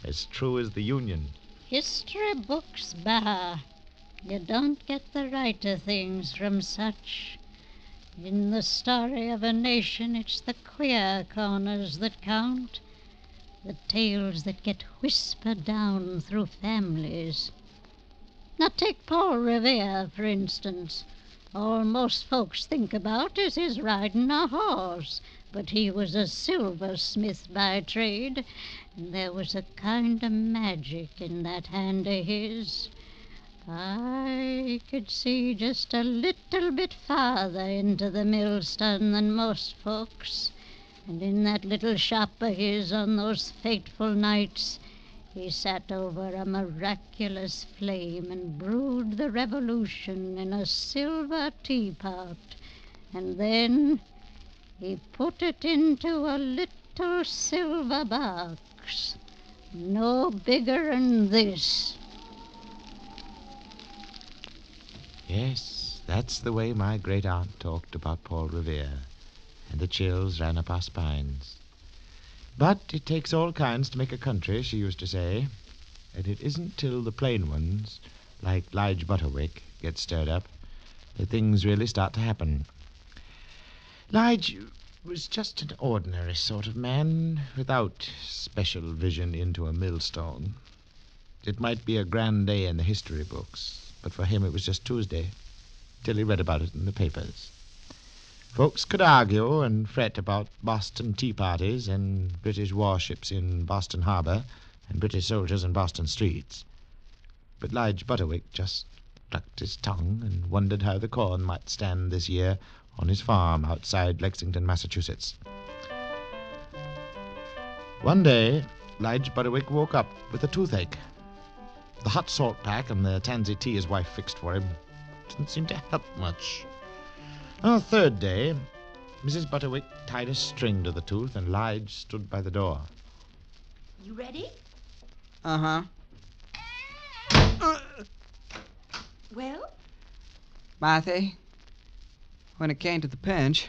as true as the Union. History books, bah. You don't get the right of things from such. In the story of a nation, it's the queer corners that count. The tales that get whispered down through families. Now take Paul Revere, for instance. All most folks think about is his riding a horse, but he was a silversmith by trade, and there was a kind of magic in that hand of his. I could see just a little bit farther into the millstone than most folks, and in that little shop of his on those fateful nights, he sat over a miraculous flame and brewed the revolution in a silver teapot, and then he put it into a little silver box, no bigger'n this. Yes, that's the way my great-aunt talked about Paul Revere, and the chills ran up our spines. But it takes all kinds to make a country, she used to say, and it isn't till the plain ones, like Lige Butterwick, get stirred up, that things really start to happen. Lige was just an ordinary sort of man, without special vision into a millstone. It might be a grand day in the history books, but for him it was just Tuesday, till he read about it in the papers. Folks could argue and fret about Boston tea parties and British warships in Boston Harbor and British soldiers in Boston streets. But Lige Butterwick just clucked his tongue and wondered how the corn might stand this year on his farm outside Lexington, Massachusetts. One day, Lige Butterwick woke up with a toothache. The hot salt pack and the tansy tea his wife fixed for him didn't seem to help much. On the third day, Mrs. Butterwick tied a string to the tooth, and Lige stood by the door. You ready? Uh-huh. Well? Marthy, when it came to the pinch,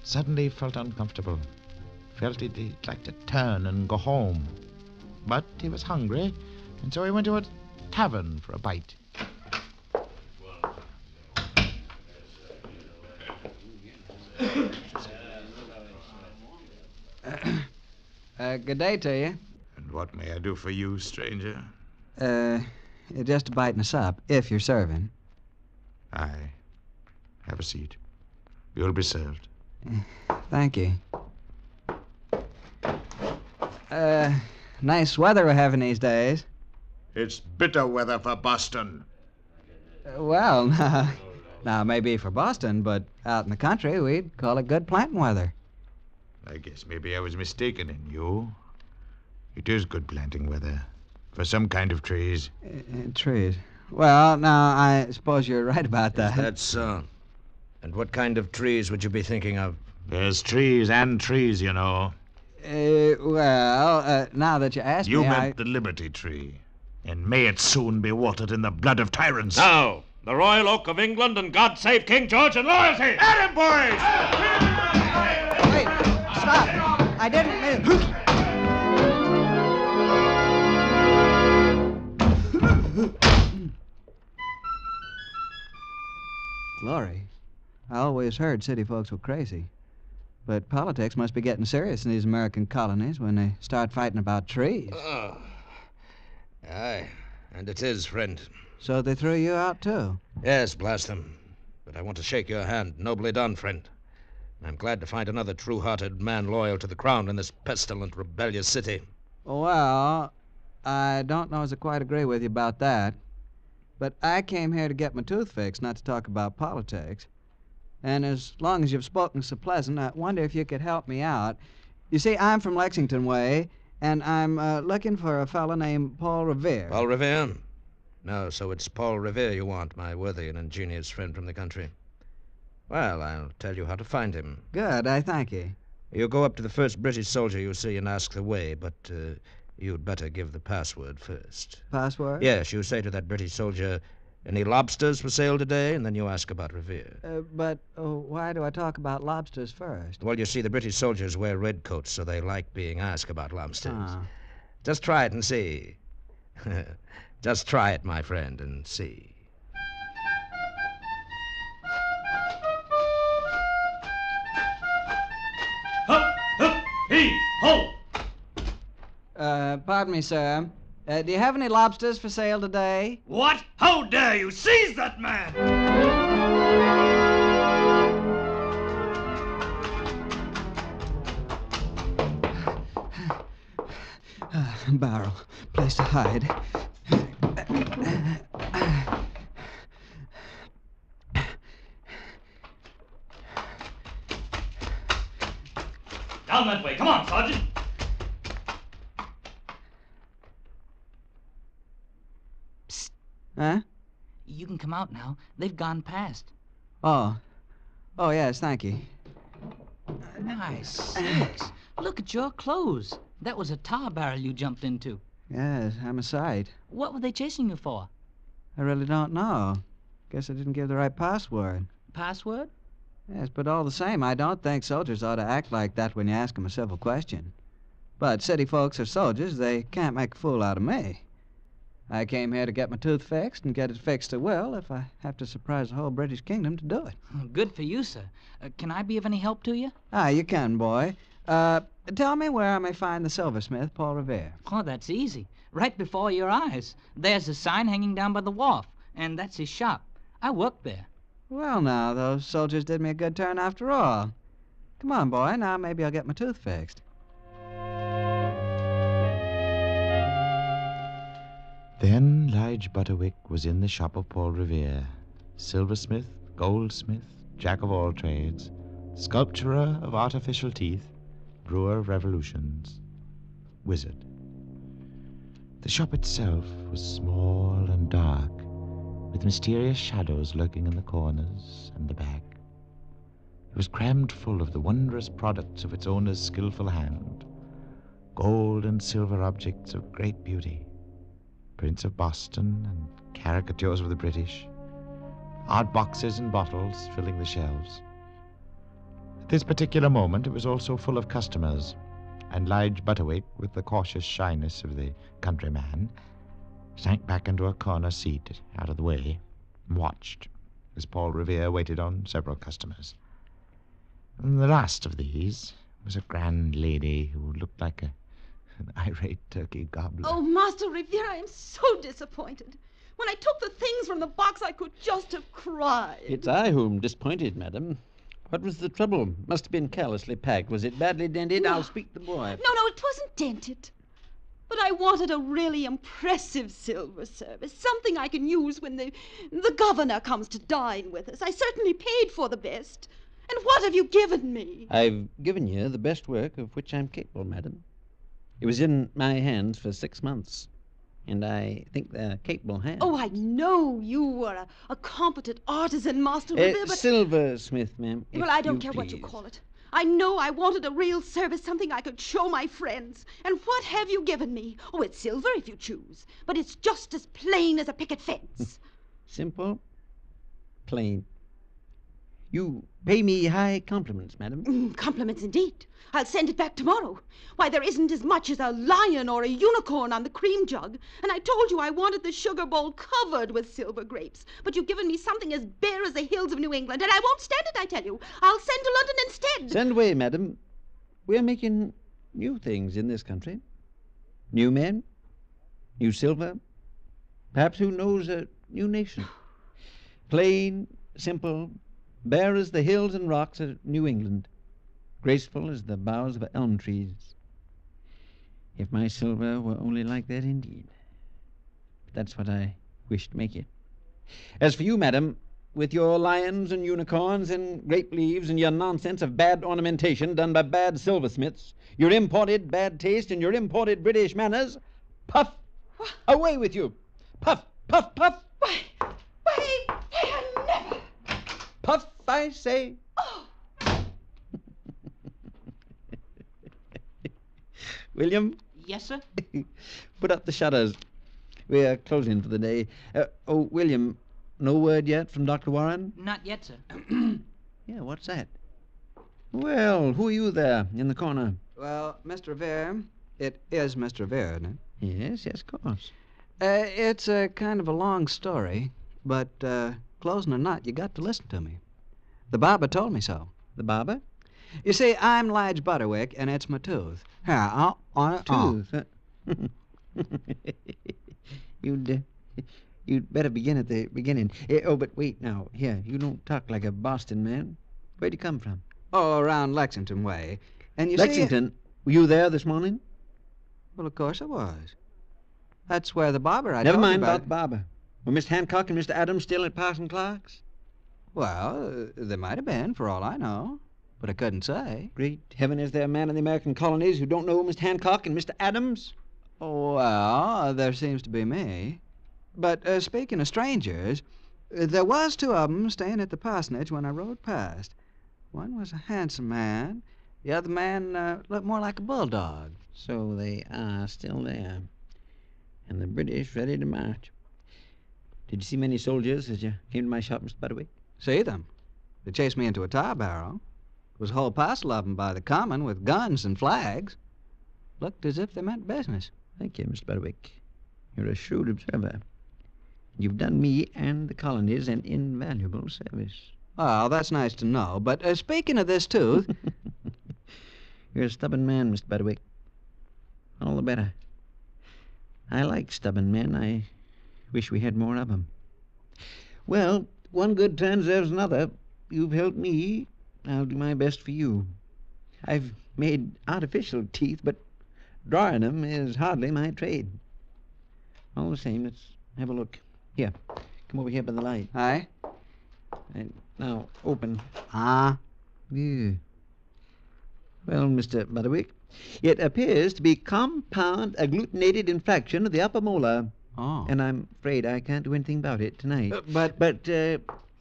suddenly felt uncomfortable. Felt he'd like to turn and go home. But he was hungry, and so he went to a tavern for a bite. Good day to you. And what may I do for you, stranger? Just a bite and a sup, if you're serving. Aye. Have a seat. You'll be served. Thank you. Nice weather we're having these days. It's bitter weather for Boston. Well, now maybe for Boston, but out in the country we'd call it good planting weather. I guess maybe I was mistaken in you. It is good planting weather. For some kind of trees. Trees. Well, now, I suppose you're right about that. That's so. And what kind of trees would you be thinking of? There's trees and trees, you know. Now that you ask me, You meant the Liberty Tree. And may it soon be watered in the blood of tyrants. Now, the Royal Oak of England, and God save King George and loyalty! At him, boys! Wait, stop. I didn't mean... Glory. I always heard city folks were crazy. But politics must be getting serious in these American colonies when they start fighting about trees. Oh. Aye, and it is, friend. So they threw you out, too? Yes, blast them. But I want to shake your hand. Nobly done, friend. I'm glad to find another true-hearted man loyal to the crown in this pestilent, rebellious city. Well, I don't know as I quite agree with you about that. But I came here to get my tooth fixed, not to talk about politics. And as long as you've spoken so pleasant, I wonder if you could help me out. You see, I'm from Lexington way, and I'm looking for a fellow named Paul Revere. Paul Revere? No, so it's Paul Revere you want, my worthy and ingenious friend from the country. Well, I'll tell you how to find him. Good, I thank you. You go up to the first British soldier you see and ask the way, but you'd better give the password first. Password? Yes, you say to that British soldier, "Any lobsters for sale today?" And then you ask about Revere. But why do I talk about lobsters first? Well, you see, the British soldiers wear red coats, so they like being asked about lobsters. Ah. Just try it and see. Just try it, my friend, and see. Hup, hup, hee, ho! Pardon me, sir. Do you have any lobsters for sale today? What? How dare you? Seize that man! Barrel. Place to hide. Down that way. Come on, Sergeant. Huh? You can come out now. They've gone past. Oh, yes, thank you. My sakes. Look at your clothes. That was a tar barrel you jumped into. Yes, I'm a sight. What were they chasing you for? I really don't know. Guess I didn't give the right password. Password? Yes, but all the same, I don't think soldiers ought to act like that when you ask them a civil question. But city folks are soldiers. They can't make a fool out of me. I came here to get my tooth fixed and get it fixed at will if I have to surprise the whole British kingdom to do it. Good for you, sir. Can I be of any help to you? You can, boy. Tell me where I may find the silversmith, Paul Revere. Oh, that's easy. Right before your eyes. There's a sign hanging down by the wharf, and that's his shop. I work there. Well, now, those soldiers did me a good turn after all. Come on, boy. Now maybe I'll get my tooth fixed. Then Lige Butterwick was in the shop of Paul Revere, silversmith, goldsmith, jack of all trades, sculpturer of artificial teeth, brewer of revolutions, wizard. The shop itself was small and dark, with mysterious shadows lurking in the corners and the back. It was crammed full of the wondrous products of its owner's skillful hand, gold and silver objects of great beauty, prints of Boston and caricatures of the British, art boxes and bottles filling the shelves. this particular moment, it was also full of customers, and Lige Butterwick, with the cautious shyness of the countryman, sank back into a corner seat out of the way and watched as Paul Revere waited on several customers. And the last of these was a grand lady who looked like an irate turkey gobbler. Oh, Master Revere, I am so disappointed. When I took the things from the box, I could just have cried. It's I whom disappointed, madam. What was the trouble? Must have been carelessly packed. Was it badly dented? No. I'll speak to the boy. No, it wasn't dented. But I wanted a really impressive silver service, something I can use when the governor comes to dine with us. I certainly paid for the best. And what have you given me? I've given you the best work of which I'm capable, madam. It was in my hands for 6 months, and I think they're capable hands. Oh, I know you were a competent artisan, Master Revere, but... Silversmith, ma'am. Well, I don't care what you call it. I know I wanted a real service, something I could show my friends. And what have you given me? Oh, it's silver if you choose, but it's just as plain as a picket fence. Simple, plain. You pay me high compliments, madam. Compliments indeed. I'll send it back tomorrow. Why, there isn't as much as a lion or a unicorn on the cream jug. And I told you I wanted the sugar bowl covered with silver grapes. But you've given me something as bare as the hills of New England, and I won't stand it, I tell you. I'll send to London instead. Send away, madam. We're making new things in this country. New men, new silver, perhaps, who knows, a new nation. Plain, simple, bare as the hills and rocks of New England, graceful as the boughs of elm trees. If my silver were only like that indeed. That's what I wish to make it. As for you, madam, with your lions and unicorns and grape leaves and your nonsense of bad ornamentation done by bad silversmiths, your imported bad taste and your imported British manners, puff, away with you. Puff, puff, puff. Why, never. Puff, I say. Oh. William? Yes, sir? Put up the shutters. We're closing for the day. William, no word yet from Dr. Warren? Not yet, sir. Yeah, what's that? Well, who are you there in the corner? Well, Mr. Revere, it is Mr. Revere, isn't it? Yes, of course. It's a kind of a long story, but closing or not, you got to listen to me. The barber told me so. The barber? You see, I'm Lige Butterwick, and it's my tooth. Here, Tooth? You'd better begin at the beginning. But wait now. Here, you don't talk like a Boston man. Where'd you come from? Oh, around Lexington way. And you Lexington? Were you there this morning? Well, of course I was. That's where the barber I Never told you mind about the barber. Were Mr. Hancock and Mr. Adams still at Parson Clark's? Well, they might have been, for all I know. But I couldn't say. Great heaven, is there a man in the American colonies who don't know Mr. Hancock and Mr. Adams? Oh, well, there seems to be me. But speaking of strangers, there was 2 of them staying at the parsonage when I rode past. One was a handsome man. The other man looked more like a bulldog. So they are still there. And the British ready to march. Did you see many soldiers as you came to my shop, Mr. Butterwick? See them. They chased me into a tar barrel. There was a whole parcel of them by the common with guns and flags. Looked as if they meant business. Thank you, Mr. Butterwick. You're a shrewd observer. You've done me and the colonies an invaluable service. Oh, that's nice to know. But speaking of this tooth... You're a stubborn man, Mr. Butterwick. All the better. I like stubborn men. I wish we had more of them. Well, one good turn deserves another. You've helped me. I'll do my best for you. I've made artificial teeth, but drawing them is hardly my trade. All the same, let's have a look. Here, come over here by the light. Aye? And now, open. Ah? Yeah. Well, Mr. Butterwick, it appears to be compound agglutinated infraction of the upper molar. Oh. And I'm afraid I can't do anything about it tonight. But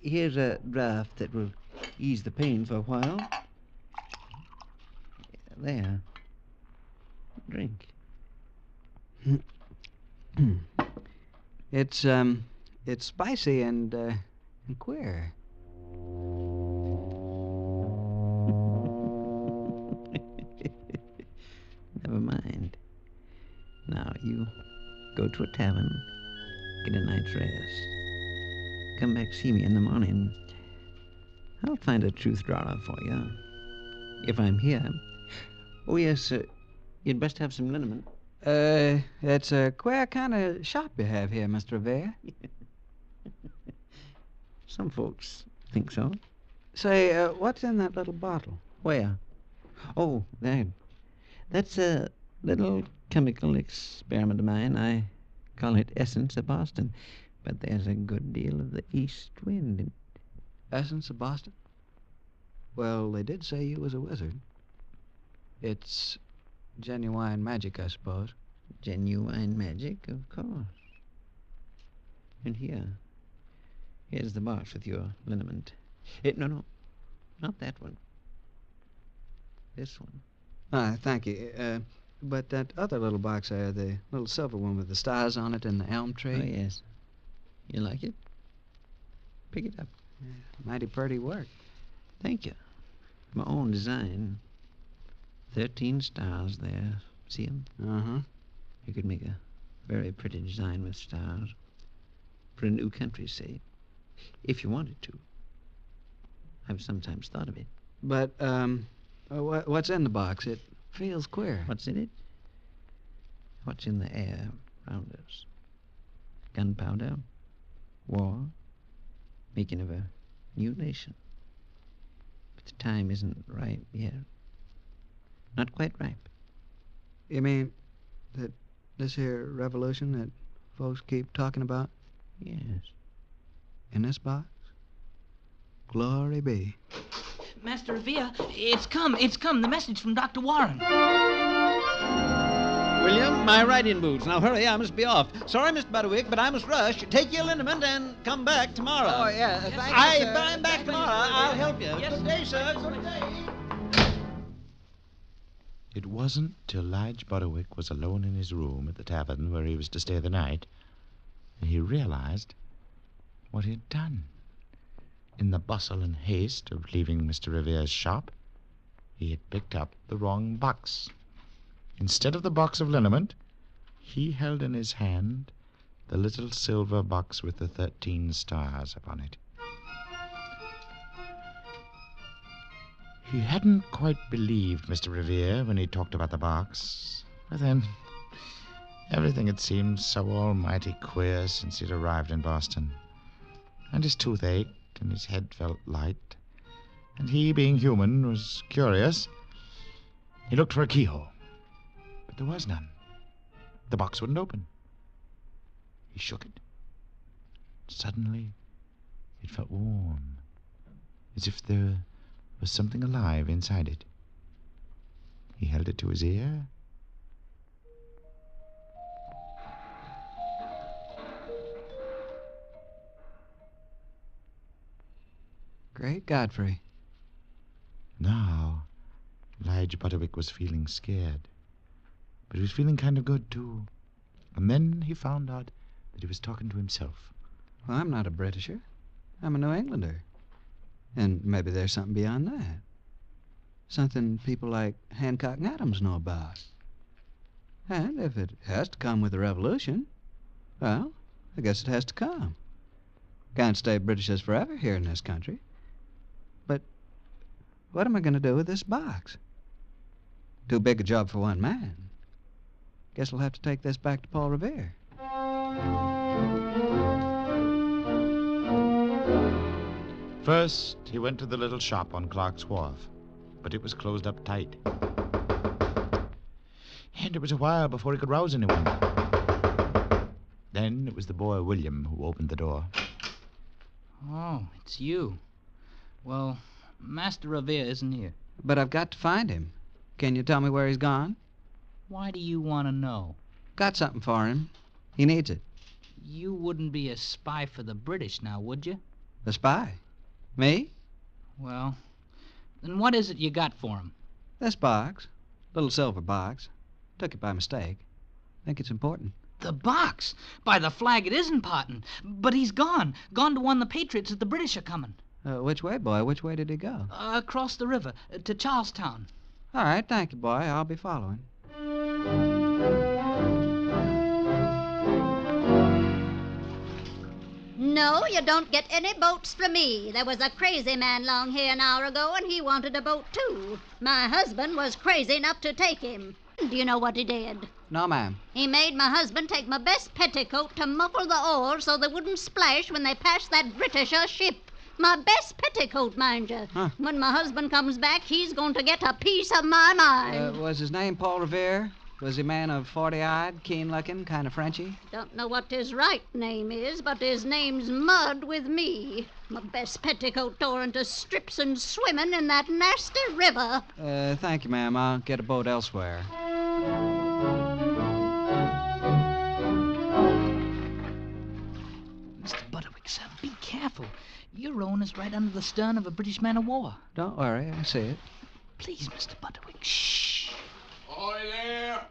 here's a draft that will ease the pain for a while. There. Drink. It's spicy and queer. Never mind. Now, you go to a tavern, get a night's rest. Come back, see me in the morning. I'll find a truth drawer for you. If I'm here. Oh, yes, you'd best have some liniment. It's a queer kind of shop you have here, Mr. Revere. Some folks think so. Say, what's in that little bottle? Where? Oh, there. That's a little chemical experiment of mine. I call it Essence of Boston. But there's a good deal of the east wind in it. Essence of Boston? Well, they did say you was a wizard. It's genuine magic, I suppose. Genuine magic, of course. And here's the box with your liniment. No, not that one. This one. Thank you. But that other little box there, the little silver one with the stars on it and the elm tree. Oh, yes. You like it? Pick it up. Yeah, mighty pretty work. Thank you. My own design. 13 stars there. See 'em? Uh-huh. You could make a very pretty design with stars. For a new country, say. If you wanted to. I've sometimes thought of it. But, what's in the box? It feels queer. What's in it? What's in the air around us? Gunpowder, war, making of a new nation. But the time isn't ripe yet. Not quite ripe. You mean that this here revolution that folks keep talking about? Yes. In this box? Glory be. Master Revere, it's come. The message from Dr. Warren. William, my riding boots. Now hurry, I must be off. Sorry, Mr. Butterwick, but I must rush. Take your liniment and come back tomorrow. Oh, yeah, thank you, sir. I'm back tomorrow. I'll help you. Yes, Good day, sir. Good day. It wasn't till Lige Butterwick was alone in his room at the tavern where he was to stay the night that he realized what he had done. In the bustle and haste of leaving Mr. Revere's shop, he had picked up the wrong box. Instead of the box of liniment, he held in his hand the little silver box with the 13 stars upon it. He hadn't quite believed Mr. Revere when he talked about the box, but then everything had seemed so almighty queer since he'd arrived in Boston. And his tooth ached, and his head felt light, and he, being human, was curious. He looked for a keyhole, but there was none. The box wouldn't open. He shook it. Suddenly, it felt warm, as if there was something alive inside it. He held it to his ear. Great Godfrey. Now, Lige Butterwick was feeling scared, but he was feeling kind of good, too. And then he found out that he was talking to himself. Well, I'm not a Britisher. I'm a New Englander. And maybe there's something beyond that. Something people like Hancock and Adams know about. And if it has to come with a revolution, well, I guess it has to come. Can't stay Britishers forever here in this country. But what am I going to do with this box? Too big a job for one man. Guess I'll have to take this back to Paul Revere. First, he went to the little shop on Clark's Wharf, but it was closed up tight. And it was a while before he could rouse anyone. Then it was the boy William who opened the door. Oh, it's you. Well, Master Revere isn't here. But I've got to find him. Can you tell me where he's gone? Why do you want to know? Got something for him. He needs it. You wouldn't be a spy for the British now, would you? A spy? Me? Well, then what is it you got for him? This box. Little silver box. Took it by mistake. Think it's important. The box? By the flag, it is important. But he's gone. Gone to warn the Patriots that the British are coming. Which way, boy? Which way did he go? Across the river, to Charlestown. All right, thank you, boy. I'll be following. No, you don't get any boats from me. There was a crazy man long here an hour ago, and he wanted a boat, too. My husband was crazy enough to take him. Do you know what he did? No, ma'am. He made my husband take my best petticoat to muffle the oars so they wouldn't splash when they passed that Britisher ship. My best petticoat, mind you. Huh. When my husband comes back, he's going to get a piece of my mind. Was his name Paul Revere? Was he a man of 40-eyed, keen-looking, kind of Frenchy? Don't know what his right name is, but his name's Mud with me. My best petticoat tore into strips and swimming in that nasty river. Thank you, ma'am. I'll get a boat elsewhere. Mr. Butterwick, sir, be careful. Your rowing is right under the stern of a British man-of-war. Don't worry, I see it. Please, Mr. Butterwick, shh. Ahoy there!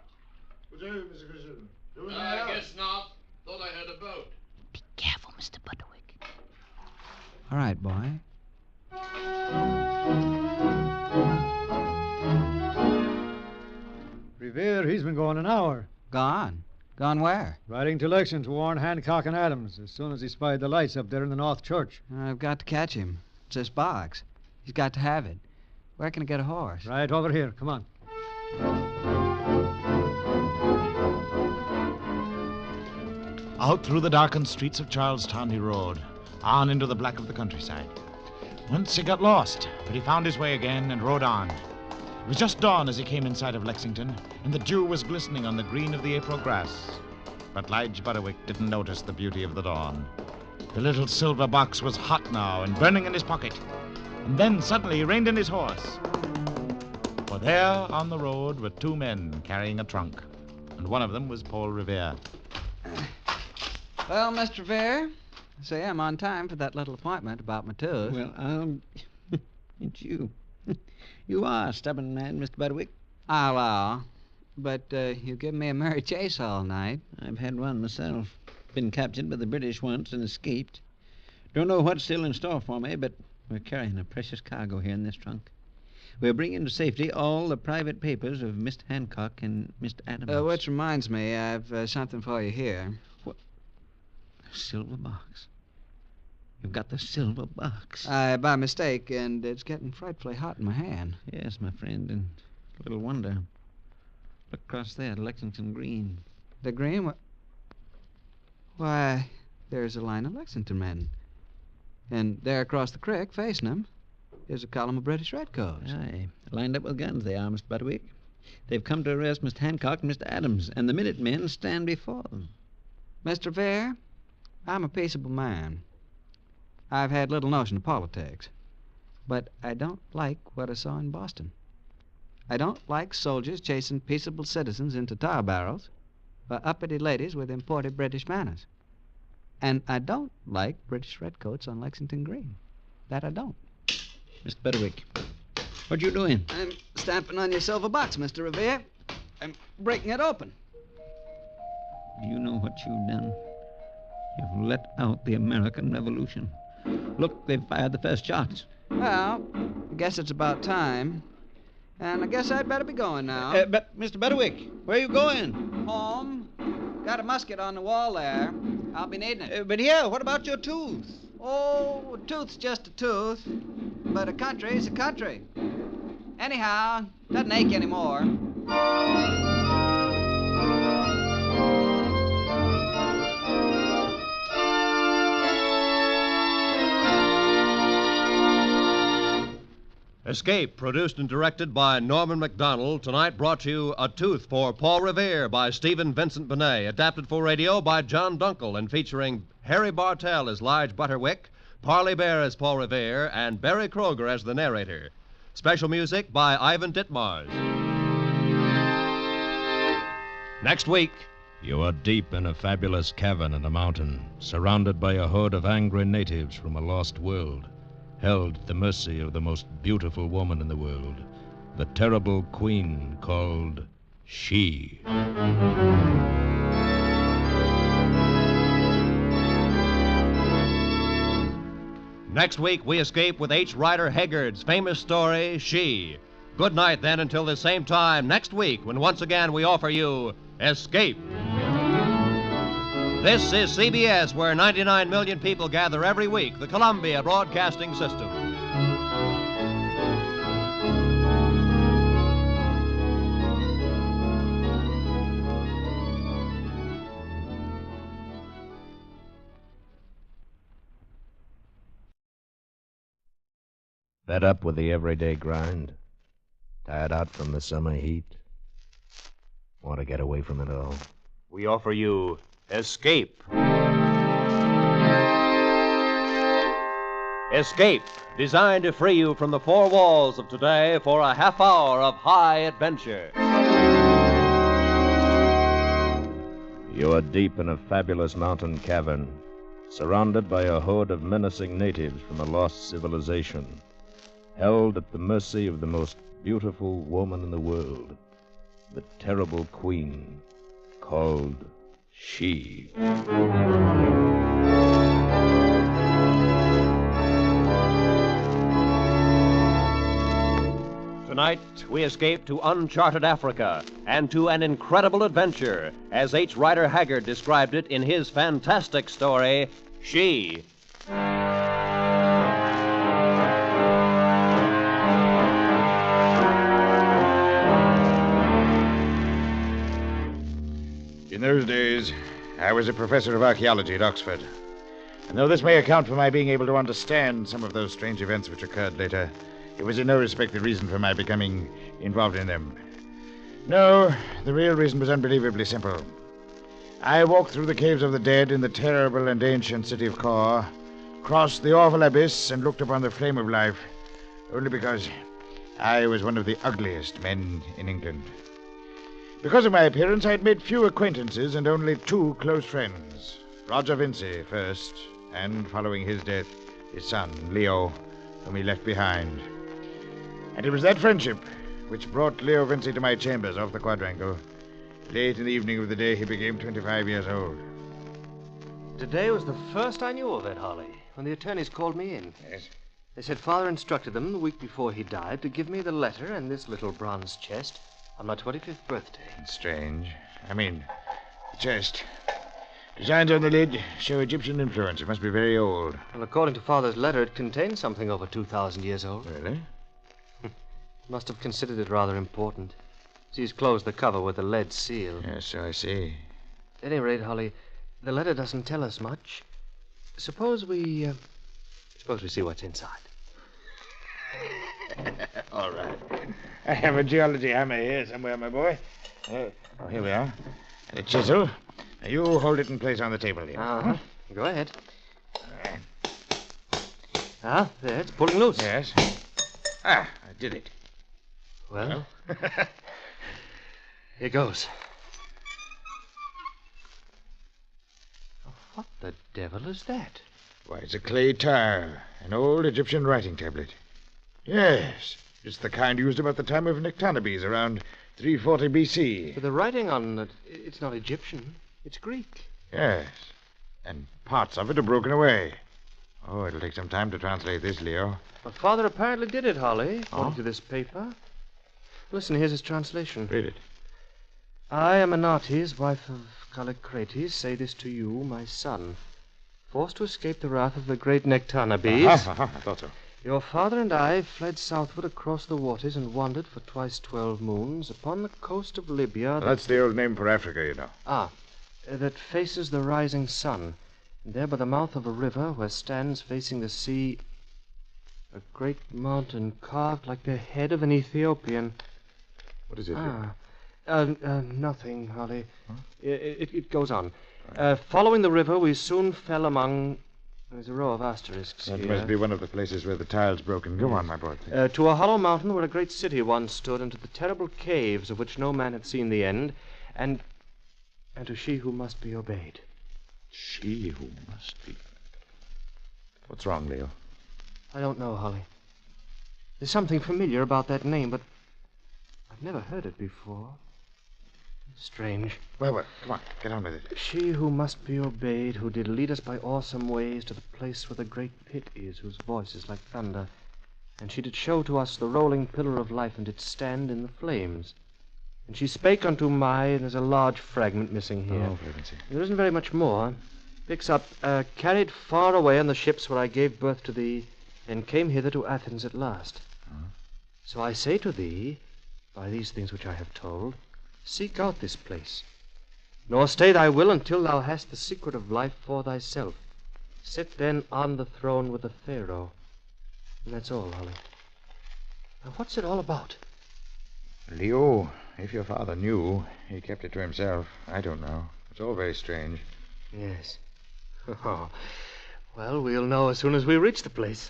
What's up, Mr. Christian? I guess not. Thought I heard a boat. Be careful, Mr. Butterwick. All right, boy. Revere, he's been gone an hour. Gone? Gone where? Riding to Lexington to warn Hancock and Adams as soon as he spied the lights up there in the North Church. I've got to catch him. It's this box. He's got to have it. Where can I get a horse? Right over here. Come on. Out through the darkened streets of Charlestown he rode, on into the black of the countryside. Once he got lost, but he found his way again and rode on. It was just dawn as he came in sight of Lexington, and the dew was glistening on the green of the April grass. But Lige Butterwick didn't notice the beauty of the dawn. The little silver box was hot now and burning in his pocket. And then suddenly he reined in his horse. For there on the road were two men carrying a trunk, and one of them was Paul Revere. Well, Mr. Revere, say I'm on time for that little appointment about my tooth. Well, it's you. You are a stubborn man, Mr. Butterwick. I'll allow. But you've given me a merry chase all night. I've had one myself. Been captured by the British once and escaped. Don't know what's still in store for me, but we're carrying a precious cargo here in this trunk. We're bringing to safety all the private papers of Mr. Hancock and Mr. Adams. Which reminds me, I've something for you here. What? A silver box. You've got the silver box. By mistake, and it's getting frightfully hot in my hand. Yes, my friend, and little wonder. Look across there, Lexington Green. The green? Why, there's a line of Lexington men. And there across the creek, facing them, is a column of British redcoats. Aye, lined up with guns they are, Mr. Butterwick. They've come to arrest Mr. Hancock and Mr. Adams, and the Minutemen stand before them. Mr. Revere, I'm a peaceable man. I've had little notion of politics. But I don't like what I saw in Boston. I don't like soldiers chasing peaceable citizens into tar barrels or uppity ladies with imported British manners. And I don't like British redcoats on Lexington Green. That I don't. Mr. Butterwick, what you doing? I'm stamping on your silver box, Mr. Revere. I'm breaking it open. Do you know what you've done? You've let out the American Revolution. Look, they've fired the first shots. Well, I guess it's about time. And I guess I'd better be going now. But, Mr. Butterwick, where are you going? Home. Got a musket on the wall there. I'll be needing it. But here, what about your tooth? Oh, a tooth's just a tooth. But a country's a country. Anyhow, doesn't ache anymore. Escape, produced and directed by Norman Macdonald, tonight brought you A Tooth for Paul Revere by Stephen Vincent Benet, adapted for radio by John Dunkel, and featuring Harry Bartell as Lige Butterwick, Parley Bear as Paul Revere, and Barry Kroger as the narrator. Special music by Ivan Ditmars. Next week. You are deep in a fabulous cavern in a mountain, surrounded by a horde of angry natives from a lost world, held at the mercy of the most beautiful woman in the world, the terrible queen called She. Next week, we escape with H. Rider Haggard's famous story, She. Good night, then, until the same time next week, when once again we offer you Escape. This is CBS, where 99 million people gather every week, the Columbia Broadcasting System. Fed up with the everyday grind? Tired out from the summer heat? Want to get away from it all? We offer you Escape. Escape, designed to free you from the four walls of today for a half hour of high adventure. You are deep in a fabulous mountain cavern, surrounded by a horde of menacing natives from a lost civilization, held at the mercy of the most beautiful woman in the world, the terrible queen called She. Tonight, we escape to uncharted Africa and to an incredible adventure, as H. Rider Haggard described it in his fantastic story, She. In those days, I was a professor of archaeology at Oxford. And though this may account for my being able to understand some of those strange events which occurred later, it was in no respect the reason for my becoming involved in them. No, the real reason was unbelievably simple. I walked through the caves of the dead in the terrible and ancient city of Kor, crossed the awful abyss, and looked upon the flame of life, only because I was one of the ugliest men in England. Because of my appearance, I had made few acquaintances and only two close friends. Roger Vincy first, and following his death, his son, Leo, whom he left behind. And it was that friendship which brought Leo Vincy to my chambers off the quadrangle. Late in the evening of the day he became 25 years old. Today was the first I knew of it, Holly, when the attorneys called me in. Yes? They said Father instructed them the week before he died to give me the letter and this little bronze chest on my 25th birthday. It's strange. I mean, the chest. Designs on the lid show Egyptian influence. It must be very old. Well, according to Father's letter, it contains something over 2,000 years old. Really? Must have considered it rather important. He's closed the cover with a lead seal. Yes, so I see. At any rate, Holly, the letter doesn't tell us much. Suppose we see what's inside. All right. I have a geology hammer here somewhere, my boy. Here we are. And a chisel. Now, you hold it in place on the table here. Uh-huh. Go ahead. All right. There, it's pulling loose. Yes. I did it. Well, here goes. What the devil is that? Why, it's a clay tile, an old Egyptian writing tablet. Yes, it's the kind used about the time of Nectanebes, around 340 B.C. But the writing on it, it's not Egyptian. It's Greek. Yes, and parts of it are broken away. Oh, it'll take some time to translate this, Leo. But Father apparently did it, Holly, according to this paper. Listen, here's his translation. Read it. I, Amenotes, wife of Callicrates, say this to you, my son. Forced to escape the wrath of the great Nectanebes. I thought so. Your father and I fled southward across the waters and wandered for twice 12 moons upon the coast of Libya. That's the old name for Africa, you know. That faces the rising sun. And there by the mouth of a river where stands facing the sea a great mountain carved like the head of an Ethiopian. What is it? Nothing, Holly. Huh? It goes on. Following the river, we soon fell among... There's a row of asterisks That here. must be one of the places where the tile's broken. Go on, my boy. To a hollow mountain where a great city once stood, and to the terrible caves of which no man had seen the end, and to she who must be obeyed. She who must be... What's wrong, Leo? I don't know, Holly. There's something familiar about that name, but I've never heard it before. Strange. Well, come on. Get on with it. She who must be obeyed, who did lead us by awesome ways to the place where the great pit is, whose voice is like thunder. And she did show to us the rolling pillar of life, and did stand in the flames. And she spake unto my, and there's a large fragment missing here. Oh, for heaven's sake. There isn't very much more. Picks up, carried far away on the ships where I gave birth to thee, and came hither to Athens at last. So I say to thee, by these things which I have told, seek out this place, nor stay thy will until thou hast the secret of life for thyself. Sit then on the throne with the Pharaoh. And that's all, Holly. Now, what's it all about? Leo, if your father knew, he kept it to himself. I don't know. It's all very strange. Yes. Oh. Well, we'll know as soon as we reach the place.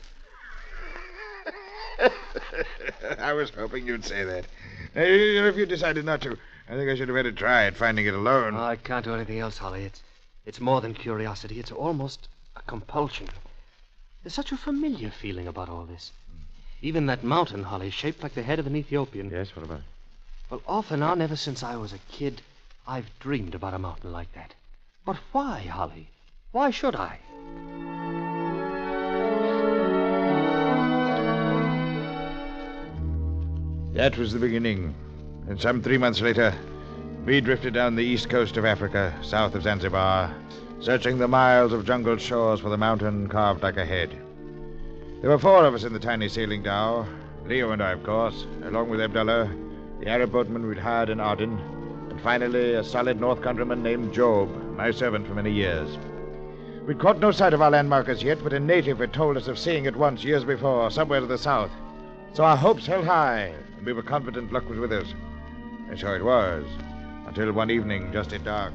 I was hoping you'd say that. If you decided not to, I think I should have had a try at finding it alone. I can't do anything else, Holly. It's more than curiosity. It's almost a compulsion. There's such a familiar feeling about all this. Even that mountain, Holly, shaped like the head of an Ethiopian. Yes, what about it? Well, off and on, ever since I was a kid, I've dreamed about a mountain like that. But why, Holly? Why should I? That was the beginning. And some 3 months later, we drifted down the east coast of Africa, south of Zanzibar, searching the miles of jungled shores for the mountain carved like a head. There were 4 of us in the tiny sailing dhow, Leo and I, of course, along with Abdullah, the Arab boatman we'd hired in Aden, and finally a solid North countryman named Job, my servant for many years. We'd caught no sight of our landmark as yet, but a native had told us of seeing it once years before, somewhere to the south. So our hopes held high, and we were confident luck was with us. And so it was, until one evening, just at dark.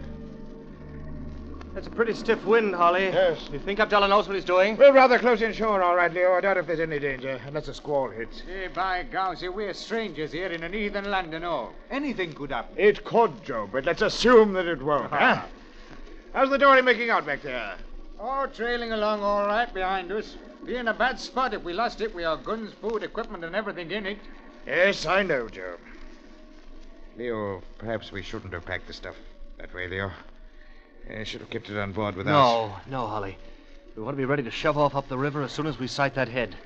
That's a pretty stiff wind, Holly. Yes. You think Abdullah knows what he's doing? We're rather close inshore, all right, Leo. I doubt if there's any danger, unless a squall hits. Hey, by gauzy, we're strangers here in a heathen land and all. Anything could happen. It could, Joe, but let's assume that it won't, huh? How's the dory making out back there? Oh, trailing along all right behind us. Be in a bad spot if we lost it with our guns, food, equipment, and everything in it. Yes, I know, Joe. Leo, perhaps we shouldn't have packed the stuff that way, Leo. I should have kept it on board with us. No, Holly. We want to be ready to shove off up the river as soon as we sight that head.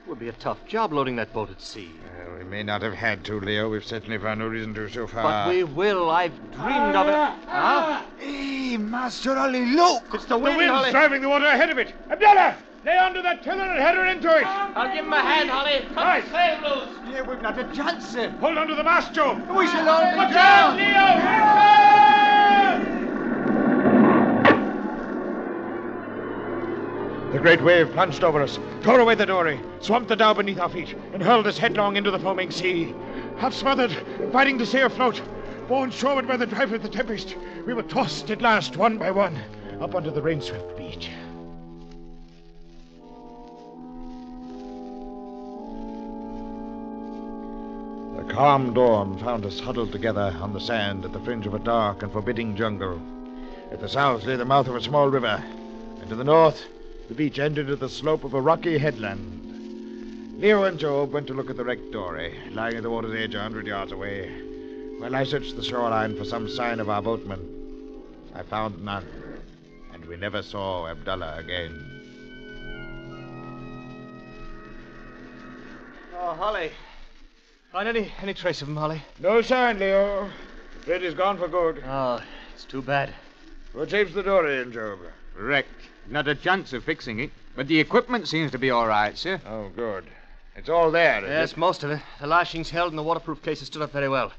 It would be a tough job loading that boat at sea. Well, we may not have had to, Leo. We've certainly found no reason to so far. But we will. I've dreamed of it. Huh? Hey, Master Ali, look! It's the wind, The wind's Holly. driving the water ahead of it. Abdullah! Lay onto that tiller and head her into it. I'll give him a hand, Holly. Cut the sail loose. Yeah, we've not a chance, sir. Hold on to the mast, Joe. We shall all be Watch out, drowned. Leo! The great wave plunged over us, tore away the dory, swamped the dhow beneath our feet, and hurled us headlong into the foaming sea. Half smothered, fighting to stay afloat, borne shoreward by the drive of the tempest, we were tossed at last, one by one, up onto the rain-swept beach. The calm dawn found us huddled together on the sand at the fringe of a dark and forbidding jungle. At the south lay the mouth of a small river, and to the north, the beach ended at the slope of a rocky headland. Leo and Job went to look at the wrecked dory, lying at the water's edge 100 yards away, while I searched the shoreline for some sign of our boatman. I found none, and we never saw Abdullah again. Oh, Holly. Find any trace of him, Holly? No sign, Leo. The bed is gone for good. Oh, it's too bad. What shape's the dory in, Job? Wrecked. Not a chance of fixing it. But the equipment seems to be all right, sir. Oh, good. It's all there, is Yes, it? most of it. The lashings held and the waterproof cases stood up very well.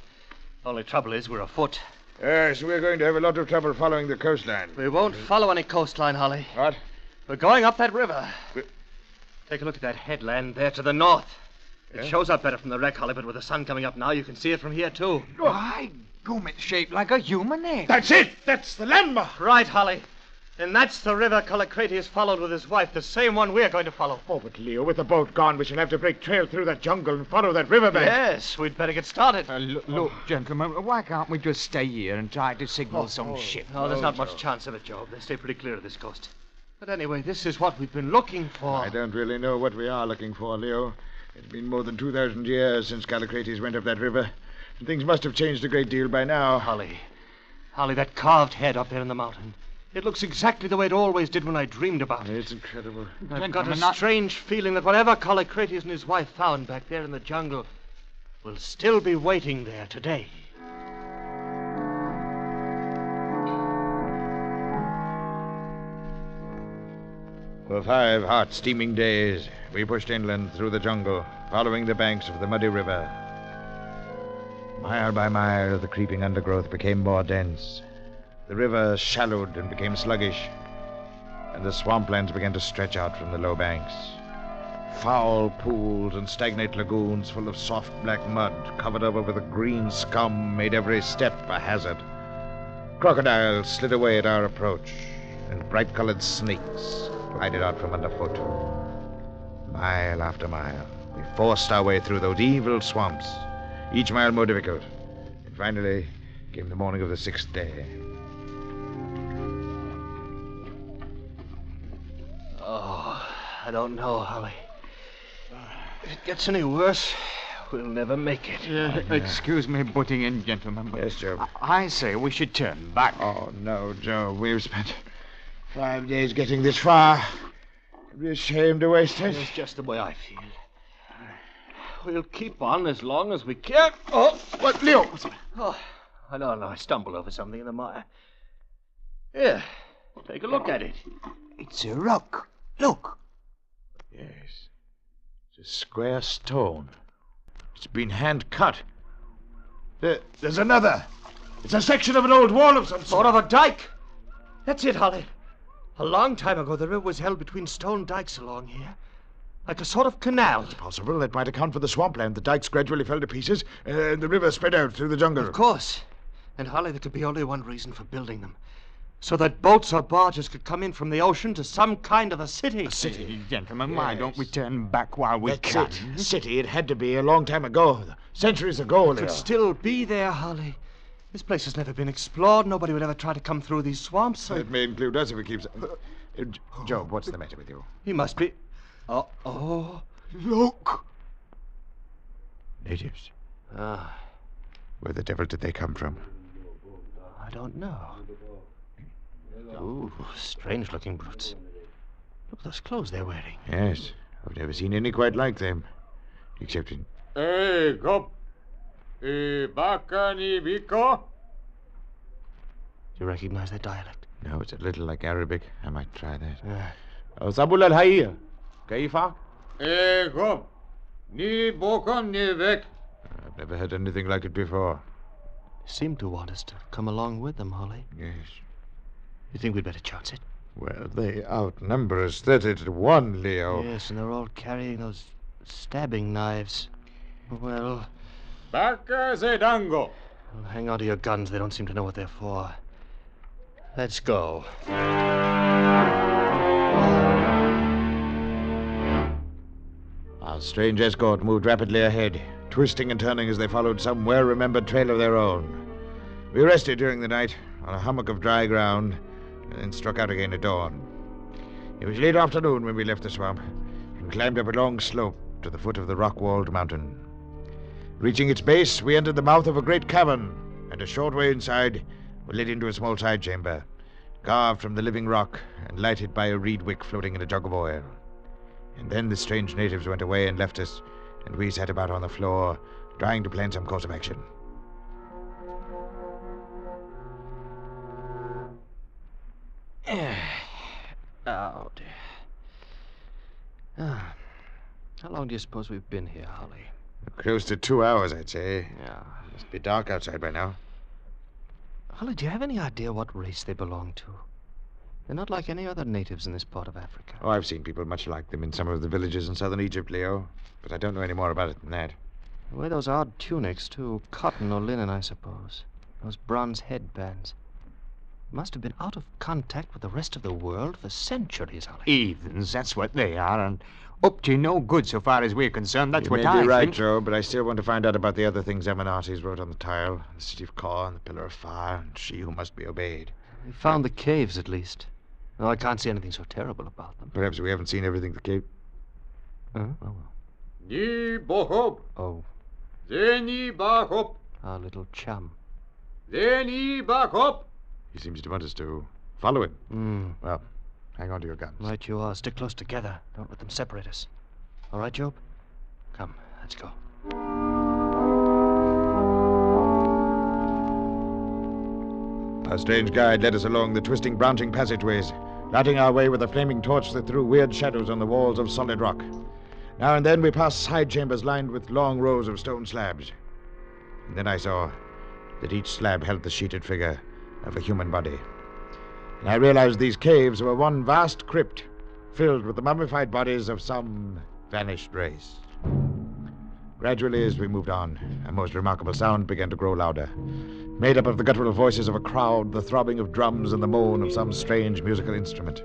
Only trouble is we're afoot. Yes, we're going to have a lot of trouble following the coastline. We won't follow any coastline, Holly. What? We're going up that river. Take a look at that headland there to the north. It shows up better from the wreck, Holly, but with the sun coming up now, you can see it from here, too. Why, gum, it's shaped like a human head. That's it! That's the landmark! Right, Holly. And that's the river Colocrates followed with his wife, the same one we're going to follow. Oh, but Leo, with the boat gone, we shall have to break trail through that jungle and follow that riverbank. Yes, we'd better get started. Look, gentlemen, why can't we just stay here and try to signal some ship? No, there's not much chance of it, Job. They stay pretty clear of this coast. But anyway, this is what we've been looking for. I don't really know what we are looking for, Leo. It's been more than 2,000 years since Callicrates went up that river. And things must have changed a great deal by now. Holly, that carved head up there in the mountain. It looks exactly the way it always did when I dreamed about it. It's incredible. I've got a strange feeling that whatever Colocrates and his wife found back there in the jungle will still be waiting there today. For 5 hot, steaming days, we pushed inland through the jungle, following the banks of the muddy river. Mile by mile, the creeping undergrowth became more dense. The river shallowed and became sluggish, and the swamplands began to stretch out from the low banks. Foul pools and stagnant lagoons full of soft black mud, covered over with a green scum, made every step a hazard. Crocodiles slid away at our approach, and bright-colored snakes glided out from underfoot. Mile after mile, we forced our way through those evil swamps, each mile more difficult. And finally came the morning of the 6th day. Oh, I don't know, Holly. If it gets any worse, we'll never make it. Excuse me butting in, gentlemen. But Yes, Joe. I say we should turn back. Oh, no, Joe. We've spent 5 days getting this far. It'd be a shame to waste it. It's just the way I feel. We'll keep on as long as we can. Oh, what, Leo? Oh, I don't know. I stumbled over something in the mire. Here, take a look at it. It's a rock. Look. Yes. It's a square stone. It's been hand-cut. There's another. It's a section of an old wall of some Sort of a dike. That's it, Holly. A long time ago, the river was held between stone dikes along here. Like a sort of canal. It's possible. That might account for the swampland. The dikes gradually fell to pieces, and the river spread out through the jungle. Of course. And, Holly, there could be only one reason for building them. So that boats or barges could come in from the ocean to some kind of a city. A city, gentlemen. Why don't we turn back while we That's can? it. City. It had to be a long time ago. Centuries ago, It Leo. could still be there, Holly. This place has never been explored. Nobody would ever try to come through these swamps. It may include us if it keeps... Job, what's the matter with you? He must be... Oh, look! Natives. Ah. Where the devil did they come from? I don't know. Ooh, strange-looking brutes. Look at those clothes they're wearing. Yes. I've never seen any quite like them. Except in... Hey, Gop. Baka ni Viko? Do you recognize their dialect? No, it's a little like Arabic. I might try that. Yeah. Zabul al-Hayya. Kaifa? Gop. Ni Bokon ni Vek. I've never heard anything like it before. They seem to want us to come along with them, Holly. Yes. You think we'd better chance it? Well, they outnumber us 30 to 1, Leo. Yes, and they're all carrying those stabbing knives. Well... Baka Zedango. Well, hang on to your guns. They don't seem to know what they're for. Let's go. Our strange escort moved rapidly ahead, twisting and turning as they followed some well-remembered trail of their own. We rested during the night on a hummock of dry ground, and then struck out again at dawn. It was late afternoon when we left the swamp and climbed up a long slope to the foot of the rock-walled mountain. Reaching its base, we entered the mouth of a great cavern, and a short way inside, we led into a small side chamber, carved from the living rock and lighted by a reed wick floating in a jug of oil. And then the strange natives went away and left us, and we sat about on the floor, trying to plan some course of action. Oh, dear. Ah. How long do you suppose we've been here, Holly? Close to 2 hours, I'd say. Yeah. Must be dark outside by now. Holly, do you have any idea what race they belong to? They're not like any other natives in this part of Africa. Oh, I've seen people much like them in some of the villages in southern Egypt, Leo. But I don't know any more about it than that. They wear those odd tunics, too. Cotton or linen, I suppose. Those bronze headbands. Must have been out of contact with the rest of the world for centuries, Holly. Heathens, that's what they are, and up to no good so far as we're concerned. That's You what may I be right, think. Joe, but I still want to find out about the other things Eminartes wrote on the tile. The city of Kor and the pillar of fire, and she who must be obeyed. We found the caves, at least. No, I can't see anything so terrible about them. Perhaps we haven't seen everything the cave... Oh, well. Ni Bohob. Oh, Zeni Bahop. our little chum. Zeni Bahop. He seems to want us to Follow him. Well, hang on to your guns. Right you are. Stick close together. Don't let them separate us. All right, Job? Come, let's go. Our strange guide led us along the twisting, branching passageways, lighting our way with a flaming torch that threw weird shadows on the walls of solid rock. Now and then we passed side chambers lined with long rows of stone slabs. And then I saw that each slab held the sheeted figure of a human body. And I realized these caves were one vast crypt filled with the mummified bodies of some vanished race. Gradually, as we moved on, a most remarkable sound began to grow louder, made up of the guttural voices of a crowd, the throbbing of drums, and the moan of some strange musical instrument.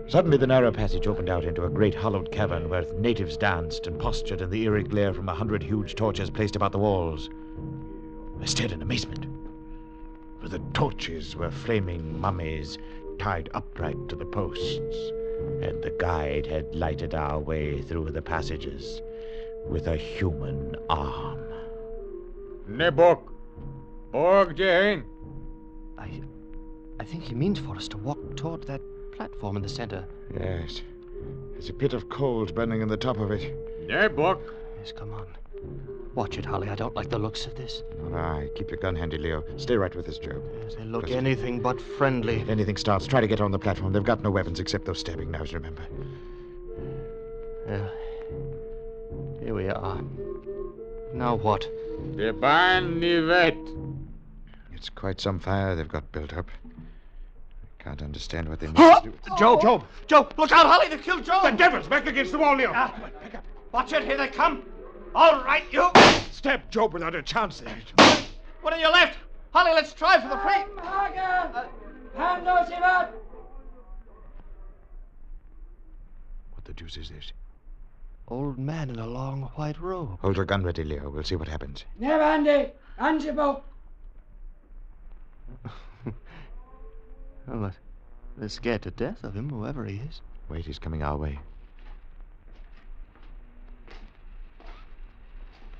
Suddenly, the narrow passage opened out into a great hollowed cavern where natives danced and postured in the eerie glare from 100 huge torches placed about the walls. I stared in amazement, for the torches were flaming mummies tied upright to the posts, and the guide had lighted our way through the passages with a human arm. Nebok, Borg Jane. I think he means for us to walk toward that platform in the center. Yes. There's a pit of coals burning in the top of it. Nebok. Yes, come on. Watch it, Holly. I don't like the looks of this. All right. Keep your gun handy, Leo. Stay right with us, Joe. Yes, they look anything but friendly. If anything starts, try to get on the platform. They've got no weapons except those stabbing knives, remember. Yeah. Here we are. Now what? The barn nivet. It's quite some fire they've got built up. I can't understand what they mean to do. Job! Look out, Holly! They've killed Job! The devil's back against the wall, Leo. Pick up. Watch it, here they come. All right, you. Stab Job without a chance there. One on your left. Holly, let's try for the free. What the deuce is this? Old man in a long white robe. Hold your gun ready, Leo. We'll see what happens. Never, Andy. Ansible. Well, they're scared to death of him, whoever he is. Wait, he's coming our way.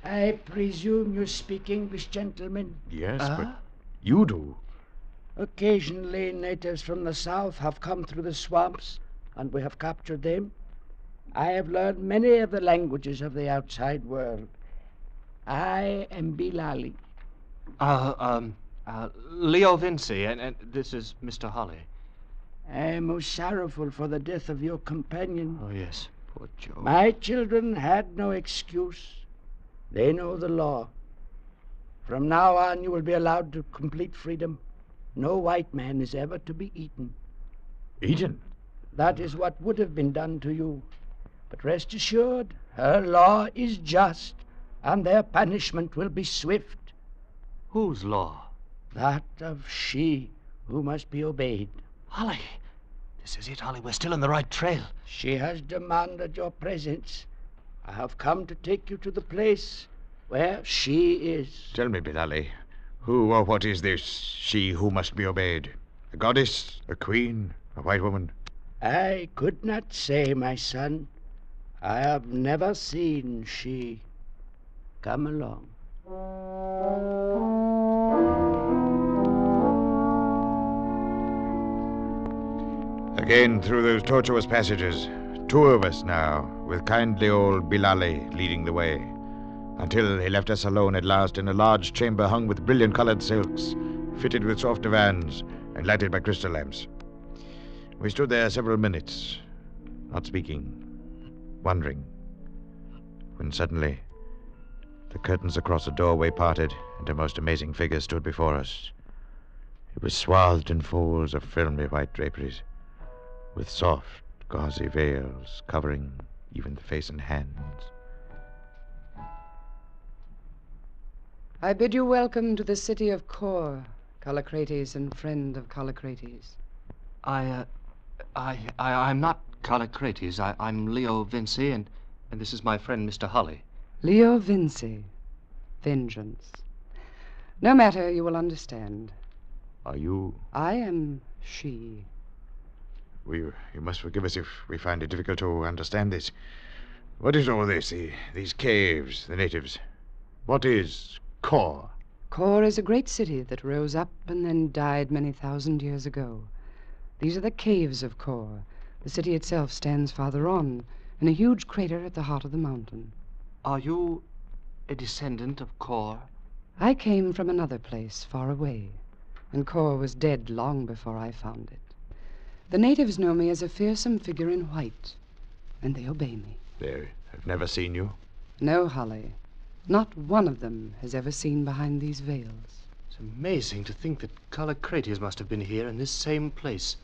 I presume you speak English, gentlemen? Yes, but you do. Occasionally, natives from the south have come through the swamps, and we have captured them. I have learned many of the languages of the outside world. I am Bilali. Leo Vinci, and this is Mr. Holly. I am most sorrowful for the death of your companion. Oh, yes, poor Joe. My children had no excuse. They know the law. From now on, you will be allowed to complete freedom. No white man is ever to be eaten. Eaten? That is what would have been done to you. But rest assured, her law is just, and their punishment will be swift. Whose law? That of she who must be obeyed. Holly, this is it, Holly. We're still on the right trail. She has demanded your presence. I have come to take you to the place where she is. Tell me, Bilali, who or what is this she who must be obeyed? A goddess? A queen? A white woman? I could not say, my son. I have never seen she. Come along. Again through those tortuous passages, two of us now, with kindly old Bilali leading the way, until he left us alone at last in a large chamber hung with brilliant-colored silks, fitted with soft divans, and lighted by crystal lamps. We stood there several minutes, not speaking, wondering, when suddenly the curtains across the doorway parted and a most amazing figure stood before us. It was swathed in folds of filmy white draperies, with soft, gauzy veils covering even the face and hands. I bid you welcome to the city of Kor, Callicrates and friend of Callicrates. I'm not Callicrates. I'm Leo Vinci, and this is my friend, Mr. Holly. Leo Vinci. Vengeance. No matter, you will understand. Are you? I am she. You must forgive us if we find it difficult to understand this. What is all this? These caves, the natives. What is Kor? Kor is a great city that rose up and then died many thousand years ago. These are the caves of Kor. The city itself stands farther on, in a huge crater at the heart of the mountain. Are you a descendant of Kor? I came from another place, far away, and Kor was dead long before I found it. The natives know me as a fearsome figure in white, and they obey me. They have never seen you? No, Holly. Not one of them has ever seen behind these veils. It's amazing to think that Callicrates must have been here in this same place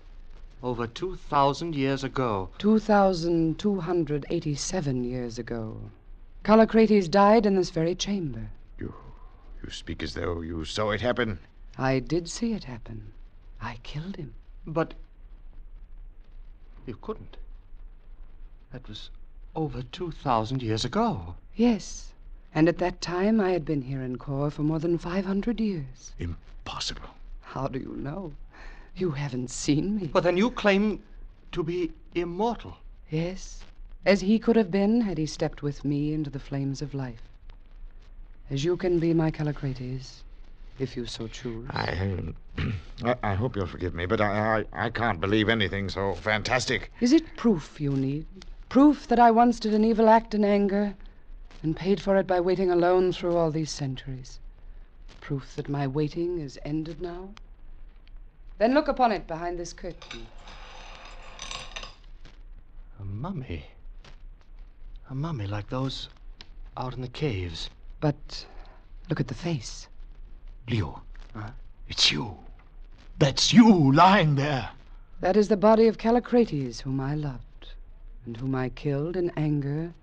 over 2,000 years ago. 2,287 years ago. Callicrates died in this very chamber. You speak as though you saw it happen. I did see it happen. I killed him. But you couldn't. That was over 2,000 years ago. Yes, and at that time I had been here in Kor for more than 500 years. Impossible. How do you know? You haven't seen me. But then you claim to be immortal. Yes, as he could have been had he stepped with me into the flames of life. As you can be, my Callicrates, if you so choose. I hope you'll forgive me, but I can't believe anything so fantastic. Is it proof you need? Proof that I once did an evil act in anger and paid for it by waiting alone through all these centuries? Proof that my waiting is ended now? Then look upon it behind this curtain. A mummy. A mummy like those out in the caves. But look at the face. Leo, it's you. That's you lying there. That is the body of Callicrates, whom I loved, and whom I killed in anger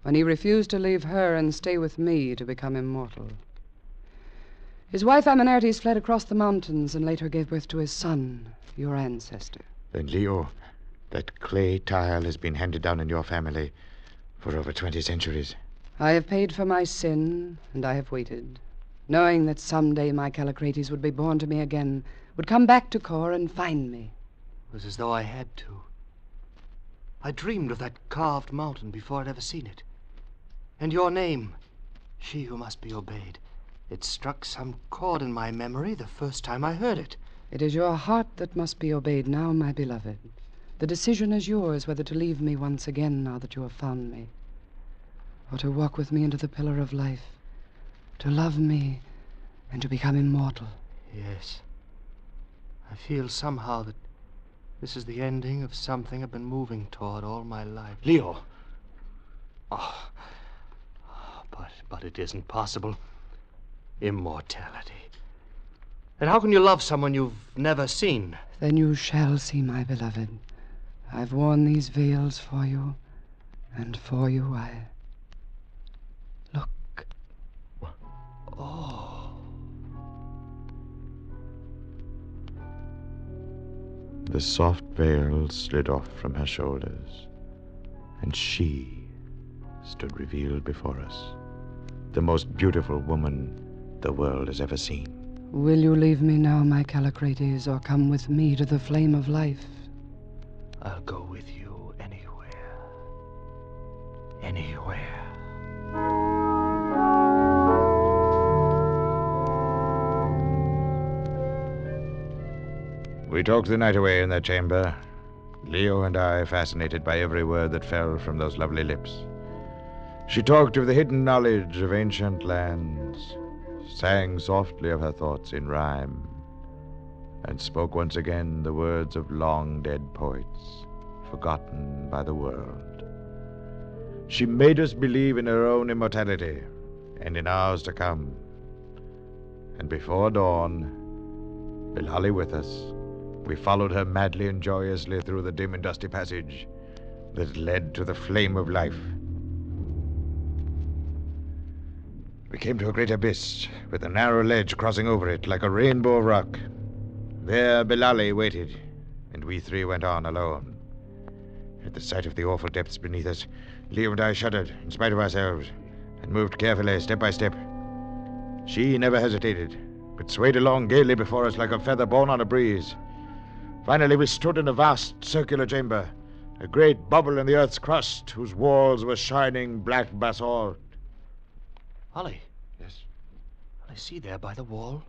when he refused to leave her and stay with me to become immortal. His wife Aminaertes fled across the mountains and later gave birth to his son, your ancestor. Then, Leo, that clay tile has been handed down in your family for over 20 centuries. I have paid for my sin, and I have waited, knowing that someday my Callicrates would be born to me again, would come back to Kor and find me. It was as though I had to. I dreamed of that carved mountain before I'd ever seen it. And your name, she who must be obeyed. It struck some chord in my memory the first time I heard it. It is your heart that must be obeyed now, my beloved. The decision is yours whether to leave me once again now that you have found me, or to walk with me into the pillar of life, to love me and to become immortal. Yes. I feel somehow that this is the ending of something I've been moving toward all my life. Leo. But it isn't possible. Immortality. And how can you love someone you've never seen? Then you shall see, my beloved. I've worn these veils for you, and for you I... Look. Oh. The soft veil slid off from her shoulders, and she stood revealed before us, the most beautiful woman the world has ever seen. Will you leave me now, my Callicrates, or come with me to the flame of life? I'll go with you anywhere. Anywhere. We talked the night away in that chamber, Leo and I fascinated by every word that fell from those lovely lips. She talked of the hidden knowledge of ancient lands, sang softly of her thoughts in rhyme, and spoke once again the words of long-dead poets, forgotten by the world. She made us believe in her own immortality and in ours to come. And before dawn, Bilali with us, we followed her madly and joyously through the dim and dusty passage that led to the flame of life. We came to a great abyss, with a narrow ledge crossing over it like a rainbow of rock. There Bilali waited, and we three went on alone. At the sight of the awful depths beneath us, Leo and I shuddered, in spite of ourselves, and moved carefully, step by step. She never hesitated, but swayed along gaily before us like a feather borne on a breeze. Finally, we stood in a vast circular chamber, a great bubble in the earth's crust, whose walls were shining black basalt. Ollie. Yes? I see there by the wall.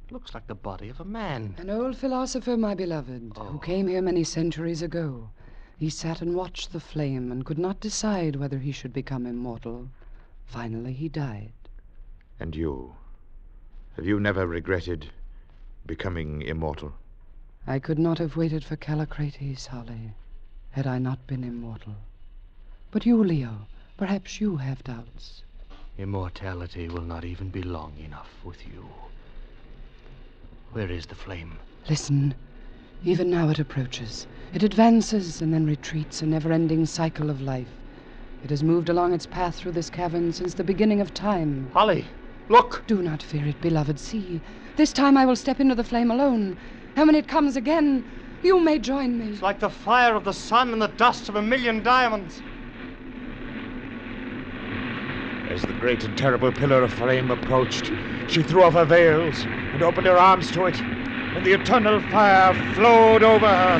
Looks like the body of a man. An old philosopher, my beloved, who came here many centuries ago. He sat and watched the flame and could not decide whether he should become immortal. Finally, he died. And you? Have you never regretted becoming immortal? I could not have waited for Callicrates, Holly, had I not been immortal. But you, Leo, perhaps you have doubts. Immortality will not even be long enough with you. Where is the flame? Listen. Even now it approaches. It advances and then retreats, a never-ending cycle of life. It has moved along its path through this cavern since the beginning of time. Holly, look! Do not fear it, beloved. See, this time I will step into the flame alone. And when it comes again, you may join me. It's like the fire of the sun and the dust of 1,000,000 diamonds. As the great and terrible pillar of flame approached, she threw off her veils and opened her arms to it, and the eternal fire flowed over her.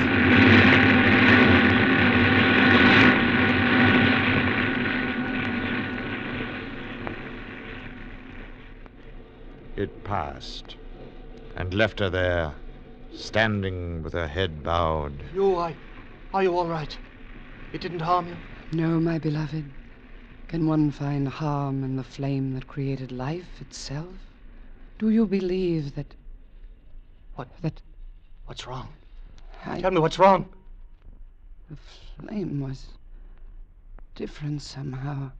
It passed, and left her there, standing with her head bowed. Are you all right? It didn't harm you? No, my beloved. Can one find harm in the flame that created life itself? Do you believe that... What's wrong? Tell me what's wrong. The flame was different somehow.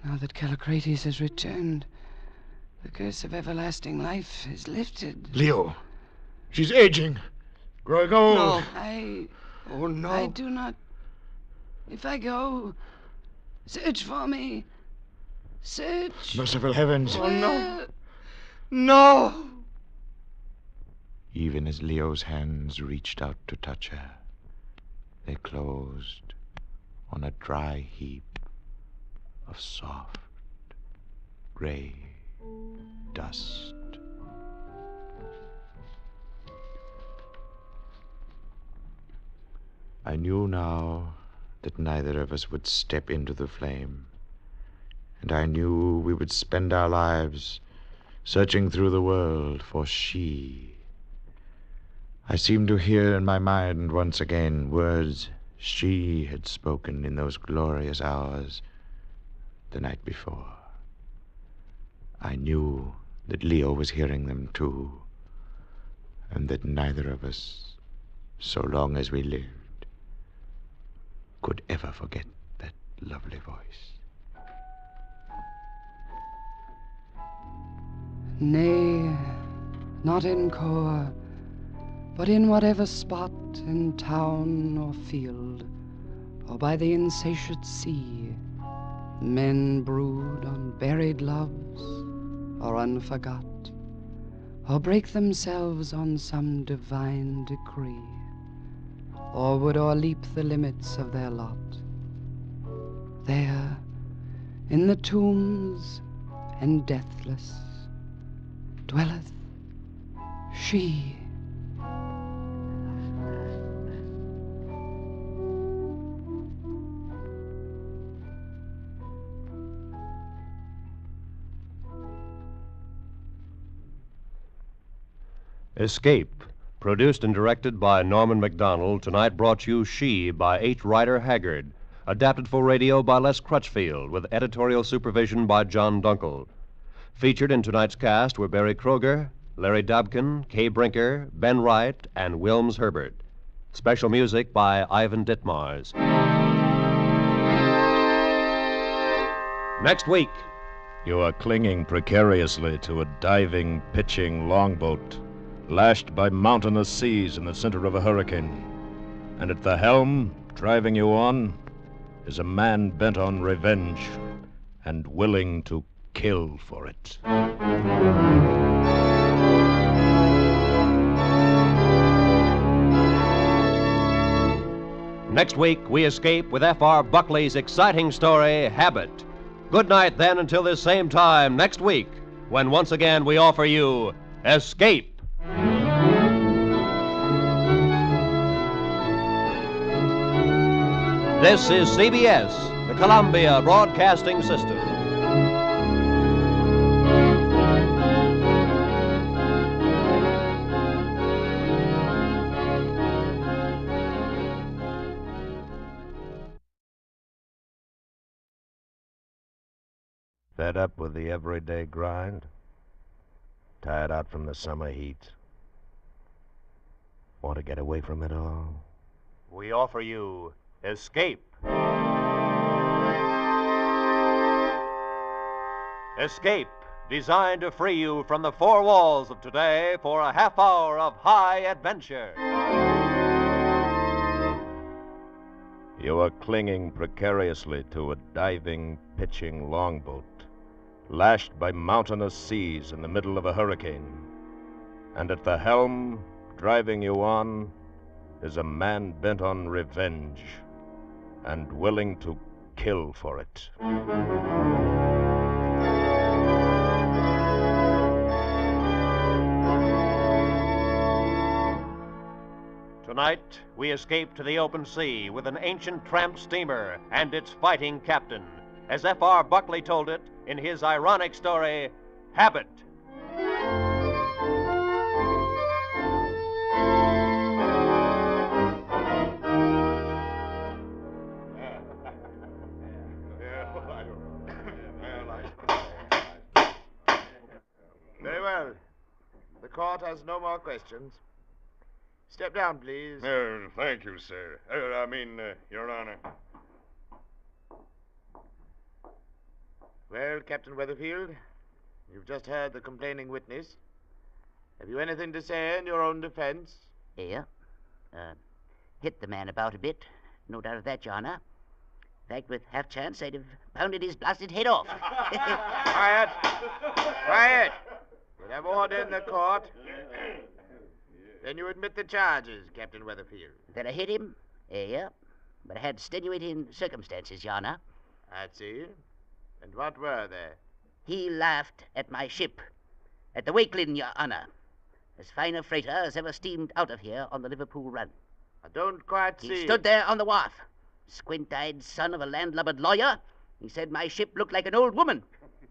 Now that Callicrates has returned, the curse of everlasting life is lifted. Leo, she's aging, growing old. No. Oh, no. I do not... If I go, search for me. Search. Merciful heavens. Oh, no. No! Even as Leo's hands reached out to touch her, they closed on a dry heap of soft, gray dust. I knew now that neither of us would step into the flame, and I knew we would spend our lives searching through the world for she. I seemed to hear in my mind once again words she had spoken in those glorious hours the night before. I knew that Leo was hearing them too, and that neither of us, so long as we lived, could ever forget that lovely voice. Nay, not in Kor, but in whatever spot, in town or field, or by the insatiate sea, men brood on buried loves, or unforgot, or break themselves on some divine decree, or would o'erleap the limits of their lot. There, in the tombs and deathless, dwelleth she. Escape, produced and directed by Norman Macdonald, tonight brought you She by H. Rider Haggard, adapted for radio by Les Crutchfield, with editorial supervision by John Dunkel. Featured in tonight's cast were Barry Kroger, Larry Dobkin, Kay Brinker, Ben Wright, and Wilms Herbert. Special music by Ivan Ditmars. Next week. You are clinging precariously to a diving, pitching longboat, lashed by mountainous seas in the center of a hurricane. And at the helm, driving you on, is a man bent on revenge and willing to kill for it. Next week, we escape with F.R. Buckley's exciting story, Habit. Good night, then, until this same time next week, when once again we offer you Escape. This is CBS, the Columbia Broadcasting System. Fed up with the everyday grind? Tired out from the summer heat? Want to get away from it all? We offer you Escape. Escape, designed to free you from the four walls of today for a half hour of high adventure. You are clinging precariously to a diving, pitching longboat, lashed by mountainous seas in the middle of a hurricane. And at the helm, driving you on, is a man bent on revenge and willing to kill for it. Tonight, we escape to the open sea with an ancient tramp steamer and its fighting captain, as F.R. Buckley told it in his ironic story, Habit. Very well. The court has no more questions. Step down, please. Thank you, sir. Your Honor. Well, Captain Weatherfield, you've just heard the complaining witness. Have you anything to say in your own defense? Yeah. Hit the man about a bit. No doubt of that, Your Honor. In fact, with half chance, I'd have pounded his blasted head off. Quiet! Quiet! We'll have order in the court. Then you admit the charges, Captain Weatherfield. That I hit him? Yeah. But I had extenuating circumstances, Your Honor. I see. And what were they? He laughed at my ship. At the Wakeling, Your Honor. As fine a freighter as ever steamed out of here on the Liverpool run. I don't quite see. He stood there on the wharf. Squint-eyed son of a landlubbered lawyer. He said my ship looked like an old woman,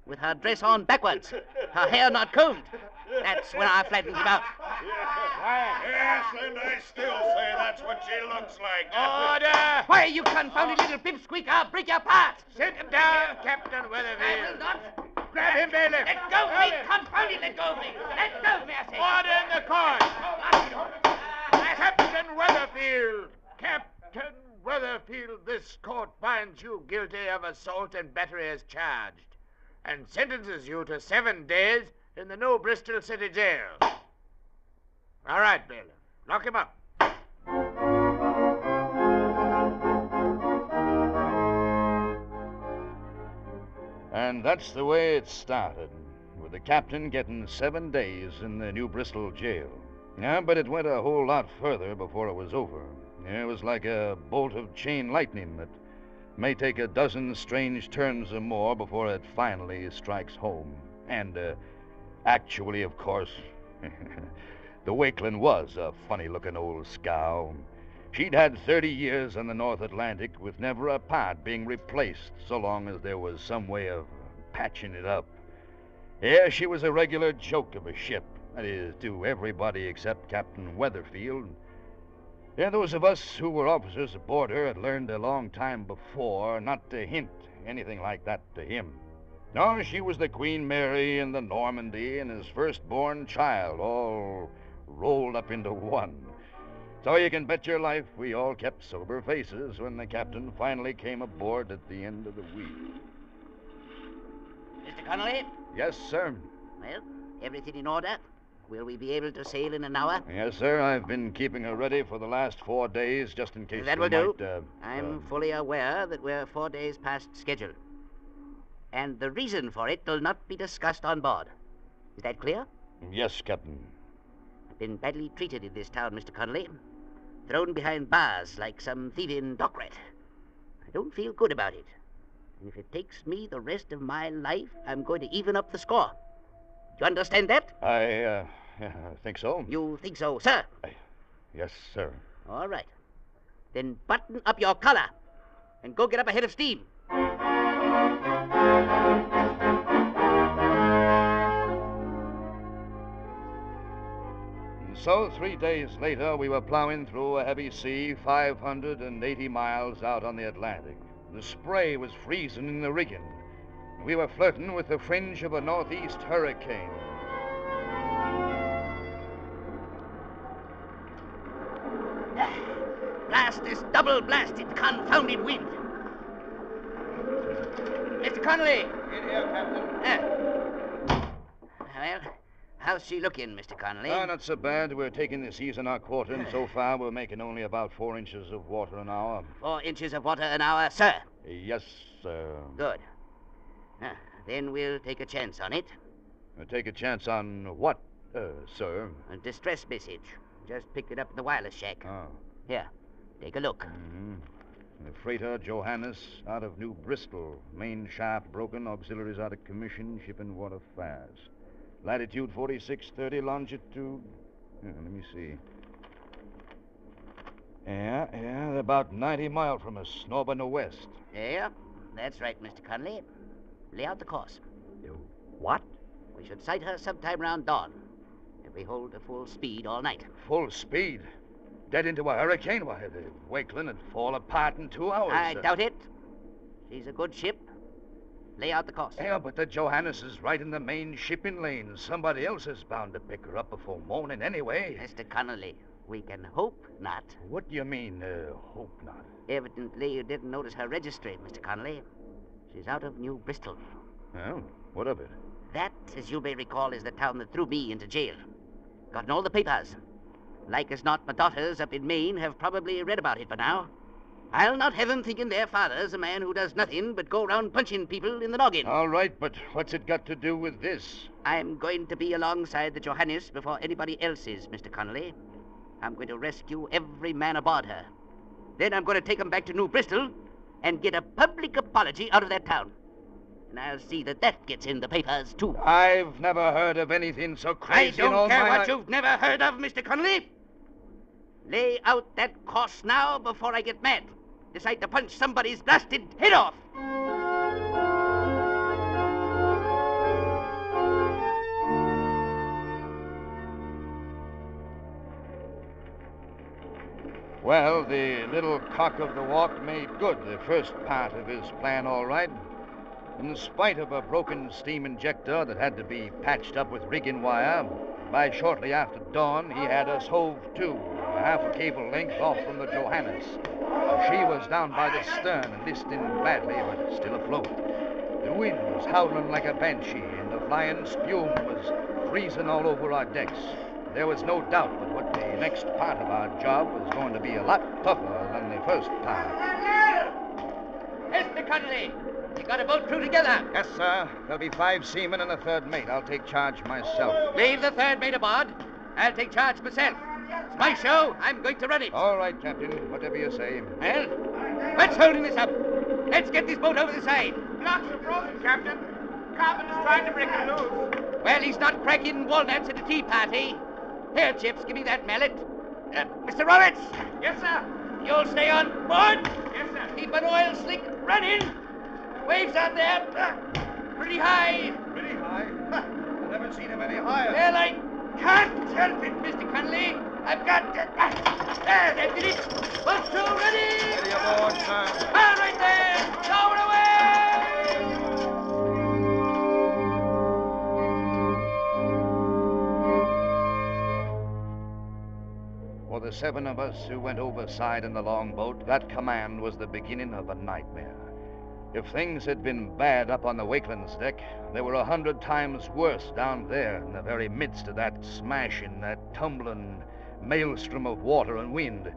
with her dress on backwards, her hair not combed. That's when I flattened him out. Yes, and I still say that's what she looks like. Order! Why, you confounded little pipsqueak, I'll break your part. Sit him down, Captain Weatherfield. I will not. Grab him, bailiff. Let go of me, confound it, let go of me. Let go of me, I say. Order in the court. Captain Weatherfield. Captain Weatherfield, this court finds you guilty of assault and battery as charged, and sentences you to 7 days in the New Bristol City Jail. All right, bailiff. Lock him up. And that's the way it started, with the captain getting 7 days in the New Bristol jail. Yeah, but it went a whole lot further before it was over. Yeah, it was like a bolt of chain lightning that may take a dozen strange turns or more before it finally strikes home. And, actually, of course, the Wakeling was a funny-looking old scow. She'd had 30 years in the North Atlantic with never a part being replaced so long as there was some way of patching it up. Yeah, she was a regular joke of a ship. That is, to everybody except Captain Weatherfield. Yeah, those of us who were officers aboard her had learned a long time before not to hint anything like that to him. No, she was the Queen Mary and the Normandy and his firstborn child, all rolled up into one. So you can bet your life we all kept sober faces when the captain finally came aboard at the end of the week. Mr. Connolly? Yes, sir. Well, everything in order? Will we be able to sail in an hour? Yes, sir. I've been keeping her ready for the last 4 days, just in case That we will do. might, I'm fully aware that we're 4 days past schedule. And the reason for it will not be discussed on board. Is that clear? Yes, Captain. I've been badly treated in this town, Mr. Connolly. Thrown behind bars like some thieving dock rat. I don't feel good about it. And if it takes me the rest of my life, I'm going to even up the score. You understand that? I think so. You think so, sir? Yes, sir. All right. Then button up your collar and go get up a head of steam. And so 3 days later, we were plowing through a heavy sea 580 miles out on the Atlantic. The spray was freezing in the rigging. We were flirting with the fringe of a northeast hurricane. Blast this double-blasted, confounded wind. Mr. Connolly! In here, Captain. Well, how's she looking, Mr. Connolly? Not so bad. We're taking the seas in our quarter, and so far we're making only about 4 inches of water an hour. 4 inches of water an hour, sir. Yes, sir. Good. Then we'll take a chance on it. Take a chance on what, sir? A distress message. Just picked it up in the wireless shack. Oh. Here, take a look. Mm-hmm. The freighter Johannes out of New Bristol. Main shaft broken, auxiliaries out of commission, shipping water fast. Latitude 4630, longitude... let me see. Yeah, they're about 90 miles from us, northern or west. Yeah, that's right, Mr. Connolly. Lay out the course. What? We should sight her sometime around dawn, if we hold a full speed all night. Full speed? Dead into a hurricane? Why, the Wakeland would fall apart in 2 hours. I doubt it. She's a good ship. Lay out the course. Yeah, but the Johannes is right in the main shipping lane. Somebody else is bound to pick her up before morning anyway. Mr. Connolly, we can hope not. What do you mean, hope not? Evidently you didn't notice her registry, Mr. Connolly. She's out of New Bristol. Well, what of it? That, as you may recall, is the town that threw me into jail. Gotten all the papers. Like as not, my daughters up in Maine have probably read about it by now. I'll not have them thinking their father's a man who does nothing but go around punching people in the noggin. All right, but what's it got to do with this? I'm going to be alongside the Johannes before anybody else is, Mr. Connolly. I'm going to rescue every man aboard her. Then I'm going to take them back to New Bristol and get a public apology out of that town. And I'll see that that gets in the papers, too. I've never heard of anything so crazy I in all don't care my what you've never heard of, Mr. Connolly. Lay out that course now before I get mad. Decide to punch somebody's blasted head off. Well, the little cock of the walk made good the first part of his plan all right. In spite of a broken steam injector that had to be patched up with rigging wire, by shortly after dawn he had us hove to, half a cable length off from the Johannes. She was down by the stern and listing badly, but still afloat. The wind was howling like a banshee, and the flying spume was freezing all over our decks. There was no doubt but what the next part of our job was going to be a lot tougher than the first time. Mr. Connolly, you got a boat crew together? Yes, sir. There'll be 5 seamen and a third mate. I'll take charge myself. Leave the third mate aboard. I'll take charge myself. It's my show. I'm going to run it. All right, Captain. Whatever you say. Well, what's holding this up? Let's get this boat over the side. Blocks are frozen, Captain. Carpenter's trying to break it loose. Well, he's not cracking walnuts at a tea party. Here, Chips, give me that mallet. Mr. Roberts! Yes, sir. You'll stay on board? Yes, sir. Keep an oil slick running. Waves out there. Pretty high. Pretty high? I never seen him any higher. Well, I can't help it, Mr. Connolly. I've got to... There, that did it. Boat crew ready. Ready aboard, sir. All right there. Lower away. For the 7 of us who went overside in the longboat, that command was the beginning of a nightmare. If things had been bad up on the Wakeland's deck, they were 100 times worse down there in the very midst of that smashing, that tumbling maelstrom of water and wind.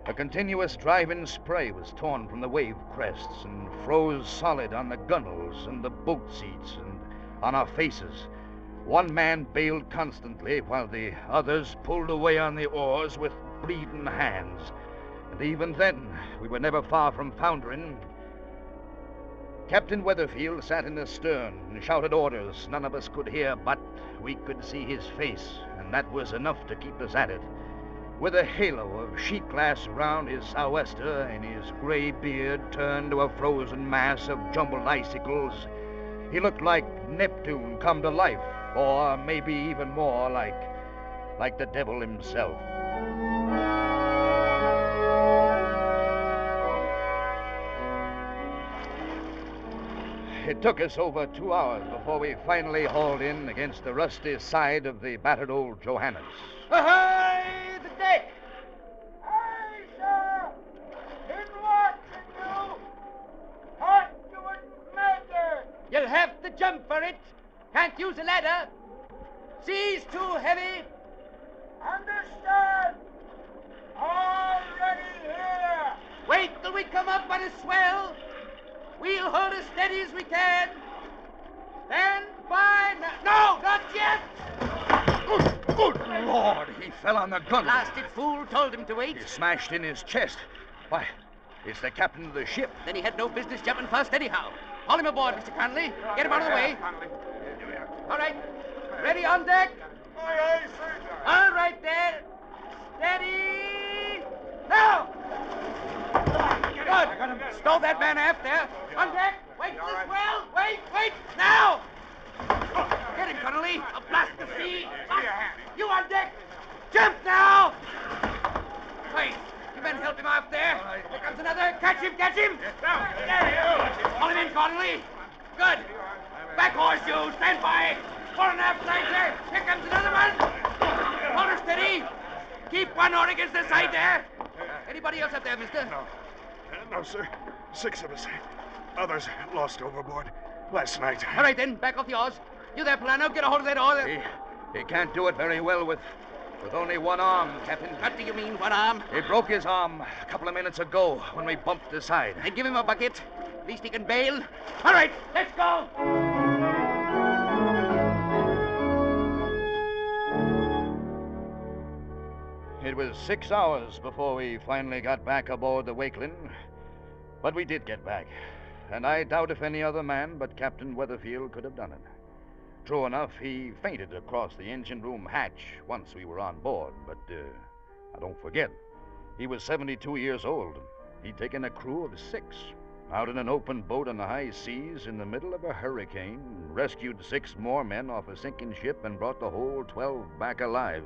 A continuous driving spray was torn from the wave crests and froze solid on the gunwales and the boat seats and on our faces. One man bailed constantly while the others pulled away on the oars with bleeding hands. And even then, we were never far from foundering. Captain Weatherfield sat in the stern and shouted orders none of us could hear, but we could see his face, and that was enough to keep us at it. With a halo of sheet glass around his sou'wester and his gray beard turned to a frozen mass of jumbled icicles, he looked like Neptune come to life, or maybe even more like the devil himself. it took us over 2 hours before we finally hauled in against the rusty side of the battered old Johannes. Ahoy, the deck! Aye, sir! In watching you! What doing matter? You'll have to jump for it. Can't use a ladder. Sea's too heavy. Understand. Already here. Wait till we come up on a swell. We'll hold as steady as we can. Stand by now. No, not yet. Good Lord, he fell on the gunwale. Blasted fool told him to wait. He smashed in his chest. Why, it's the captain of the ship. Then he had no business jumping first anyhow. Haul him aboard, Mr. Conley. Get him out of the way. All right. Ready on deck? Aye, sir. All right, there. Steady. Now! Good. Stow that man aft there. On deck. Wait for the swell. Wait. Now! Get him, Connolly. A blast to sea. You on deck. Jump now! Wait. You men help him off there. Here comes another. Catch him. Haul him in, Connolly. Good. Back horse, you. Stand by. Fore and aft side there. Here comes another one. Hold her steady. Keep one oar against the side there. Anybody else up there, mister? No, sir. 6 of us. Others lost overboard last night. All right, then. Back off the oars. You there, Polano. Get a hold of that oar. He can't do it very well with only one arm, Captain. What do you mean, one arm? He broke his arm a couple of minutes ago when we bumped the side. Then give him a bucket. At least he can bail. All right, let's go. It was 6 hours before we finally got back aboard the Wakeling. But we did get back. And I doubt if any other man but Captain Weatherfield could have done it. True enough, he fainted across the engine room hatch once we were on board. But don't forget, he was 72 years old. He'd taken a crew of 6 out in an open boat on the high seas in the middle of a hurricane, rescued 6 more men off a sinking ship, and brought the whole 12 back alive.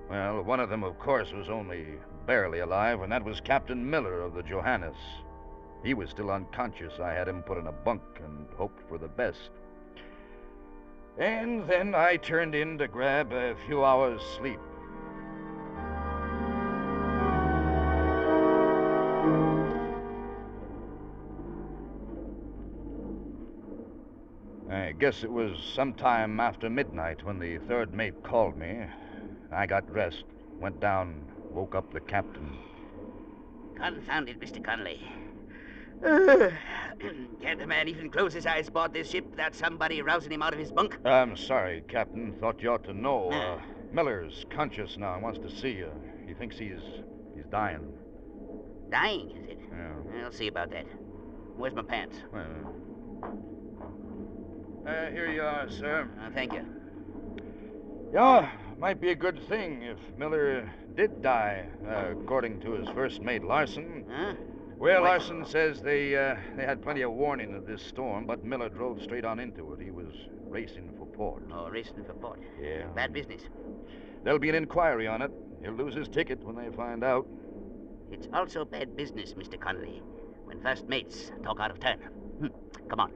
Well, one of them, of course, was only barely alive, and that was Captain Miller of the Johannes. He was still unconscious. I had him put in a bunk and hoped for the best. And then I turned in to grab a few hours' sleep. I guess it was sometime after midnight when the third mate called me. I got dressed, went down, woke up the captain. Confound it, Mr. Conley. Can't a man even close his eyes aboard this ship without somebody rousing him out of his bunk? I'm sorry, Captain. Thought you ought to know. Miller's conscious now and wants to see you. He thinks he's dying. Dying, is it? Yeah. I'll see about that. Where's my pants? Here you are, sir. Thank you. Yeah, might be a good thing if Miller did die, according to his first mate, Larson. Huh? Well, Larson says they had plenty of warning of this storm, but Miller drove straight on into it. He was racing for port. Oh, racing for port. Yeah. Bad business. There'll be an inquiry on it. He'll lose his ticket when they find out. It's also bad business, Mr. Conley, when first mates talk out of turn. Come on.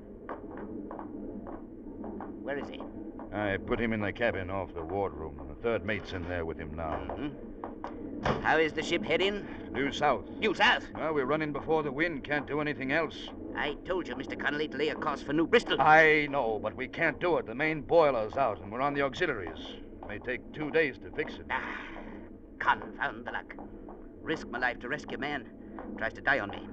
Where is he? I put him in the cabin off the wardroom. The third mate's in there with him now. Mm-hmm. How is the ship heading? Due south. Due south? Well, we're running before the wind. Can't do anything else. I told you, Mr. Connolly, to lay a course for New Bristol. I know, but we can't do it. The main boiler's out, and we're on the auxiliaries. It may take 2 days to fix it. Confound the luck. Risk my life to rescue a man. Tries to die on me.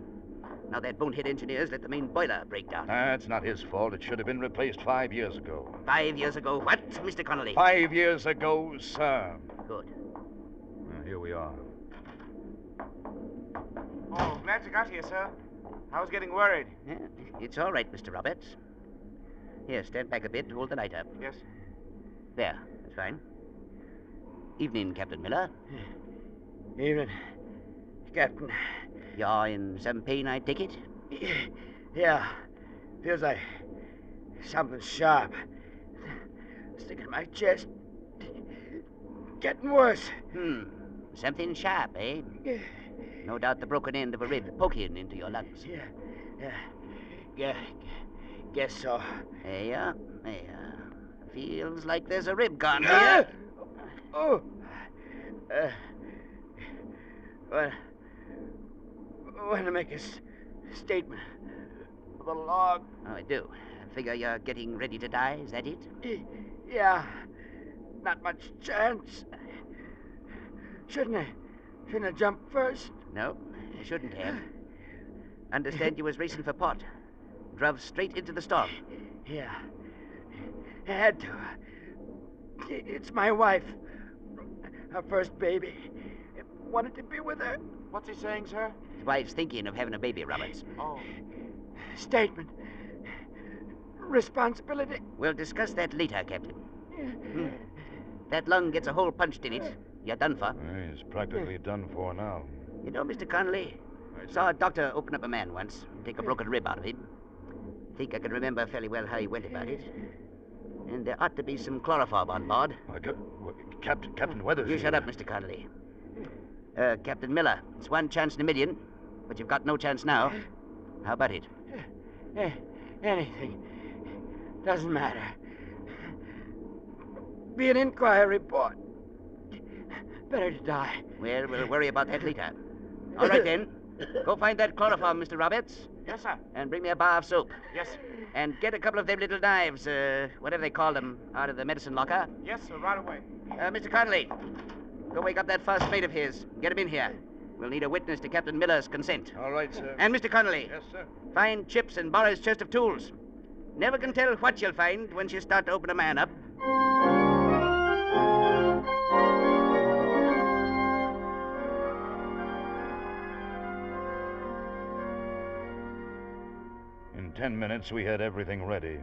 Now that bonehead engineer's let the main boiler break down. That's not his fault. It should have been replaced 5 years ago. 5 years ago what, Mr. Connolly? 5 years ago, sir. Good. Here we are. Oh, glad you got here, sir. I was getting worried. Yeah, it's all right, Mr. Roberts. Here, stand back a bit to hold the light up. Yes. There, that's fine. Evening, Captain Miller. Evening, Captain. You're in some pain, I take it? Yeah. Feels like something sharp. Sticking in my chest. Getting worse. Something sharp, eh? No doubt the broken end of a rib poking into your lungs. Yeah. Guess so. There. Feels like there's a rib gone Ah! here. Oh. Want to make a statement of the log? Oh, I do. I figure you're getting ready to die, is that it? Yeah. Not much chance. Shouldn't I jump first? No, you shouldn't have. Understand you was racing for pot. Drove straight into the storm. Yeah. I had to. It's my wife. Her first baby. Wanted to be with her. What's he saying, sir? His wife's thinking of having a baby, Roberts. Oh. Statement. Responsibility. We'll discuss that later, Captain. That lung gets a hole punched in it. You're done for. He's practically done for now. You know, Mr. Connolly, saw a doctor open up a man once, take a broken rib out of him. Think I can remember fairly well how he went about it. And there ought to be some chloroform on board. Captain Weathers. You shut up, Mr. Connolly. Captain Miller, it's one chance in a million, but you've got no chance now. How about it? Anything. Doesn't matter. Be an inquiry report. Better to die. Well, we'll worry about that later. All right, then. Go find that chloroform, Mr. Roberts. Yes, sir. And bring me a bar of soap. Yes, sir. And get a couple of them little knives, whatever they call them, out of the medicine locker. Yes, sir, right away. Mr. Connolly, go wake up that first mate of his. Get him in here. We'll need a witness to Captain Miller's consent. All right, sir. And Mr. Connolly. Yes, sir. Find Chips and borrow his chest of tools. Never can tell what you'll find once you start to open a man up. In 10 minutes, we had everything ready.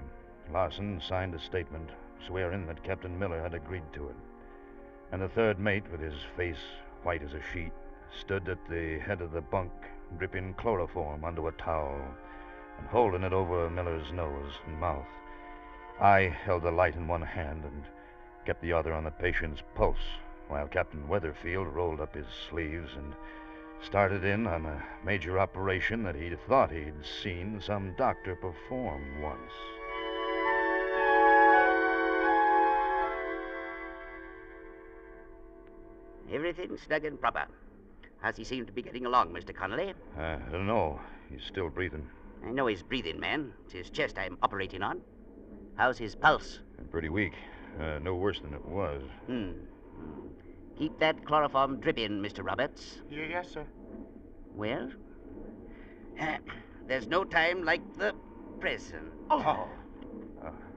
Larson signed a statement, swearing that Captain Miller had agreed to it. And the third mate, with his face white as a sheet, stood at the head of the bunk, dripping chloroform onto a towel and holding it over Miller's nose and mouth. I held the light in one hand and kept the other on the patient's pulse, while Captain Weatherfield rolled up his sleeves and started in on a major operation that he'd thought he'd seen some doctor perform once. Everything's snug and proper. How's he seem to be getting along, Mr. Connolly? I don't know. He's still breathing. I know he's breathing, man. It's his chest I'm operating on. How's his pulse? Pretty weak. No worse than it was. Keep that chloroform dripping, Mr. Roberts. Yes, sir. Well, there's no time like the present. Oh.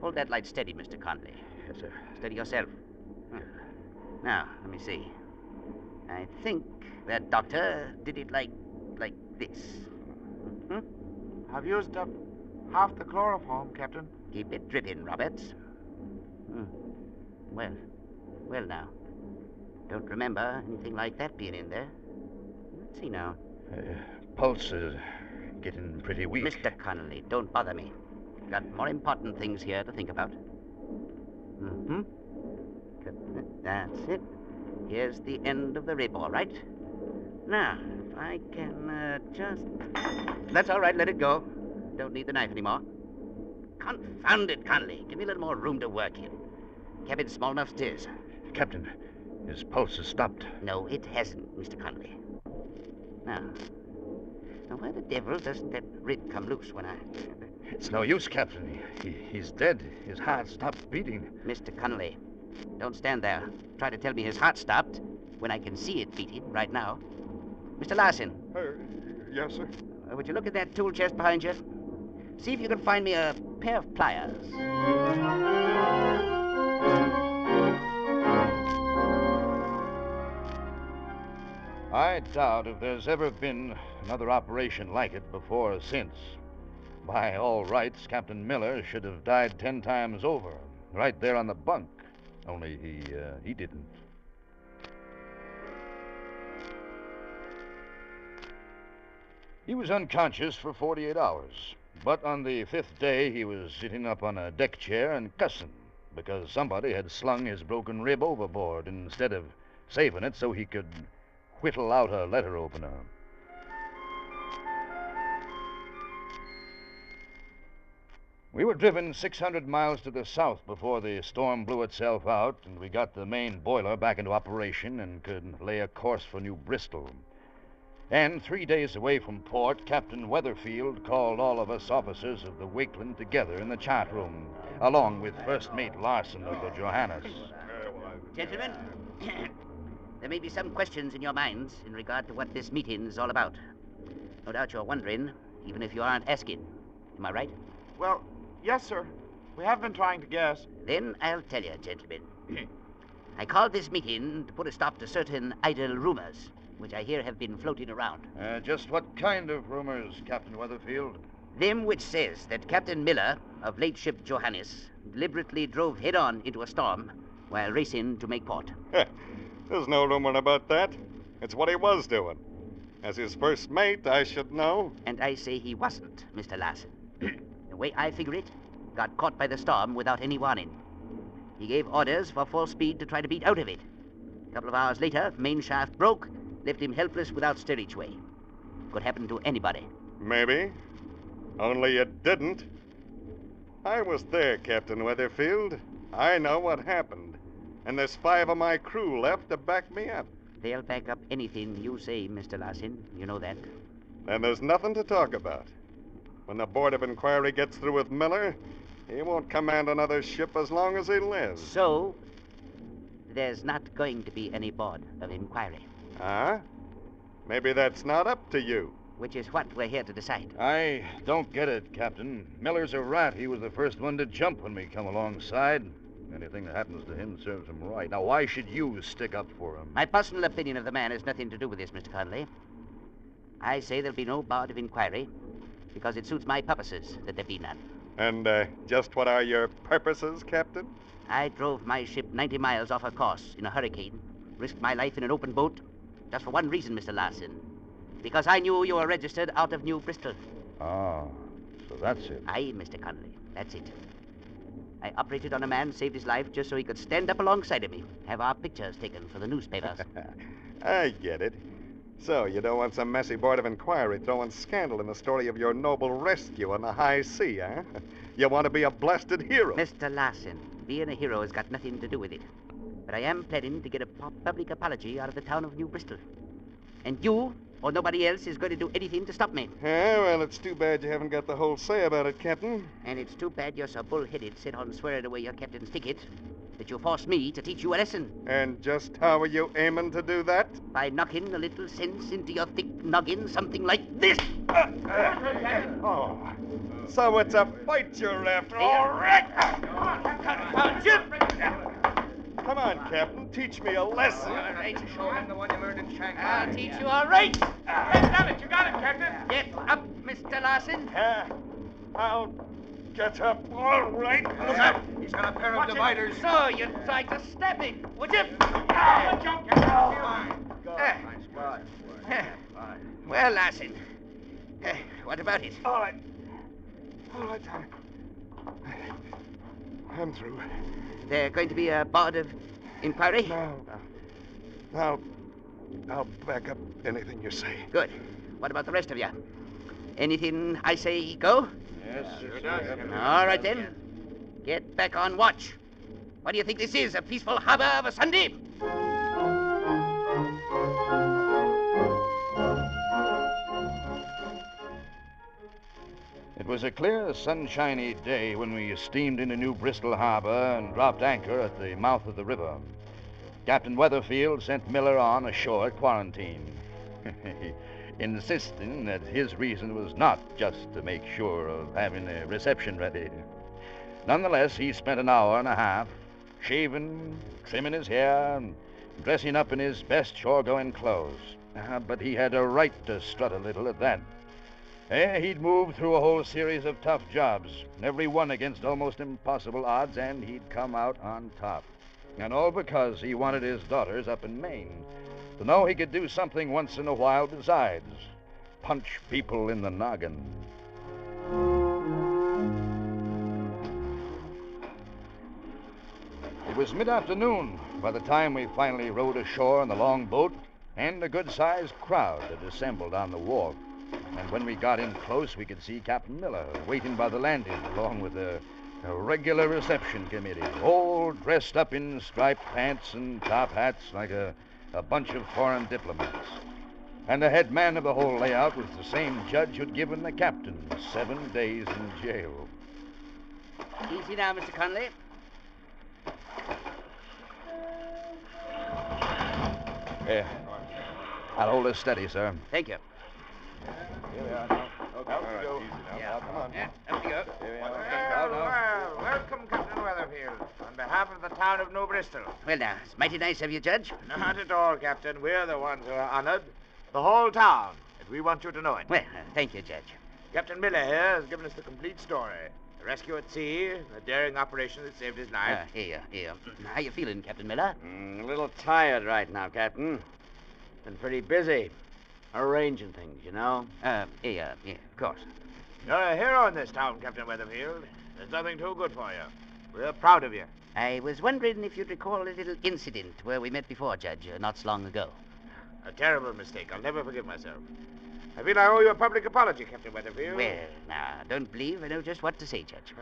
Hold that light steady, Mr. Connolly. Yes, sir. Steady yourself. Now, let me see. I think that doctor did it like this. I've used up half the chloroform, Captain. Keep it dripping, Roberts. Well now. Don't remember anything like that being in there. Let's see now. Pulse is getting pretty weak. Mr. Connolly, don't bother me. Got more important things here to think about. That's it. Here's the end of the rib, all right. Now, if I can just... That's all right, let it go. Don't need the knife anymore. Confound it, Connolly. Give me a little more room to work in. Cabin's small enough stairs. Captain, his pulse has stopped. No, it hasn't, Mr. Connolly. Now, where the devil doesn't that rib come loose when I... It's no use, Captain. He's dead. His heart stopped beating. Mr. Connolly, don't stand there. Try to tell me his heart stopped when I can see it beating right now. Mr. Larson. Yes, sir. Would you look at that tool chest behind you? See if you can find me a pair of pliers. I doubt if there's ever been another operation like it before or since. By all rights, Captain Miller should have died 10 times over, right there on the bunk. Only he didn't. He was unconscious for 48 hours. But on the 5th day, he was sitting up on a deck chair and cussing because somebody had slung his broken rib overboard instead of saving it so he could whittle out a letter opener. We were driven 600 miles to the south before the storm blew itself out, and we got the main boiler back into operation and could lay a course for New Bristol. And 3 days away from port, Captain Weatherfield called all of us officers of the Wakeland together in the chart room, along with First Mate Larson of the Johannes. Gentlemen, there may be some questions in your minds in regard to what this meeting is all about. No doubt you're wondering, even if you aren't asking. Am I right? Well, yes, sir. We have been trying to guess. Then I'll tell you, gentlemen. I called this meeting to put a stop to certain idle rumors, which I hear have been floating around. Just what kind of rumors, Captain Weatherfield? Them which says that Captain Miller of late ship Johannes deliberately drove head-on into a storm while racing to make port. There's no rumor about that. It's what he was doing. As his first mate, I should know. And I say he wasn't, Mr. Larson. The way I figure it, got caught by the storm without any warning. He gave orders for full speed to try to beat out of it. A couple of hours later, main shaft broke, left him helpless without steerage way. Could happen to anybody. Maybe. Only it didn't. I was there, Captain Weatherfield. I know what happened. And there's 5 of my crew left to back me up. They'll back up anything you say, Mr. Larson. You know that. Then there's nothing to talk about. When the Board of Inquiry gets through with Miller, he won't command another ship as long as he lives. So, there's not going to be any Board of Inquiry. Huh? Maybe that's not up to you. Which is what we're here to decide. I don't get it, Captain. Miller's a rat. He was the first one to jump when we come alongside. Anything that happens to him serves him right. Now, why should you stick up for him? My personal opinion of the man has nothing to do with this, Mr. Conley. I say there'll be no Board of Inquiry because it suits my purposes that there be none. And just what are your purposes, Captain? I drove my ship 90 miles off her course in a hurricane, risked my life in an open boat, just for one reason, Mr. Larson. Because I knew you were registered out of New Bristol. Ah, so that's it. Aye, Mr. Conley, that's it. I operated on a man, saved his life just so he could stand up alongside of me, have our pictures taken for the newspapers. I get it. So, you don't want some messy Board of Inquiry throwing scandal in the story of your noble rescue on the high sea, huh? You want to be a blasted hero. Mr. Larson, being a hero has got nothing to do with it. But I am planning to get a public apology out of the town of New Bristol. And you, or nobody else, is going to do anything to stop me. Yeah, well, it's too bad you haven't got the whole say about it, Captain. And it's too bad you're so bull-headed, set on swearing away your captain's ticket, that you forced me to teach you a lesson. And just how are you aiming to do that? By knocking a little sense into your thick noggin, something like this. Oh, so it's a fight you're after, all right. Come on, Captain, teach me a lesson. All right. Show him the one you learned in Shanghai. I'll teach you all right. You got it, Captain. Get up, Mr. Larson. I'll get up, all right. Look out. He's got a pair of dividers. So you tried to stab me, would you? Well, Larson, what about it? All right, I'm through. There going to be a Board of Inquiry? No. I'll back up anything you say. Good. What about the rest of you? Anything I say go? Yes, sir. All right, then. Get back on watch. What do you think this is, a peaceful harbor of a Sunday? It was a clear, sunshiny day when we steamed into New Bristol Harbor and dropped anchor at the mouth of the river. Captain Weatherfield sent Miller on ashore at quarantine, insisting that his reason was not just to make sure of having a reception ready. Nonetheless, he spent an hour and a half shaving, trimming his hair, and dressing up in his best shore-going clothes. But he had a right to strut a little at that. He'd moved through a whole series of tough jobs, every one against almost impossible odds, and he'd come out on top. And all because he wanted his daughters up in Maine to know he could do something once in a while besides punch people in the noggin. It was mid-afternoon by the time we finally rowed ashore in the longboat, and a good-sized crowd had assembled on the wharf. And when we got in close, we could see Captain Miller waiting by the landing, along with a regular reception committee, all dressed up in striped pants and top hats like a bunch of foreign diplomats. And the head man of the whole layout was the same judge who'd given the captain 7 days in jail. Easy now, Mr. Conley. Here. I'll hold this steady, sir. Thank you. Here we are now. Okay. Out we go. Now, come on. Yeah, up we go. Here we are. Well, welcome, Captain Weatherfield, on behalf of the town of New Bristol. Well, now, it's mighty nice of you, Judge. Not at all, Captain. We're the ones who are honored. The whole town. And we want you to know it. Well, thank you, Judge. Captain Miller here has given us the complete story. The rescue at sea, the daring operation that saved his life. Here. How you feeling, Captain Miller? A little tired right now, Captain. Been pretty busy. Arranging things, you know. Here, of course. You're a hero in this town, Captain Weatherfield. There's nothing too good for you. We're proud of you. I was wondering if you'd recall a little incident where we met before, Judge, not so long ago. A terrible mistake. I'll never forgive myself. I feel I owe you a public apology, Captain Weatherfield. Well, now, don't believe I know just what to say, Judge.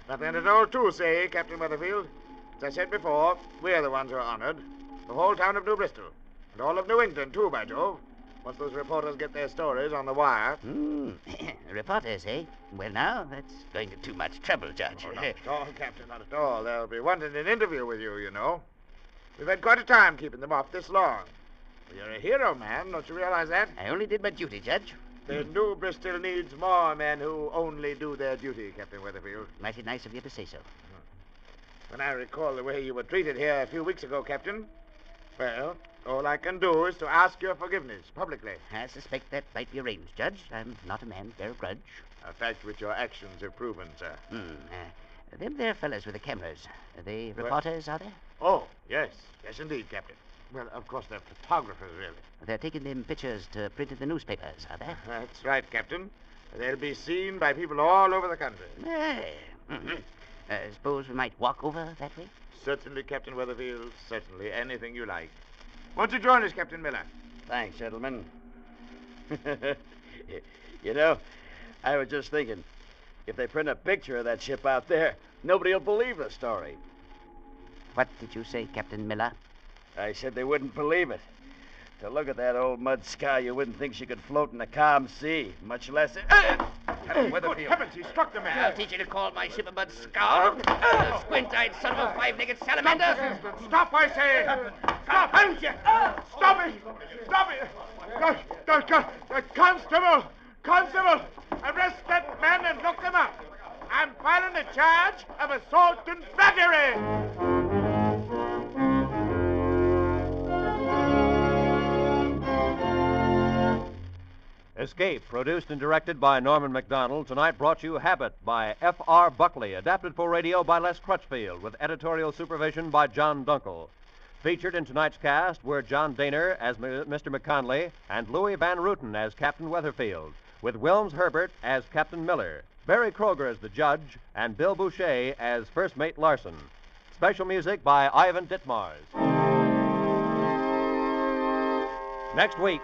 Nothing at all to say, Captain Weatherfield. As I said before, we're the ones who are honored. The whole town of New Bristol. And all of New England, too, by Jove. Once those reporters get their stories on the wire. Reporters, eh? Well, now, that's going to too much trouble, Judge. Oh, not at all, Captain, not at all. They'll be wanting an interview with you, you know. We've had quite a time keeping them off this long. Well, you're a hero, man. Don't you realize that? I only did my duty, Judge. The New Bristol needs more men who only do their duty, Captain Weatherfield. Mighty nice of you to say so. When I recall the way you were treated here a few weeks ago, Captain, well, all I can do is to ask your forgiveness publicly. I suspect that might be arranged, Judge. I'm not a man to bear a grudge. A fact which your actions have proven, sir. Them there fellas with the cameras, are they reporters, are they? Oh, yes. Yes, indeed, Captain. Well, of course, they're photographers, really. They're taking them pictures to print in the newspapers, are they? That's right, Captain. They'll be seen by people all over the country. Suppose we might walk over that way? Certainly, Captain Weatherfield. Certainly. Anything you like. Won't you join us, Captain Miller? Thanks, gentlemen. You know, I was just thinking, if they print a picture of that ship out there, nobody will believe the story. What did you say, Captain Miller? I said they wouldn't believe it. To look at that old mud sky, you wouldn't think she could float in a calm sea, much less... Captain Weatherfield. Good heavens, he struck the man. I'll teach you to call my ship a mud scour. Squint-eyed son of a five-legged salamander. Stop, I say. Stop. Stop it. Stop it. Constable, arrest that man and look him up. I'm filing a charge of assault and battery. Escape, produced and directed by Norman Macdonald, tonight brought you Habit by F.R. Buckley, adapted for radio by Les Crutchfield, with editorial supervision by John Dunkel. Featured in tonight's cast were John Daner as Mr. McConley and Louis Van Rooten as Captain Weatherfield, with Wilms Herbert as Captain Miller, Barry Kroger as the judge, and Bill Boucher as First Mate Larson. Special music by Ivan Ditmars. Next week.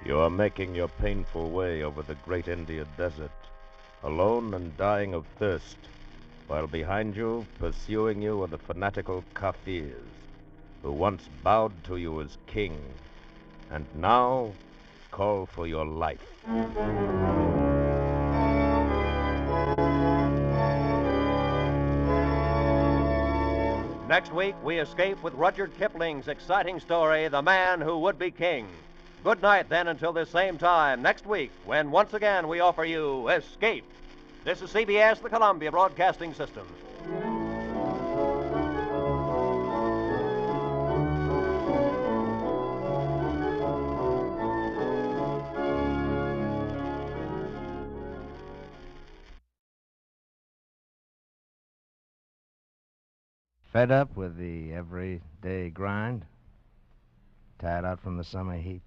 You are making your painful way over the great India desert, alone and dying of thirst, while behind you, pursuing you, are the fanatical Kafirs, who once bowed to you as king, and now call for your life. Next week, we escape with Rudyard Kipling's exciting story, The Man Who Would Be King. Good night, then, until this same time next week, when once again we offer you Escape. This is CBS, the Columbia Broadcasting System. Fed up with the everyday grind? Tired out from the summer heat?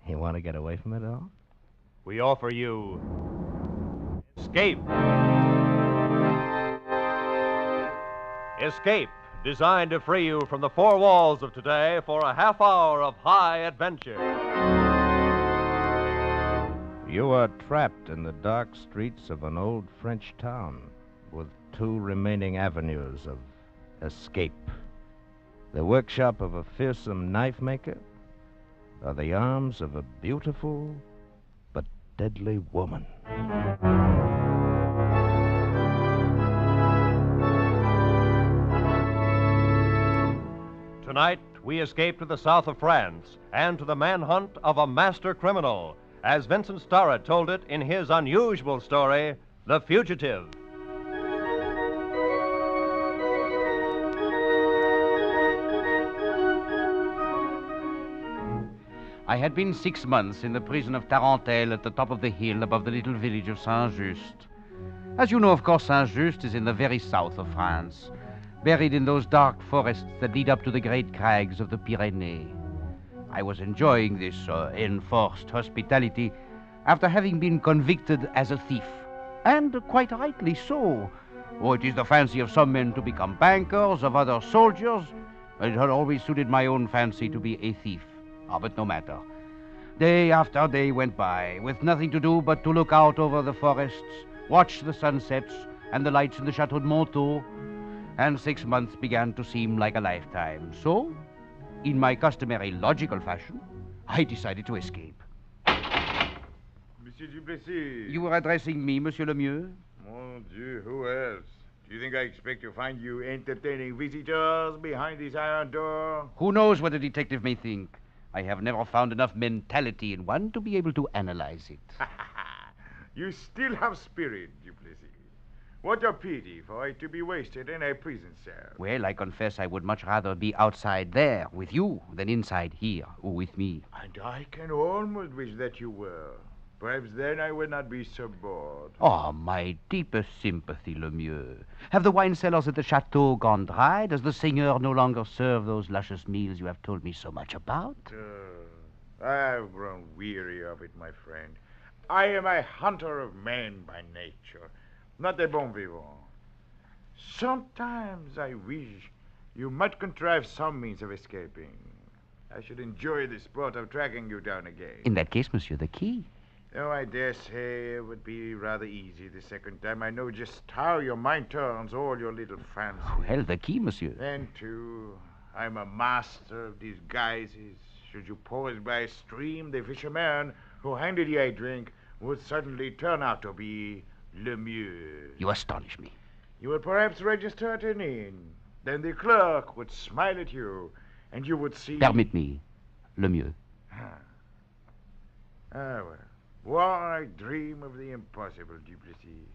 You want to get away from it all? We offer you Escape. Escape, designed to free you from the four walls of today for a half hour of high adventure. You are trapped in the dark streets of an old French town with 2 remaining avenues of escape. The workshop of a fearsome knife maker, or the arms of a beautiful but deadly woman. Tonight, we escape to the south of France and to the manhunt of a master criminal, as Vincent Starrett told it in his unusual story, The Fugitive. I had been 6 months in the prison of Tarentelle at the top of the hill above the little village of Saint-Just. As you know, of course, Saint-Just is in the very south of France, buried in those dark forests that lead up to the great crags of the Pyrenees. I was enjoying this enforced hospitality after having been convicted as a thief, and quite rightly so. Oh, it is the fancy of some men to become bankers, of others soldiers. It had always suited my own fancy to be a thief. But no matter. Day after day went by, with nothing to do but to look out over the forests, watch the sunsets and the lights in the Chateau de Montaut, and 6 months began to seem like a lifetime. So, in my customary logical fashion, I decided to escape. Monsieur Duplessis. You were addressing me, Monsieur Lemieux? Mon Dieu, who else? Do you think I expect to find you entertaining visitors behind this iron door? Who knows what a detective may think? I have never found enough mentality in one to be able to analyze it. You still have spirit, Duplessis. What a pity for it to be wasted in a prison cell. Well, I confess I would much rather be outside there with you than inside here with me. And I can almost wish that you were. Perhaps then I would not be so bored. Oh, my deepest sympathy, Lemieux. Have the wine cellars at the chateau gone dry? Does the seigneur no longer serve those luscious meals you have told me so much about? I've grown weary of it, my friend. I am a hunter of men by nature, not a bon vivant. Sometimes I wish you might contrive some means of escaping. I should enjoy the sport of tracking you down again. In that case, monsieur, the key. Oh, I dare say it would be rather easy the second time. I know just how your mind turns all your little fancies. Well, the key, monsieur. Then, too, I'm a master of disguises. Should you pause by a stream, the fisherman who handed you a drink would suddenly turn out to be Lemieux. You astonish me. You would perhaps register at an inn. Then the clerk would smile at you, and you would see... Permit me, Lemieux. Well. Why dream of the impossible, Duplessis?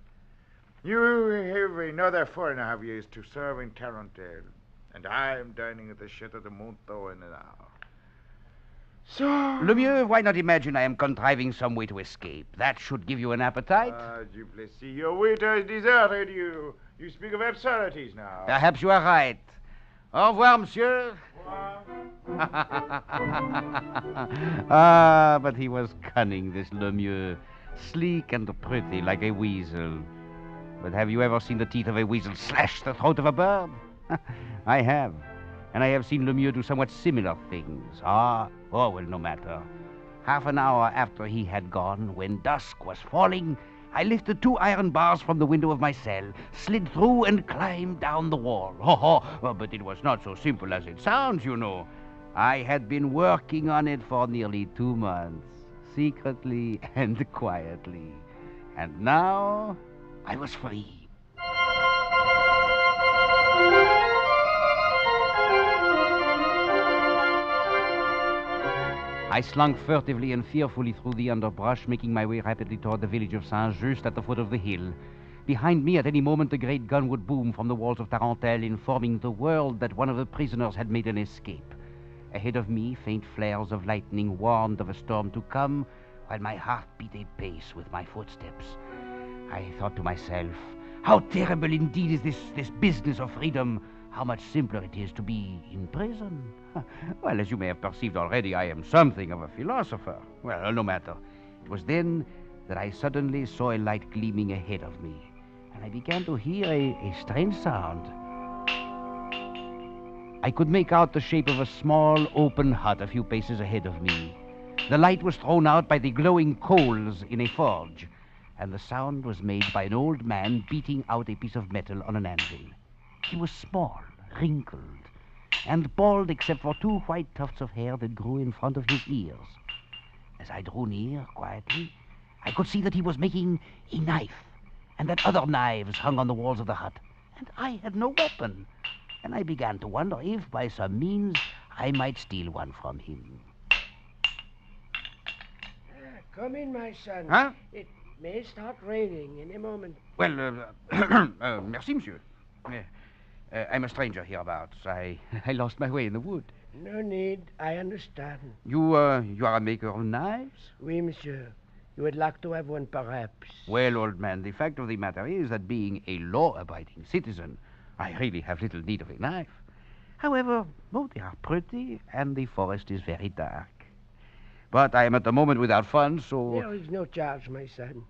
You have another 4.5 years to serve in Tarentelle, and I am dining at the Chateau de Montaut in an hour. So... Lemieux, why not imagine I am contriving some way to escape? That should give you an appetite. Duplessis, your waiter has deserted you. You speak of absurdities now. Perhaps you are right. Au revoir, monsieur. But he was cunning, this Lemieux. Sleek and pretty, like a weasel. But have you ever seen the teeth of a weasel slash the throat of a bird? I have. And I have seen Lemieux do somewhat similar things. Well, no matter. Half an hour after he had gone, when dusk was falling, I lifted 2 iron bars from the window of my cell, slid through and climbed down the wall. But it was not so simple as it sounds, you know. I had been working on it for nearly 2 months, secretly and quietly. And now I was free. I slunk furtively and fearfully through the underbrush, making my way rapidly toward the village of Saint-Just at the foot of the hill. Behind me, at any moment, the great gun would boom from the walls of Tarentelle, informing the world that one of the prisoners had made an escape. Ahead of me, faint flares of lightning warned of a storm to come, while my heart beat a pace with my footsteps. I thought to myself, how terrible indeed is this business of freedom. How much simpler it is to be in prison. Well, as you may have perceived already, I am something of a philosopher. Well, no matter. It was then that I suddenly saw a light gleaming ahead of me, and I began to hear a strange sound. I could make out the shape of a small, open hut a few paces ahead of me. The light was thrown out by the glowing coals in a forge, and the sound was made by an old man beating out a piece of metal on an anvil. He was small, wrinkled, and bald except for 2 white tufts of hair that grew in front of his ears. As I drew near quietly, I could see that he was making a knife, and that other knives hung on the walls of the hut, and I had no weapon. And I began to wonder if, by some means, I might steal one from him. Come in, my son. Huh? It may start raining in a moment. Well, merci, monsieur. I'm a stranger hereabouts. I lost my way in the wood. No need. I understand. You are a maker of knives? Oui, monsieur. You would like to have one, perhaps. Well, old man, the fact of the matter is that being a law-abiding citizen, I really have little need of a knife. However, they are pretty, and the forest is very dark. But I am at the moment without funds, so... There is no charge, my son.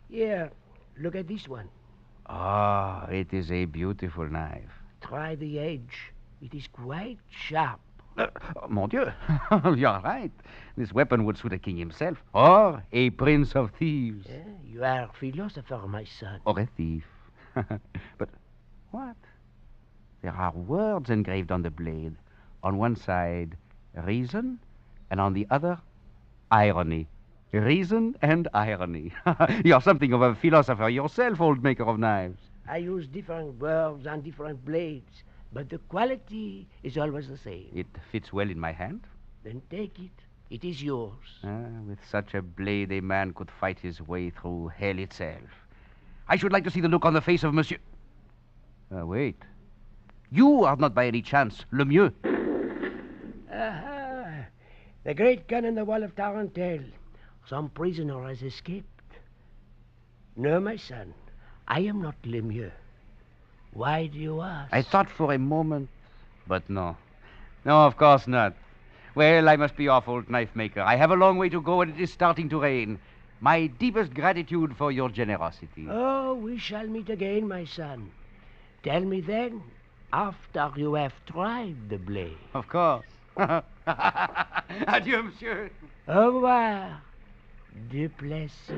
Here, look at this one. Ah, it is a beautiful knife. Try the edge. It is quite sharp. Mon Dieu, you're right. This weapon would suit a king himself, or a prince of thieves. You are a philosopher, my son. Or a thief. But what? There are words engraved on the blade. On one side, reason, and on the other, irony. Reason and irony. You're something of a philosopher yourself, old maker of knives. I use different words on different blades, but the quality is always the same. It fits well in my hand. Then take it. It is yours. With such a blade, a man could fight his way through hell itself. I should like to see the look on the face of Monsieur... wait. You are not by any chance Lemieux. Aha! The great gun in the wall of Tarantelle. Some prisoner has escaped. No, my son. I am not Lemieux. Why do you ask? I thought for a moment, but no. No, of course not. Well, I must be off, old knife maker. I have a long way to go, and it is starting to rain. My deepest gratitude for your generosity. Oh, we shall meet again, my son. Tell me then, after you have tried the blade. Of course. Adieu, monsieur. Au revoir, Duplessis.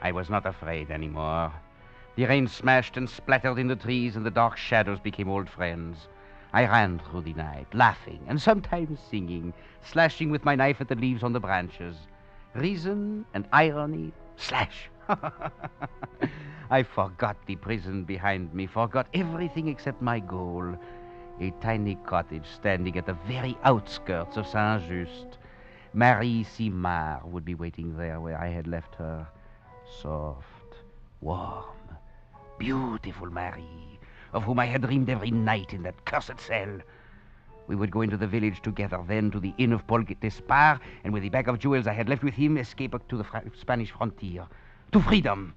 I was not afraid anymore. The rain smashed and splattered in the trees, and the dark shadows became old friends. I ran through the night, laughing and sometimes singing, slashing with my knife at the leaves on the branches. Reason and irony, slash. I forgot the prison behind me, forgot everything except my goal. A tiny cottage standing at the very outskirts of Saint-Just. Marie Simard would be waiting there where I had left her. Soft, warm, beautiful Marie, of whom I had dreamed every night in that cursed cell. We would go into the village together, then to the inn of Paul Despard, and with the bag of jewels I had left with him, escape to the Spanish frontier, to freedom.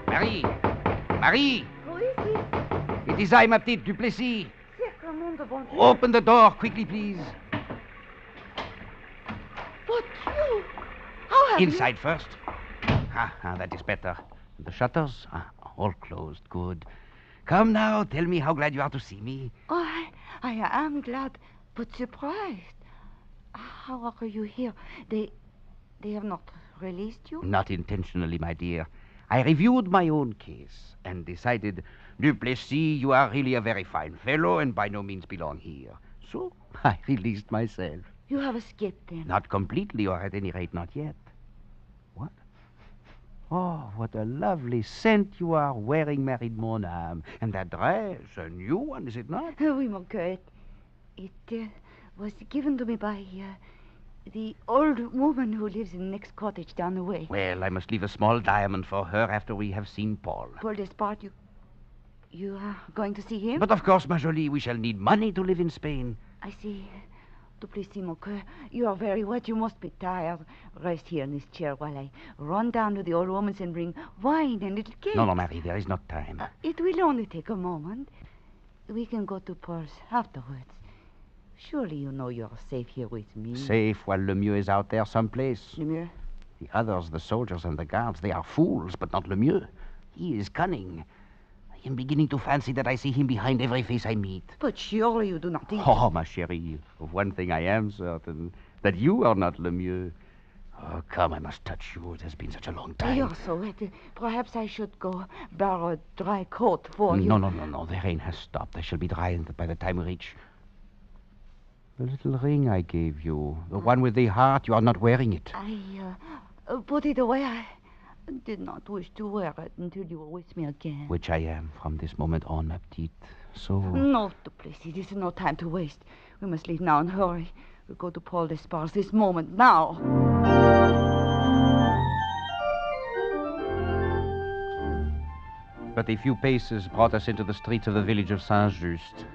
Marie! Marie! Who is it? It is I, ma petite Duplessis. Sacrement de bon Dieu. Open the door, quickly, please. But you... How have Inside first. That is better. The shutters? All closed. Good. Come now, tell me how glad you are to see me. Oh, I am glad, but surprised. How are you here? They have not released you? Not intentionally, my dear. I reviewed my own case and decided, Duplessis, you are really a very fine fellow and by no means belong here. So I released myself. You have escaped then? Not completely, or at any rate not yet. What? Oh, what a lovely scent you are wearing, Marie de mon âme. And that dress, a new one, is it not? Oui, mon cœur. It was given to me by the old woman who lives in the next cottage down the way. Well, I must leave a small diamond for her after we have seen Paul. Paul Despard, you are going to see him? But of course, ma jolie, we shall need money to live in Spain. I see. Duplessis, mon cœur, you are very wet. You must be tired. Rest here in this chair while I run down to the old woman's and bring wine and little cake. No, Marie, there is not time. It will only take a moment. We can go to Paul's afterwards. Surely you know you're safe here with me. Safe while Lemieux is out there someplace. Lemieux? The others, the soldiers and the guards, they are fools, but not Lemieux. He is cunning. I am beginning to fancy that I see him behind every face I meet. But surely you do not think... Oh, ma chérie, of one thing I am certain, that you are not Lemieux. Oh, come, I must touch you. It has been such a long time. You're so wet. Perhaps I should go borrow a dry coat for you. No. The rain has stopped. I shall be dry by the time we reach... The little ring I gave you. The one with the heart. You are not wearing it. I put it away. I did not wish to wear it until you were with me again. Which I am from this moment on, ma petite. So... No, Duplessis, this is no time to waste. We must leave now and hurry. We'll go to Paul Despar's this moment, now. But a few paces brought us into the streets of the village of Saint-Just.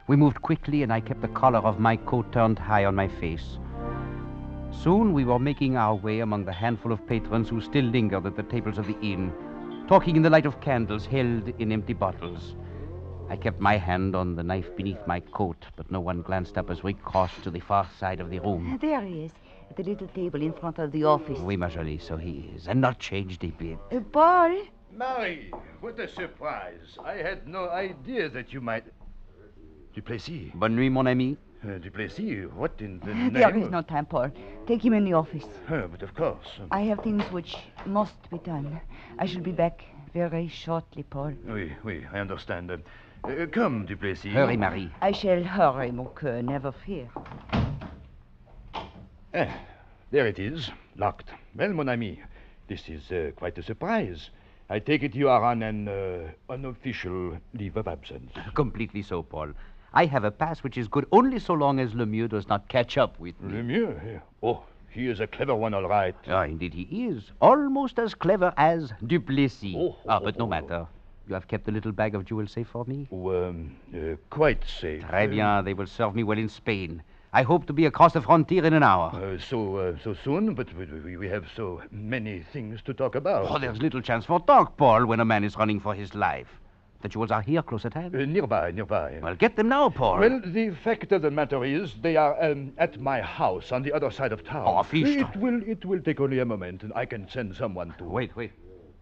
We moved quickly, and I kept the collar of my coat turned high on my face. Soon we were making our way among the handful of patrons who still lingered at the tables of the inn, talking in the light of candles held in empty bottles. I kept my hand on the knife beneath my coat, but no one glanced up as we crossed to the far side of the room. There he is, at the little table in front of the office. Oui, ma jolie, so he is, and not changed a bit. Paul? Marie, what a surprise. I had no idea that you might... Duplessis. Bonne nuit, mon ami. Duplessis, what in the name... There is no time, Paul. Take him in the office. But of course. I have things which must be done. I shall be back very shortly, Paul. Oui, I understand. Come, Duplessis. Hurry, Marie. I shall hurry, mon coeur, never fear. There it is, locked. Well, mon ami, this is quite a surprise. I take it you are on an unofficial leave of absence. Completely so, Paul. I have a pass which is good only so long as Lemieux does not catch up with me. Lemieux? Oh, he is a clever one, all right. Indeed he is. Almost as clever as Duplessis. But no matter. You have kept the little bag of jewels safe for me? Quite safe. Très bien. They will serve me well in Spain. I hope to be across the frontier in an hour. So soon, but we have so many things to talk about. Oh, there's little chance for talk, Paul, when a man is running for his life. The jewels are here, close at hand? Nearby. Well, get them now, Paul. Well, the fact of the matter is, they are at my house on the other side of town. Oh, fish. It will take only a moment, and I can send someone to... Wait.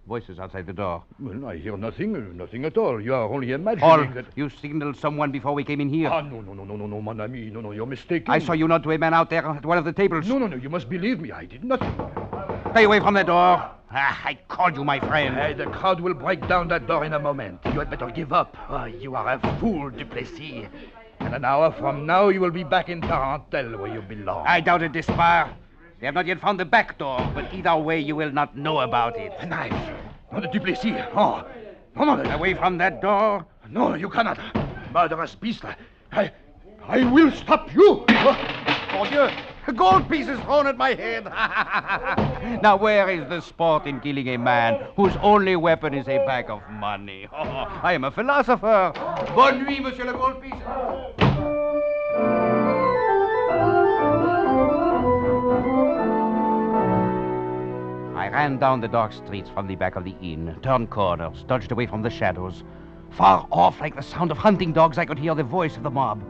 Voices outside the door. Well, I hear nothing at all. You are only imagining that... You signaled someone before we came in here. No, mon ami. No, you're mistaken. I saw you nod to a man out there at one of the tables. No, you must believe me. I did nothing. Stay away from the door. I called you my friend. The crowd will break down that door in a moment. You had better give up. You are a fool, Duplessis. And an hour from now, you will be back in Tarentelle, where you belong. I doubt it, Despard. They have not yet found the back door, but either way, you will not know about it. A knife. The Duplessis. No. Away from that door. No, you cannot. Murderous beast. I will stop you. Mon Dieu. Gold pieces thrown at my head. Now, where is the sport in killing a man whose only weapon is a bag of money? I am a philosopher. Bonne nuit, monsieur le gold piece. I ran down the dark streets from the back of the inn, turned corners, dodged away from the shadows. Far off, like the sound of hunting dogs, I could hear the voice of the mob.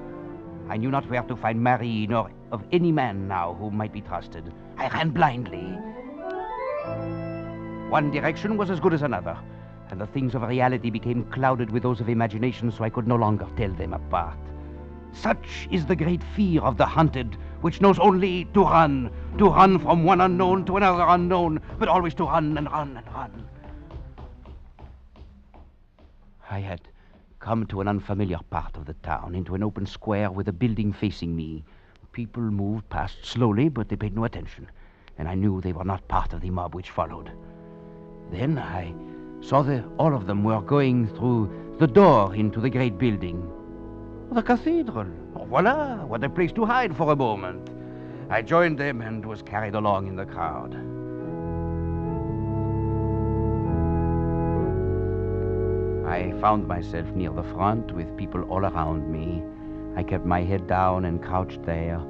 I knew not where to find Marie, nor of any man now who might be trusted. I ran blindly. One direction was as good as another, and the things of reality became clouded with those of imagination, so I could no longer tell them apart. Such is the great fear of the hunted, which knows only to run from one unknown to another unknown, but always to run and run and run. I had come to an unfamiliar part of the town, into an open square with a building facing me. People moved past slowly, but they paid no attention, and I knew they were not part of the mob which followed. Then I saw that all of them were going through the door into the great building. The cathedral. Oh, voila, what a place to hide for a moment. I joined them and was carried along in the crowd. I found myself near the front with people all around me. I kept my head down and crouched there,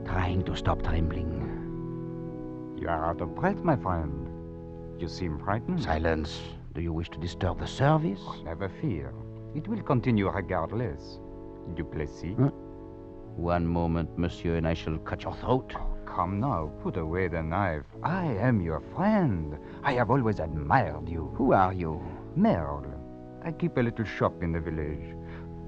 trying to stop trembling. You are out of breath, my friend. You seem frightened. Silence. Do you wish to disturb the service? Oh, never fear. It will continue regardless. Duplessis? One moment, monsieur, and I shall cut your throat. Oh, come now. Put away the knife. I am your friend. I have always admired you. Who are you? Merle. I keep a little shop in the village.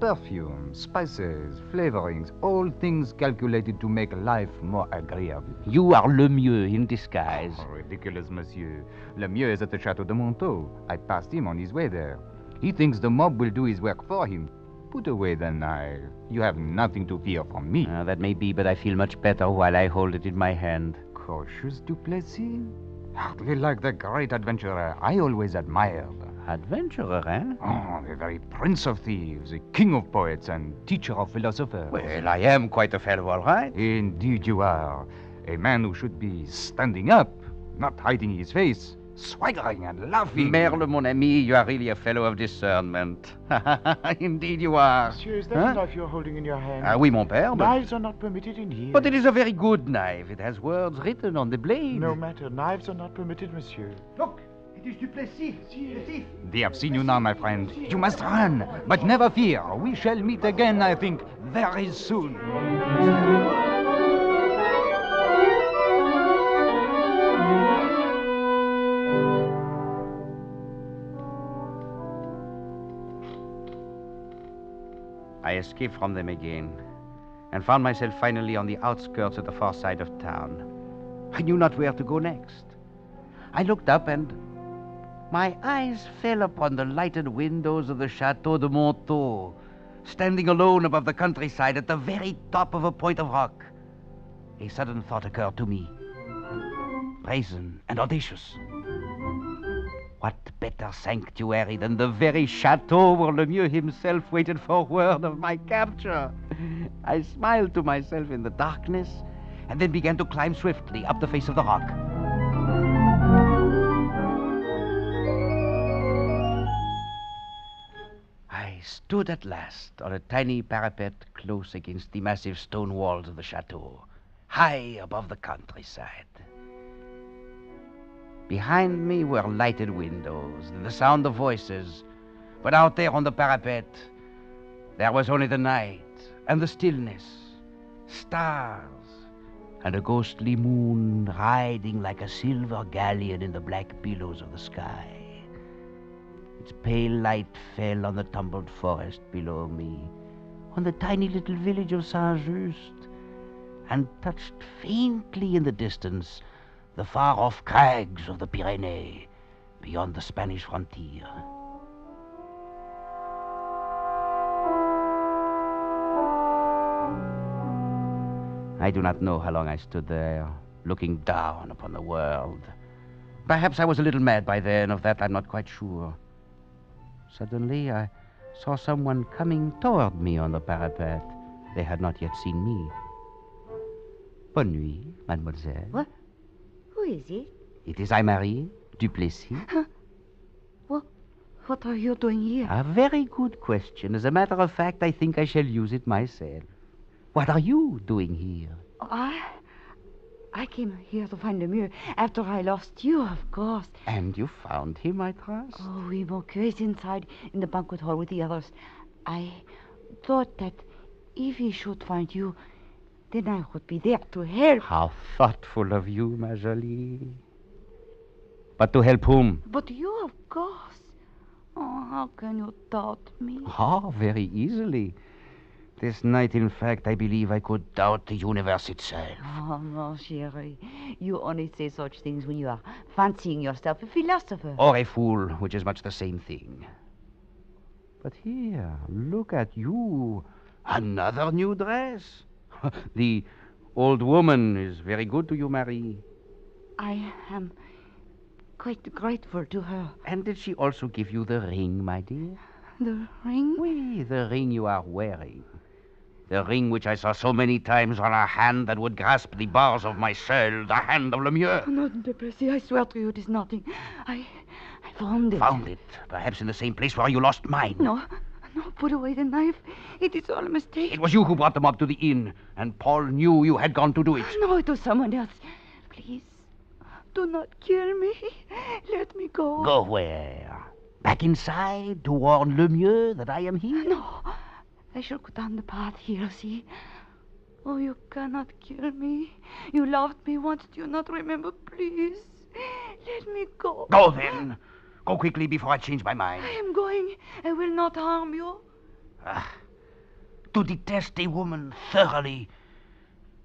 Perfumes, spices, flavorings, all things calculated to make life more agreeable. You are Le Mieux in disguise. Oh, ridiculous, monsieur. Le Mieux is at the Chateau de Montaut. I passed him on his way there. He thinks the mob will do his work for him. Put away the knife. You have nothing to fear from me. That may be, but I feel much better while I hold it in my hand. Cautious, Duplessis? Hardly like the great adventurer I always admired. Adventurer, eh? Oh, the very prince of thieves, the king of poets, and teacher of philosophers. Well, I am quite a fellow, all right. Indeed you are. A man who should be standing up, not hiding his face, swaggering and laughing. Merle, mon ami, you are really a fellow of discernment. Indeed you are. Monsieur, is that knife you're holding in your hand? Oui, mon père. Knives are not permitted in here. But it is a very good knife. It has words written on the blade. No matter. Knives are not permitted, monsieur. Look! It is Duplessis, the thief. They have seen you now, my friend. You must run, but never fear. We shall meet again, I think, very soon. I escaped from them again and found myself finally on the outskirts of the far side of town. I knew not where to go next. I looked up and my eyes fell upon the lighted windows of the Chateau de Montaut, standing alone above the countryside at the very top of a point of rock. A sudden thought occurred to me, brazen and audacious. What better sanctuary than the very chateau where Le Mieux himself waited for word of my capture? I smiled to myself in the darkness and then began to climb swiftly up the face of the rock. I stood at last on a tiny parapet close against the massive stone walls of the chateau, high above the countryside. Behind me were lighted windows and the sound of voices, but out there on the parapet, there was only the night and the stillness, stars, and a ghostly moon riding like a silver galleon in the black billows of the sky. Its pale light fell on the tumbled forest below me, on the tiny little village of Saint-Just, and touched faintly in the distance the far-off crags of the Pyrenees beyond the Spanish frontier. I do not know how long I stood there, looking down upon the world. Perhaps I was a little mad by then, of that I'm not quite sure. Suddenly, I saw someone coming toward me on the parapet. They had not yet seen me. Bonne nuit, mademoiselle. What? Who is it? It is I-Marie Duplessis. Huh? What are you doing here? A very good question. As a matter of fact, I think I shall use it myself. What are you doing here? I came here to find Le Mieux after I lost you, of course. And you found him, I trust? Oh, oui, mon coeur is inside in the banquet hall with the others. I thought that if he should find you, then I would be there to help. How thoughtful of you, ma jolie. But to help whom? But you, of course. Oh, how can you doubt me? Oh, very easily. This night, in fact, I believe I could doubt the universe itself. Oh, mon chéri, you only say such things when you are fancying yourself a philosopher. Or a fool, which is much the same thing. But here, look at you. Another new dress. The old woman is very good to you, Marie. I am quite grateful to her. And did she also give you the ring, my dear? The ring? Oui, the ring you are wearing. The ring which I saw so many times on a hand that would grasp the bars of my cell, the hand of Le Mieux. No, Duplessis, I swear to you it is nothing. I found it. Found it? Perhaps in the same place where you lost mine. No, put away the knife. It is all a mistake. It was you who brought them up to the inn, and Paul knew you had gone to do it. No, it was someone else. Please, do not kill me. Let me go. Go where? Back inside to warn Le Mieux that I am here? No. I shall go down the path here, see? Oh, you cannot kill me. You loved me once. Do you not remember? Please, let me go. Go then. Go quickly before I change my mind. I am going. I will not harm you. To detest a woman thoroughly,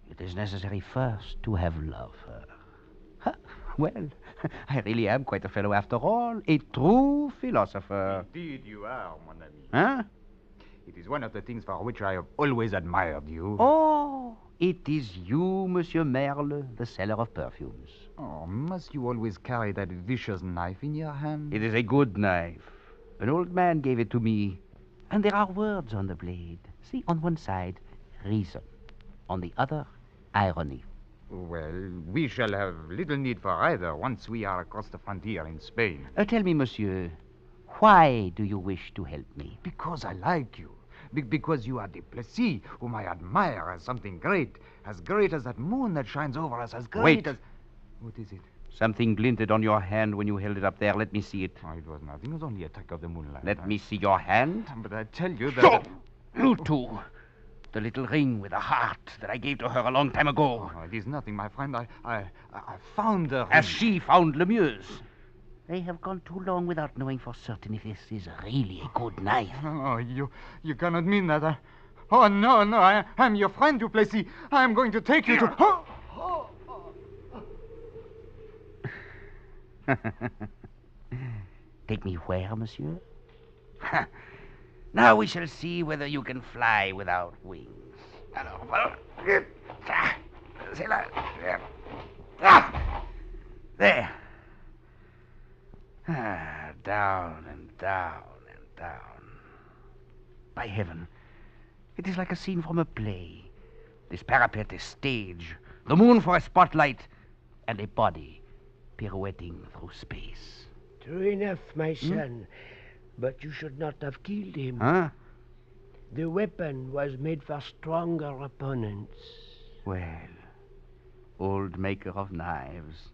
it is necessary first to have loved her. Well, I really am quite a fellow after all. A true philosopher. Indeed you are, mon ami. Huh? It is one of the things for which I have always admired you. Oh, it is you, Monsieur Merle, the seller of perfumes. Oh, must you always carry that vicious knife in your hand? It is a good knife. An old man gave it to me. And there are words on the blade. See, on one side, reason. On the other, irony. Well, we shall have little need for either once we are across the frontier in Spain. Tell me, monsieur, why do you wish to help me? Because I like you. Because you are Duplessis, whom I admire as something great. As great as that moon that shines over us. As great Wait. as... What is it? Something glinted on your hand when you held it up there. Let me see it. Oh, it was nothing. It was only a trick of the moonlight. Let me see your hand. But I tell you that... Stop! You two. The little ring with a heart that I gave to her a long time ago. Oh, it is nothing, my friend. I found the ring. As she found Lemieux's. They have gone too long without knowing for certain if this is really a good knife. Oh, you cannot mean that. Oh, no, I am your friend, Duplessis. I am going to take you to... Take me where, monsieur? Now we shall see whether you can fly without wings. There. Down and down and down. By heaven, it is like a scene from a play. This parapet is stage, the moon for a spotlight, and a body pirouetting through space. True enough, my son. But you should not have killed him. Huh? The weapon was made for stronger opponents. Well, old maker of knives,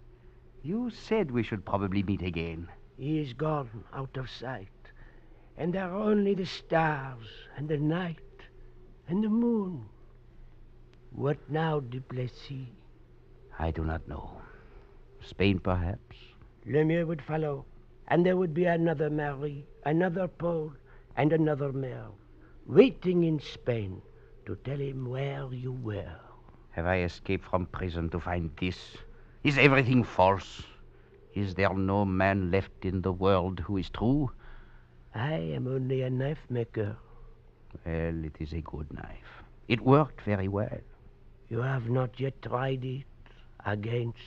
you said we should probably meet again. He is gone out of sight. And there are only the stars and the night and the moon. What now, Duplessis? I do not know. Spain, perhaps? Lemieux would follow. And there would be another Marie, another Paul, and another Merle, waiting in Spain to tell him where you were. Have I escaped from prison to find this? Is everything false? Is there no man left in the world who is true? I am only a knife maker. Well, it is a good knife. It worked very well. You have not yet tried it against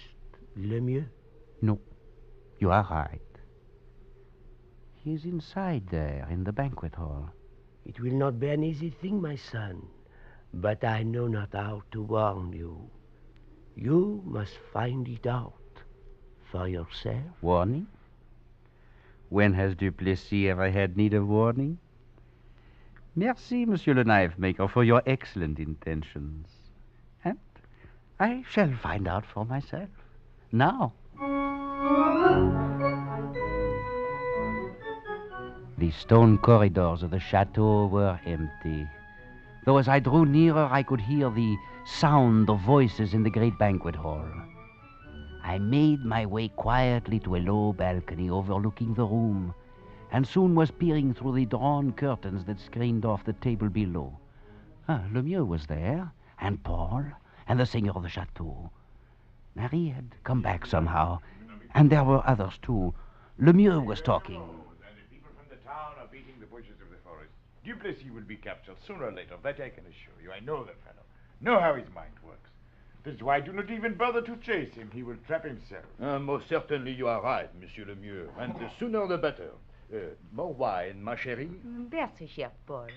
Lemieux? No, you are right. He is inside there in the banquet hall. It will not be an easy thing, my son, but I know not how to warn you. You must find it out for yourself. Warning? When has Duplessis ever had need of warning? Merci, Monsieur le Knife Maker, for your excellent intentions. And I shall find out for myself. Now. The stone corridors of the chateau were empty, though as I drew nearer I could hear the sound of voices in the great banquet hall. I made my way quietly to a low balcony overlooking the room, and soon was peering through the drawn curtains that screened off the table below. Lemieux was there, and Paul, and the singer of the chateau. Marie had come back somehow, and there were others too. Lemieux was talking. Beating the bushes of the forest. Duplessis will be captured sooner or later, that I can assure you. I know the fellow. Know how his mind works. That's why I do not even bother to chase him. He will trap himself. Most certainly you are right, Monsieur Lemieux. And the sooner the better. More wine, ma chérie? Merci, cher Paul.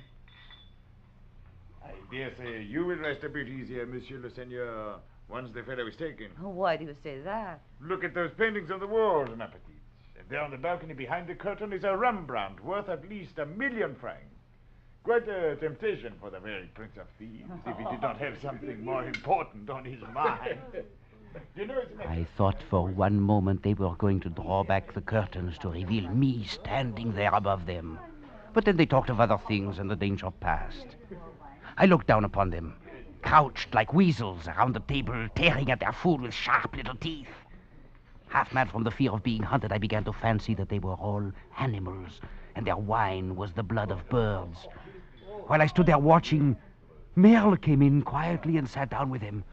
I dare say you will rest a bit easier, Monsieur le Seigneur, once the fellow is taken. Why do you say that? Look at those paintings on the walls, ma petite. There on the balcony behind the curtain is a Rembrandt worth at least 1,000,000 francs. Quite a temptation for the very Prince of Thieves if he did not have something more important on his mind. I thought for one moment they were going to draw back the curtains to reveal me standing there above them. But then they talked of other things and the danger passed. I looked down upon them. crouched like weasels around the table, tearing at their food with sharp little teeth. Half mad from the fear of being hunted, I began to fancy that they were all animals, and their wine was the blood of birds. While I stood there watching, Merle came in quietly and sat down with him.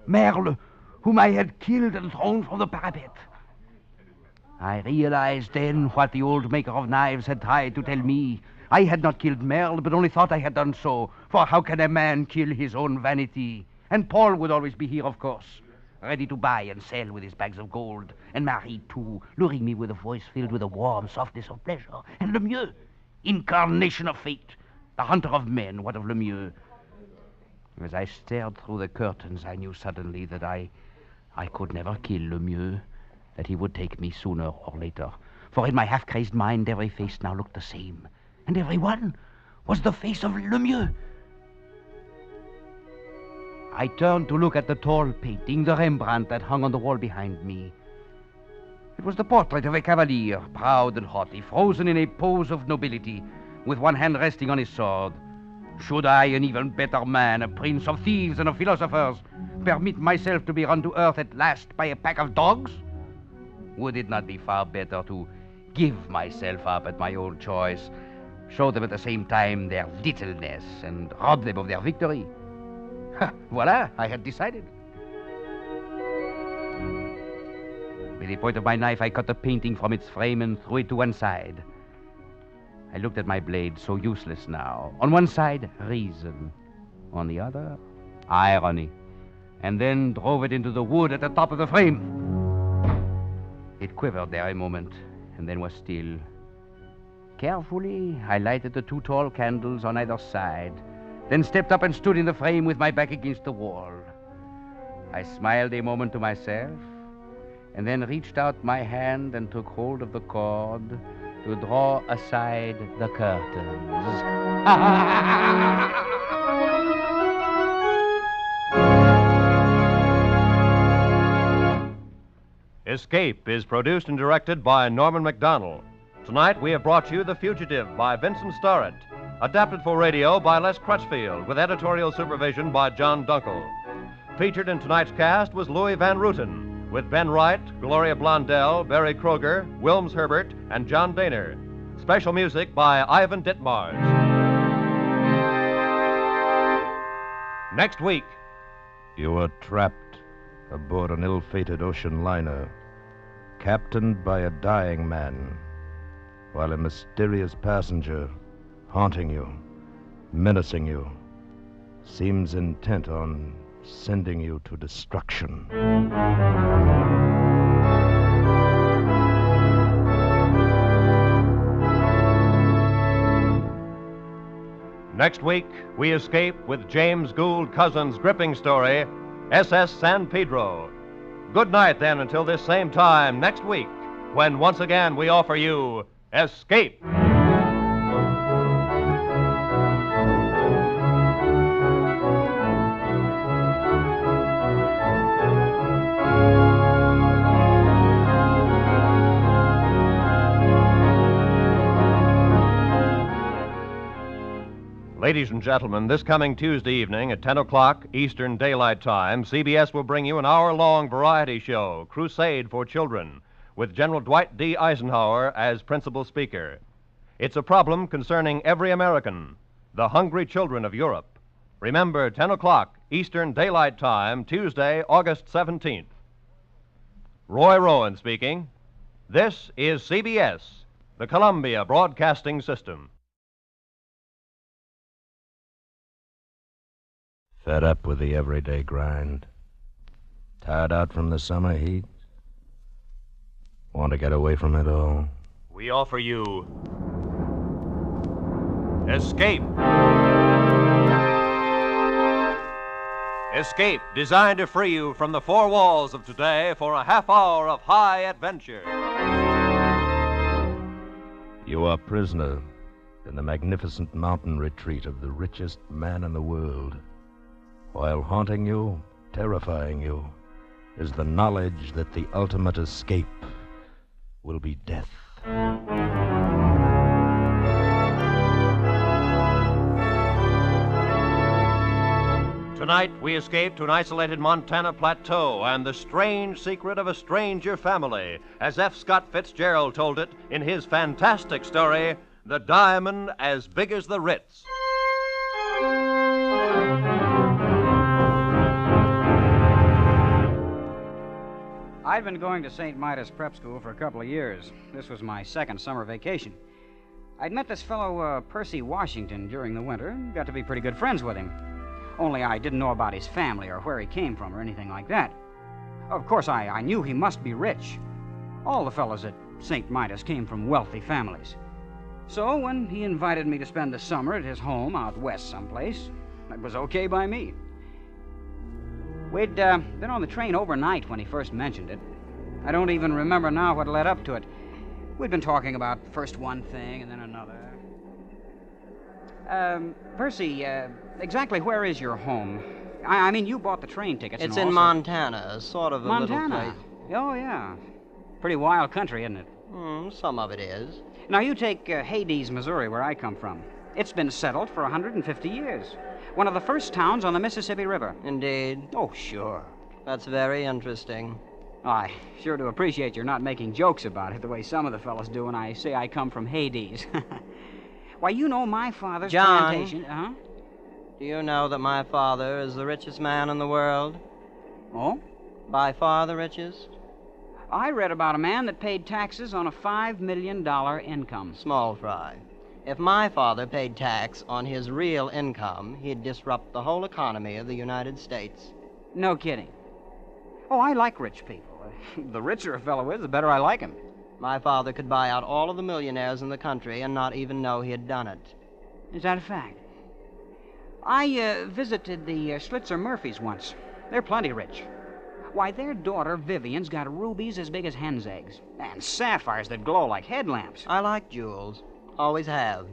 Merle, whom I had killed and thrown from the parapet. I realized then what the old maker of knives had tried to tell me. I had not killed Merle, but only thought I had done so. For how can a man kill his own vanity? And Paul would always be here, of course, ready to buy and sell with his bags of gold. And Marie, too, luring me with a voice filled with a warm softness of pleasure. And Lemieux, incarnation of fate, the hunter of men, what of Lemieux? As I stared through the curtains, I knew suddenly that I could never kill Lemieux, that he would take me sooner or later. For in my half-crazed mind, every face now looked the same. And every one was the face of Lemieux. I turned to look at the tall painting, the Rembrandt that hung on the wall behind me. It was the portrait of a cavalier, proud and haughty, frozen in a pose of nobility, with one hand resting on his sword. Should I, an even better man, a prince of thieves and of philosophers, permit myself to be run to earth at last by a pack of dogs? Would it not be far better to give myself up at my own choice, show them at the same time their littleness, and rob them of their victory? Voila, I had decided. With the point of my knife, I cut the painting from its frame and threw it to one side. I looked at my blade, so useless now. On one side, reason. On the other, irony. And then drove it into the wood at the top of the frame. It quivered there a moment, and then was still. Carefully, I lighted the 2 tall candles on either side, then stepped up and stood in the frame with my back against the wall. I smiled a moment to myself, and then reached out my hand and took hold of the cord to draw aside the curtains. Escape is produced and directed by Norman MacDonald. Tonight we have brought you The Fugitive by Vincent Starrett, adapted for radio by Les Crutchfield, with editorial supervision by John Dunkel. Featured in tonight's cast was Louis Van Rooten, with Ben Wright, Gloria Blondell, Barry Kroger, Wilms Herbert, and John Daner. Special music by Ivan Ditmars. Next week. You were trapped aboard an ill-fated ocean liner, captained by a dying man, while a mysterious passenger, haunting you, menacing you, seems intent on sending you to destruction. Next week, we escape with James Gould Cousin's gripping story, SS San Pedro. Good night, then, until this same time next week, when once again we offer you Escape. Ladies and gentlemen, this coming Tuesday evening at 10 o'clock Eastern Daylight Time, CBS will bring you an hour-long variety show, Crusade for Children, with General Dwight D. Eisenhower as principal speaker. It's a problem concerning every American, the hungry children of Europe. Remember, 10 o'clock Eastern Daylight Time, Tuesday, August 17th. Roy Rowan speaking. This is CBS, the Columbia Broadcasting System. Fed up with the everyday grind? Tired out from the summer heat? Want to get away from it all? We offer you Escape. Escape, designed to free you from the four walls of today for a half hour of high adventure. You are prisoner in the magnificent mountain retreat of the richest man in the world. While haunting you, terrifying you, is the knowledge that the ultimate escape will be death. Tonight, we escape to an isolated Montana plateau and the strange secret of a stranger family, as F. Scott Fitzgerald told it in his fantastic story, The Diamond as Big as the Ritz. I'd been going to St. Midas Prep School for a couple of years. This was my second summer vacation. I'd met this fellow, Percy Washington, during the winter. Got to be pretty good friends with him. Only I didn't know about his family or where he came from or anything like that. Of course, I knew he must be rich. All the fellows at St. Midas came from wealthy families. So when he invited me to spend the summer at his home out west someplace, it was okay by me. We'd been on the train overnight when he first mentioned it. I don't even remember now what led up to it. We'd been talking about first one thing and then another. Percy, exactly where is your home? I mean, you bought the train tickets. It's and all, in so- Montana, sort of a little Montana? place. Oh, yeah. Pretty wild country, isn't it? Some of it is. Now, you take Hades, Missouri, where I come from. It's been settled for 150 years. One of the first towns on the Mississippi River. Indeed. Oh, sure. That's very interesting. I sure do appreciate you're not making jokes about it the way some of the fellows do when I say I come from Hades. Why, you know my father's John, plantation... Uh-huh. Do you know that my father is the richest man in the world? Oh? By far the richest? I read about a man that paid taxes on a $5 million income. Small fry. If my father paid tax on his real income, he'd disrupt the whole economy of the United States. No kidding. Oh, I like rich people. The richer a fellow is, the better I like him. My father could buy out all of the millionaires in the country and not even know he had done it. Is that a fact? I visited the Schlitzer Murphys once. They're plenty rich. Why, their daughter Vivian's got rubies as big as hen's eggs, and sapphires that glow like headlamps. I like jewels. Always have.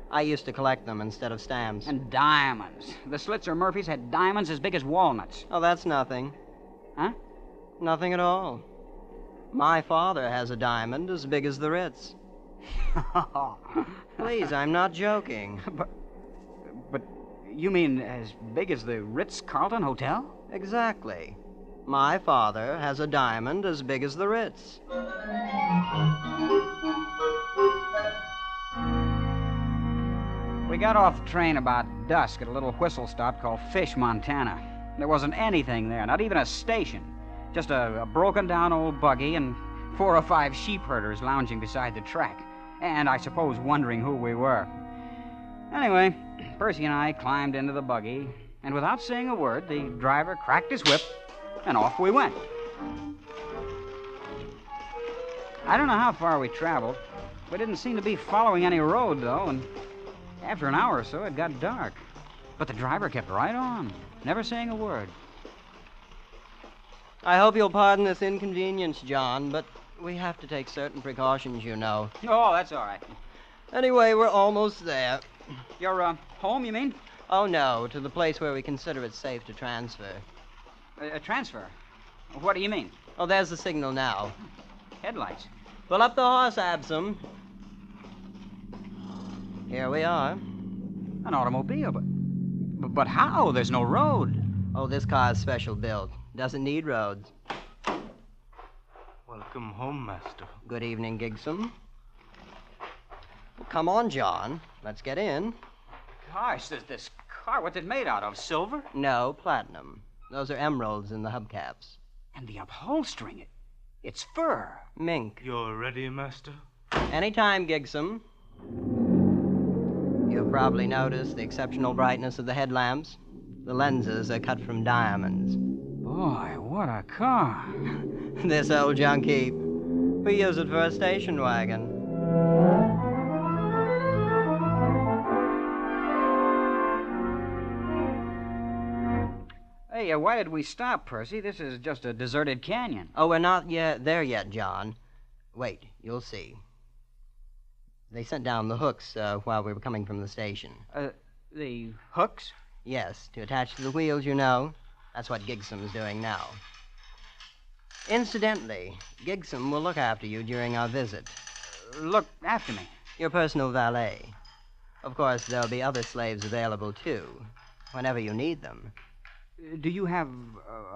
I used to collect them instead of stamps. And diamonds. The Schlitzer Murphys had diamonds as big as walnuts. Oh, that's nothing. Huh? Nothing at all. My father has a diamond as big as the Ritz. Please, I'm not joking. But you mean as big as the Ritz-Carlton Hotel? Exactly. My father has a diamond as big as the Ritz. We got off the train about dusk at a little whistle stop called Fish, Montana. There wasn't anything there, not even a station. Just a broken-down old buggy and 4 or 5 sheep herders lounging beside the track. And I suppose wondering who we were. Anyway, Percy and I climbed into the buggy, and without saying a word, the driver cracked his whip, and off we went. I don't know how far we traveled. We didn't seem to be following any road, though, and after an hour or so, it got dark. But the driver kept right on, never saying a word. I hope you'll pardon this inconvenience, John, but we have to take certain precautions, you know. Oh, that's all right. Anyway, we're almost there. You're, home, you mean? Oh, no, to the place where we consider it safe to transfer. A transfer? What do you mean? Oh, there's the signal now. Headlights. Pull up the horse, Absam. Here we are. An automobile, but how? There's no road. Oh, this car's special built. Doesn't need roads. Welcome home, Master. Good evening, Gigsum. Well, come on, John. Let's get in. Gosh, this car, what's it made out of? Silver? No, platinum. Those are emeralds in the hubcaps. And the upholstering, it's fur. Mink. You're ready, Master? Anytime, Gigsum. You've probably noticed the exceptional brightness of the headlamps. The lenses are cut from diamonds. Boy, what a car. This old junkie. We use it for a station wagon. Hey, why did we stop, Percy? This is just a deserted canyon. Oh, we're not there yet, John. Wait, you'll see. They sent down the hooks while we were coming from the station. The hooks? Yes, to attach to the wheels, you know. That's what Gigsum's doing now. Incidentally, Gigsum will look after you during our visit. Look after me? Your personal valet. Of course, there'll be other slaves available, too, whenever you need them. Do you have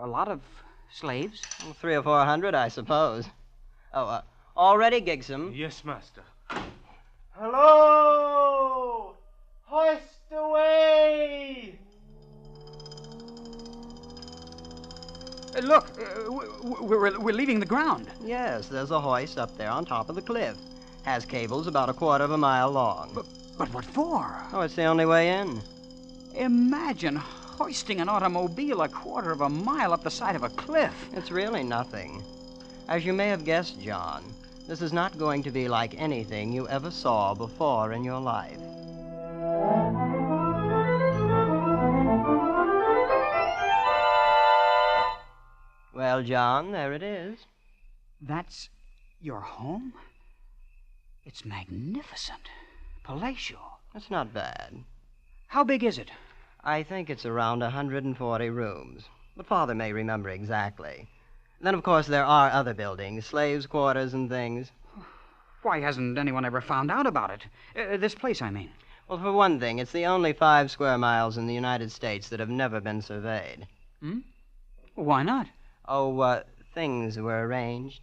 a lot of slaves? 300 or 400, I suppose. Oh, all ready, Gigsum? Yes, master. Hello! Hoist away! Look, we're leaving the ground. Yes, there's a hoist up there on top of the cliff. Has cables about a quarter of a mile long. But what for? Oh, it's the only way in. Imagine hoisting an automobile a quarter of a mile up the side of a cliff. It's really nothing. As you may have guessed, John, this is not going to be like anything you ever saw before in your life. Well, John, there it is. That's your home? It's magnificent. Palatial. It's not bad. How big is it? I think it's around 140 rooms, but Father may remember exactly. Then, of course, there are other buildings, slaves' quarters and things. Why hasn't anyone ever found out about it? This place, I mean. Well, for one thing, it's the only 5 square miles in the United States that have never been surveyed. Hmm? Why not? Oh, things were arranged.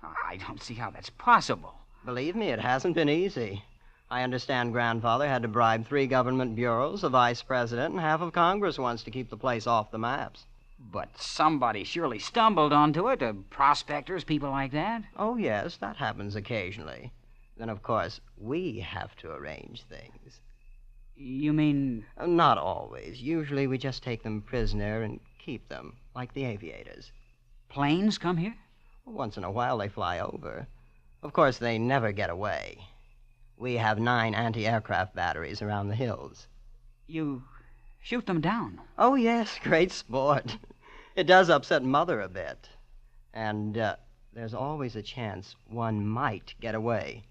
I don't see how that's possible. Believe me, it hasn't been easy. I understand Grandfather had to bribe 3 government bureaus, a vice president, and half of Congress once to keep the place off the maps. But somebody surely stumbled onto it, prospectors, people like that. Oh, yes, that happens occasionally. Then, of course, we have to arrange things. You mean? Not always. Usually we just take them prisoner and keep them, like the aviators. Planes come here? Once in a while they fly over. Of course, they never get away. We have 9 anti-aircraft batteries around the hills. You shoot them down? Oh, yes, great sport. It does upset Mother a bit. And there's always a chance one might get away.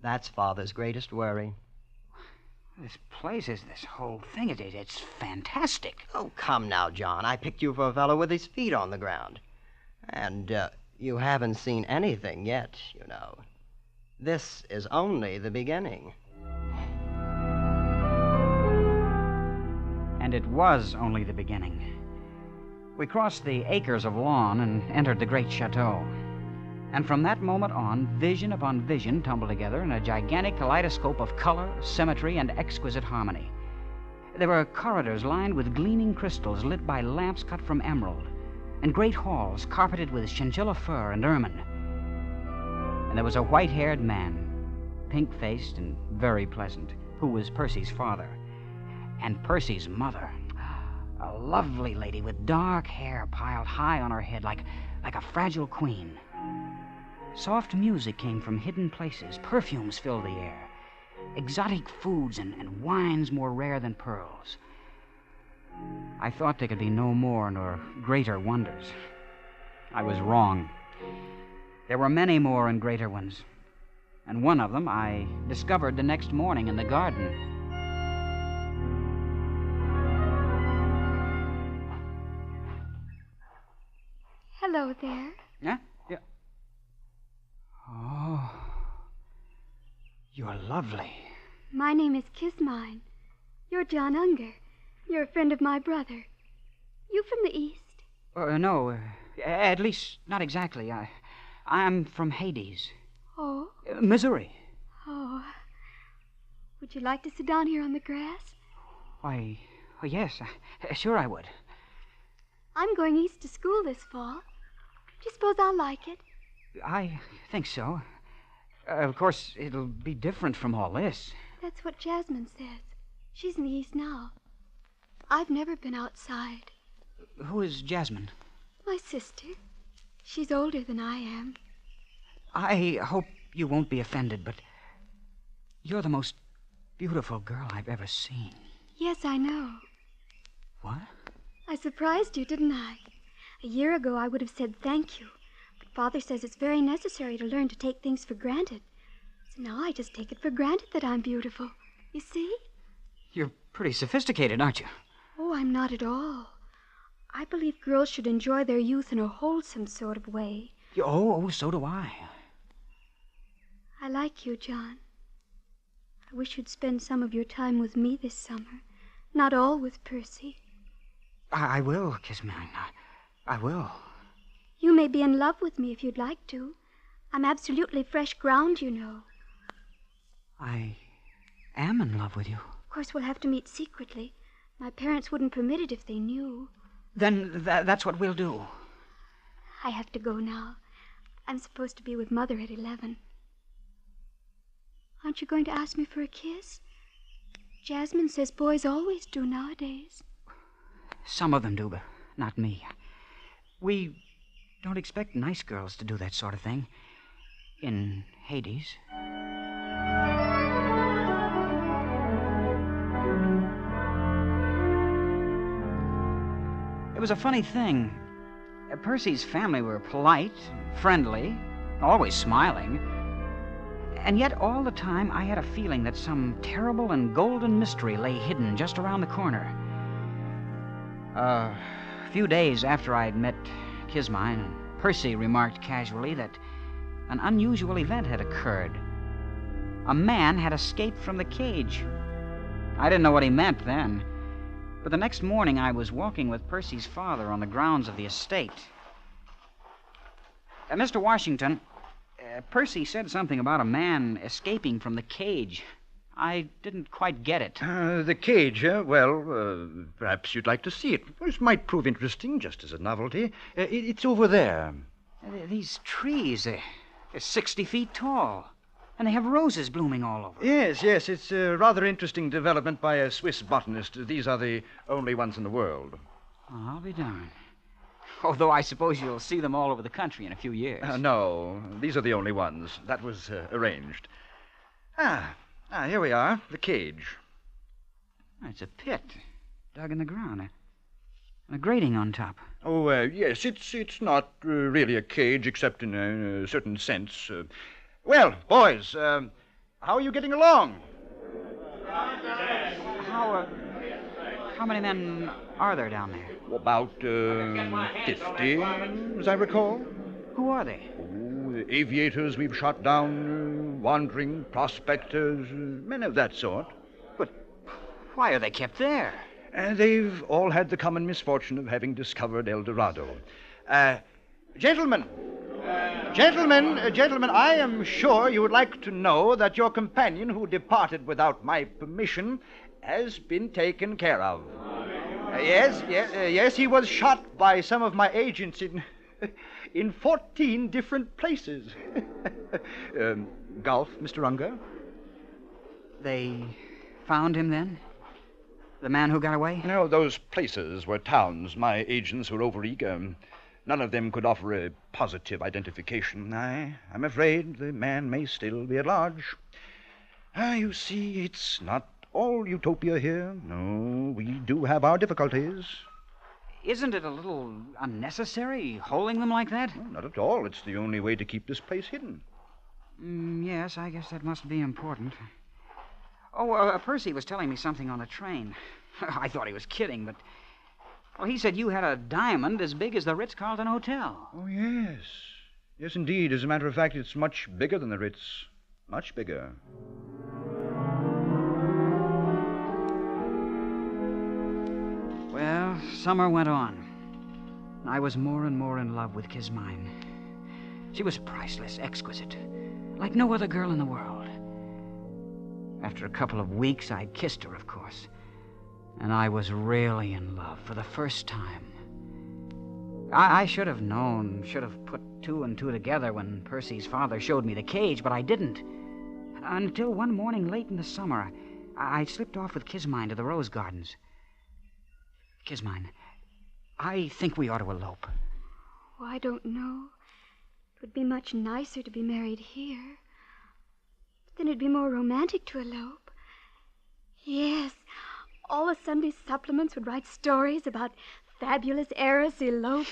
That's Father's greatest worry. This whole thing, it's fantastic. Oh, come now, John. I picked you for a fellow with his feet on the ground. And you haven't seen anything yet, you know. This is only the beginning. And it was only the beginning. We crossed the acres of lawn and entered the great chateau. And from that moment on, vision upon vision tumbled together in a gigantic kaleidoscope of color, symmetry, and exquisite harmony. There were corridors lined with gleaming crystals lit by lamps cut from emerald, and great halls carpeted with chinchilla fur and ermine. And there was a white-haired man, pink-faced and very pleasant, who was Percy's father. And Percy's mother, a lovely lady with dark hair piled high on her head like a fragile queen. Soft music came from hidden places. Perfumes filled the air. Exotic foods and wines more rare than pearls. I thought there could be no more nor greater wonders. I was wrong. There were many more and greater ones. And one of them I discovered the next morning in the garden. Hello there. Yeah? Oh, you're lovely. My name is Kismine. You're John Unger. You're a friend of my brother. You from the East? No, at least not exactly. I'm from Hades. Oh? Missouri. Oh. Would you like to sit down here on the grass? Why, yes, sure I would. I'm going east to school this fall. Do you suppose I'll like it? I think so. Of course, it'll be different from all this. That's what Jasmine says. She's in the East now. I've never been outside. Who is Jasmine? My sister. She's older than I am. I hope you won't be offended, but you're the most beautiful girl I've ever seen. Yes, I know. What? I surprised you, didn't I? A year ago, I would have said thank you. But Father says it's very necessary to learn to take things for granted. So now I just take it for granted that I'm beautiful. You see? You're pretty sophisticated, aren't you? Oh, I'm not at all. I believe girls should enjoy their youth in a wholesome sort of way. Oh, so do I. I like you, John. I wish you'd spend some of your time with me this summer, not all with Percy. I will, Kismine. I will. You may be in love with me if you'd like to. I'm absolutely fresh ground, you know. I am in love with you. Of course, we'll have to meet secretly. My parents wouldn't permit it if they knew. Then that's what we'll do. I have to go now. I'm supposed to be with Mother at 11. Aren't you going to ask me for a kiss? Jasmine says boys always do nowadays. Some of them do, but not me. We don't expect nice girls to do that sort of thing. In Hades. It was a funny thing. Percy's family were polite, friendly, always smiling. And yet all the time I had a feeling that some terrible and golden mystery lay hidden just around the corner. A few days after I'd met Kismine, Percy remarked casually that an unusual event had occurred. A man had escaped from the cage. I didn't know what he meant then. But the next morning I was walking with Percy's father on the grounds of the estate. Mr. Washington, Percy said something about a man escaping from the cage. I didn't quite get it. The cage, well, perhaps you'd like to see it. This might prove interesting, just as a novelty. It's over there. These trees, they're 60 feet tall. And they have roses blooming all over. Yes, it's a rather interesting development by a Swiss botanist. These are the only ones in the world. Oh, I'll be darned. Although I suppose you'll see them all over the country in a few years. No, these are the only ones. That was arranged. Here we are, the cage. It's a pit dug in the ground. And a grating on top. Oh, yes, it's not really a cage, except in a certain sense. Well, boys, how are you getting along? How many men are there down there? About 50, as I recall. Who are they? Oh, the aviators we've shot down, wandering prospectors, men of that sort. But why are they kept there? They've all had the common misfortune of having discovered El Dorado. Gentlemen, I am sure you would like to know that your companion who departed without my permission has been taken care of. Yes, he was shot by some of my agents in 14 different places. Golf, Mr. Unger? They found him then? The man who got away? No, those places were towns. My agents were overeager. None of them could offer a positive identification. I'm afraid the man may still be at large. You see, it's not all utopia here. No, we do have our difficulties. Isn't it a little unnecessary, holding them like that? No, not at all. It's the only way to keep this place hidden. Yes, I guess that must be important. Oh, Percy was telling me something on the train. I thought he was kidding, but... Well, he said you had a diamond as big as the Ritz-Carlton Hotel. Oh, yes. Yes, indeed. As a matter of fact, it's much bigger than the Ritz. Much bigger. Well, summer went on. I was more and more in love with Kismine. She was priceless, exquisite, like no other girl in the world. After a couple of weeks, I kissed her, of course. And I was really in love for the first time. I should have known, should have put two and two together when Percy's father showed me the cage, but I didn't. Until one morning late in the summer, I slipped off with Kismine to the rose gardens. Kismine, I think we ought to elope. Oh, I don't know. It would be much nicer to be married here. But then it'd be more romantic to elope. Yes. All the Sunday supplements would write stories about fabulous heiress elopes.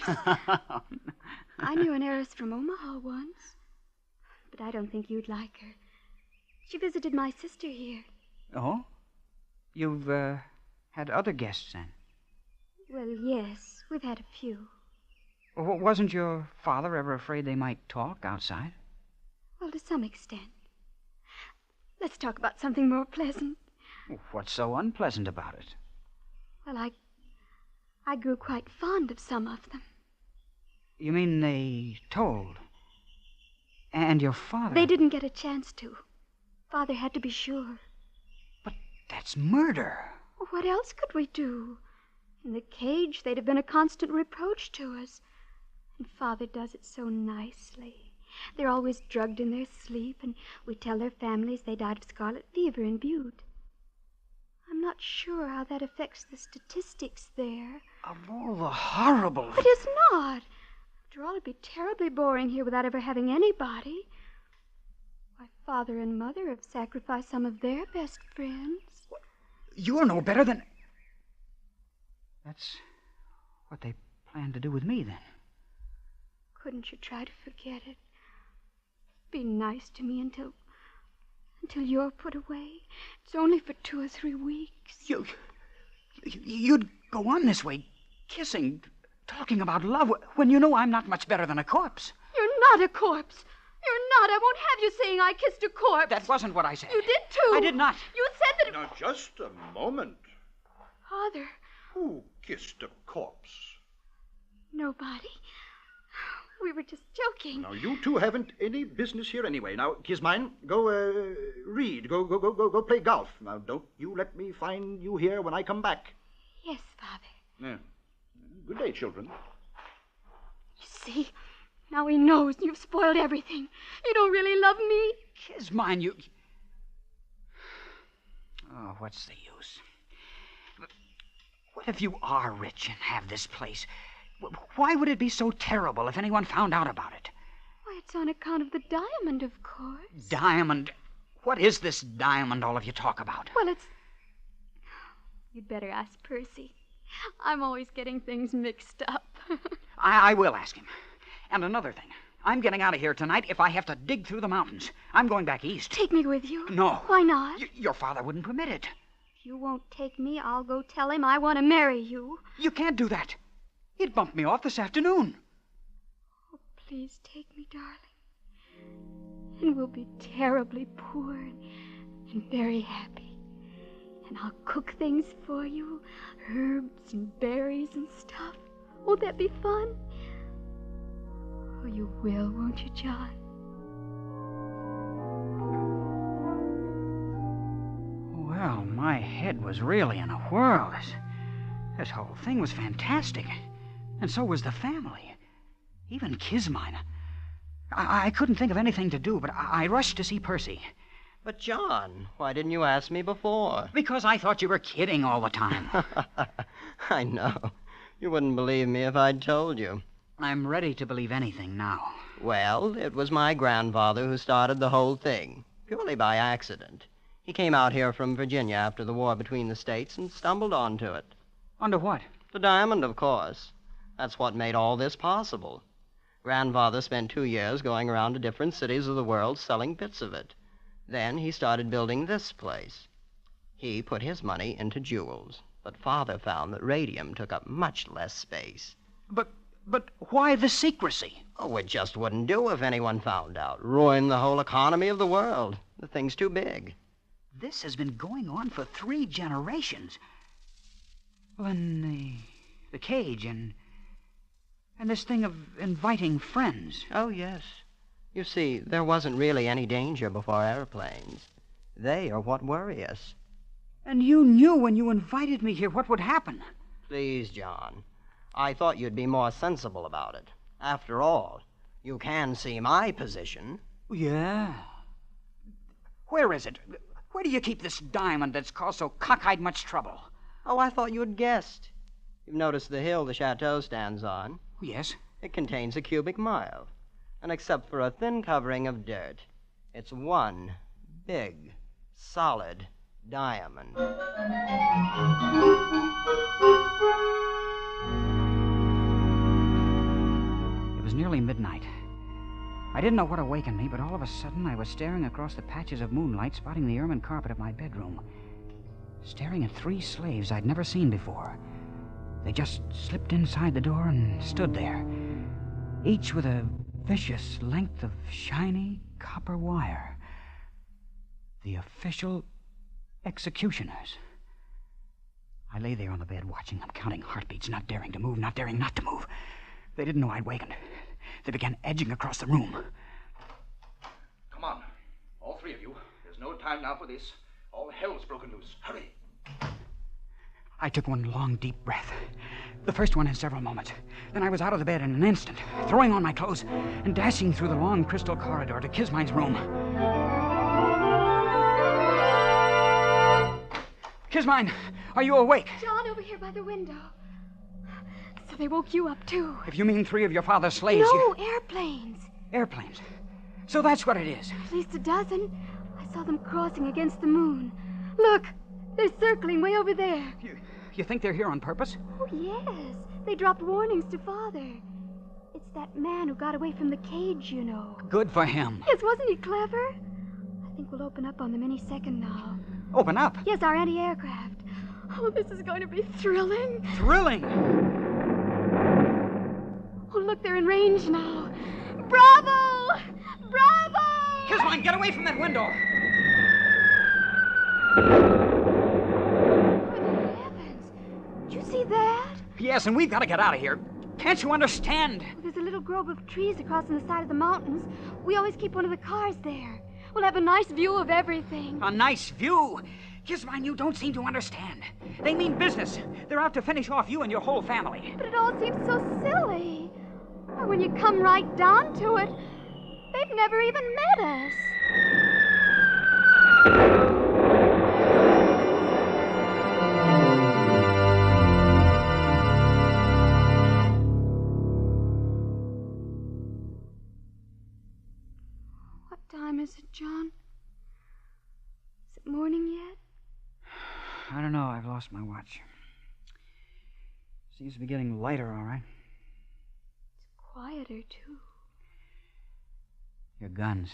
I knew an heiress from Omaha once, but I don't think you'd like her. She visited my sister here. Oh? You've had other guests, then? Well, yes, we've had a few. Wasn't your father ever afraid they might talk outside? Well, to some extent. Let's talk about something more pleasant. What's so unpleasant about it? Well, I grew quite fond of some of them. You mean they told? And your father? They didn't get a chance to. Father had to be sure. That's murder. What else could we do? In the cage, they'd have been a constant reproach to us. And Father does it so nicely. They're always drugged in their sleep, and we tell their families they died of scarlet fever in Butte. I'm not sure how that affects the statistics there. Of all the horrible... It is not. After all, it'd be terribly boring here without ever having anybody. Why, Father and Mother have sacrificed some of their best friends. You're no better than... That's what they plan to do with me, then. Couldn't you try to forget it? Be nice to me until you're put away. It's only for 2 or 3 weeks. You'd go on this way, kissing, talking about love, when you know I'm not much better than a corpse. You're not a corpse. You're not. I won't have you saying I kissed a corpse. That wasn't what I said. You did, too. I did not. You said that... Now, just a moment. Father. Who kissed a corpse? Nobody. We were just joking. Now, you two haven't any business here anyway. Now, kiss mine. Go, read. Go play golf. Now, don't you let me find you here when I come back. Yes, Father. Yeah. Good day, children. You see, now he knows you've spoiled everything. You don't really love me. Kiss mine, you... Oh, what's the use? What if you are rich and have this place? Why would it be so terrible if anyone found out about it? Why, it's on account of the diamond, of course. Diamond? What is this diamond all of you talk about? Well, it's... You'd better ask Percy. I'm always getting things mixed up. I will ask him. And another thing. I'm getting out of here tonight if I have to dig through the mountains. I'm going back east. Take me with you. No. Why not? Your father wouldn't permit it. If you won't take me, I'll go tell him I want to marry you. You can't do that. He'd bumped me off this afternoon. Oh, please take me, darling. And we'll be terribly poor and very happy. And I'll cook things for you, herbs and berries and stuff. Won't that be fun? Oh, you will, won't you, John? Well, my head was really in a whirl. This whole thing was fantastic. And so was the family. Even Kismine. I couldn't think of anything to do, but I rushed to see Percy. But, John, why didn't you ask me before? Because I thought you were kidding all the time. I know. You wouldn't believe me if I'd told you. I'm ready to believe anything now. Well, it was my grandfather who started the whole thing, purely by accident. He came out here from Virginia after the war between the states and stumbled onto it. Onto what? The diamond, of course. That's what made all this possible. Grandfather spent 2 years going around to different cities of the world selling bits of it. Then he started building this place. He put his money into jewels, but Father found that radium took up much less space. But why the secrecy? Oh, it just wouldn't do if anyone found out. Ruin the whole economy of the world. The thing's too big. This has been going on for 3 generations. Well, and the cage and this thing of inviting friends. Oh, yes. You see, there wasn't really any danger before airplanes. They are what worry us. And you knew when you invited me here what would happen. Please, John. I thought you'd be more sensible about it. After all, you can see my position. Yeah. Where is it? Where do you keep this diamond that's caused so cockeyed much trouble? Oh, I thought you'd guessed. You've noticed the hill the chateau stands on? Yes. It contains a cubic mile. And except for a thin covering of dirt, it's one big, solid diamond. It was nearly midnight. I didn't know what awakened me, but all of a sudden I was staring across the patches of moonlight, spotting the ermine carpet of my bedroom. Staring at 3 slaves I'd never seen before. They just slipped inside the door and stood there, each with a vicious length of shiny copper wire. The official executioners. I lay there on the bed watching them, counting heartbeats, not daring to move, not daring not to move. They didn't know I'd wakened. They began edging across the room. Come on. All three of you. There's no time now for this. All hell's broken loose. Hurry. I took one long, deep breath. The first one in several moments. Then I was out of the bed in an instant, throwing on my clothes and dashing through the long crystal corridor to Kismine's room. Kismine, are you awake? John, over here by the window. So they woke you up, too. If you mean 3 of your father's slaves... No, airplanes. Airplanes. So that's what it is. At least a dozen. I saw them crossing against the moon. Look, they're circling way over there. You think they're here on purpose? Oh, yes. They dropped warnings to Father. It's that man who got away from the cage, you know. Good for him. Yes, wasn't he clever? I think we'll open up on them any second now. Open up? Yes, our anti-aircraft. Oh, this is going to be thrilling. Thrilling? Oh, look, they're in range now. Bravo! Bravo! Kismine, get away from that window. Did you see that? Yes, and we've got to get out of here. Can't you understand? There's a little grove of trees across on the side of the mountains. We always keep one of the cars there. We'll have a nice view of everything. A nice view? Kismine, you don't seem to understand. They mean business. They're out to finish off you and your whole family. But it all seems so silly. Or when you come right down to it, they've never even met us. What time is it, John? Is it morning yet? I don't know. I've lost my watch. Seems to be getting lighter, all right. It's quieter, too. Your guns.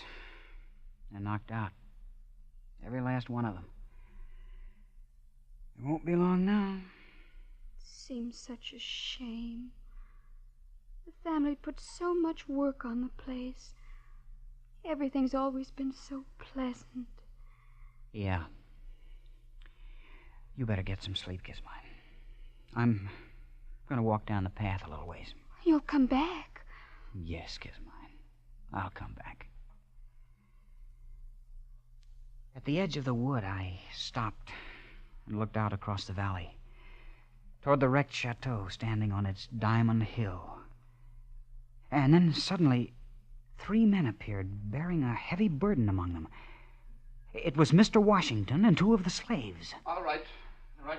They're knocked out. Every last one of them. It won't be long now. It seems such a shame. The family put so much work on the place. Everything's always been so pleasant. Yeah. You better get some sleep, Kismine. I'm going to walk down the path a little ways. You'll come back. Yes, Kismine. I'll come back. At the edge of the wood, I stopped and looked out across the valley toward the wrecked chateau standing on its diamond hill. And then suddenly, 3 men appeared bearing a heavy burden among them. It was Mr. Washington and 2 of the slaves. All right.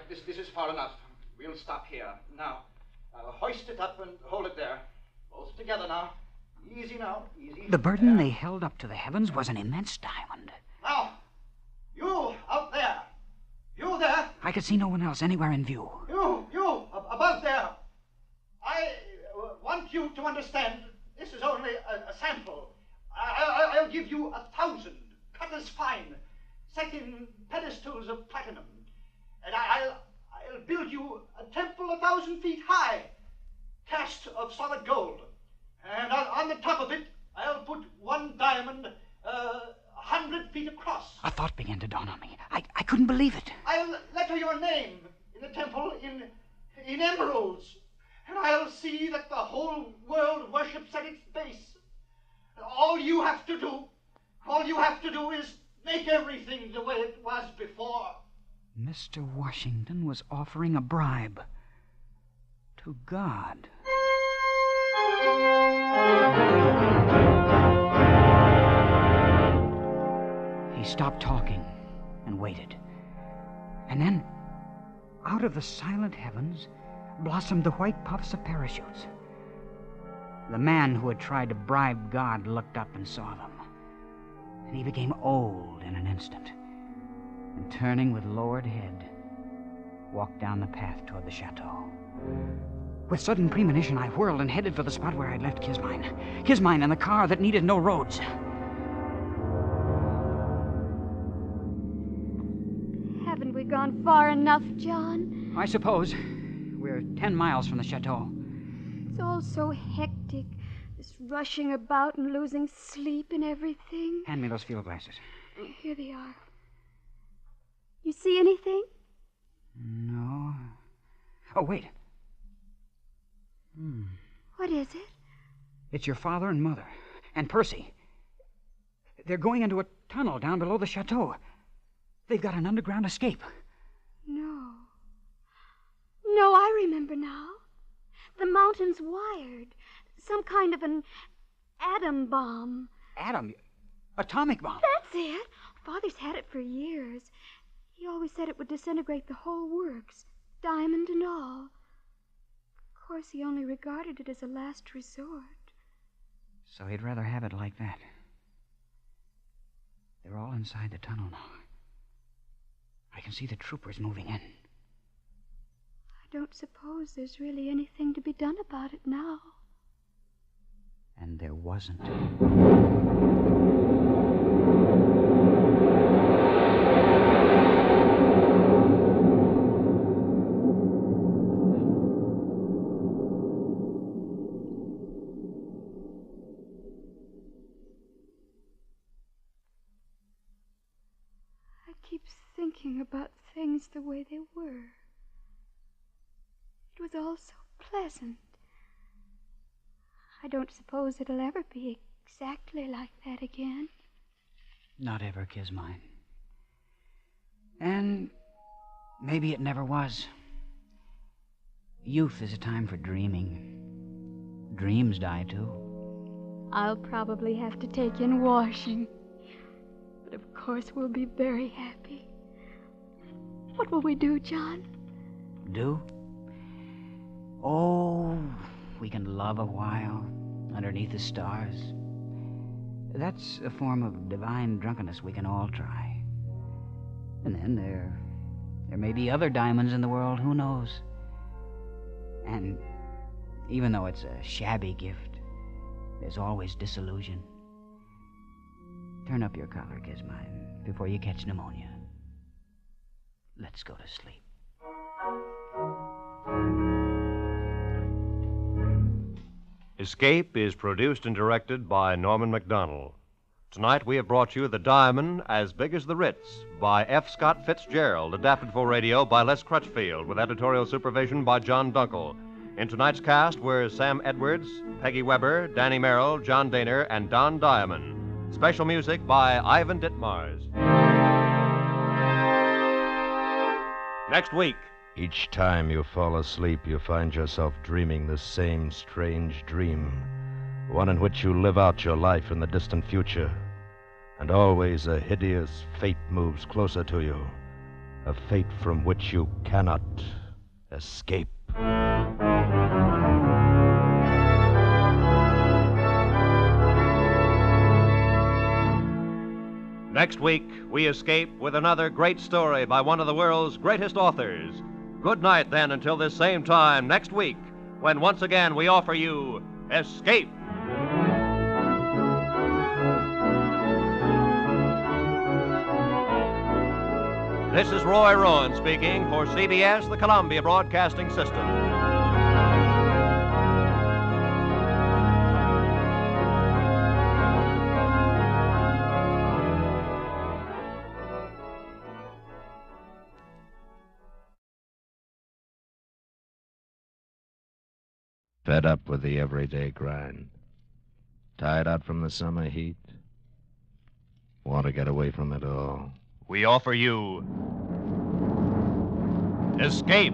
This is far enough. We'll stop here. Now, hoist it up and hold it there. Both together now. Easy now. Easy. The burden they held up to the heavens was an immense diamond. Now, you out there. You there. I could see no one else anywhere in view. You, above there. I want you to understand this is only a sample. I'll give you 1,000, cut as fine, set in pedestals of platinum. And I'll build you a temple 1,000 feet high, cast of solid gold. And on the top of it, I'll put one diamond 100 feet across. A thought began to dawn on me. I couldn't believe it. I'll letter your name in the temple in emeralds. And I'll see that the whole world worships at its base. All you have to do is make everything the way it was before. Mr. Washington was offering a bribe to God. He stopped talking and waited. And then, out of the silent heavens, blossomed the white puffs of parachutes. The man who had tried to bribe God looked up and saw them. And he became old in an instant. And turning with lowered head, walked down the path toward the chateau. With sudden premonition, I whirled and headed for the spot where I'd left Kismine. Kismine and the car that needed no roads. Haven't we gone far enough, John? I suppose. We're 10 miles from the chateau. It's all so hectic. This rushing about and losing sleep and everything. Hand me those field glasses. Here they are. You see anything? No. Oh, wait. What is it? It's your father and mother. And Percy. They're going into a tunnel down below the chateau. They've got an underground escape. No. No, I remember now. The mountain's wired. Some kind of an atom bomb. Atom? Atomic bomb? That's it. Father's had it for years. He always said it would disintegrate the whole works, diamond and all. Of course, he only regarded it as a last resort. So he'd rather have it like that. They're all inside the tunnel now. I can see the troopers moving in. I don't suppose there's really anything to be done about it now. And there wasn't. I keep thinking about things the way they were. It was all so pleasant. I don't suppose it'll ever be exactly like that again. Not ever, Kismine. And maybe it never was. Youth is a time for dreaming. Dreams die, too. I'll probably have to take in washing. But of course we'll be very happy. What will we do, John? Do? Oh, we can love a while underneath the stars. That's a form of divine drunkenness we can all try. And then there may be other diamonds in the world, who knows? And even though it's a shabby gift, there's always disillusion. Turn up your collar, Kismine, before you catch pneumonia. Let's go to sleep. Escape is produced and directed by Norman Macdonnell. Tonight we have brought you The Diamond as Big as the Ritz by F. Scott Fitzgerald, adapted for radio by Les Crutchfield, with editorial supervision by John Dunkel. In tonight's cast were Sam Edwards, Peggy Weber, Danny Merrill, John Daner, and Don Diamond. Special music by Ivan Ditmars. Next week. Each time you fall asleep, you find yourself dreaming the same strange dream, one in which you live out your life in the distant future, and always a hideous fate moves closer to you, a fate from which you cannot escape. Next week, we escape with another great story by one of the world's greatest authors. Good night, then, until this same time next week, when once again we offer you Escape. This is Roy Rowan speaking for CBS, the Columbia Broadcasting System. Fed up with the everyday grind. Tired out from the summer heat. Want to get away from it all. We offer you Escape.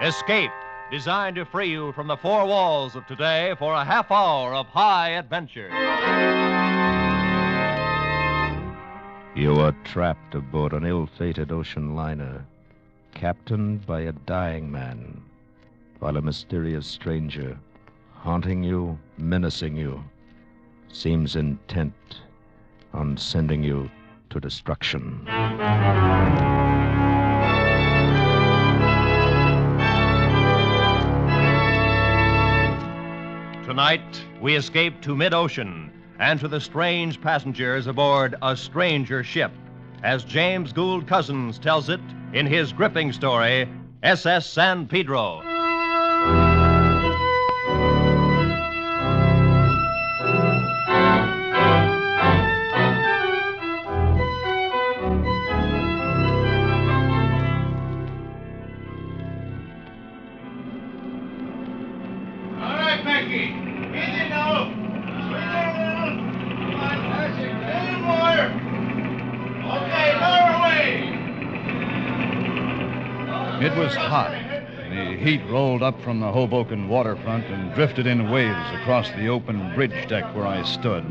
Escape, designed to free you from the four walls of today for a half hour of high adventure. You are trapped aboard an ill-fated ocean liner, captained by a dying man, while a mysterious stranger, haunting you, menacing you, seems intent on sending you to destruction. Tonight, we escape to mid-ocean and to the strange passengers aboard a stranger ship, as James Gould Cousins tells it in his gripping story, SS San Pedro. Jackie. Easy now. Come on, Percy. A little more. Okay, lower away. It was hot. The heat rolled up from the Hoboken waterfront and drifted in waves across the open bridge deck where I stood.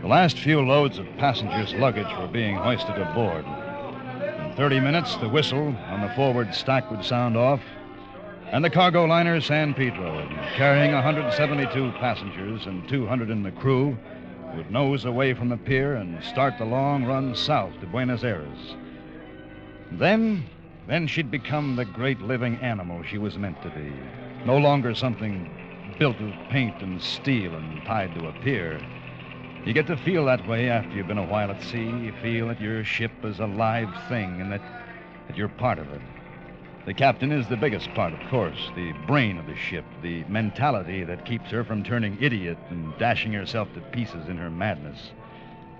The last few loads of passengers' luggage were being hoisted aboard. In 30 minutes, the whistle on the forward stack would sound off, and the cargo liner San Pedro, carrying 172 passengers and 200 in the crew, would nose away from the pier and start the long run south to Buenos Aires. Then she'd become the great living animal she was meant to be. No longer something built of paint and steel and tied to a pier. You get to feel that way after you've been a while at sea. You feel that your ship is a live thing and that you're part of it. The captain is the biggest part, of course, the brain of the ship, the mentality that keeps her from turning idiot and dashing herself to pieces in her madness.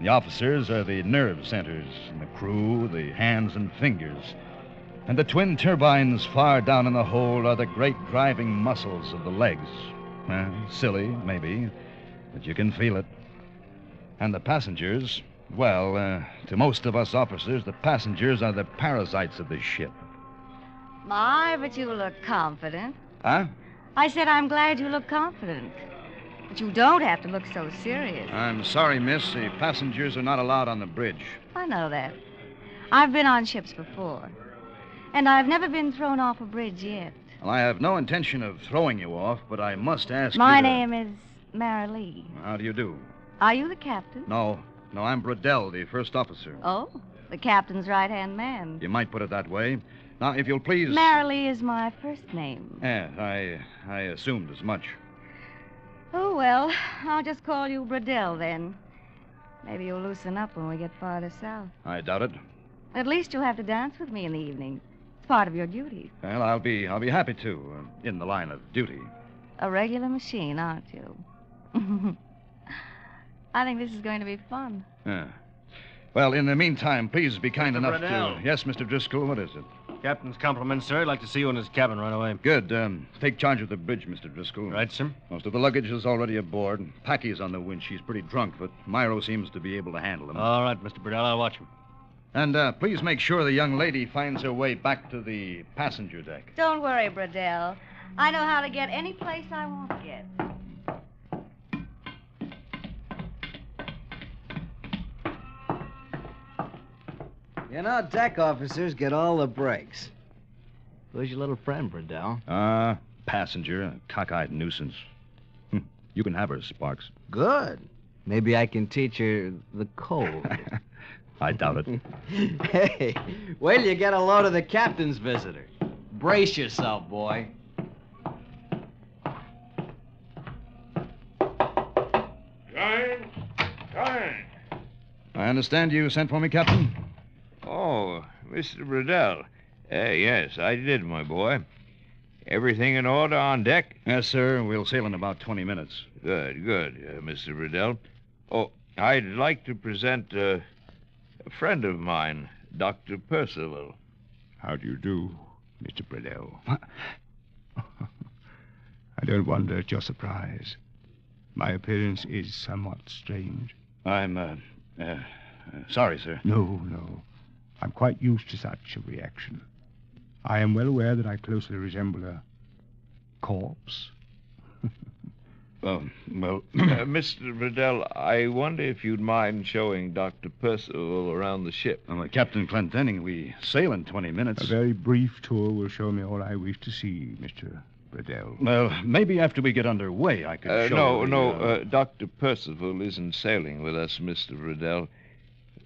The officers are the nerve centers, and the crew, the hands and fingers. And the twin turbines far down in the hold are the great driving muscles of the legs. Silly, maybe, but you can feel it. And the passengers, well, to most of us officers, the passengers are the parasites of the ship. My, but you look confident. Huh? I said I'm glad you look confident. But you don't have to look so serious. I'm sorry, miss. The passengers are not allowed on the bridge. I know that. I've been on ships before. And I've never been thrown off a bridge yet. Well, I have no intention of throwing you off, but I must ask My you to... name is Mary Lee. How do you do? Are you the captain? No, I'm Bradell, the first officer. Oh, the captain's right-hand man. You might put it that way. Now, if you'll please... Mary Lee is my first name. Yes, I assumed as much. Oh, well, I'll just call you Bradell, then. Maybe you'll loosen up when we get farther south. I doubt it. At least you'll have to dance with me in the evening. It's part of your duties. Well, I'll be happy to, in the line of duty. A regular machine, aren't you? I think this is going to be fun. Yeah. Well, in the meantime, please be kind Mr. enough Brunel. to... Yes, Mr. Driscoll, what is it? Captain's compliments, sir. I'd like to see you in his cabin right away. Good. Take charge of the bridge, Mr. Driscoll. Right, sir. Most of the luggage is already aboard. Packy's on the winch. She's pretty drunk, but Myro seems to be able to handle him. All right, Mr. Burdell. I'll watch him. And please make sure the young lady finds her way back to the passenger deck. Don't worry, Bradell. I know how to get any place I want to get. You know, deck officers get all the breaks. Who's your little friend, Bradell? Passenger, a cockeyed nuisance. You can have her, Sparks. Good. Maybe I can teach her the code. I doubt it. Hey, wait till you get a load of the captain's visitor. Brace yourself, boy. Time. I understand you sent for me, Captain. Oh, Mr. Bradell. Yes, I did, my boy. Everything in order on deck? Yes, sir. We'll sail in about 20 minutes. Good, Mr. Bradell. Oh, I'd like to present a friend of mine, Dr. Percival. How do you do, Mr. Bradell? I don't wonder at your surprise. My appearance is somewhat strange. I'm, sorry, sir. No. I'm quite used to such a reaction. I am well aware that I closely resemble a corpse. Mr. Bradell, I wonder if you'd mind showing Dr. Percival around the ship. Captain Clendenning, we sail in 20 minutes. A very brief tour will show me all I wish to see, Mr. Bradell. Well, maybe after we get underway, I could show No, Dr. Percival isn't sailing with us, Mr. Bradell.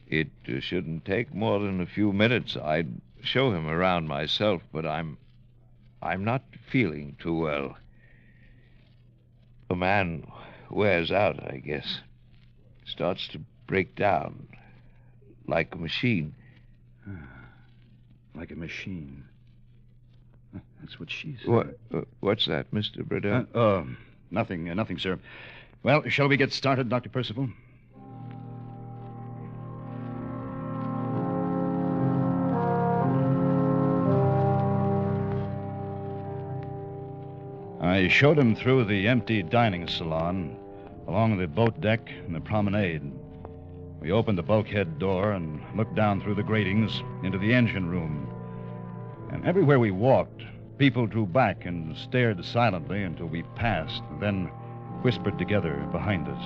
It shouldn't take more than a few minutes. I'd show him around myself, but I'm not feeling too well. A man wears out, I guess. Starts to break down. Like a machine. Like a machine. That's what she said. What's that, Mr. Bradell? Nothing, sir. Well, shall we get started, Dr. Percival? I showed him through the empty dining salon, along the boat deck and the promenade. We opened the bulkhead door and looked down through the gratings into the engine room. And everywhere we walked, people drew back and stared silently until we passed, and then whispered together behind us.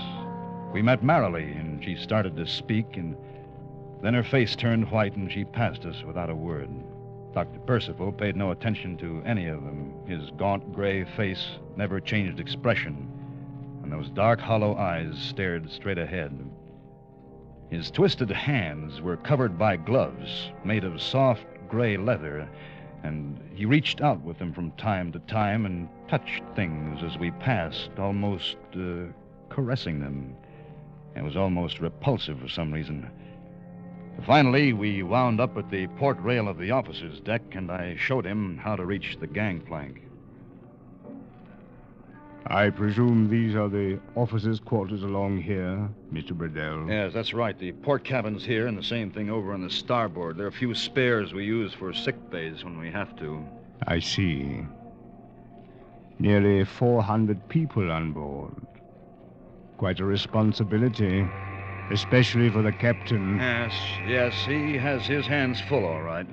We met Marilee, and she started to speak, and then her face turned white, and she passed us without a word. Dr. Percival paid no attention to any of them. His gaunt gray face never changed expression, and those dark, hollow eyes stared straight ahead. His twisted hands were covered by gloves made of soft gray leather, and he reached out with them from time to time and touched things as we passed, almost caressing them. It was almost repulsive for some reason. Finally, we wound up at the port rail of the officer's deck, and I showed him how to reach the gangplank. I presume these are the officers' quarters along here, Mr. Bradell? Yes, that's right. The port cabin's here, and the same thing over on the starboard. There are a few spares we use for sick bays when we have to. I see. Nearly 400 people on board. Quite a responsibility, especially for the captain. Yes, he has his hands full, all right.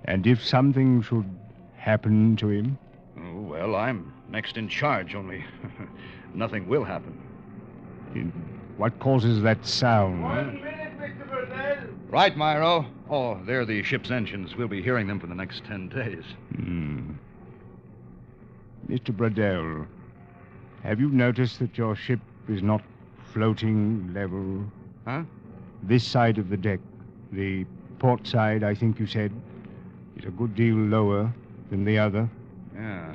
And if something should happen to him? Oh, well, I'm next in charge, only nothing will happen. What causes that sound? 1 minute, Mr. Burdell. Right, Myro. Oh, they're the ship's engines. We'll be hearing them for the next 10 days. Mr. Bradell, have you noticed that your ship is not floating level? Huh? This side of the deck, the port side, I think you said, is a good deal lower than the other. Yeah.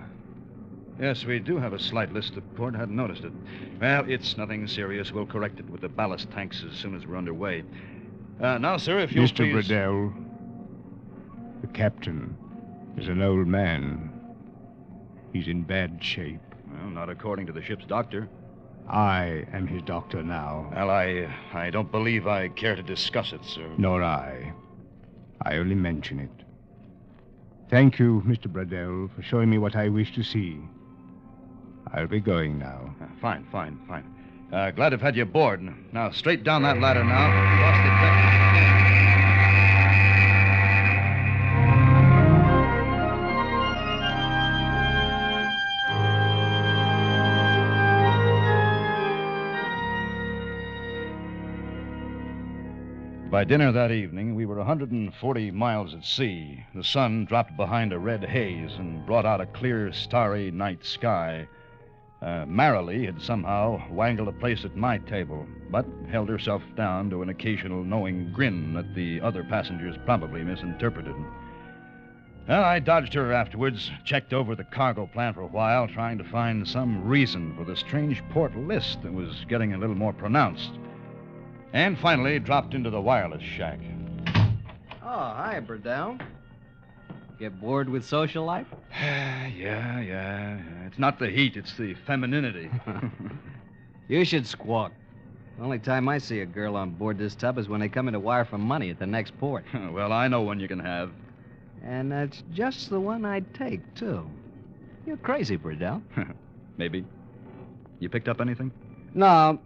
Yes, we do have a slight list of port. Hadn't noticed it. Well, it's nothing serious. We'll correct it with the ballast tanks as soon as we're underway. Now, sir, if you'll Mr. please... Bradell, the captain is an old man. He's in bad shape. Well, not according to the ship's doctor. I am his doctor now. Well, I don't believe I care to discuss it, sir. Nor I. I only mention it. Thank you, Mr. Bradell, for showing me what I wish to see. I'll be going now. Fine. Glad to have had you aboard. Now, straight down that ladder now. Across the deck. By dinner that evening, we were 140 miles at sea. The sun dropped behind a red haze and brought out a clear, starry night sky. Marilee had somehow wangled a place at my table, but held herself down to an occasional knowing grin that the other passengers probably misinterpreted. Well, I dodged her afterwards, checked over the cargo plan for a while, trying to find some reason for the strange port list that was getting a little more pronounced. And finally dropped into the wireless shack. Oh, hi, Burdell. Get bored with social life? Yeah. It's not the heat, it's the femininity. You should squawk. The only time I see a girl on board this tub is when they come in to wire for money at the next port. Well, I know one you can have. And that's just the one I'd take, too. You're crazy, Burdell. Maybe. You picked up anything? No.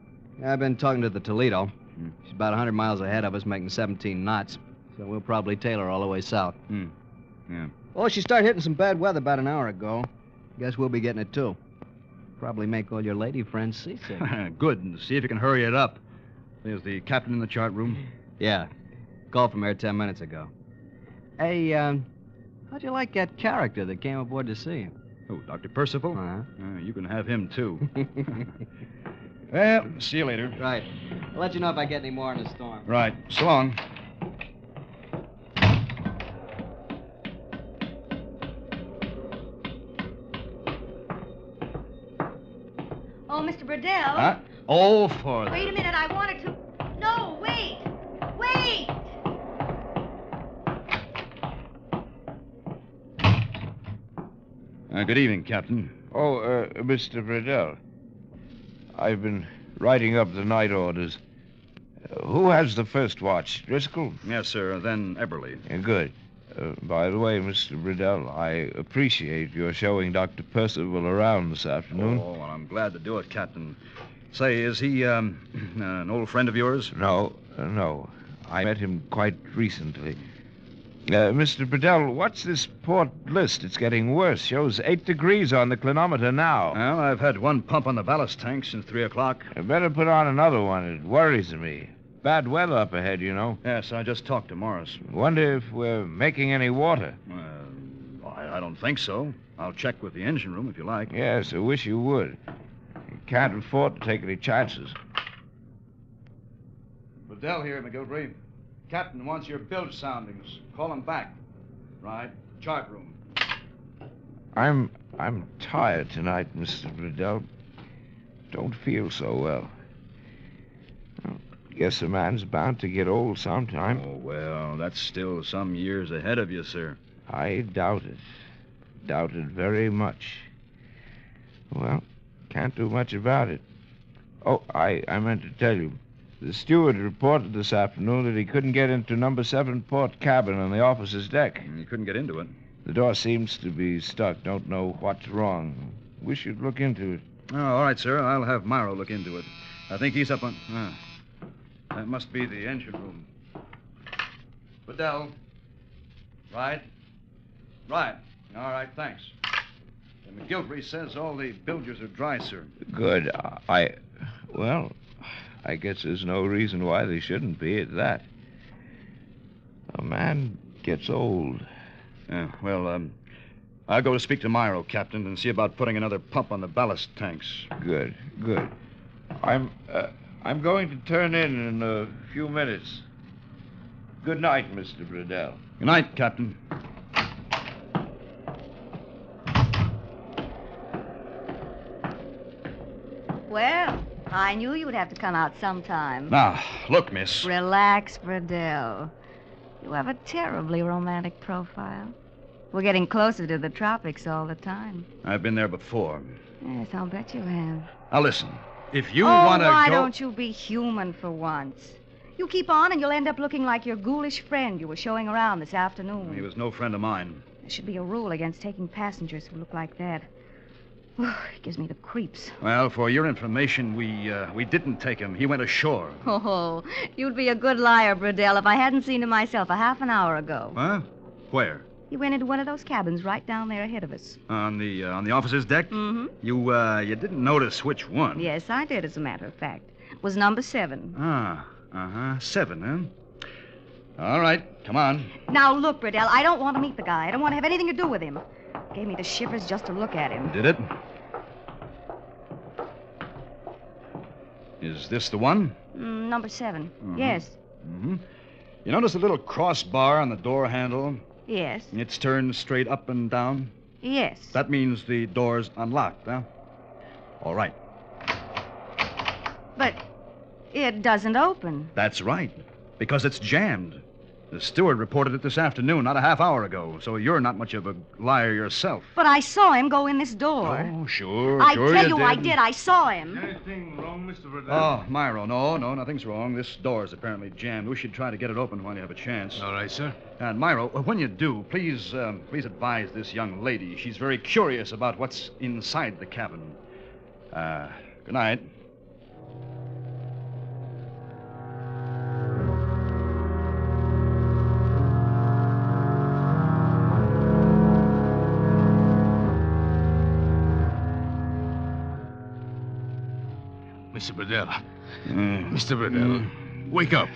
I've been talking to the Toledo. She's about 100 miles ahead of us, making 17 knots. So we'll probably tail her all the way south. Yeah. Oh, she started hitting some bad weather about an hour ago. Guess we'll be getting it, too. Probably make all your lady friends seasick. Good. See if you can hurry it up. There's the captain in the chart room. Yeah. Called from here 10 minutes ago. Hey, how'd you like that character that came aboard to see you? Oh, Dr. Percival? Uh-huh. You can have him, too. Well, see you later. Right. I'll let you know if I get any more in the storm. Right. So long. Oh, Mr. Burdell. Huh? Oh, for Wait a minute, I wanted to... No, wait! Wait! Good evening, Captain. Oh, Mr. Bradell. I've been writing up the night orders. Who has the first watch? Driscoll? Yes, sir. Then Eberly. Good. By the way, Mr. Riddell, I appreciate your showing Dr. Percival around this afternoon. Oh, well, I'm glad to do it, Captain. Say, is he an old friend of yours? No. I met him quite recently. Mr. Riddell, what's this port list? It's getting worse. Shows 8 degrees on the clinometer now. Well, I've had one pump on the ballast tank since 3 o'clock. I better put on another one. It worries me. Bad weather up ahead, you know. Yes, I just talked to Morris. Wonder if we're making any water. I don't think so. I'll check with the engine room if you like. Yes, I wish you would. You can't afford to take any chances. Riddell here, McGilvery. Captain wants your bilge soundings. Call him back. Right. Chart room. I'm tired tonight, Mr. Riddell. Don't feel so well. Guess a man's bound to get old sometime. Oh, well, that's still some years ahead of you, sir. I doubt it. Doubt it very much. Well, can't do much about it. Oh, I meant to tell you. The steward reported this afternoon that he couldn't get into number 7 port cabin on the officer's deck. You couldn't get into it? The door seems to be stuck. Don't know what's wrong. Wish you'd look into it. Oh, all right, sir. I'll have Myro look into it. I think he's up on... that must be the engine room. Riddell. Right. All right, thanks. McGilvery says all the bilges are dry, sir. Good. Well, I guess there's no reason why they shouldn't be at that. A man gets old. Yeah, well, I'll go to speak to Myro, Captain, and see about putting another pump on the ballast tanks. Good. I'm going to turn in a few minutes. Good night, Mr. Riddell. Good night, Captain. Well, I knew you would have to come out sometime. Now, look, miss. Relax, Burdell. You have a terribly romantic profile. We're getting closer to the tropics all the time. I've been there before. Yes, I'll bet you have. Now, listen. If you want to why go... don't you be human for once? You keep on and you'll end up looking like your ghoulish friend you were showing around this afternoon. He was no friend of mine. There should be a rule against taking passengers who look like that. It gives me the creeps. Well, for your information, we didn't take him. He went ashore. Oh, you'd be a good liar, Burdell, if I hadn't seen him myself a half an hour ago. Huh? Where? He went into one of those cabins right down there ahead of us. On the officer's deck? Mm-hmm. You didn't notice which one? Yes, I did, as a matter of fact. It was number 7. 7, huh? All right, come on. Now, look, Burdell, I don't want to meet the guy. I don't want to have anything to do with him. Gave me the shivers just to look at him. Did it? Is this the one? Number 7. Mm-hmm. Yes. Mm-hmm. You notice the little crossbar on the door handle? Yes. It's turned straight up and down? Yes. That means the door's unlocked, huh? All right. But it doesn't open. That's right, because it's jammed. The steward reported it this afternoon, not a half hour ago, so you're not much of a liar yourself. But I saw him go in this door. Oh, sure, I sure tell you you, I did. I saw him. Anything wrong, Mr. Riddell? Oh, Myro, no, nothing's wrong. This door's apparently jammed. We should try to get it open while you have a chance. All right, sir. And Myro, when you do, please advise this young lady. She's very curious about what's inside the cabin. Good night. Mr. Burdell. Mr. Burdell. Wake up.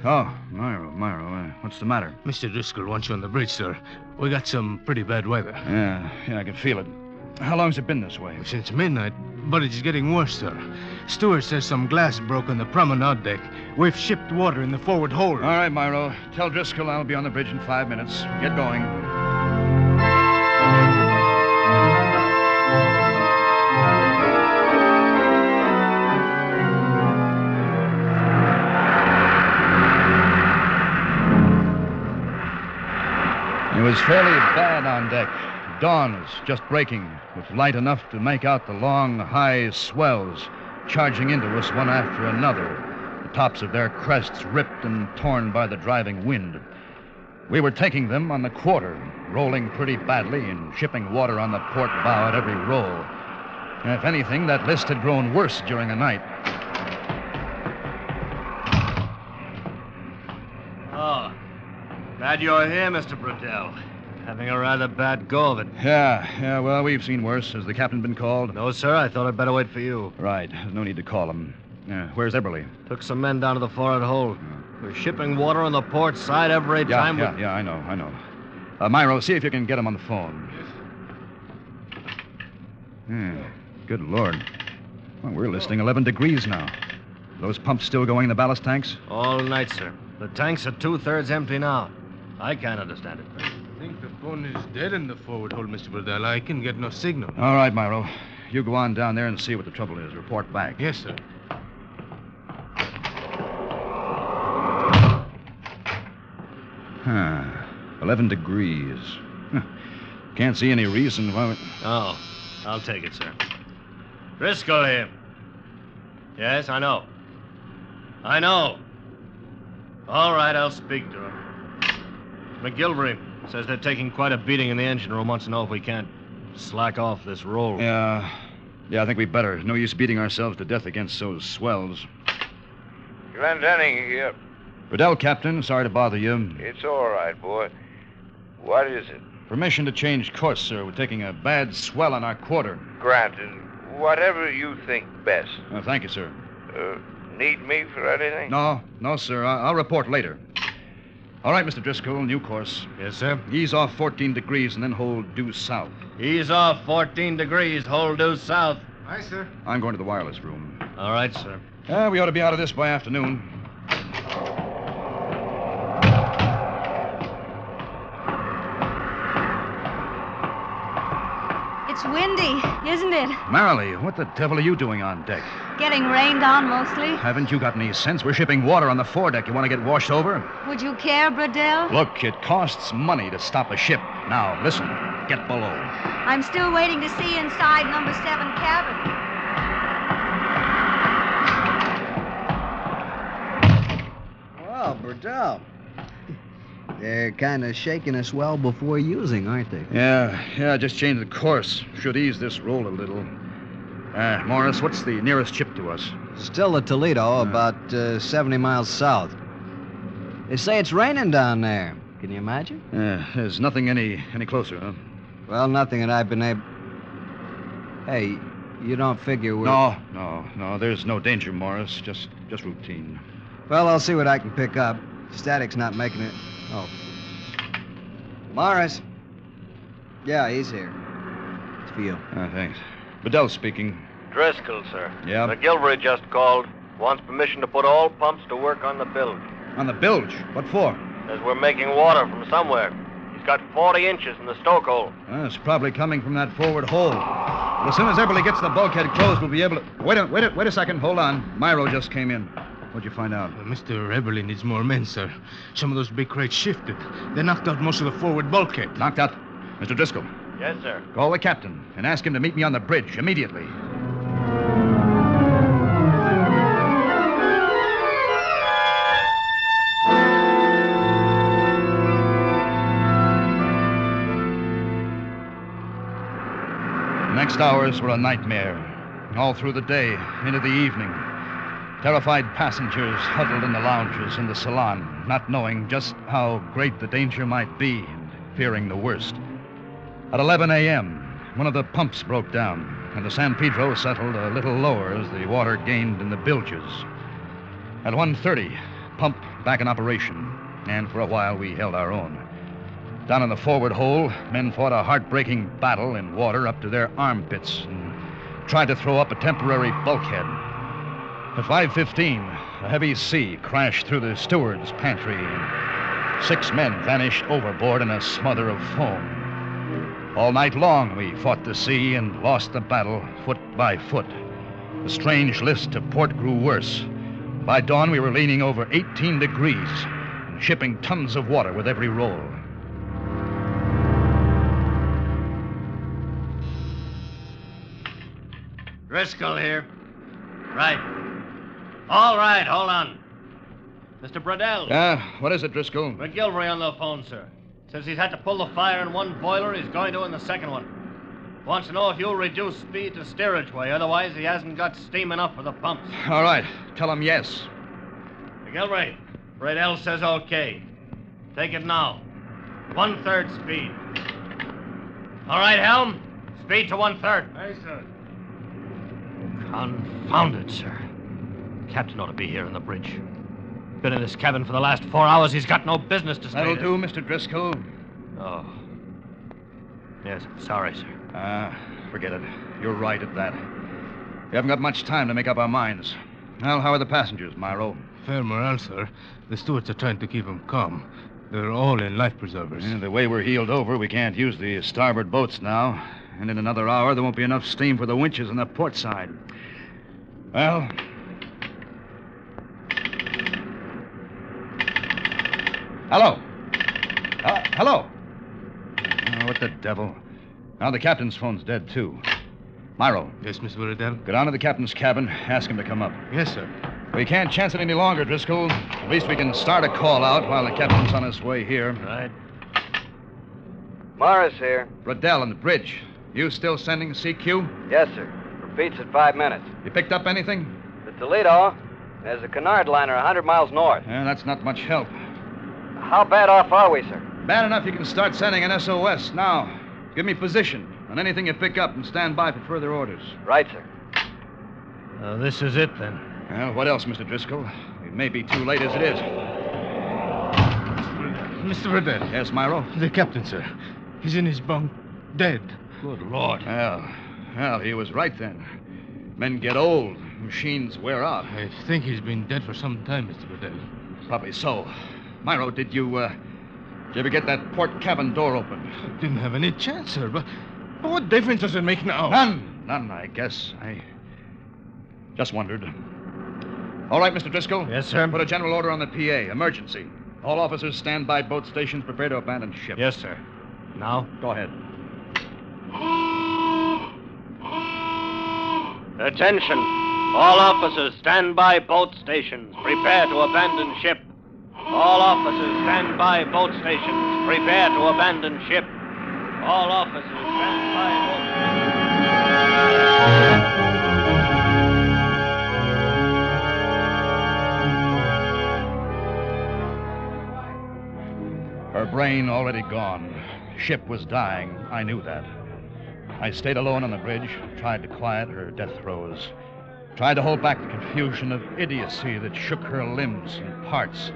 Myro, what's the matter? Mr. Driscoll wants you on the bridge, sir. We got some pretty bad weather. Yeah, I can feel it. How long's it been this way? Since midnight, but it's getting worse, sir. Steward says some glass broke on the promenade deck. We've shipped water in the forward hold. All right, Myro. Tell Driscoll I'll be on the bridge in 5 minutes. Get going. It was fairly bad on deck. Dawn was just breaking, with light enough to make out the long, high swells charging into us one after another, the tops of their crests ripped and torn by the driving wind. We were taking them on the quarter, rolling pretty badly and shipping water on the port bow at every roll. And if anything, that list had grown worse during the night. Oh, glad you're here, Mr. Burdell. Having a rather bad go of it. Yeah, well, we've seen worse. Has the captain been called? No, sir. I thought I'd better wait for you. Right. No need to call him. Where's Eberly? Took some men down to the forward hold. We're shipping water on the port side every time. Yeah, I know. Myro, see if you can get him on the phone. Good Lord. Well, we're listing 11 degrees now. Those pumps still going in the ballast tanks? All night, sir. The tanks are 2/3 empty now. I can't understand it. I think the phone is dead in the forward hold, Mr. Burdell. I can get no signal. All right, Myro. You go on down there and see what the trouble is. Report back. Yes, sir. Huh. 11 degrees. Can't see any reason why we... Oh, I'll take it, sir. Driscoll here. Yes, I know. All right, I'll speak to him. McGilvery says they're taking quite a beating in the engine room. Wants to know if we can't slack off this roll. Yeah, I think we better. No use beating ourselves to death against those swells. Glendenning here. Burdell, Captain. Sorry to bother you. It's all right, boy. What is it? Permission to change course, sir. We're taking a bad swell on our quarter. Granted. Whatever you think best. Thank you, sir. Need me for anything? No, sir. I'll report later. All right, Mr. Driscoll, new course. Yes, sir. Ease off 14 degrees and then hold due south. Ease off 14 degrees, hold due south. Aye, sir. I'm going to the wireless room. All right, sir. We ought to be out of this by afternoon. It's windy, isn't it? Marilee, what the devil are you doing on deck? Getting rained on mostly. Haven't you got any sense? We're shipping water on the foredeck. You want to get washed over? Would you care, Burdell? Look, it costs money to stop a ship. Now, listen. Get below. I'm still waiting to see inside number 7 cabin. Well, Burdell. They're kind of shaking us well before using, aren't they? Yeah, just changed the course. Should ease this roll a little. Morris, what's the nearest ship to us? Still the Toledo, about 70 miles south. They say it's raining down there. Can you imagine? There's nothing any closer, huh? Well, nothing that I've been able... Hey, you don't figure we're... No. There's no danger, Morris. Just routine. Well, I'll see what I can pick up. Static's not making it... Oh. Morris. Yeah, he's here. It's for you. Thanks. Bedell speaking. Driscoll, sir. Yeah? McGilvery just called. Wants permission to put all pumps to work on the bilge. On the bilge? What for? Says we're making water from somewhere. He's got 40 inches in the stoke hole. It's probably coming from that forward hole. Well, as soon as Eberly gets the bulkhead closed, we'll be able to... Wait a second. Hold on. Myro just came in. What'd you find out? Mr. Eberly needs more men, sir. Some of those big crates shifted. They knocked out most of the forward bulkhead. Knocked out? Mr. Driscoll. Yes, sir. Call the captain and ask him to meet me on the bridge immediately. The next hours were a nightmare. All through the day, into the evening. Terrified passengers huddled in the lounges in the salon, not knowing just how great the danger might be and fearing the worst. At 11 a.m., one of the pumps broke down, and the San Pedro settled a little lower as the water gained in the bilges. At 1:30, pump back in operation, and for a while we held our own. Down in the forward hold, men fought a heartbreaking battle in water up to their armpits and tried to throw up a temporary bulkhead. At 5:15, a heavy sea crashed through the steward's pantry, and 6 men vanished overboard in a smother of foam. All night long, we fought the sea and lost the battle foot by foot. The strange list to port grew worse. By dawn, we were leaning over 18 degrees and shipping tons of water with every roll. Driscoll here. Right. All right, hold on. Mr. Bradell. What is it, Driscoll? McGilvery on the phone, sir. Says he's had to pull the fire in one boiler. He's going to in the second one. Wants to know if you'll reduce speed to steerage way. Otherwise, he hasn't got steam enough for the pumps. All right. Tell him yes. McGilvery, Bradell says okay. Take it now. 1/3 speed. All right, Helm. Speed to 1/3. Aye, sir. Confound it, sir. Captain ought to be here in the bridge. Been in this cabin for the last 4 hours. He's got no business to stay That'll there. do, Mr. Driscoll. Oh. Yes, sorry, sir. Forget it. You're right at that. We haven't got much time to make up our minds. Well, how are the passengers, Myro? Fair morale, sir. The stewards are trying to keep them calm. They're all in life preservers. Yeah, the way we're heeled over, we can't use the starboard boats now. And in another hour, there won't be enough steam for the winches on the port side. Well... Hello. Hello. Oh, what the devil? Now the captain's phone's dead, too. Myro. Yes, Mr. Bradell? Go down to the captain's cabin. Ask him to come up. Yes, sir. We can't chance it any longer, Driscoll. At least we can start a call out while the captain's on his way here. Right. Morris here. Bradell on the bridge. You still sending CQ? Yes, sir. Repeats in 5 minutes. You picked up anything? The Toledo. There's a canard liner 100 miles north. Yeah, that's not much help. How bad off are we, sir? Bad enough you can start sending an SOS now. Give me position on anything you pick up and stand by for further orders. Right, sir. This is it, then. Well, what else, Mr. Driscoll? It may be too late as it is. Mr. Bradell. Yes, Myro? The captain, sir. He's in his bunk, dead. Good Lord. Well, he was right then. Men get old. Machines wear out. I think he's been dead for some time, Mr. Bradell. Probably so. Myro, did you ever get that port cabin door open? Didn't have any chance, sir, but what difference does it make now? None, I guess. I just wondered. All right, Mr. Driscoll. Yes, sir. Put a general order on the PA. Emergency. All officers stand by boat stations, prepare to abandon ship. Yes, sir. Now? Go ahead. Attention. All officers stand by boat stations. Prepare to abandon ship. All officers stand by boat stations. Prepare to abandon ship. All officers stand by boat stations. Her brain already gone. Ship was dying. I knew that. I stayed alone on the bridge, tried to quiet her death throes, tried to hold back the confusion of idiocy that shook her limbs and parts.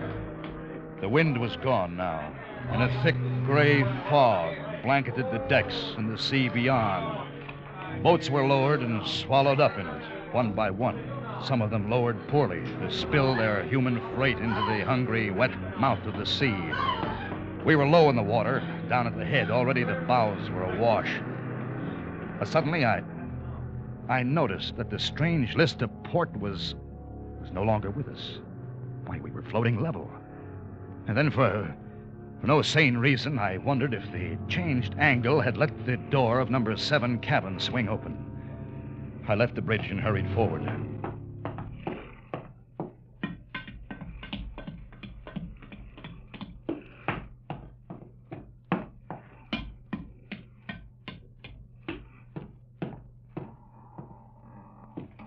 The wind was gone now, and a thick gray fog blanketed the decks and the sea beyond. Boats were lowered and swallowed up in it, one by one. Some of them lowered poorly to spill their human freight into the hungry, wet mouth of the sea. We were low in the water, down at the head. Already the bows were awash. But suddenly I noticed that the strange list of port was no longer with us. Why, we were floating level. And then for no sane reason, I wondered if the changed angle had let the door of number 7 cabin swing open. I left the bridge and hurried forward.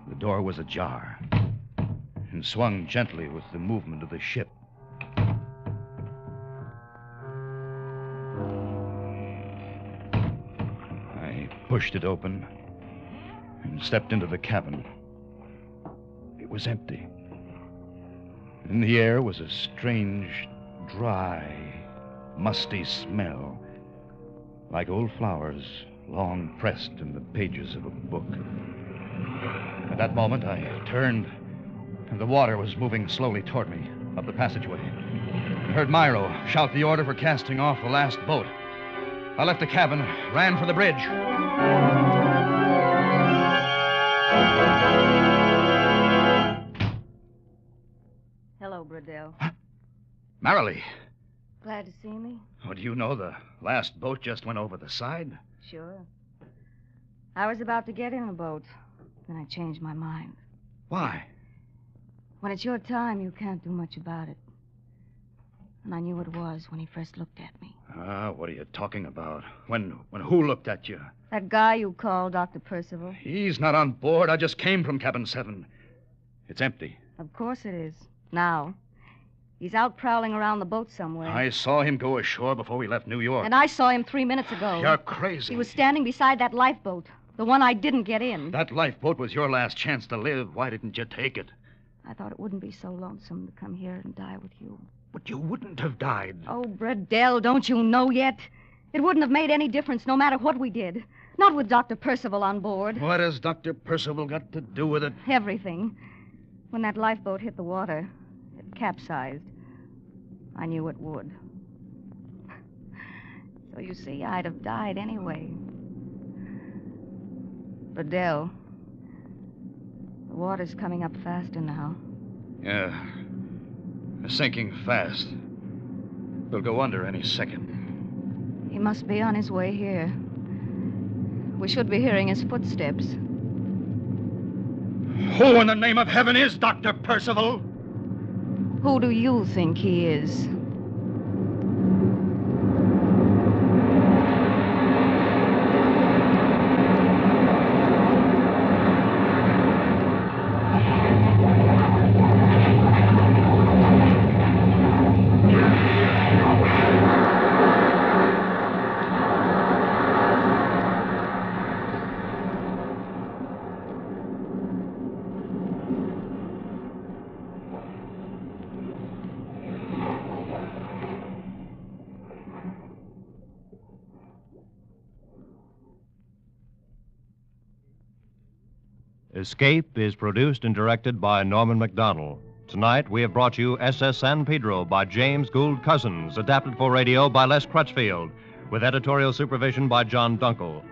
The door was ajar and swung gently with the movement of the ship. I pushed it open and stepped into the cabin. It was empty. In the air was a strange, dry, musty smell, like old flowers long pressed in the pages of a book. At that moment, I turned, and the water was moving slowly toward me up the passageway. I heard Myro shout the order for casting off the last boat. I left the cabin, ran for the bridge. Hello, Bradell. Marilee, Glad to see me? oh, do you know the last boat just went over the side? Sure. I was about to get in a boat. Then I changed my mind. Why? When it's your time, you can't do much about it. And I knew it was when he first looked at me. What are you talking about? When who looked at you? That guy you call Dr. Percival. He's not on board. I just came from Cabin 7. It's empty. Of course it is. Now. He's out prowling around the boat somewhere. I saw him go ashore before we left New York. And I saw him 3 minutes ago. You're crazy. He was standing beside that lifeboat, the one I didn't get in. That lifeboat was your last chance to live. Why didn't you take it? I thought it wouldn't be so lonesome to come here and die with you. But you wouldn't have died. Oh, Bredell, don't you know yet? It wouldn't have made any difference no matter what we did. Not with Dr. Percival on board. What has Dr. Percival got to do with it? Everything. When that lifeboat hit the water, it capsized. I knew it would. So you see, I'd have died anyway. Bredell, the water's coming up faster now. Yeah. They're sinking fast. We'll go under any second. He must be on his way here. We should be hearing his footsteps. Who in the name of heaven is Dr. Percival? Who do you think he is? Escape is produced and directed by Norman MacDonald. Tonight, we have brought you S.S. San Pedro by James Gould Cousins, adapted for radio by Les Crutchfield, with editorial supervision by John Dunkel.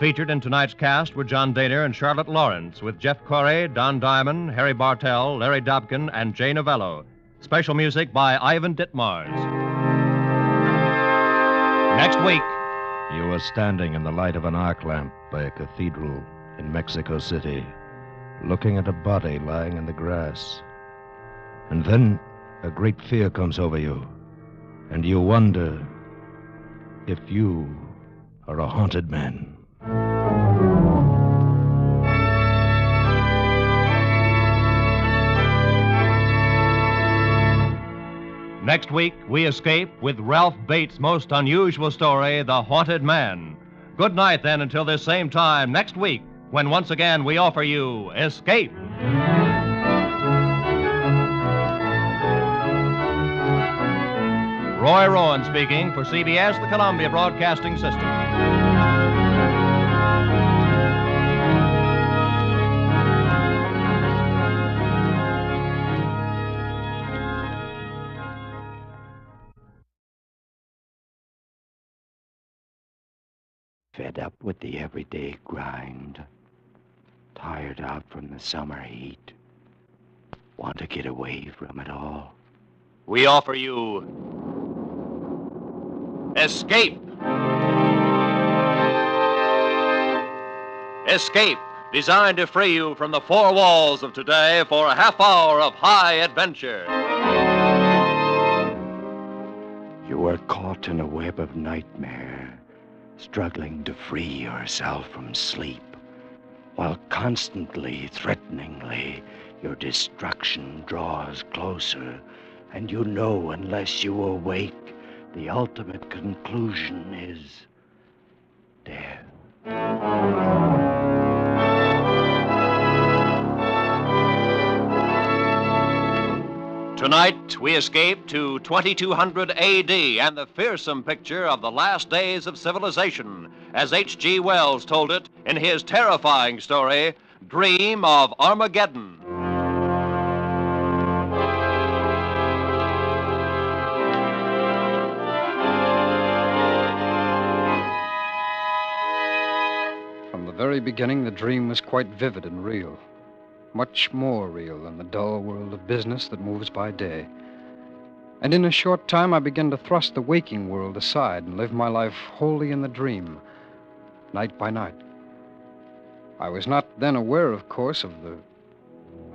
Featured in tonight's cast were John Daner and Charlotte Lawrence, with Jeff Corey, Don Diamond, Harry Bartell, Larry Dobkin, and Jay Novello. Special music by Ivan Ditmars. Next week. You were standing in the light of an arc lamp by a cathedral in Mexico City, looking at a body lying in the grass. And then a great fear comes over you, and you wonder if you are a haunted man. Next week, we escape with Ralph Bates' most unusual story, The Haunted Man. Good night, then, until this same time next week, when once again we offer you Escape. Roy Rowan speaking for CBS, the Columbia Broadcasting System. Fed up with the everyday grind. Tired out from the summer heat. Want to get away from it all. We offer you Escape. Escape, designed to free you from the four walls of today for a half hour of high adventure. You are caught in a web of nightmare, struggling to free yourself from sleep, while constantly, threateningly, your destruction draws closer, and you know unless you awake, the ultimate conclusion is death. Tonight, we escape to 2200 A.D. and the fearsome picture of the last days of civilization, as H.G. Wells told it in his terrifying story, Dream of Armageddon. From the very beginning, the dream was quite vivid and real. Much more real than the dull world of business that moves by day. And in a short time, I began to thrust the waking world aside and live my life wholly in the dream, night by night. I was not then aware, of course, of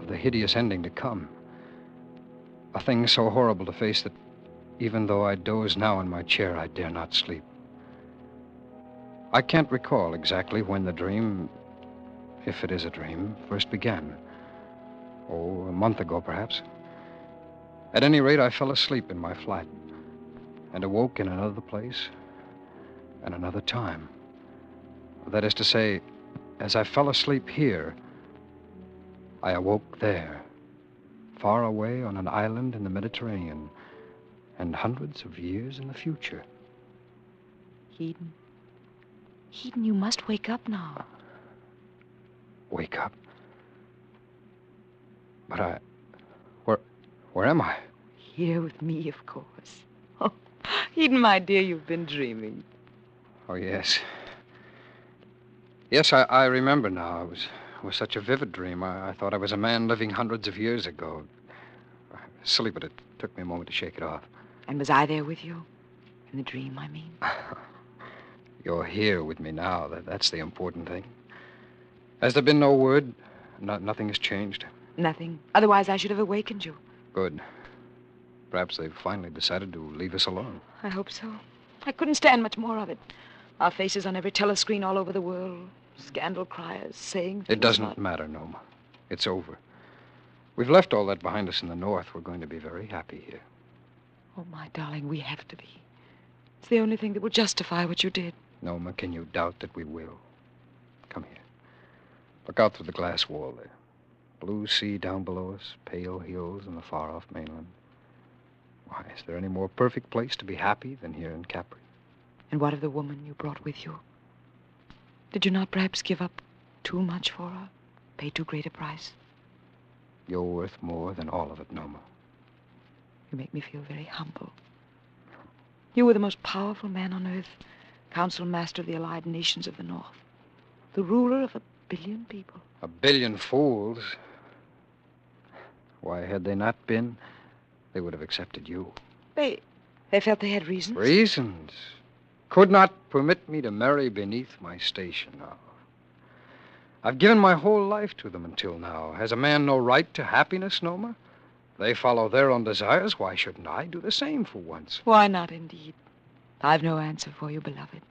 the hideous ending to come. A thing so horrible to face that even though I doze now in my chair, I dare not sleep. I can't recall exactly when the dream, if it is a dream, first began. Oh, a month ago, perhaps. At any rate, I fell asleep in my flat and awoke in another place and another time. That is to say, as I fell asleep here, I awoke there, far away on an island in the Mediterranean, and hundreds of years in the future. Eden. Eden, you must wake up now. Wake up? But where am I? Here with me, of course. Oh, Eden, my dear, you've been dreaming. Oh, yes. Yes, I remember now. It was such a vivid dream. I thought I was a man living hundreds of years ago. Silly, but it took me a moment to shake it off. And was I there with you? In the dream, I mean. You're here with me now. That's the important thing. Has there been no word? Nothing has changed? Nothing. Otherwise, I should have awakened you. Good. Perhaps they've finally decided to leave us alone. I hope so. I couldn't stand much more of it. Our faces on every telescreen all over the world. Scandal criers saying things It doesn't matter, Noma. It's over. We've left all that behind us in the north. We're going to be very happy here. Oh, my darling, we have to be. It's the only thing that will justify what you did. Noma, can you doubt that we will? Come here. Look out through the glass wall there. Blue sea down below us, pale hills and the far-off mainland. Why, is there any more perfect place to be happy than here in Capri? And what of the woman you brought with you? Did you not perhaps give up too much for her? Pay too great a price? You're worth more than all of it, Noma. You make me feel very humble. You were the most powerful man on earth, council master of the allied nations of the North, the ruler of 1 billion people. 1 billion fools? Why, had they not been, they would have accepted you. They felt they had reasons. Reasons? Could not permit me to marry beneath my station now. I've given my whole life to them until now. Has a man no right to happiness, Noma? They follow their own desires. Why shouldn't I do the same for once? Why not, indeed? I've no answer for you, beloved.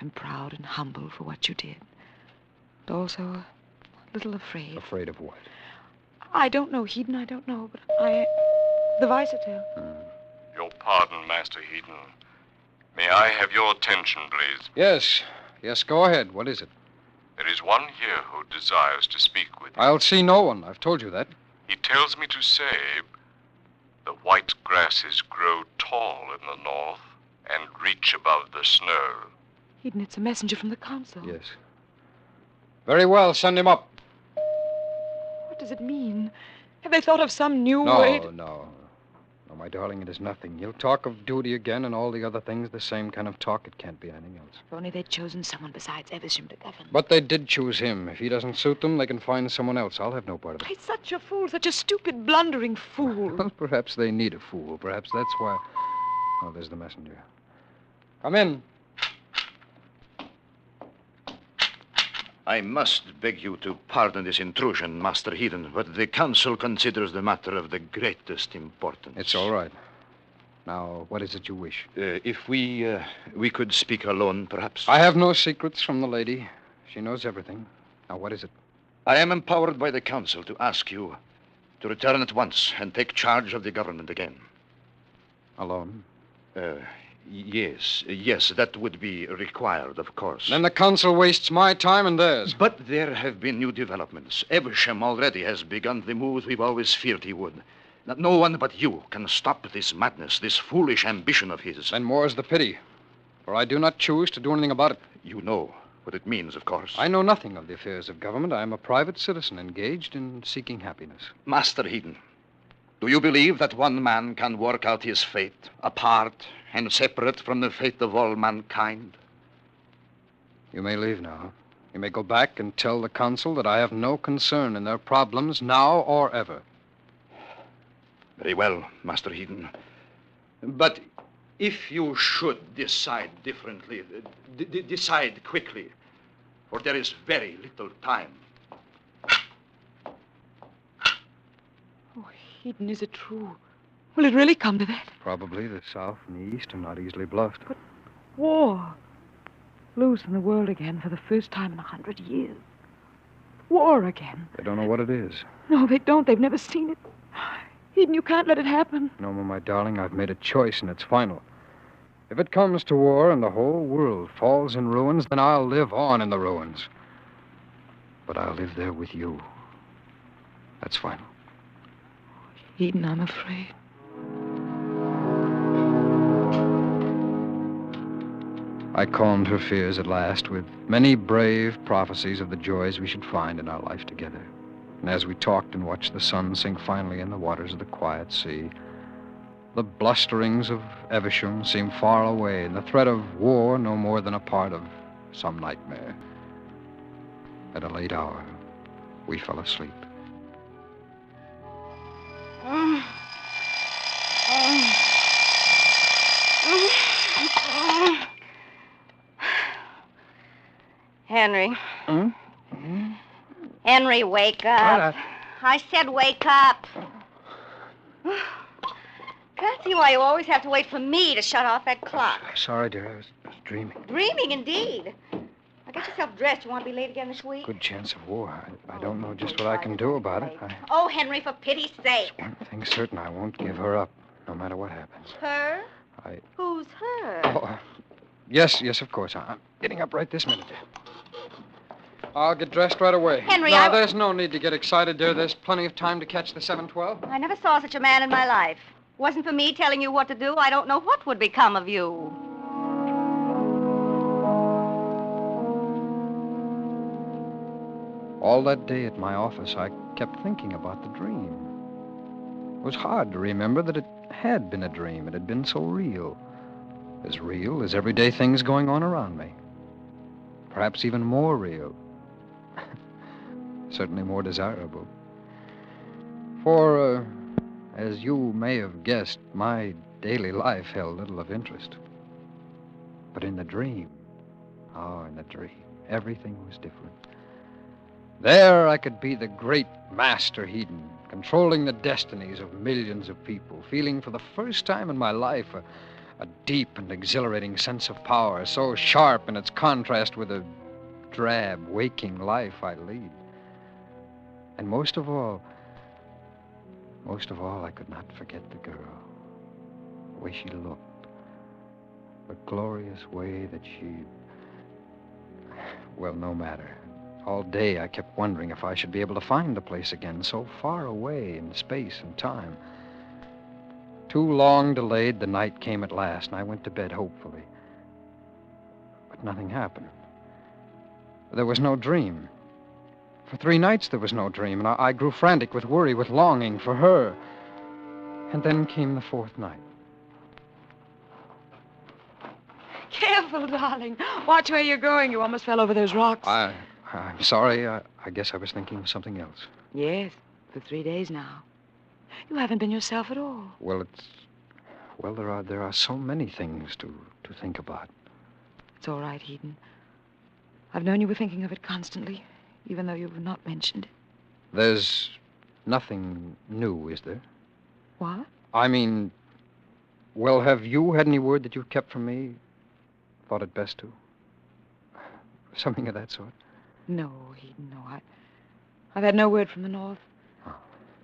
I'm proud and humble for what you did. But also a little afraid. Afraid of what? I don't know, Eden, I don't know, but the Vicetel. Your pardon, Master Heaton. May I have your attention, please? Yes, go ahead. What is it? There is one here who desires to speak with you. I'll see no one. I've told you that. He tells me to say the white grasses grow tall in the north and reach above the snow. Eden, it's a messenger from the council. Yes. Very well, send him up. What does it mean? Have they thought of some new way? No, my darling, it is nothing. He'll talk of duty again and all the other things, the same kind of talk. It can't be anything else. If only they'd chosen someone besides Evesham to govern. But they did choose him. If he doesn't suit them, they can find someone else. I'll have no part of it. He's such a fool, such a stupid, blundering fool. Well, perhaps they need a fool. Perhaps that's why... Oh, there's the messenger. Come in. I must beg you to pardon this intrusion, Master Heaton, but the council considers the matter of the greatest importance. It's all right. Now, what is it you wish? If we could speak alone, perhaps. I have no secrets from the lady. She knows everything. Now, what is it? I am empowered by the council to ask you to return at once and take charge of the government again. Alone? Yes, that would be required, of course. Then the council wastes my time and theirs. But there have been new developments. Evesham already has begun the moves we've always feared he would. That no one but you can stop this madness, this foolish ambition of his. Then more's the pity, for I do not choose to do anything about it. You know what it means, of course. I know nothing of the affairs of government. I am a private citizen engaged in seeking happiness. Master Heaton, do you believe that one man can work out his fate apart and separate from the fate of all mankind? You may leave now. You may go back and tell the council that I have no concern in their problems now or ever. Very well, Master Heaton. But if you should decide differently, decide quickly, for there is very little time. Oh, Eden, is it true? Will it really come to that? Probably. The South and the East are not easily bluffed. But war. Loose in the world again for the first time in 100 years. War again. They don't know what it is. No, they don't. They've never seen it. Eden, you can't let it happen. No, my darling, I've made a choice, and it's final. If it comes to war and the whole world falls in ruins, then I'll live on in the ruins. But I'll live there with you. That's final. Eden, I'm afraid. I calmed her fears at last with many brave prophecies of the joys we should find in our life together. And as we talked and watched the sun sink finally in the waters of the quiet sea, the blusterings of Evesham seemed far away, and the threat of war no more than a part of some nightmare. At a late hour, we fell asleep. Henry. Henry, wake up. I said wake up. Can't see why you always have to wait for me to shut off that clock. Sorry, dear. I was dreaming. Dreaming, indeed. Now get yourself dressed. You want to be late again this week? Good chance of war. I don't know just what I can do about it. Oh, Henry, for pity's sake. One thing's certain, I won't give her up, no matter what happens. Her? Who's her? Oh, yes, of course. I'm getting up right this minute, dear. I'll get dressed right away. Henry, Now, there's no need to get excited, dear. There's plenty of time to catch the 7:12. I never saw such a man in my life. Wasn't for me telling you what to do, I don't know what would become of you. All that day at my office, I kept thinking about the dream. It was hard to remember that it had been a dream. It had been so real as everyday things going on around me. Perhaps even more real. Certainly more desirable. For, as you may have guessed, my daily life held little of interest. But in the dream, everything was different. There I could be the great Master Eden, controlling the destinies of millions of people, feeling for the first time in my life a deep and exhilarating sense of power, so sharp in its contrast with the drab, waking life I lead. And most of all, I could not forget the girl, the way she looked, the glorious way that she... Well, no matter. All day I kept wondering if I should be able to find the place again, so far away in space and time. Too long delayed, the night came at last, and I went to bed hopefully. But nothing happened. There was no dream. For 3 nights there was no dream, and I grew frantic with worry, with longing for her. And then came the 4th night. Careful, darling. Watch where you're going. You almost fell over those rocks. I'm sorry. I guess I was thinking of something else. Yes, for 3 days now. You haven't been yourself at all. Well, there are so many things to think about. It's all right, Eden. I've known you were thinking of it constantly, even though you've not mentioned it. There's nothing new, is there? What? I mean, well, have you had any word that you've kept from me? Thought it best to? Something of that sort? No, Eden, no. I've had no word from the North. Oh.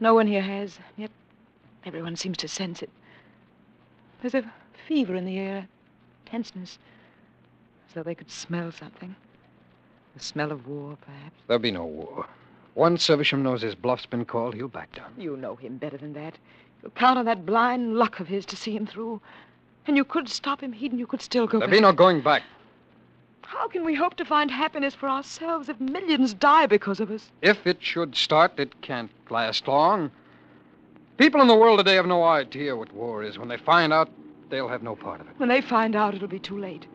No one here has, yet everyone seems to sense it. There's a fever in the air, tenseness, as though they could smell something. The smell of war, perhaps. There'll be no war. Once Evesham knows his bluff's been called, he'll back down. You know him better than that. You'll count on that blind luck of his to see him through. And you could stop him, Eden. You could still go back. There'll be no going back. How can we hope to find happiness for ourselves if millions die because of us? If it should start, it can't last long. People in the world today have no idea what war is. When they find out, they'll have no part of it. When they find out, it'll be too late.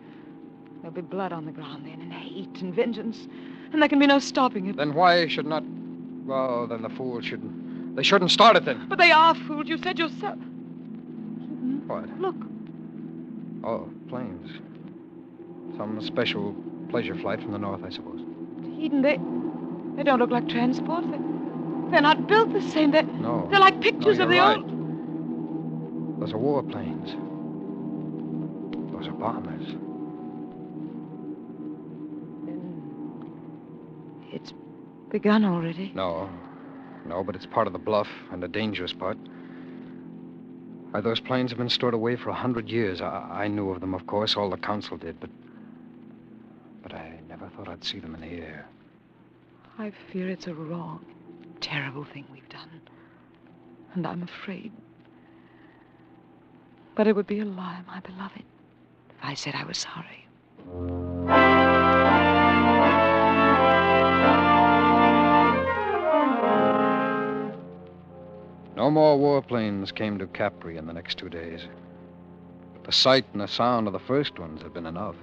There'll be blood on the ground then, and hate and vengeance. And there can be no stopping it. Then why should not... Well, then the fools shouldn't... They shouldn't start it then. But they are fools. You said yourself... What? Look. Oh, planes. Some special pleasure flight from the north, I suppose. Eden, they don't look like transports. They're not built the same. No. They're like pictures of the right. old... Those are warplanes. Those are bombers. It's begun already. No, but it's part of the bluff, and the dangerous part. Why, those planes have been stored away for 100 years. I knew of them, of course. All the council did, but I never thought I'd see them in the air. I fear it's a wrong, terrible thing we've done. And I'm afraid. But it would be a lie, my beloved, if I said I was sorry. No more warplanes came to Capri in the next 2 days. But the sight and the sound of the first ones had been enough.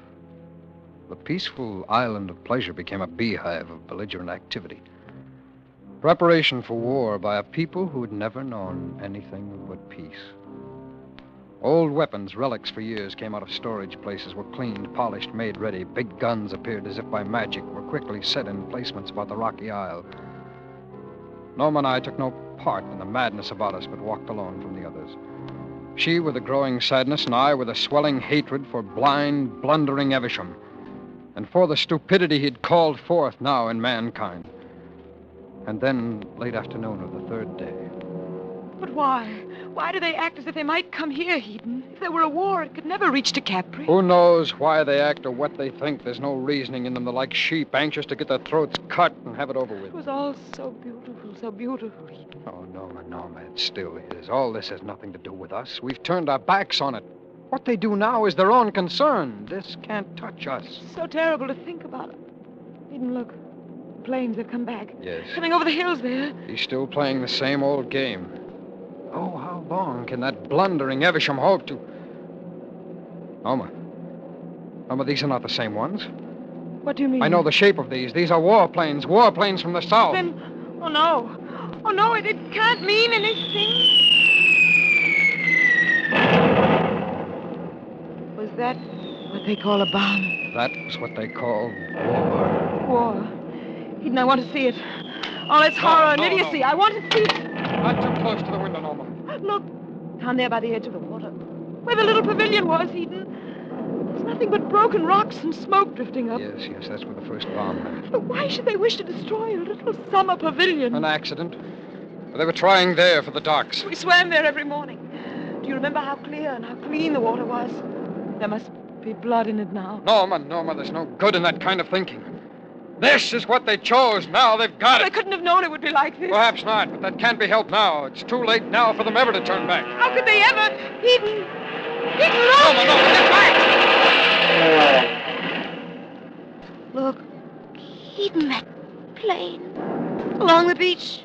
The peaceful island of pleasure became a beehive of belligerent activity. Preparation for war by a people who had never known anything but peace. Old weapons, relics for years, came out of storage places, were cleaned, polished, made ready. Big guns appeared as if by magic, were quickly set in placements about the rocky isle. Norma and I took no part in the madness about us, but walked alone from the others. She with a growing sadness, and I with a swelling hatred for blind, blundering Evesham, and for the stupidity he'd called forth now in mankind. And then, late afternoon of the third day. But why? Why do they act as if they might come here, Heaton? If there were a war, it could never reach to Capri. Who knows why they act or what they think? There's no reasoning in them. They're like sheep, anxious to get their throats cut and have it over with. It was all so beautiful, Heaton. Oh, Norma, it still is. All this has nothing to do with us. We've turned our backs on it. What they do now is their own concern. This can't touch us. It's so terrible to think about it. Heaton, look. Planes have come back. Yes. Coming over the hills there. He's still playing the same old game. Oh, how long can that blundering Evesham hope to... Norma, these are not the same ones. What do you mean? I know the shape of these. These are warplanes from the south. Then, oh no, it can't mean anything. Was that what they call a bomb? That was what they call war. War. Eden, I want to see it. All its horror and idiocy. I want to see it. Not too close to the window, Norma. Look, down there by the edge of the water. Where the little pavilion was, Eden. There's nothing but broken rocks and smoke drifting up. Yes, that's where the first bomb went. But why should they wish to destroy a little summer pavilion? An accident. They were trying there for the docks. We swam there every morning. Do you remember how clear and how clean the water was? There must be blood in it now. Norma, there's no good in that kind of thinking. This is what they chose. Now they've got it. They couldn't have known it would be like this. Perhaps not, but that can't be helped now. It's too late now for them ever to turn back. How could they ever? Eden, look! No, get back! Look, Eden, that plane. Along the beach.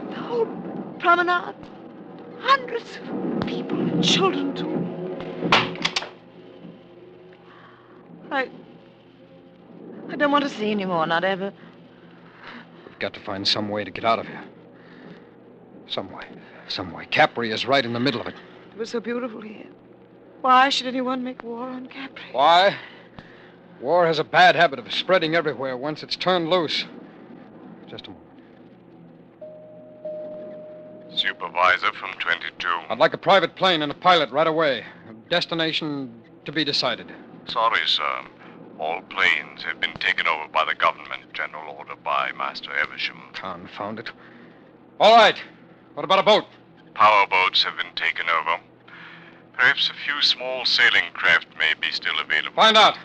The whole promenade. Hundreds of people and children, too. I don't want to see any more, not ever. We've got to find some way to get out of here. Some way. Capri is right in the middle of it. It was so beautiful here. Why should anyone make war on Capri? Why? War has a bad habit of spreading everywhere once it's turned loose. Just a moment. Supervisor from 22. I'd like a private plane and a pilot right away. Destination to be decided. Sorry, sir. All planes have been taken over by the government. General order by Master Evesham. Confound it. All right. What about a boat? Power boats have been taken over. Perhaps a few small sailing craft may be still available. Find out.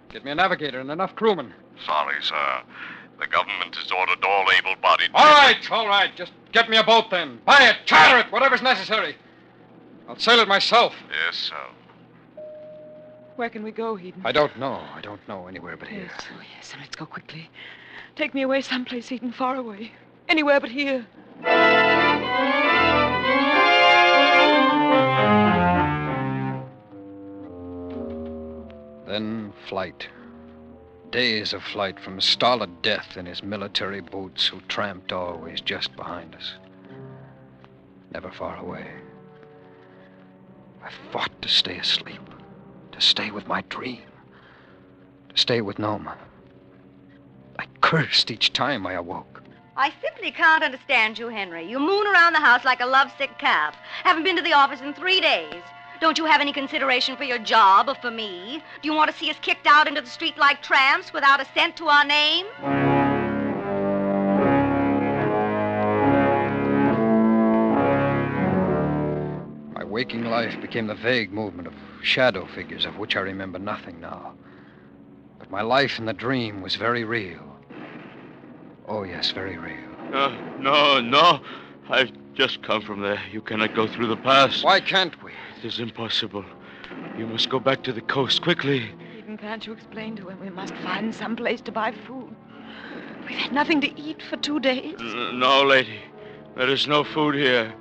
Get me a navigator and enough crewmen. Sorry, sir. The government has ordered all able-bodied... All right. Just get me a boat then. Buy it, charter it, whatever's necessary. I'll sail it myself. Yes, sir. Where can we go, Eden? I don't know anywhere but here. Yes, and let's go quickly. Take me away someplace, Eden, far away. Anywhere but here. Then flight. Days of flight from stolid death in his military boots who tramped always just behind us. Never far away. I fought to stay asleep. To stay with my dream. To stay with Norma. I cursed each time I awoke. I simply can't understand you, Henry. You moon around the house like a lovesick calf. Haven't been to the office in 3 days. Don't you have any consideration for your job or for me? Do you want to see us kicked out into the street like tramps without a cent to our name? My waking life became the vague movement of shadow figures of which I remember nothing now. But my life in the dream was very real. Oh, yes, very real. No. I've just come from there. You cannot go through the pass. Why can't we? It is impossible. You must go back to the coast quickly. Eden, can't you explain to him we must find some place to buy food? We've had nothing to eat for 2 days. No, lady. There is no food here.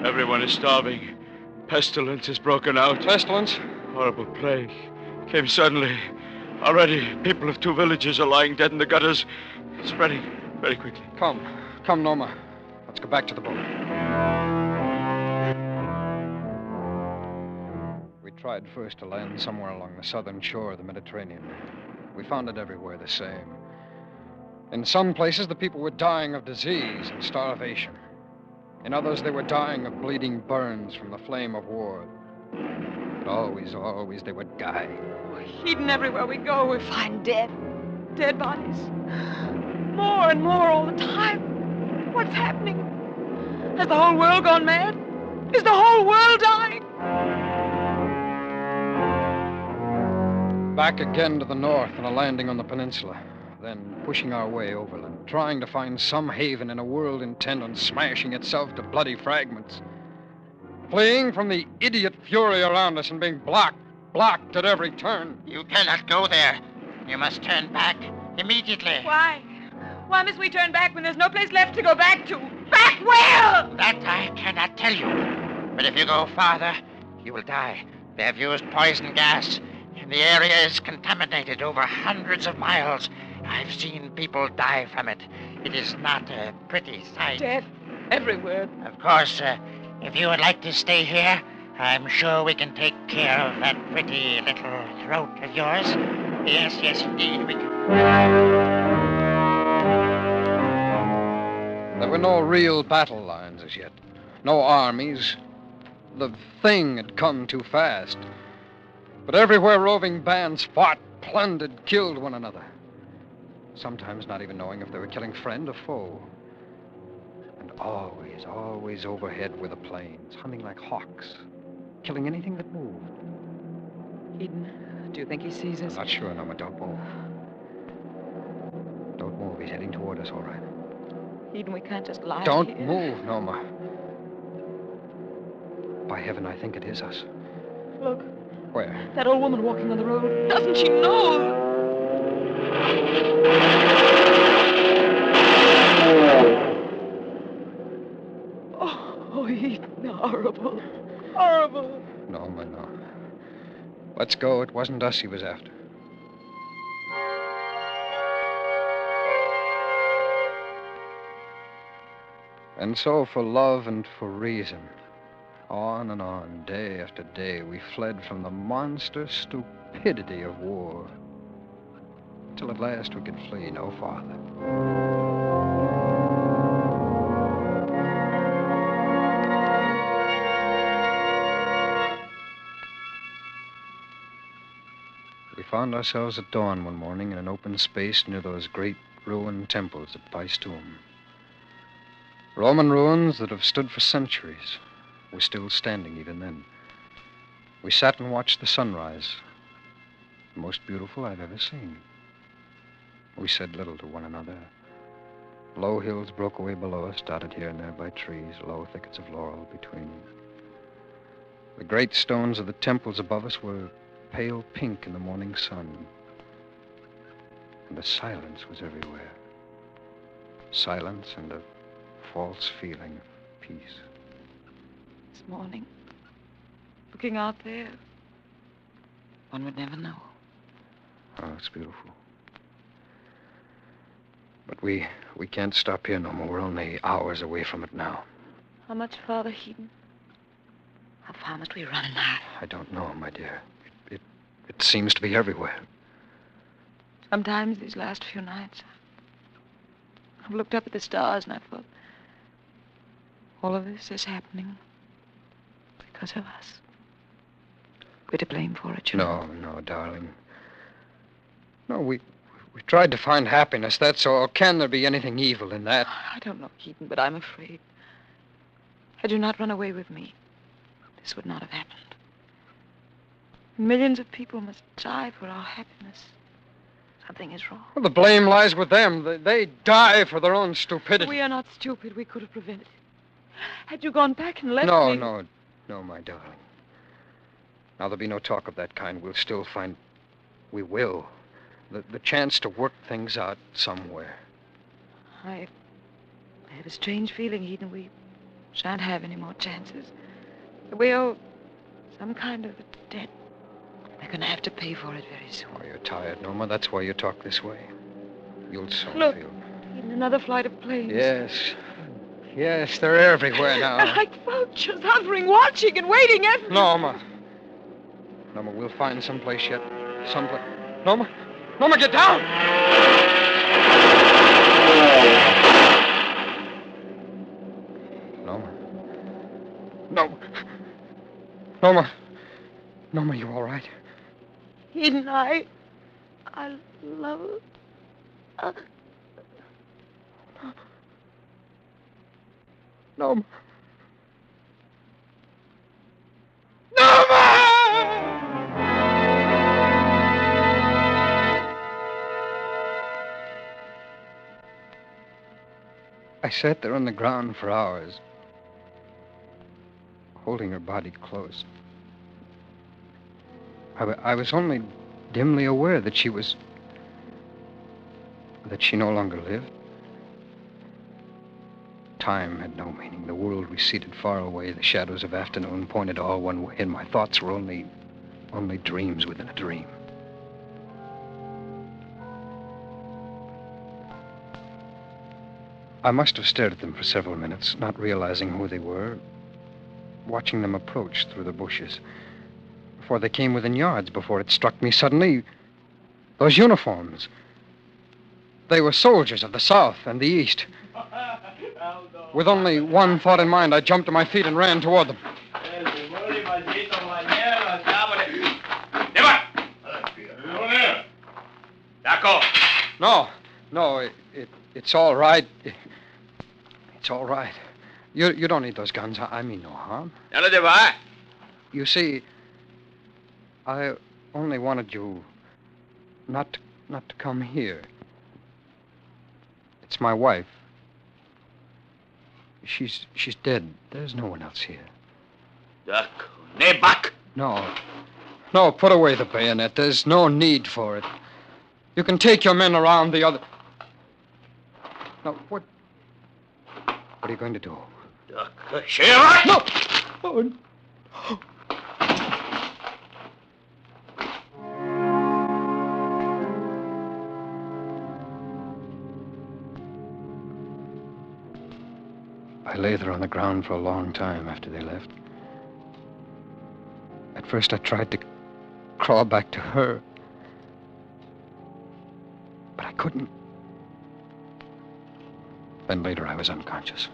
Everyone is starving. Pestilence has broken out. Pestilence? Horrible plague. Came suddenly. Already, people of 2 villages are lying dead in the gutters. Spreading very quickly. Come, Norma. Let's go back to the boat. We tried first to land somewhere along the southern shore of the Mediterranean. We found it everywhere the same. In some places, the people were dying of disease and starvation. In others, they were dying of bleeding burns from the flame of war. But always, they would die. Eden, everywhere we go, we find dead bodies. More and more all the time. What's happening? Has the whole world gone mad? Is the whole world dying? Back again to the north and a landing on the peninsula. Then pushing our way overland, trying to find some haven in a world intent on smashing itself to bloody fragments. Fleeing from the idiot fury around us and being blocked at every turn. You cannot go there. You must turn back immediately. Why? Why must we turn back when there's no place left to go back to? Back where? That I cannot tell you. But if you go farther, you will die. They have used poison gas, and the area is contaminated over hundreds of miles. I've seen people die from it. It is not a pretty sight. Death everywhere. Of course, if you would like to stay here, I'm sure we can take care of that pretty little throat of yours. Yes, indeed, we can. There were no real battle lines as yet. No armies. The thing had come too fast. But everywhere roving bands fought, plundered, killed one another. Sometimes not even knowing if they were killing friend or foe. And always overhead were the planes, humming like hawks, killing anything that moved. Eden, do you think he sees us? I'm not sure, Norma. Don't move. Don't move. He's heading toward us, all right. Eden, we can't just lie Don't here. move, Norma. By heaven, I think it is us. Look. Where? That old woman walking on the road. Doesn't she know? Oh, Eden, horrible. Horrible. Norma, no. Let's go. It wasn't us he was after. And so, for love and for reason, on and on, day after day, we fled from the monster stupidity of war, till at last we could flee no farther. We found ourselves at dawn one morning in an open space near those great ruined temples at Paestum. Roman ruins that have stood for centuries were still standing even then. We sat and watched the sunrise, the most beautiful I've ever seen. We said little to one another. Low hills broke away below us, dotted here and there by trees, low thickets of laurel between. The great stones of the temples above us were pale pink in the morning sun. And the silence was everywhere. Silence and a false feeling of peace. This morning, looking out there, one would never know. Oh, it's beautiful. But we can't stop here no more. We're only hours away from it now. How much farther, Eden? How far must we run now? I don't know, my dear. It seems to be everywhere. Sometimes these last few nights, I've looked up at the stars and I thought, all of this is happening because of us. We're to blame for it, you know. No, darling. No, we tried to find happiness, that's all. Can there be anything evil in that? I don't know, Keaton, but I'm afraid. Had you not run away with me, this would not have happened. Millions of people must die for our happiness. Something is wrong. Well, the blame lies with them. They die for their own stupidity. We are not stupid. We could have prevented it. Had you gone back and left No, me... No, my darling. Now, there'll be no talk of that kind. We'll still find... We will. The chance to work things out somewhere. I have a strange feeling, Eden. We shan't have any more chances. We owe some kind of a debt. We're going to have to pay for it very soon. Oh, you're tired, Norma. That's why you talk this way. You'll soon Look, feel... Eden, another flight of planes. Yes, they're everywhere now. They're like vultures, hovering, watching and waiting everywhere. Norma, we'll find someplace yet. Someplace... Norma, get down! Norma, you all right? Eden, I love her. Norma. I sat there on the ground for hours, holding her body close. I was only dimly aware that she no longer lived. Time had no meaning. The world receded far away. The shadows of afternoon pointed all one way, and my thoughts were only dreams within a dream. I must have stared at them for several minutes, not realizing who they were, watching them approach through the bushes. Before they came within yards, before it struck me suddenly, those uniforms. They were soldiers of the South and the East. With only one thought in mind, I jumped to my feet and ran toward them. No, it's all right. It's all right. You don't need those guns. I mean no harm. You see, I only wanted you not to come here. It's my wife. She's dead. There's no one else here. No, put away the bayonet. There's no need for it. You can take your men around the other... Now, what are you going to do? No! Oh. I lay there on the ground for a long time after they left. At first, I tried to crawl back to her. But I couldn't. Then later, I was unconscious.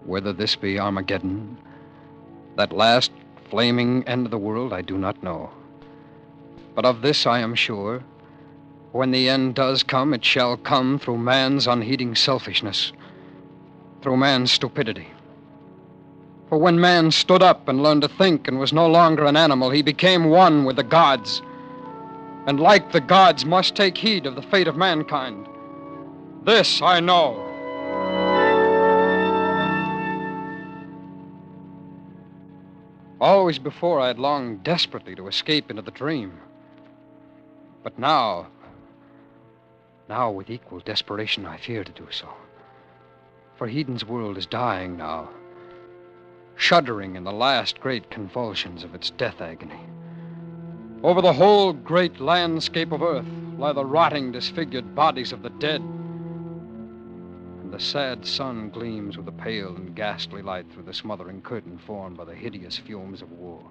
Whether this be Armageddon, that last flaming end of the world, I do not know. But of this I am sure. When the end does come, it shall come through man's unheeding selfishness, through man's stupidity. For when man stood up and learned to think and was no longer an animal, he became one with the gods. And like the gods, must take heed of the fate of mankind. This I know. Always before I had longed desperately to escape into the dream. But now with equal desperation, I fear to do so. For Eden's world is dying now, shuddering in the last great convulsions of its death agony. Over the whole great landscape of earth lie the rotting, disfigured bodies of the dead. And the sad sun gleams with a pale and ghastly light through the smothering curtain formed by the hideous fumes of war.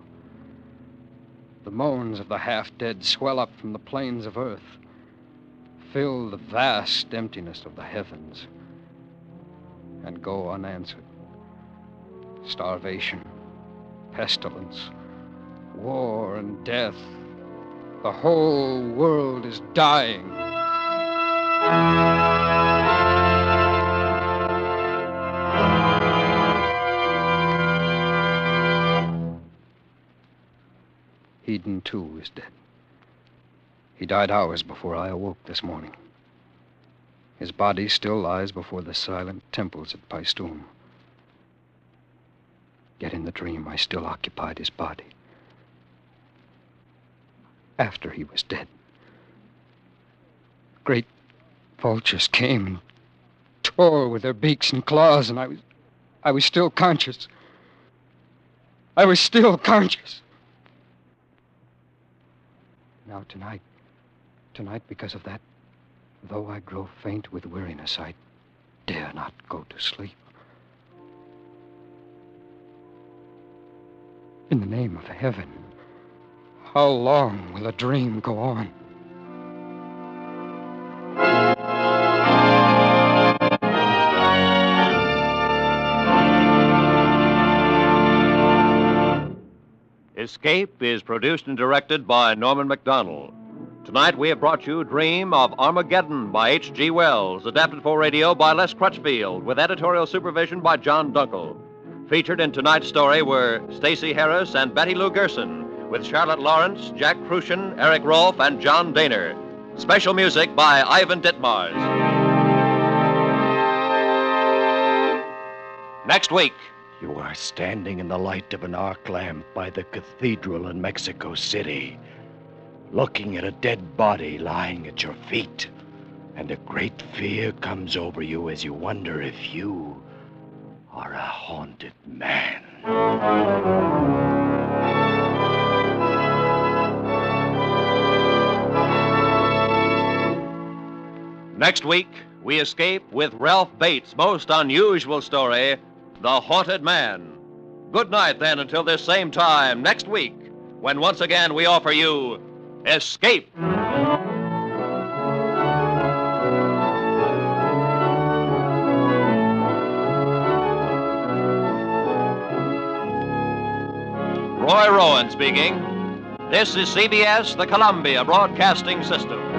The moans of the half-dead swell up from the plains of earth, fill the vast emptiness of the heavens and go unanswered. Starvation, pestilence, war and death. The whole world is dying. Eden, too, is dead. He died hours before I awoke this morning. His body still lies before the silent temples at Paestum. Yet in the dream, I still occupied his body. After he was dead, great vultures came and tore with their beaks and claws, and I was still conscious. I was still conscious. Now tonight, because of that, though I grow faint with weariness, I dare not go to sleep. In the name of heaven, how long will a dream go on? Escape is produced and directed by Norman Macdonald. Tonight we have brought you Dream of Armageddon by H.G. Wells, adapted for radio by Les Crutchfield, with editorial supervision by John Dunkel. Featured in tonight's story were Stacey Harris and Betty Lou Gerson, with Charlotte Lawrence, Jack Crucian, Eric Rolfe, and John Daner. Special music by Ivan Ditmars. Next week. You are standing in the light of an arc lamp by the cathedral in Mexico City, looking at a dead body lying at your feet, and a great fear comes over you as you wonder if you are a haunted man. Next week, we escape with Ralph Bates' most unusual story, The Haunted Man. Good night, then, until this same time next week, when once again we offer you Escape. Roy Rowan speaking. This is CBS, the Columbia Broadcasting System.